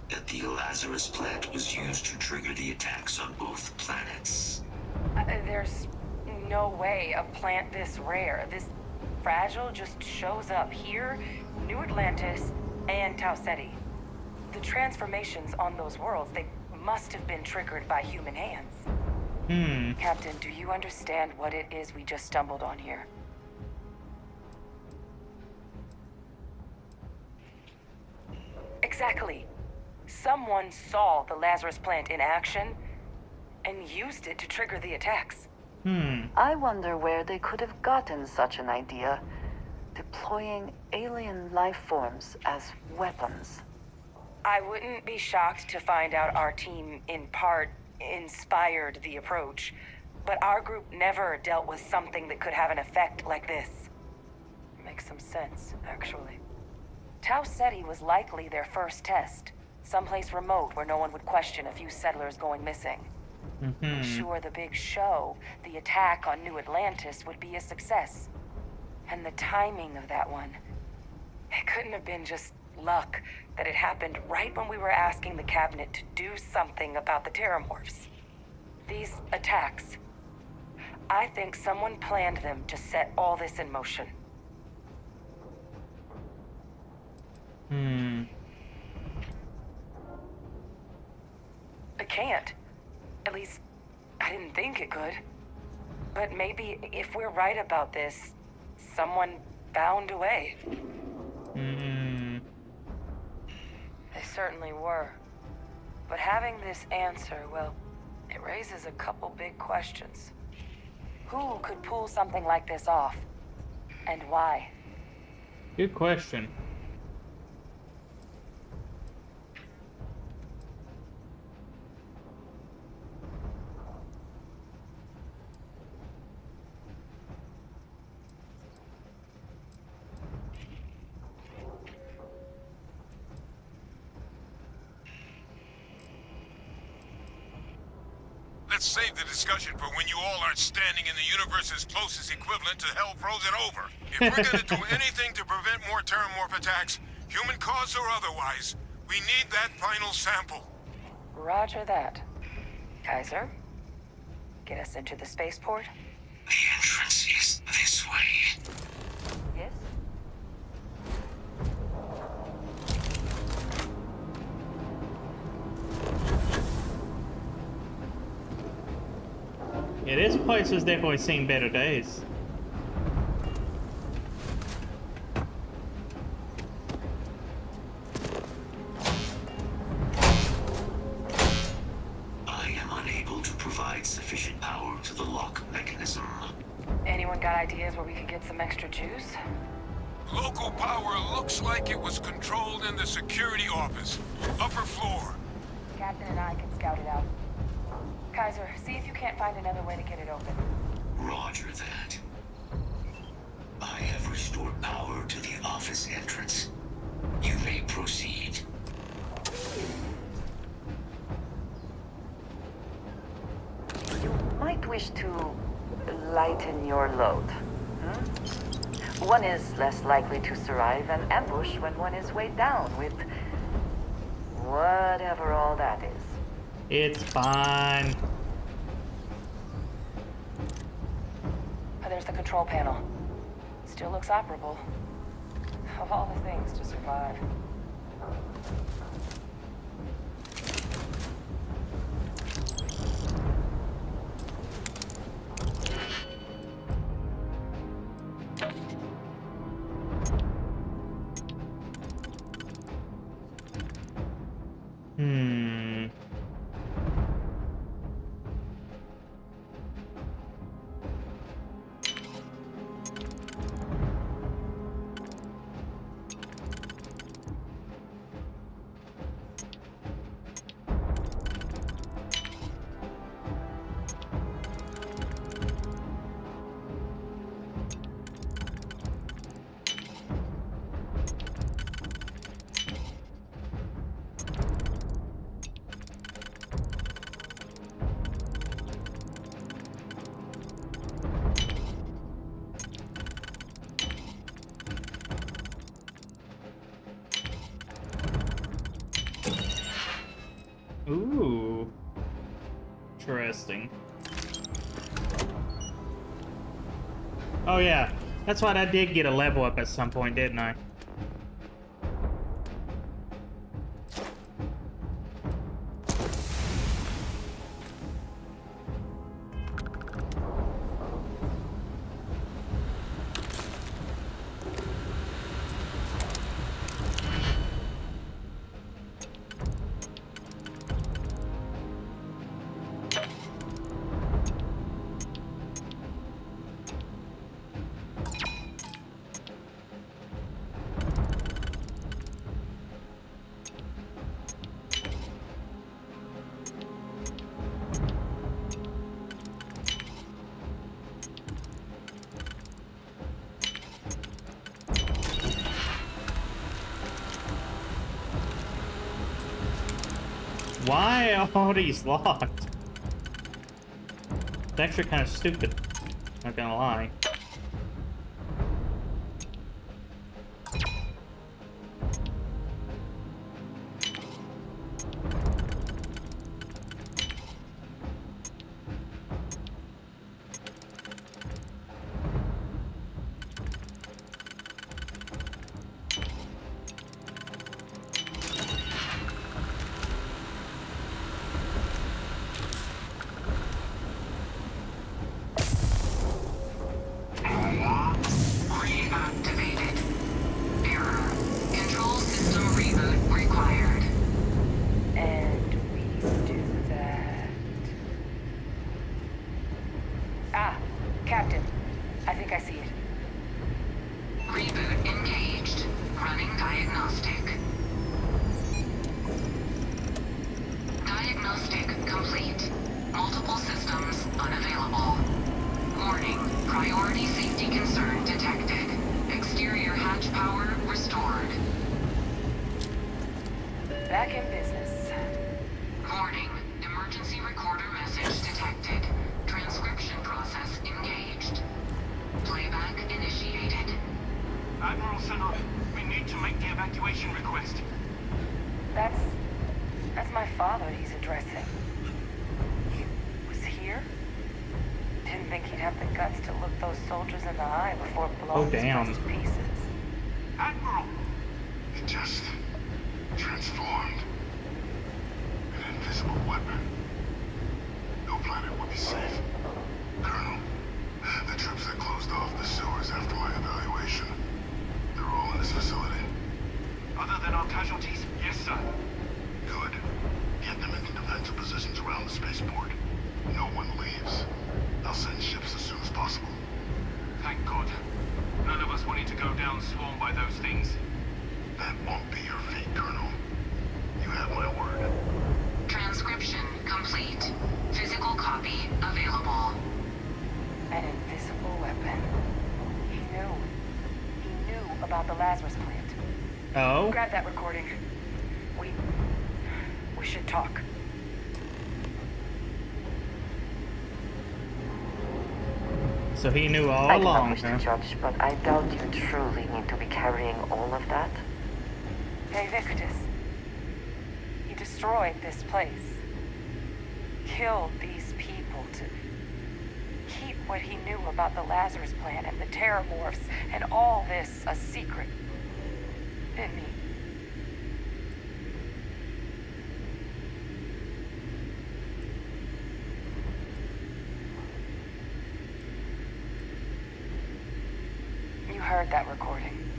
that the Lazarus plant was used to trigger the attacks on both planets. There's no way a plant this rare, this fragile, just shows up here, New Atlantis, and Tau Ceti. The transformations on those worlds, they must have been triggered by human hands. Captain, do you understand what it is we just stumbled on here? Exactly. Someone saw the Lazarus plant in action and used it to trigger the attacks. I wonder where they could have gotten such an idea, deploying alien life forms as weapons. I wouldn't be shocked to find out our team, in part, inspired the approach, but our group never dealt with something that could have an effect like this. Makes some sense, actually. Tau Ceti was likely their first test, someplace remote where no one would question a few settlers going missing. I'm sure the big show, the attack on New Atlantis, would be a success. And the timing of that one, it couldn't have been just luck that it happened right when we were asking the cabinet to do something about the Terramorphs. These attacks, I think someone planned them to set all this in motion. It can't. At least, I didn't think it could. But maybe if we're right about this, someone found a way. They certainly were. But having this answer, well, it raises a couple big questions. Who could pull something like this off? And why? Good question. Let's save the discussion for when you all aren't standing in the universe's closest equivalent to hell frozen over. If we're gonna do anything to prevent more Terramorph attacks, human cause or otherwise, we need that final sample. Roger that. Kaiser, get us into the spaceport? The entrance is this way. Yes? Yeah, this place has definitely seen better days. I am unable to provide sufficient power to the lock mechanism. Anyone got ideas where we could get some extra juice? Local power looks like it was controlled in the security office. Upper floor. Captain and I can scout it out. Kaiser, see if you can't find another way to get it open. Roger that. I have restored power to the office entrance. You may proceed. You might wish to lighten your load. One is less likely to survive an ambush when one is weighed down with whatever all that is. It's fine. There's the control panel. Still looks operable. Of all the things to survive. Ooh. Interesting. Oh yeah, that's why I did get a level up at some point, didn't I? Why are all these locked? It's actually kind of stupid. Not gonna lie. Captain, I think I see it. Reboot engaged. Running diagnostic. Diagnostic complete. Multiple systems unavailable. Warning, priority safety concern detected. Exterior hatch power restored. Back in business. Warning, emergency recorder message detected. Transcription process engaged. Playback initiated. Admiral Senor, we need to make the evacuation request. That's my father he's addressing. He was here? Didn't think he'd have the guts to look those soldiers in the eye before blowing his place to pieces. Admiral! It just transformed. An invisible weapon. No planet would be safe. Colonel, the troops that closed off the sewers after my evaluation, they're all in this facility. Other than our casualties? Yes, sir. Good. Get them into defensive positions around the spaceport. No one leaves. I'll send ships as soon as possible. Thank God. None of us wanted to go down swarmed by those things. That won't be your fate, Colonel. You have my word. Transcription complete. Physical copy available. An invisible weapon. He knew. He knew about the Lazarus plant. Oh? Grab that recording. We should talk. So he knew all along, I don't wish to judge, but I doubt you truly need to be carrying all of that. Hey, Victus. He destroyed this place. Killed these people to keep what he knew about the Lazarus plant and the Terramorphs and all this a secret. Didn't he? You heard that recording.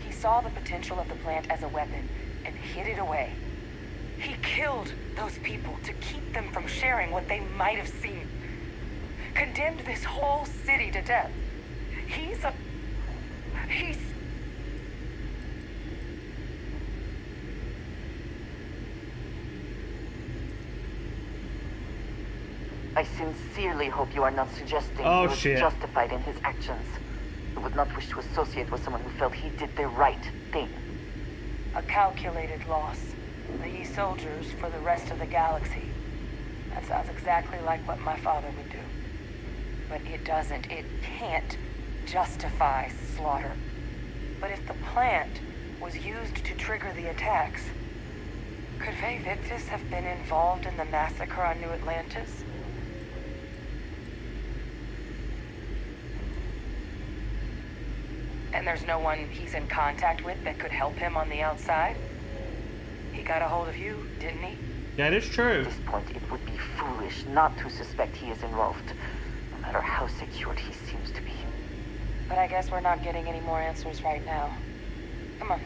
He saw the potential of the plant as a weapon and hid it away. He killed those people to keep them from sharing what they might have seen. Condemned this whole city to death. He's... I sincerely hope you are not suggesting he was justified in his actions. I would not wish to associate with someone who felt he did the right thing. A calculated loss. These soldiers for the rest of the galaxy. That sounds exactly like what my father would do. But it doesn't, it can't justify slaughter. But if the plant was used to trigger the attacks, Could VTuber have been involved in the massacre on New Atlantis? And there's no one he's in contact with that could help him on the outside? He got a hold of you, didn't he? That is true. At this point, it would be foolish not to suspect he is involved, no matter how secured he seems to be. But I guess we're not getting any more answers right now. Come on.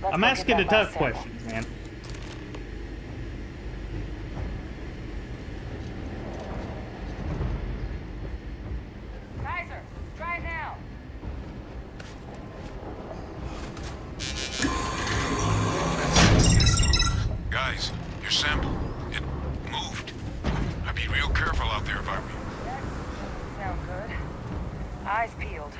Let's I'm asking the tough questions, man. Kaiser, try it now. Guys, your sample, it moved. I'd be real careful out there if I were you. Sound good. Eyes peeled.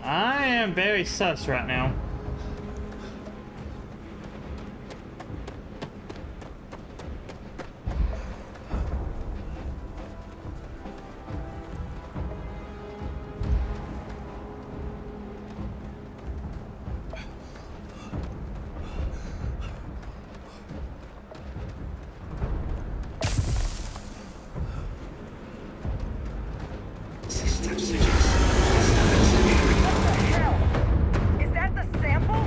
I am very sus right now. Is that the sample?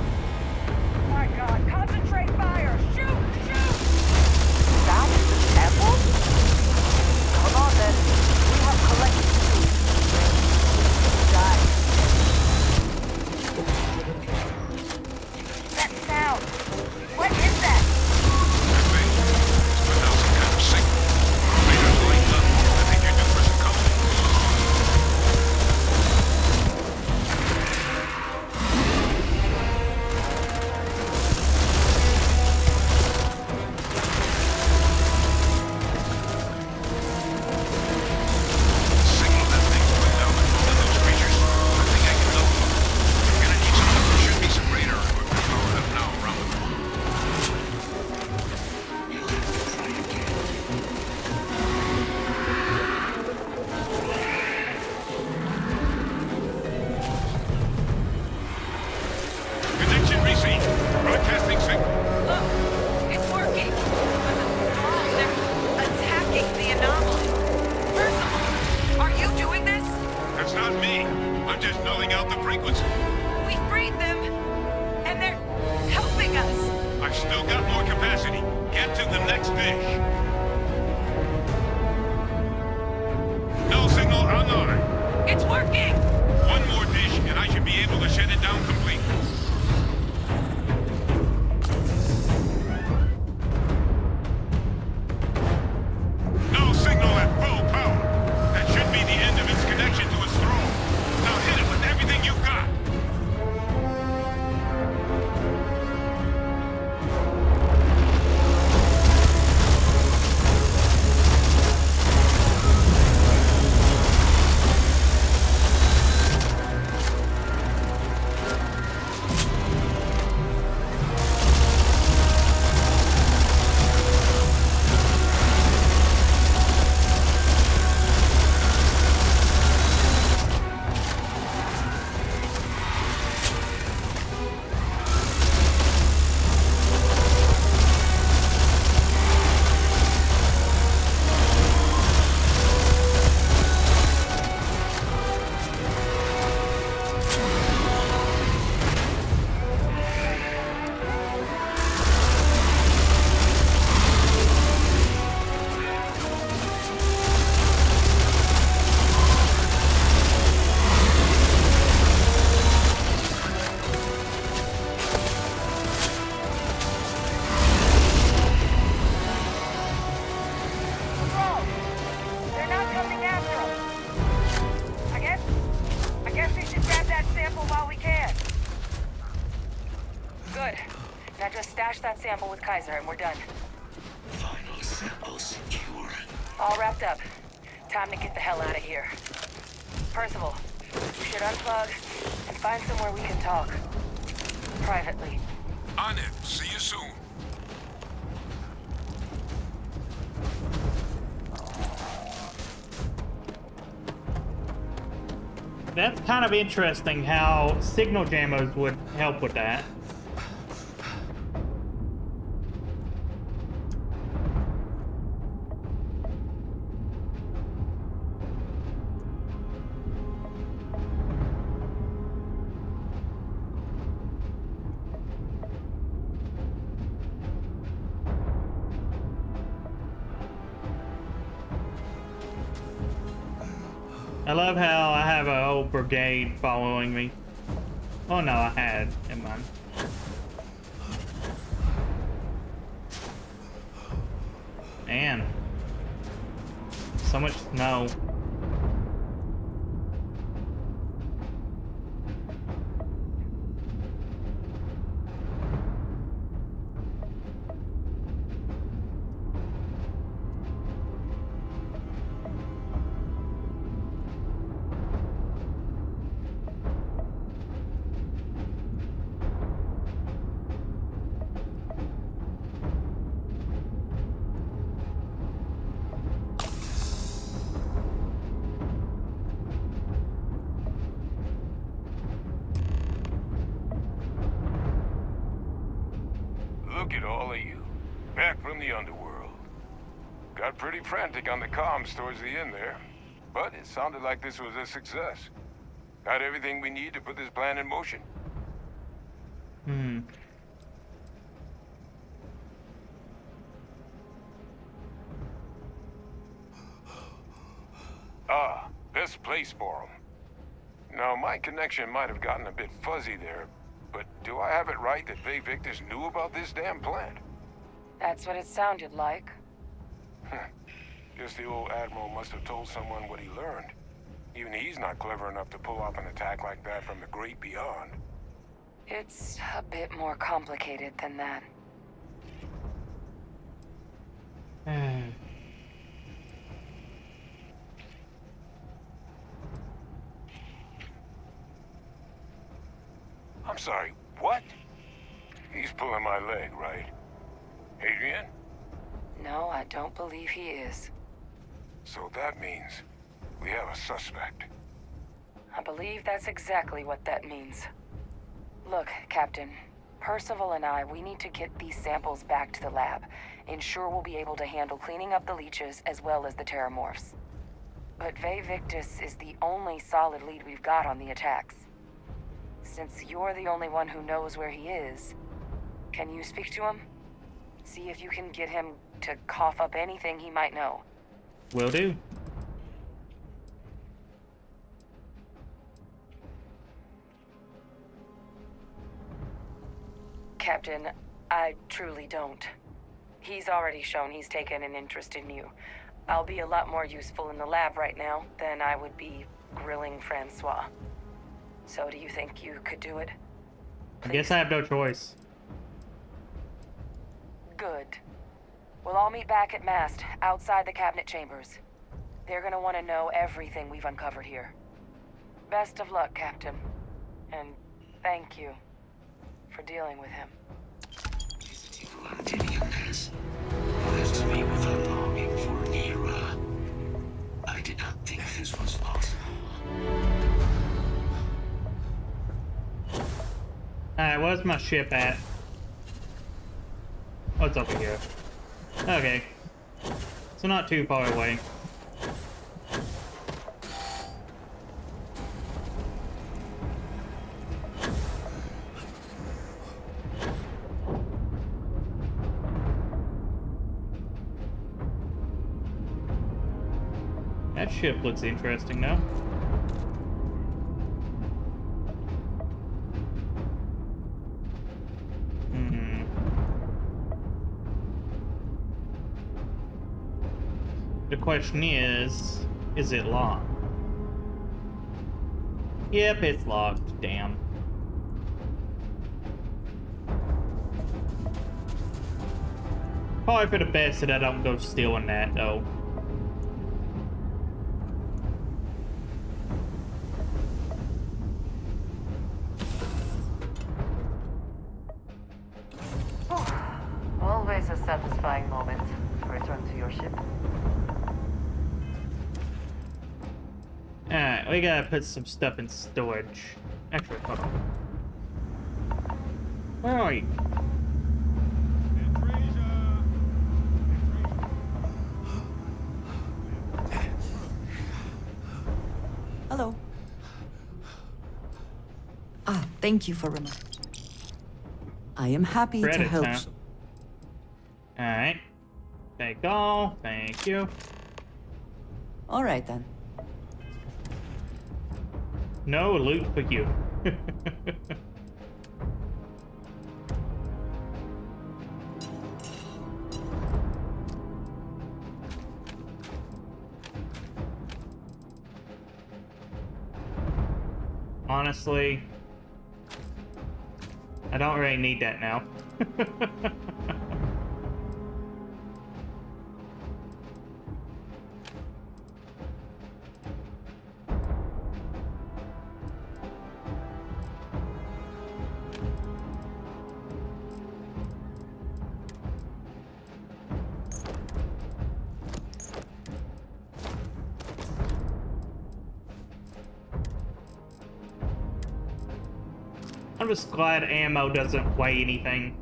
My God, concentrate fire! Shoot! Shoot! That is the sample? Come on then. We have collected two. That sound! What is that? That sample with Kaiser and we're done. Finally. All wrapped up. Time to get the hell out of here. Percival, we should unplug and find somewhere we can talk. Privately. On it. See you soon. That's kind of interesting how signal jammers would help with that. I love how I have a whole brigade following me. Oh no, I had. Never mind. Man. So much snow. Look at all of you. Back from the underworld. Got pretty frantic on the comms towards the end there. But it sounded like this was a success. Got everything we need to put this plan in motion. Ah, best place for them. Now, my connection might have gotten a bit fuzzy there, but do I have it right that Vay Victus knew about this damn plan? That's what it sounded like. Guess the old Admiral must have told someone what he learned. Even he's not clever enough to pull off an attack like that from the great beyond. It's a bit more complicated than that. I'm sorry, what? He's pulling my leg, right? Adrian? No, I don't believe he is. So that means we have a suspect. I believe that's exactly what that means. Look, Captain, Percival and I, we need to get these samples back to the lab. Ensure we'll be able to handle cleaning up the leeches as well as the terramorphs. But Vay Victus is the only solid lead we've got on the attacks. Since you're the only one who knows where he is, can you speak to him? See if you can get him to cough up anything he might know. Will do. Captain, I truly don't. He's already shown he's taken an interest in you. I'll be a lot more useful in the lab right now than I would be grilling Francois. So do you think you could do it? I guess I have no choice. Good. We'll all meet back at Mast, outside the cabinet chambers. They're gonna want to know everything we've uncovered here. Best of luck, Captain. And thank you for dealing with him. Valentinians left me with a longing for Nira. I did not think this was possible. Alright, where's my ship at? Oh, it's over here. Okay. So not too far away. That ship looks interesting now. The question is it locked? Yep, it's locked. Damn. Probably for the best that I don't go stealing that, though. satisfying moment. Return to your ship. Alright, we gotta put some stuff in storage. Actually, hold on. Where are you? Hello. Ah, thank you for reminding. I am happy to help. Alright. Take all. Thank you. All right then. No loot for you. Honestly, I don't really need that now. I'm just glad ammo doesn't weigh anything.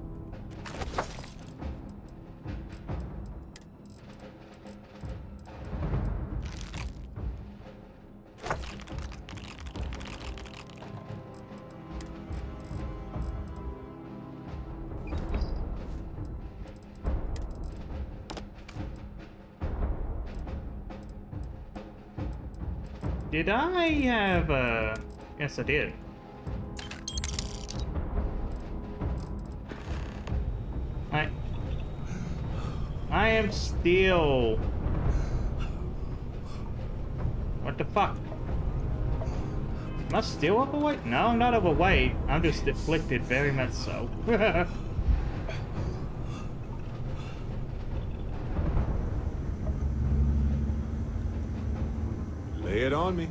Did I have a... Yes, I did. I am still... What the fuck? Am I still overweight? No, I'm not overweight. I'm just afflicted, very much so. Lay it on me.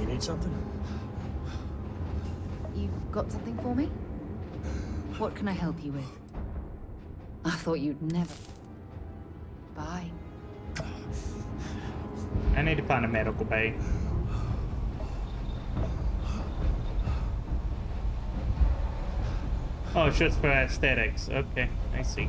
You need something? You've got something for me? What can I help you with? I thought you'd never... Bye. I need to find a medical bay. Oh, it's just for aesthetics. Okay, I see.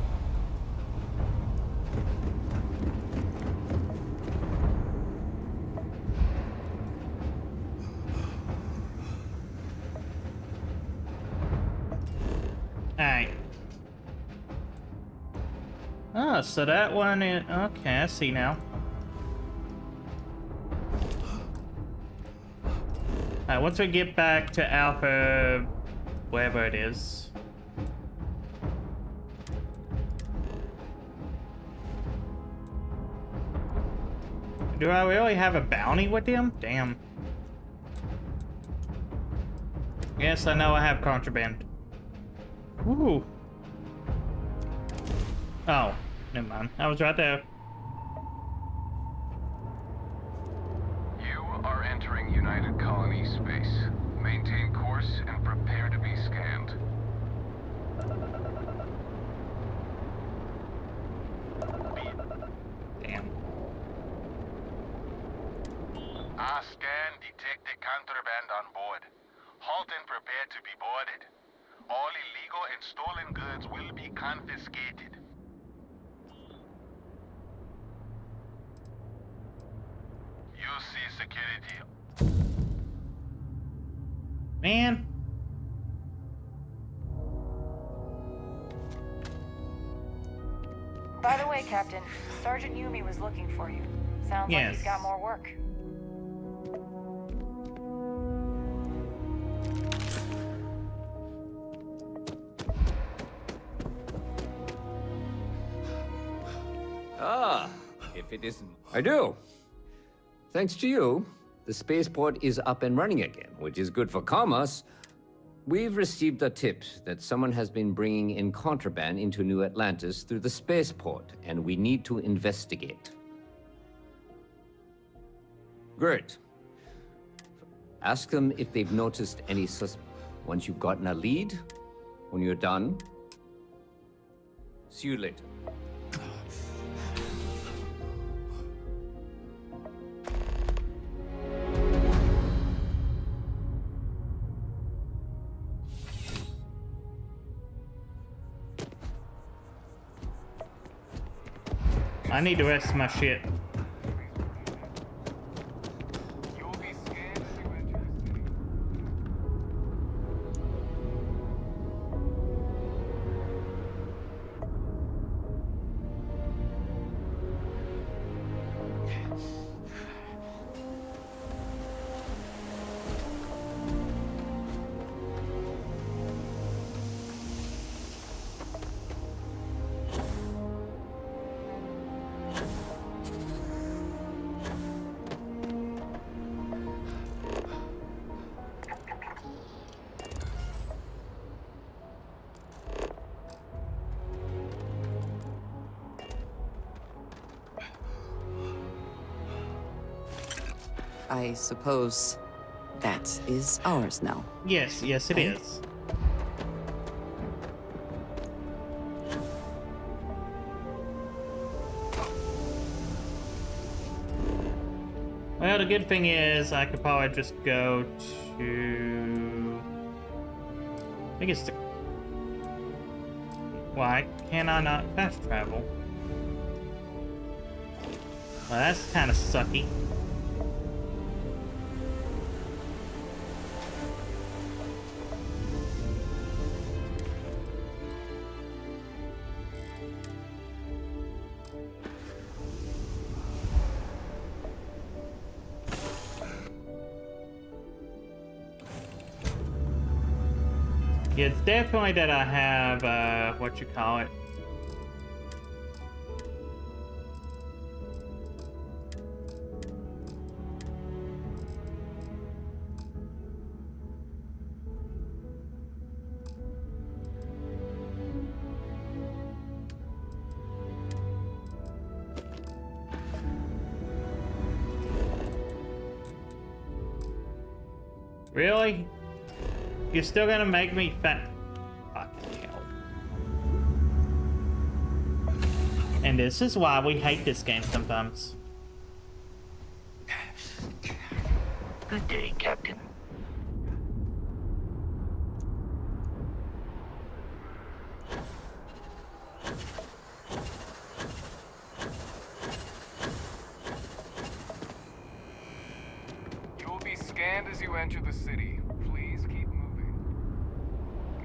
Alright. Oh, so that one is... Okay, I see now. Alright, once we get back to Alpha... wherever it is. Do I really have a bounty with him? Damn. Yes, I know I have contraband. Ooh. Oh, never mind. I was right there. You are entering United Colony space. Maintain course and prepare to be scanned. Damn. Our scan detected contraband on board. Halt and prepare to be boarded. All illegal and stolen goods will be confiscated. You see security. Man. By the way, Captain, Sergeant Yumi was looking for you. Sounds like he's got more work. Ah, if it isn't... I do. Thanks to you, the spaceport is up and running again, which is good for commerce. We've received a tip that someone has been bringing in contraband into New Atlantis through the spaceport, and we need to investigate. Great. Ask them if they've noticed any once you've gotten a lead, when you're done, See you later. I need the rest of my shit. I suppose that is ours now. Yes, yes it is. Well, the good thing is I could probably just go to... I think it's the... Why can I not fast travel? Well, that's kind of sucky. Yeah, it's definitely that I have, what you call it. Really? You're still gonna make me fat? Fucking hell. And this is why we hate this game sometimes. Good day, Captain. You'll be scanned as you enter the city. Please keep moving.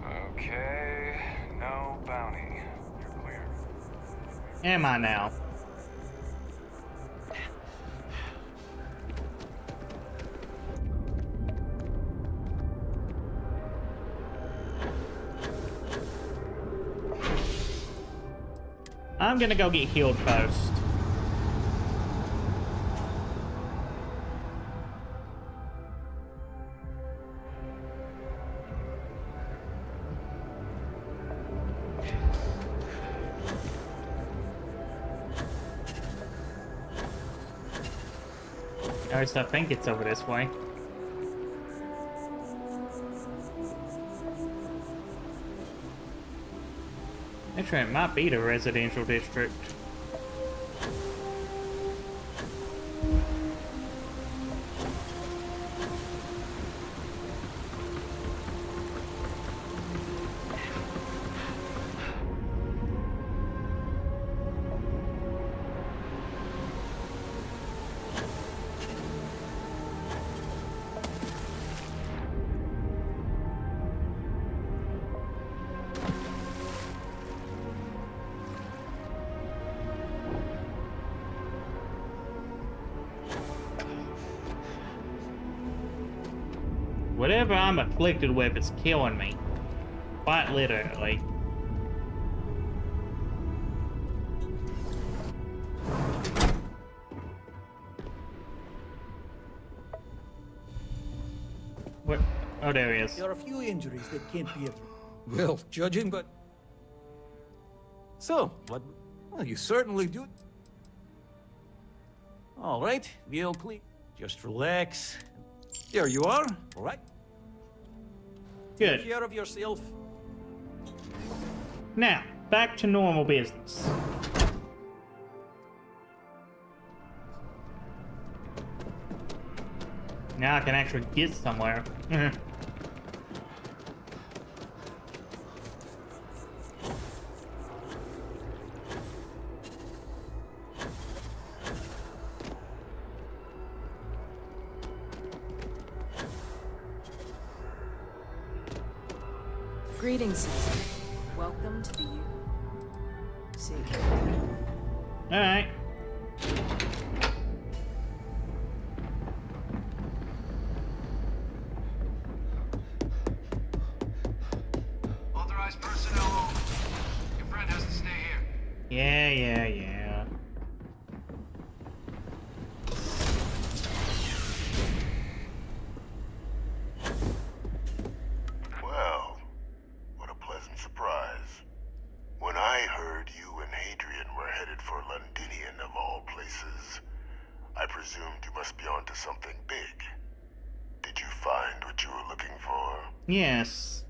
Okay, no bounty. You're clear. Am I now? I'm gonna go get healed first. At least I think it's over this way. Actually, it might be the residential district. Whatever I'm afflicted with is killing me. Quite literally. What? Oh, there he is. There are a few injuries that can't be well, judging, but... So, what... Well, you certainly do... All right, we'll clean. Just relax. There you are, all right? Good. Take care of yourself. Now, back to normal business. Now I can actually get somewhere. Greetings. Welcome to the UC. All right. Authorized personnel. Your friend has to stay here. Yeah. Well, what a pleasant surprise. When I heard you and Hadrian were headed for Londinian of all places, I presumed you must be onto something big. Did you find what you were looking for? Yes.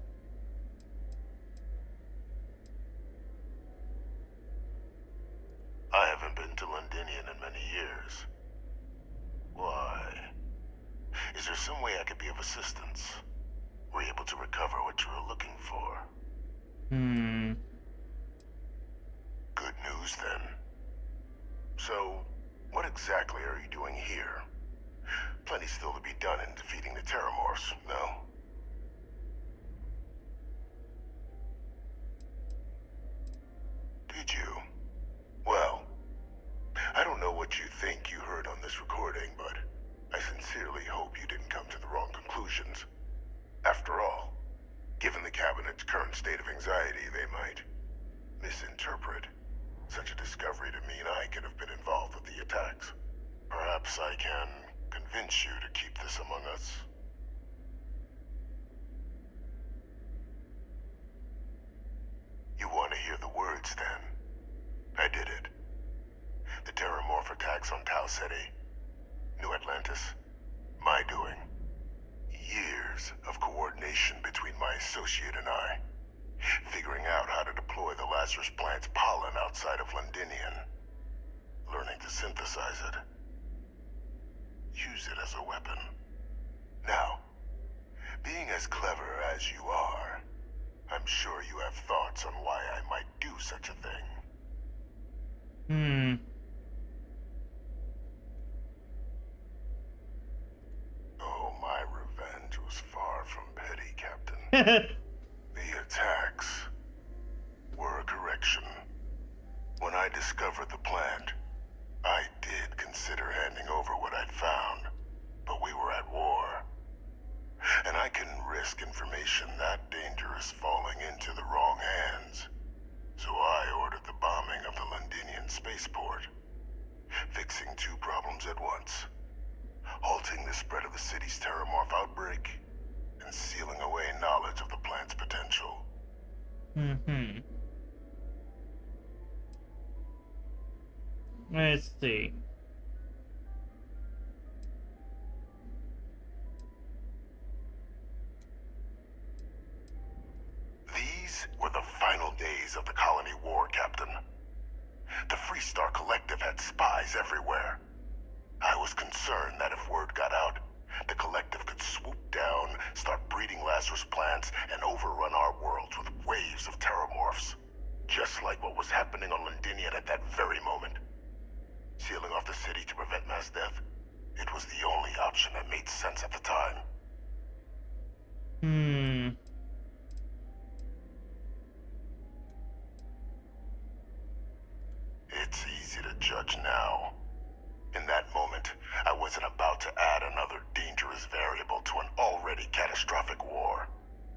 I haven't been to Londinian in many years. Why? Is there some way I could be of assistance? Were you able to recover what you were looking for? Good news, then. So, what exactly are you doing here? Plenty still to be done in defeating the Terramorphs, no? Did you? Well, I don't know what you think you heard on this recording, but I sincerely hope you didn't come to the wrong conclusions. After all, given the Cabinet's current state of anxiety, they might misinterpret such a discovery to mean I could have been involved with the attacks. Perhaps I can convince you to keep this among us. You want to hear the words, then? I did it. The Terramorph attacks on Tau City, New Atlantis, my doing. Years of coordination between my associate and I, figuring out how to deploy the Lazarus plant's pollen outside of Londinian, learning to synthesize it, use it as a weapon. Now, being as clever as you are, I'm sure you have thoughts on why I might do such a thing. Oh, my revenge was far from petty, Captain. The attacks were a correction. When I discovered the plant, I did consider handing over what I'd found, but we were at war. And I couldn't risk information that dangerous falling into the wrong hands. So I ordered the bombing of the Londinian spaceport, fixing two problems at once. Halting the spread of the city's Terramorph outbreak, and sealing away knowledge of the plant's potential. Let's see. These were the final days of the colony war, Captain. The Freestar Collective had spies everywhere. I was concerned that if word got out, the Collective could swoop down, start breeding Lazarus plants, and overrun our worlds with waves of Terramorphs. Just like what was happening on Londinian at that very moment. Sealing off the city to prevent mass death, it was the only option that made sense at the time. It's easy to judge now. In that moment, I wasn't about to add another dangerous variable to an already catastrophic war.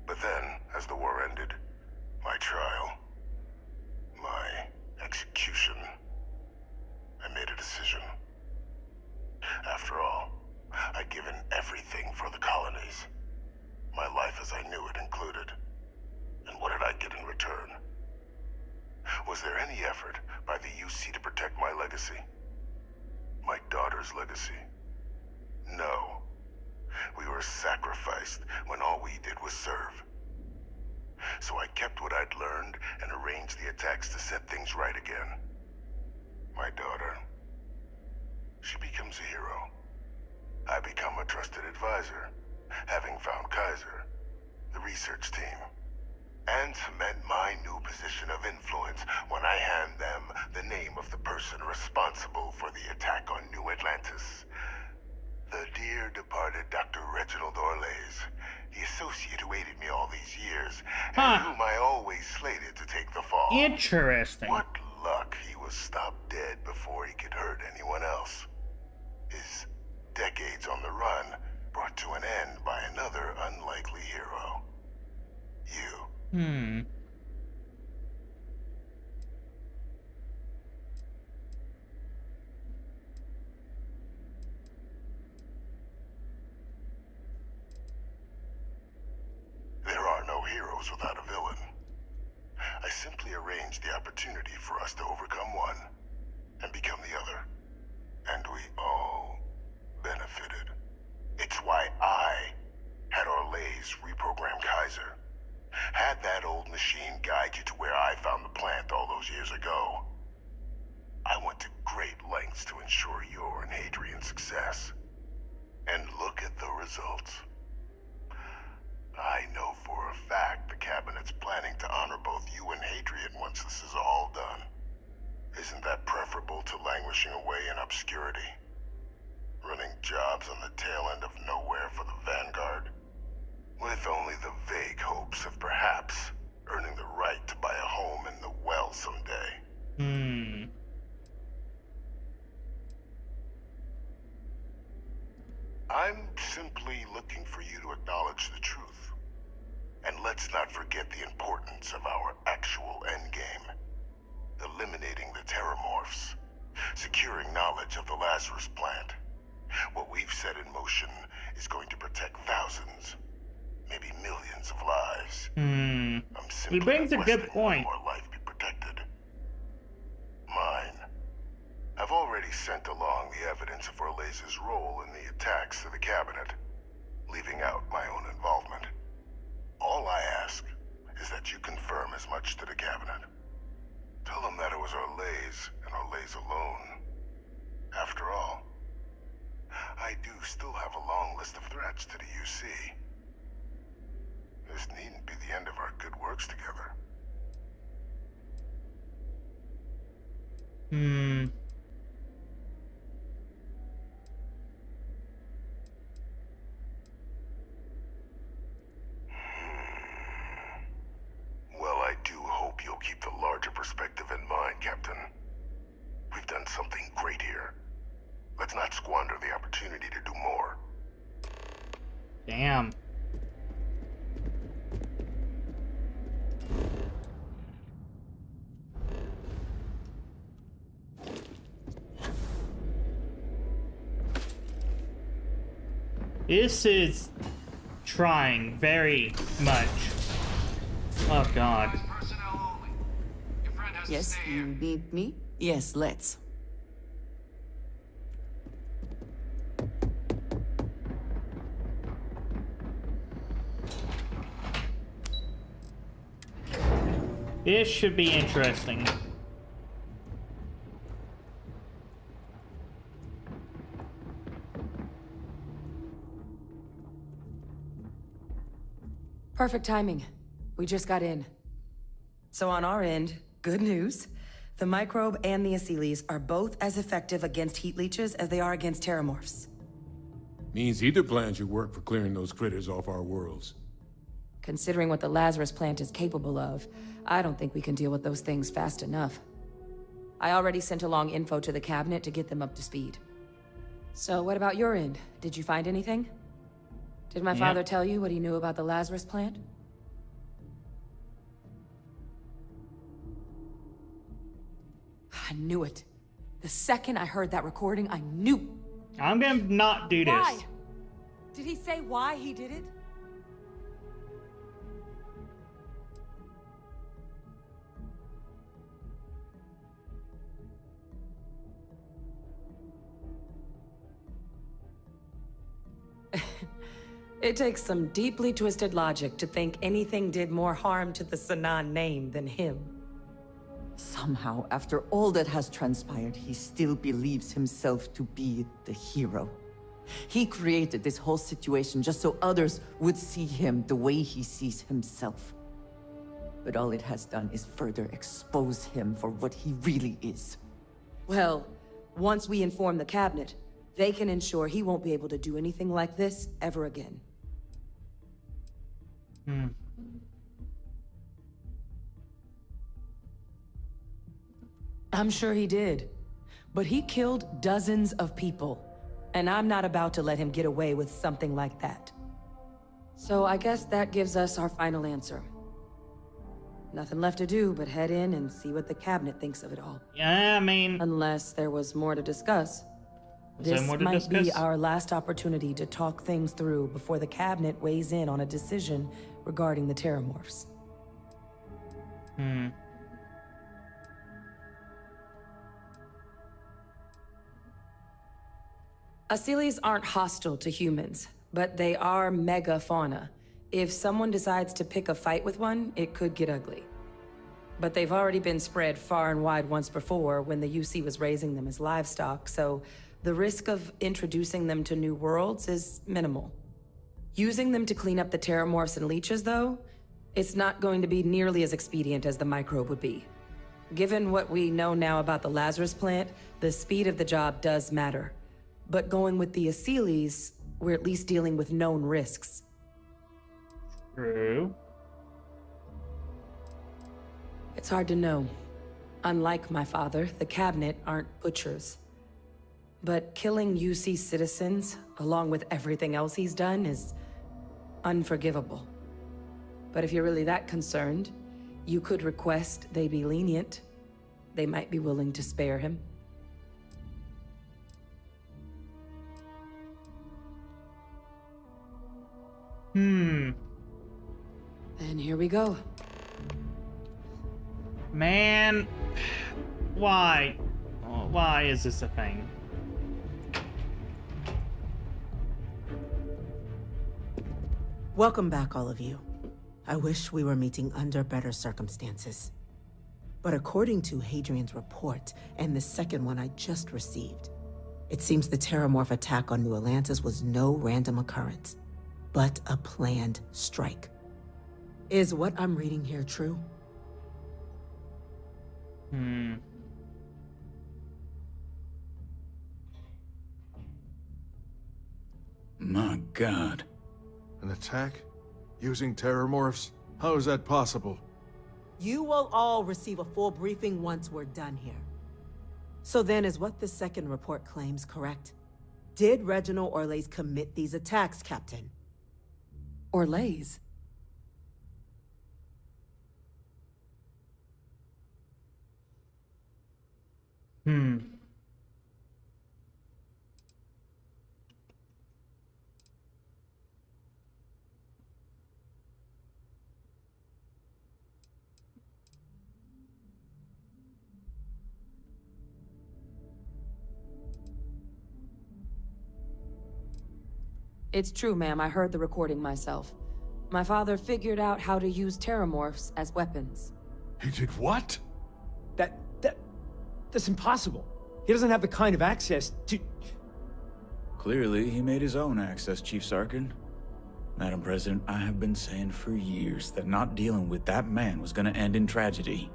But then, as the war ended, my trial, my execution, I made a decision. After all, I'd given everything for the colonies. My life as I knew it included. And what did I get in return? Was there any effort by the UC to protect my legacy? My daughter's legacy? No. We were sacrificed when all we did was serve. So I kept what I'd learned and arranged the attacks to set things right again. My daughter, she becomes a hero. I become a trusted advisor, having found Kaiser, the research team, and cement my new position of influence when I hand them the name of the person responsible for the attack on New Atlantis. The dear departed Dr. Reginald Orlays, the associate who aided me all these years, and whom I always slated to take the fall. Interesting. What luck he was stopped dead before he could hurt anyone else. His decades on the run brought to an end by another unlikely hero. You. There are no heroes without a villain. I simply arranged the opportunity for us to overcome one and become the other. And we all benefited. It's why I had Orlays reprogram Kaiser. Had that old machine guide you to where I found the plant all those years ago. I went to great lengths to ensure your and Hadrian's success. And look at the results. I know for a fact the Cabinet's planning to honor both you and Hadrian once this is all done. Isn't that preferable to languishing away in obscurity? Running jobs on the tail end of nowhere for the Vanguard? With only the vague hopes of perhaps earning the right to buy a home in the well someday. I'm simply looking for you to acknowledge the truth. And let's not forget the importance of our actual endgame. Eliminating the Terramorphs. Securing knowledge of the Lazarus plant. What we've set in motion is going to protect thousands, maybe millions of lives. He brings a good point. More life be protected. Mine. I've already sent along the evidence of Orlays' role in the attacks to the Cabinet, leaving out my own involvement. All I ask is that you confirm as much to the Cabinet. Tell them that it was Orlays and Orlays alone. After all, I do still have a long list of threats to the UC. This needn't be the end of our good works together. Well, I do hope you'll keep the larger perspective in mind, Captain. We've done something great here. Let's not squander the opportunity to do more. Damn. This is trying very much. Oh God. Yes, you need me? Yes, let's. This should be interesting. Perfect timing. We just got in. So on our end, good news. The microbe and the Asylees are both as effective against heat leeches as they are against terramorphs. Means either plan should work for clearing those critters off our worlds. Considering what the Lazarus plant is capable of, I don't think we can deal with those things fast enough. I already sent along info to the Cabinet to get them up to speed. So what about your end? Did you find anything? Did my father tell you what he knew about the Lazarus plant? I knew it. The second I heard that recording, I knew. I'm gonna not do this. Why? Did he say why he did it? It takes some deeply twisted logic to think anything did more harm to the Sanan name than him. Somehow, after all that has transpired, he still believes himself to be the hero. He created this whole situation just so others would see him the way he sees himself. But all it has done is further expose him for what he really is. Well, once we inform the cabinet, they can ensure he won't be able to do anything like this ever again. I'm sure he did. But he killed dozens of people. And I'm not about to let him get away with something like that. So I guess that gives us our final answer. Nothing left to do but head in and see what the cabinet thinks of it all. Yeah, I mean... Unless there was more to discuss. This might be our last opportunity to talk things through before the cabinet weighs in on a decision regarding the Terramorphs. Asylees aren't hostile to humans, but they are megafauna. If someone decides to pick a fight with one, it could get ugly. But they've already been spread far and wide once before when the UC was raising them as livestock, so the risk of introducing them to new worlds is minimal. Using them to clean up the Terramorphs and leeches, though, it's not going to be nearly as expedient as the microbe would be. Given what we know now about the Lazarus plant, the speed of the job does matter. But going with the Asylees, we're at least dealing with known risks. True. It's hard to know. Unlike my father, the cabinet aren't butchers. But killing UC citizens, along with everything else he's done, is unforgivable. But if you're really that concerned, you could request they be lenient. They might be willing to spare him. Then here we go. Man, why? Why is this a thing? Welcome back, all of you. I wish we were meeting under better circumstances. But according to Hadrian's report, and the second one I just received, it seems the Terramorph attack on New Atlantis was no random occurrence, but a planned strike. Is what I'm reading here true? My God. An attack? Using Terramorphs? How is that possible? You will all receive a full briefing once we're done here. So then, is what the second report claims correct? Did Reginald Orlais commit these attacks, Captain? Orlais? It's true, ma'am. I heard the recording myself. My father figured out how to use Terramorphs as weapons. He did what? That's impossible. He doesn't have the kind of access to... Clearly, he made his own access, Chief Sarkin. Madam President, I have been saying for years that not dealing with that man was gonna end in tragedy.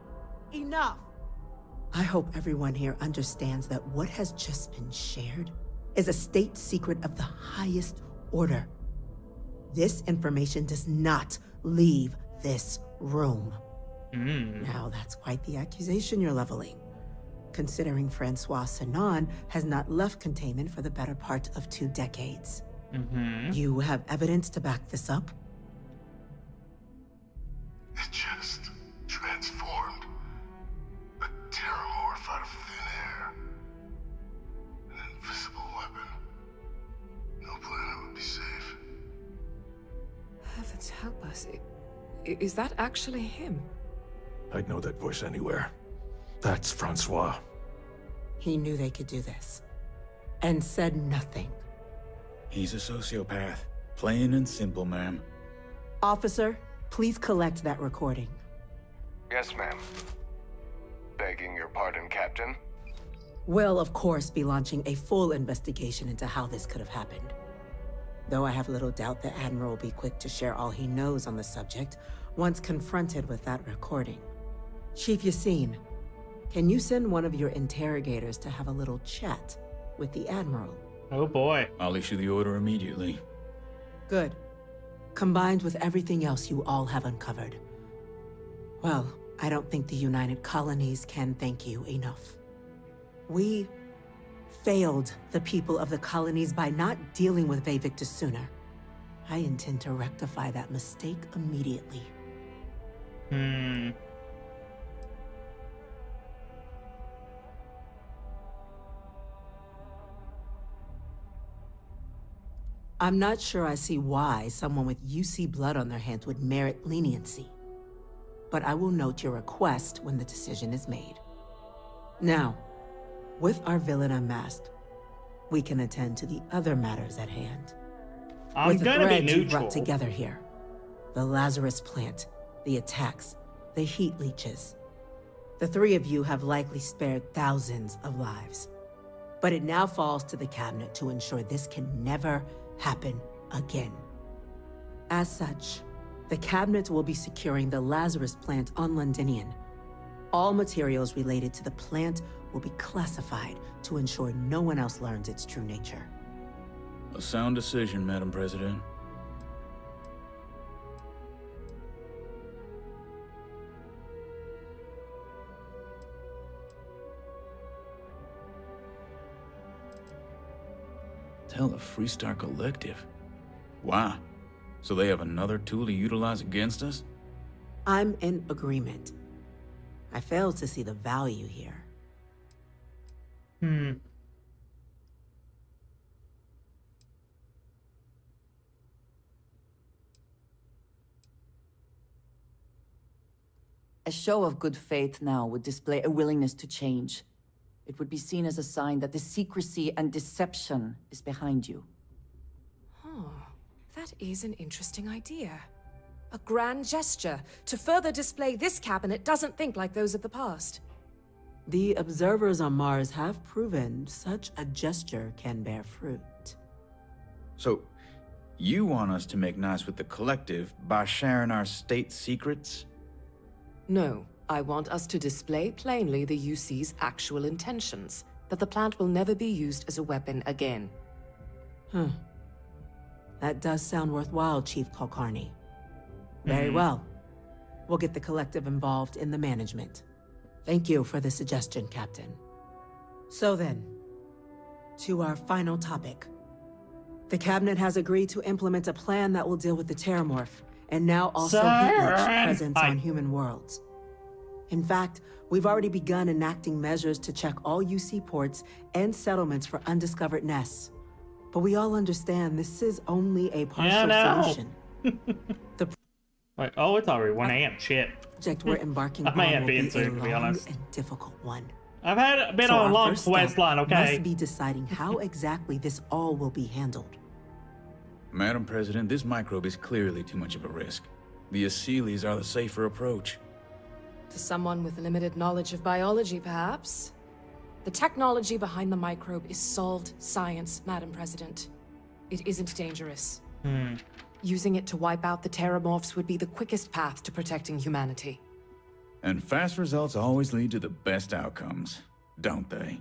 Enough! I hope everyone here understands that what has just been shared is a state secret of the highest order. This information does not leave this room. Now, that's quite the accusation you're leveling, considering Francois Sanan has not left containment for the better part of 2 decades. You have evidence to back this up? It just transformed. A Terramorph out of thin air. An invisible weapon. No planet would be safe. Heavens help us. Is that actually him? I'd know that voice anywhere. That's Francois. He knew they could do this, and said nothing. He's a sociopath. Plain and simple, ma'am. Officer, please collect that recording. Yes, ma'am. Begging your pardon, Captain. We'll, of course, be launching a full investigation into how this could have happened. Though I have little doubt the Admiral will be quick to share all he knows on the subject once confronted with that recording. Chief Yassine, can you send one of your interrogators to have a little chat with the Admiral? Oh boy. I'll issue the order immediately. Good. Combined with everything else you all have uncovered. Well, I don't think the United Colonies can thank you enough. We failed the people of the colonies by not dealing with Vayvictus sooner. I intend to rectify that mistake immediately. I'm not sure I see why someone with UC blood on their hands would merit leniency. But I will note your request when the decision is made. Now, with our villain unmasked, we can attend to the other matters at hand. I'm gonna be you brought neutral. together here, the Lazarus plant, the attacks, the heat leeches. The three of you have likely spared thousands of lives. But it now falls to the cabinet to ensure this can never happen again. As such, the cabinet will be securing the Lazarus plant on Londinian. All materials related to the plant will be classified to ensure no one else learns its true nature. A sound decision, Madam President. Tell the Freestar Collective. Wow. So they have another tool to utilize against us? I'm in agreement. I fail to see the value here. A show of good faith now would display a willingness to change. It would be seen as a sign that the secrecy and deception is behind you. That is an interesting idea. A grand gesture to further display this cabinet doesn't think like those of the past. The observers on Mars have proven such a gesture can bear fruit. So, you want us to make nice with the Collective by sharing our state secrets? No, I want us to display plainly the UC's actual intentions, that the plant will never be used as a weapon again. That does sound worthwhile, Chief Kulkarni. Very well. We'll get the Collective involved in the management. Thank you for the suggestion, Captain. So then, to our final topic. The Cabinet has agreed to implement a plan that will deal with the Terramorph, and now also Heatwitch presence on human worlds. In fact, we've already begun enacting measures to check all UC ports and settlements for undiscovered nests. But we all understand this is only a partial solution. Wait, oh, it's already 1 a.m. Shit. Project we're embarking I may on have will been be soon, a to be long honest. and difficult one. I've had been So on our a long first quest step line, okay? must be deciding how exactly this all will be handled. Madam President, this microbe is clearly too much of a risk. The Aseles are the safer approach. To someone with limited knowledge of biology, perhaps? The technology behind the microbe is solved science, Madam President. It isn't dangerous. Using it to wipe out the Terramorphs would be the quickest path to protecting humanity. And fast results always lead to the best outcomes, don't they?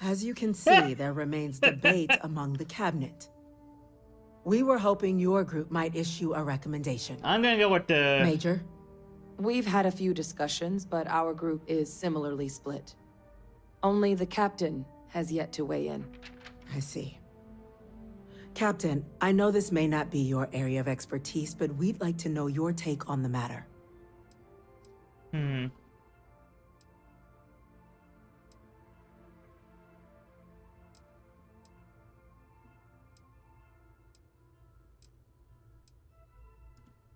As you can see, there remains debate among the Cabinet. We were hoping your group might issue a recommendation. I'm gonna go with the... Major? We've had a few discussions, but our group is similarly split. Only the captain has yet to weigh in. I see. Captain, I know this may not be your area of expertise, but we'd like to know your take on the matter.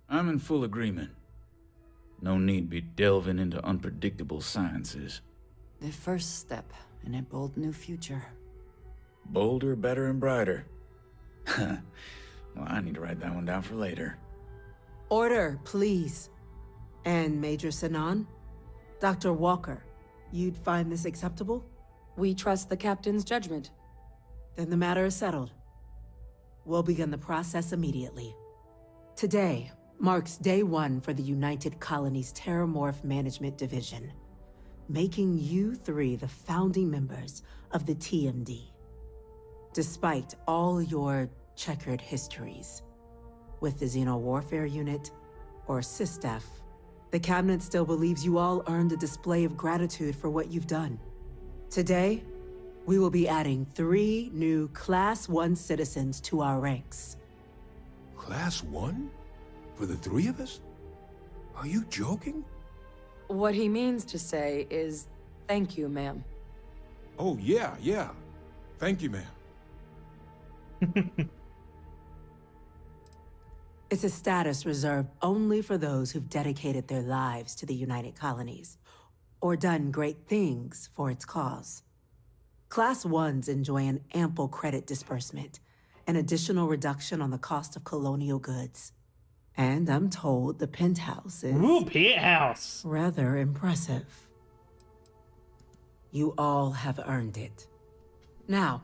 I'm in full agreement. No need be delving into unpredictable sciences. The first step in a bold new future. Bolder, better, and brighter. Well, I need to write that one down for later. Order, please. And Major Sinan? Dr. Walker, you'd find this acceptable? We trust the captain's judgment. Then the matter is settled. We'll begin the process immediately. Today marks day 1 for the United Colonies Terramorph Management Division, making you 3 the founding members of the TMD. Despite all your checkered histories with the Xeno Warfare Unit or SysStaff, the Cabinet still believes you all earned a display of gratitude for what you've done. Today, we will be adding 3 new Class 1 citizens to our ranks. Class 1? For the 3 of us? Are you joking? What he means to say is, thank you, ma'am. Oh, yeah. Thank you, ma'am. It's a status reserved only for those who've dedicated their lives to the United Colonies, or done great things for its cause. Class 1s enjoy an ample credit disbursement, an additional reduction on the cost of colonial goods. And I'm told the penthouse is... Ooh, penthouse! Rather impressive. You all have earned it. Now,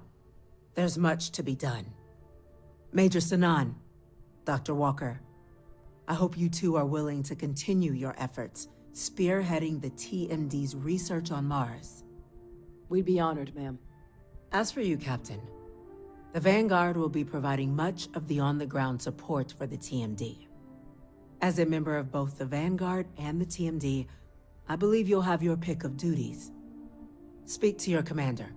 there's much to be done. Major Sinan, Dr. Walker, I hope you 2 are willing to continue your efforts spearheading the TMD's research on Mars. We'd be honored, ma'am. As for you, Captain, the Vanguard will be providing much of the on-the-ground support for the TMD. As a member of both the Vanguard and the TMD, I believe you'll have your pick of duties. Speak to your commander,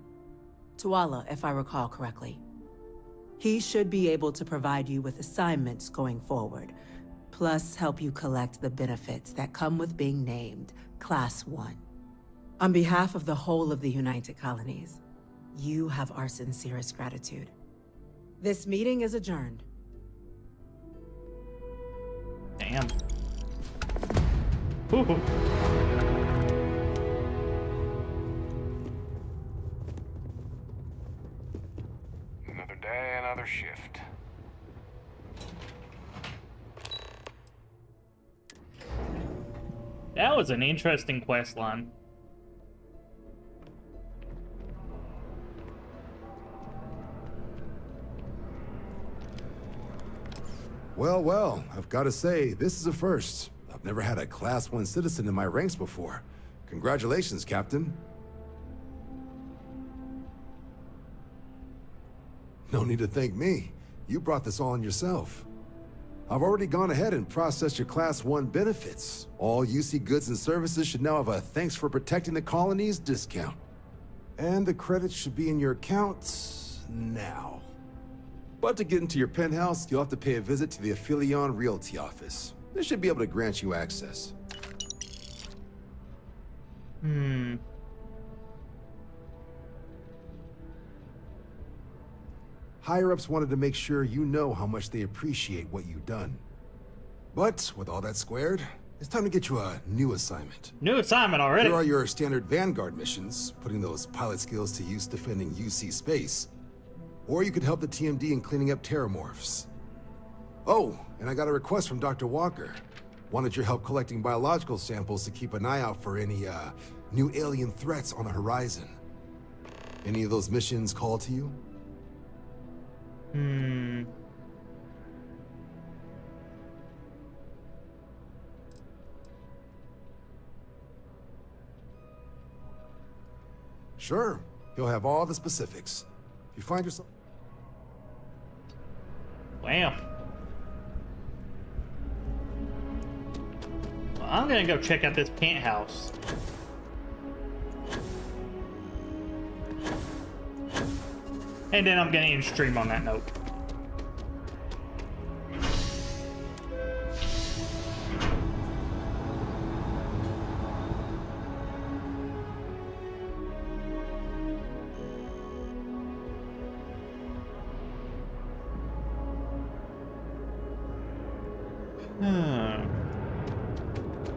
Tuala, if I recall correctly. He should be able to provide you with assignments going forward, plus help you collect the benefits that come with being named Class 1. On behalf of the whole of the United Colonies, you have our sincerest gratitude. This meeting is adjourned. Damn. Ooh. Another day, another shift. That was an interesting quest line. Well, I've got to say, this is a first. I've never had a Class 1 citizen in my ranks before. Congratulations, Captain. No need to thank me. You brought this all on yourself. I've already gone ahead and processed your Class 1 benefits. All UC goods and services should now have a thanks for protecting the colonies discount. And the credits should be in your accounts now. But to get into your penthouse, you'll have to pay a visit to the Aphelion Realty office. They should be able to grant you access. Higher-ups wanted to make sure you know how much they appreciate what you've done. But with all that squared, it's time to get you a new assignment. New assignment already? Here are your standard Vanguard missions, putting those pilot skills to use defending UC space. Or you could help the TMD in cleaning up terramorphs. Oh, and I got a request from Dr. Walker. Wanted your help collecting biological samples to keep an eye out for any, new alien threats on the horizon. Any of those missions call to you? Sure. He'll have all the specifics. If you find yourself... Wow. Well, I'm gonna go check out this penthouse. And then I'm gonna end stream on that note.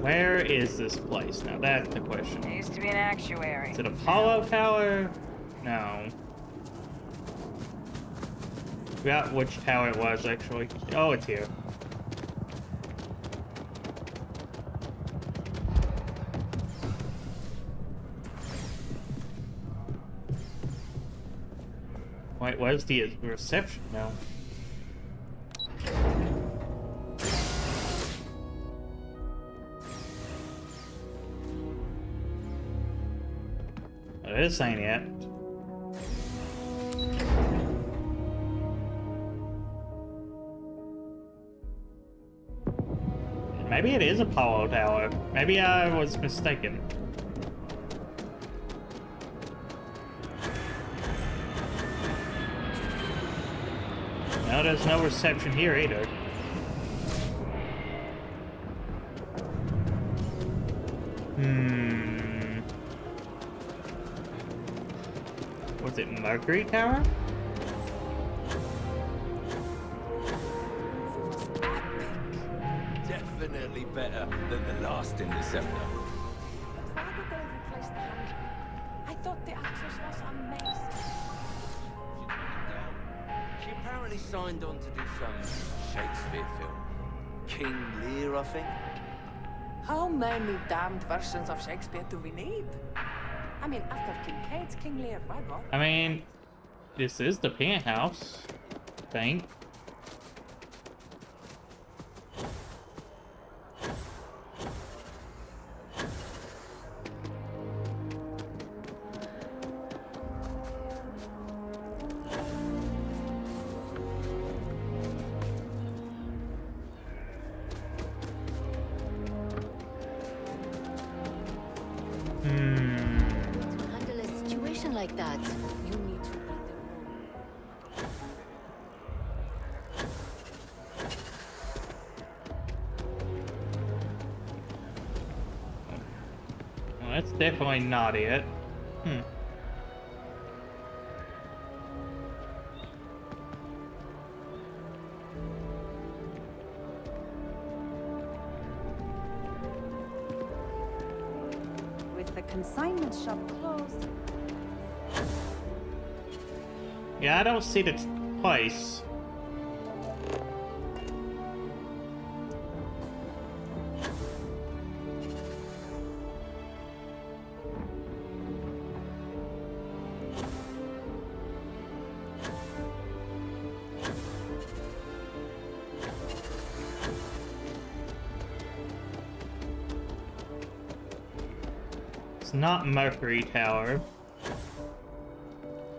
Where is this place? Now that's the question. There used to be an actuary. Is it Apollo Tower? No. Forgot which tower it was, actually. Oh, it's here. Wait, where's the reception now? This ain't it. Maybe it is Apollo Tower. Maybe I was mistaken. No, there's no reception here either. Was it Mercury Tower? Definitely better than the last in December. I thought the actress was amazing. She apparently signed on to do some Shakespeare film. King Lear, I think. How many damned versions of Shakespeare do we need? I mean, after Kincaid's King Lear, why bother? I mean, this is the penthouse, I think. Handle a situation like that. You need to read the room. Well, that's definitely not it. With the consignment shop closed. Yeah, I don't see the place. It's not Mercury Tower.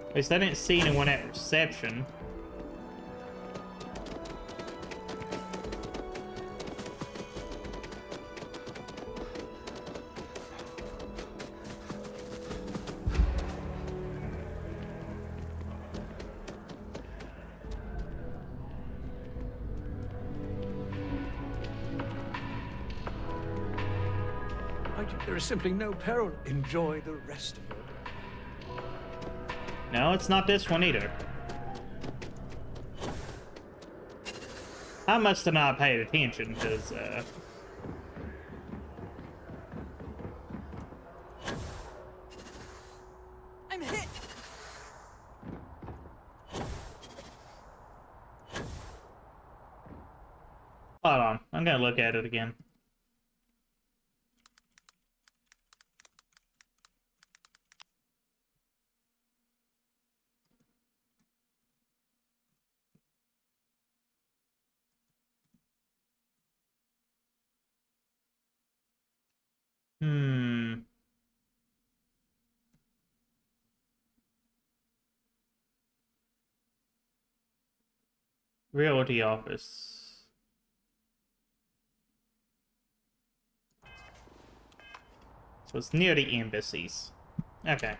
At least I didn't see anyone at reception. There is simply no peril. Enjoy the rest of your day. No, it's not this one either. I must have not paid attention, because, I'm hit. Hold on, I'm gonna look at it again. Realty office. So it's near the embassies. Okay.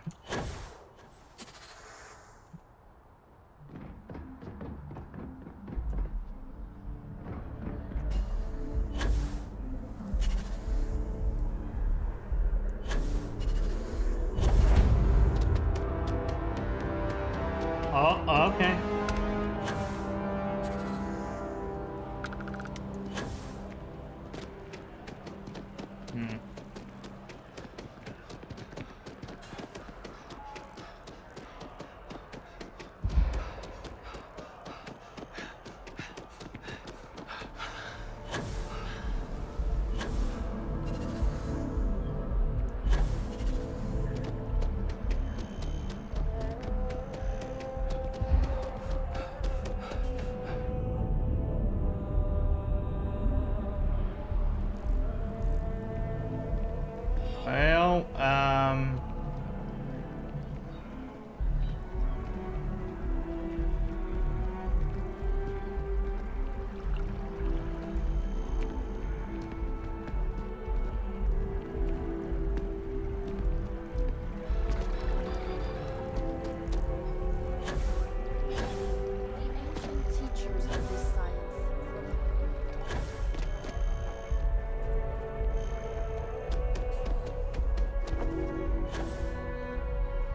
Oh, okay.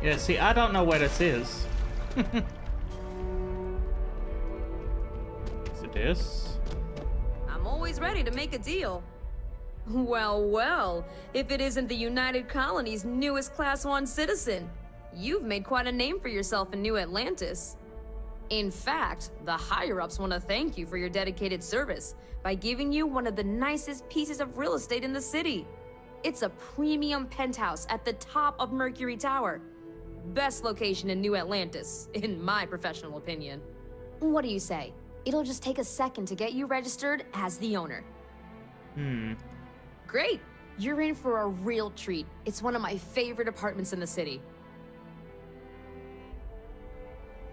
Yeah, see, I don't know where this is. Is it this? I'm always ready to make a deal. Well, well, if it isn't the United Colony's newest Class 1 citizen, you've made quite a name for yourself in New Atlantis. In fact, the higher-ups want to thank you for your dedicated service by giving you one of the nicest pieces of real estate in the city. It's a premium penthouse at the top of Mercury Tower. Best location in New Atlantis, in my professional opinion. What do you say? It'll just take a second to get you registered as the owner. Great! You're in for a real treat. It's one of my favorite apartments in the city.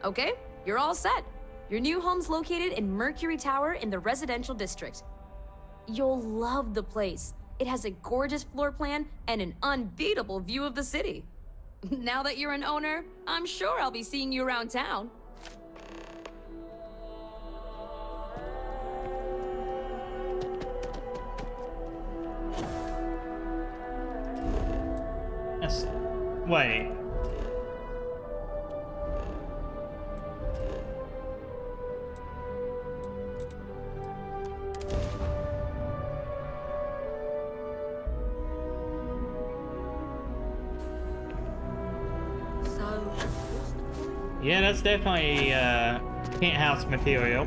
Okay, you're all set. Your new home's located in Mercury Tower in the residential district. You'll love the place. It has a gorgeous floor plan and an unbeatable view of the city. Now that you're an owner, I'm sure I'll be seeing you around town. Yes. Wait. Yeah, that's definitely penthouse material.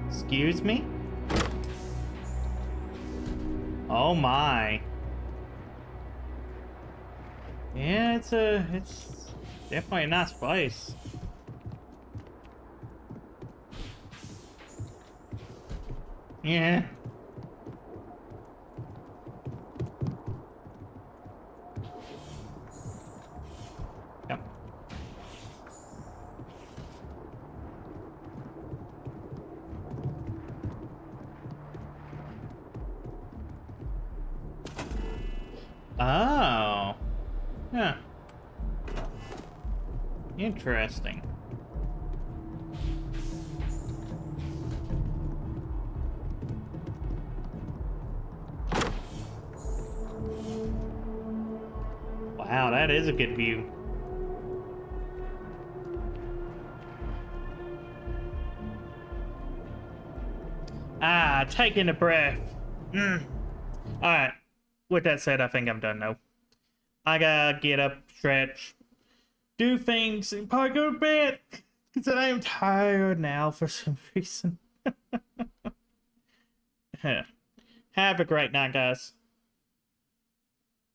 Excuse me? Oh my. Yeah, it's definitely a nice place. Yeah. Yep. Oh. Yeah. Interesting. Wow, that is a good view. Ah, taking a breath. Alright. With that said, I think I'm done now. I gotta get up, stretch, do things, and probably go to bed. Because I am tired now for some reason. Have a great night, guys.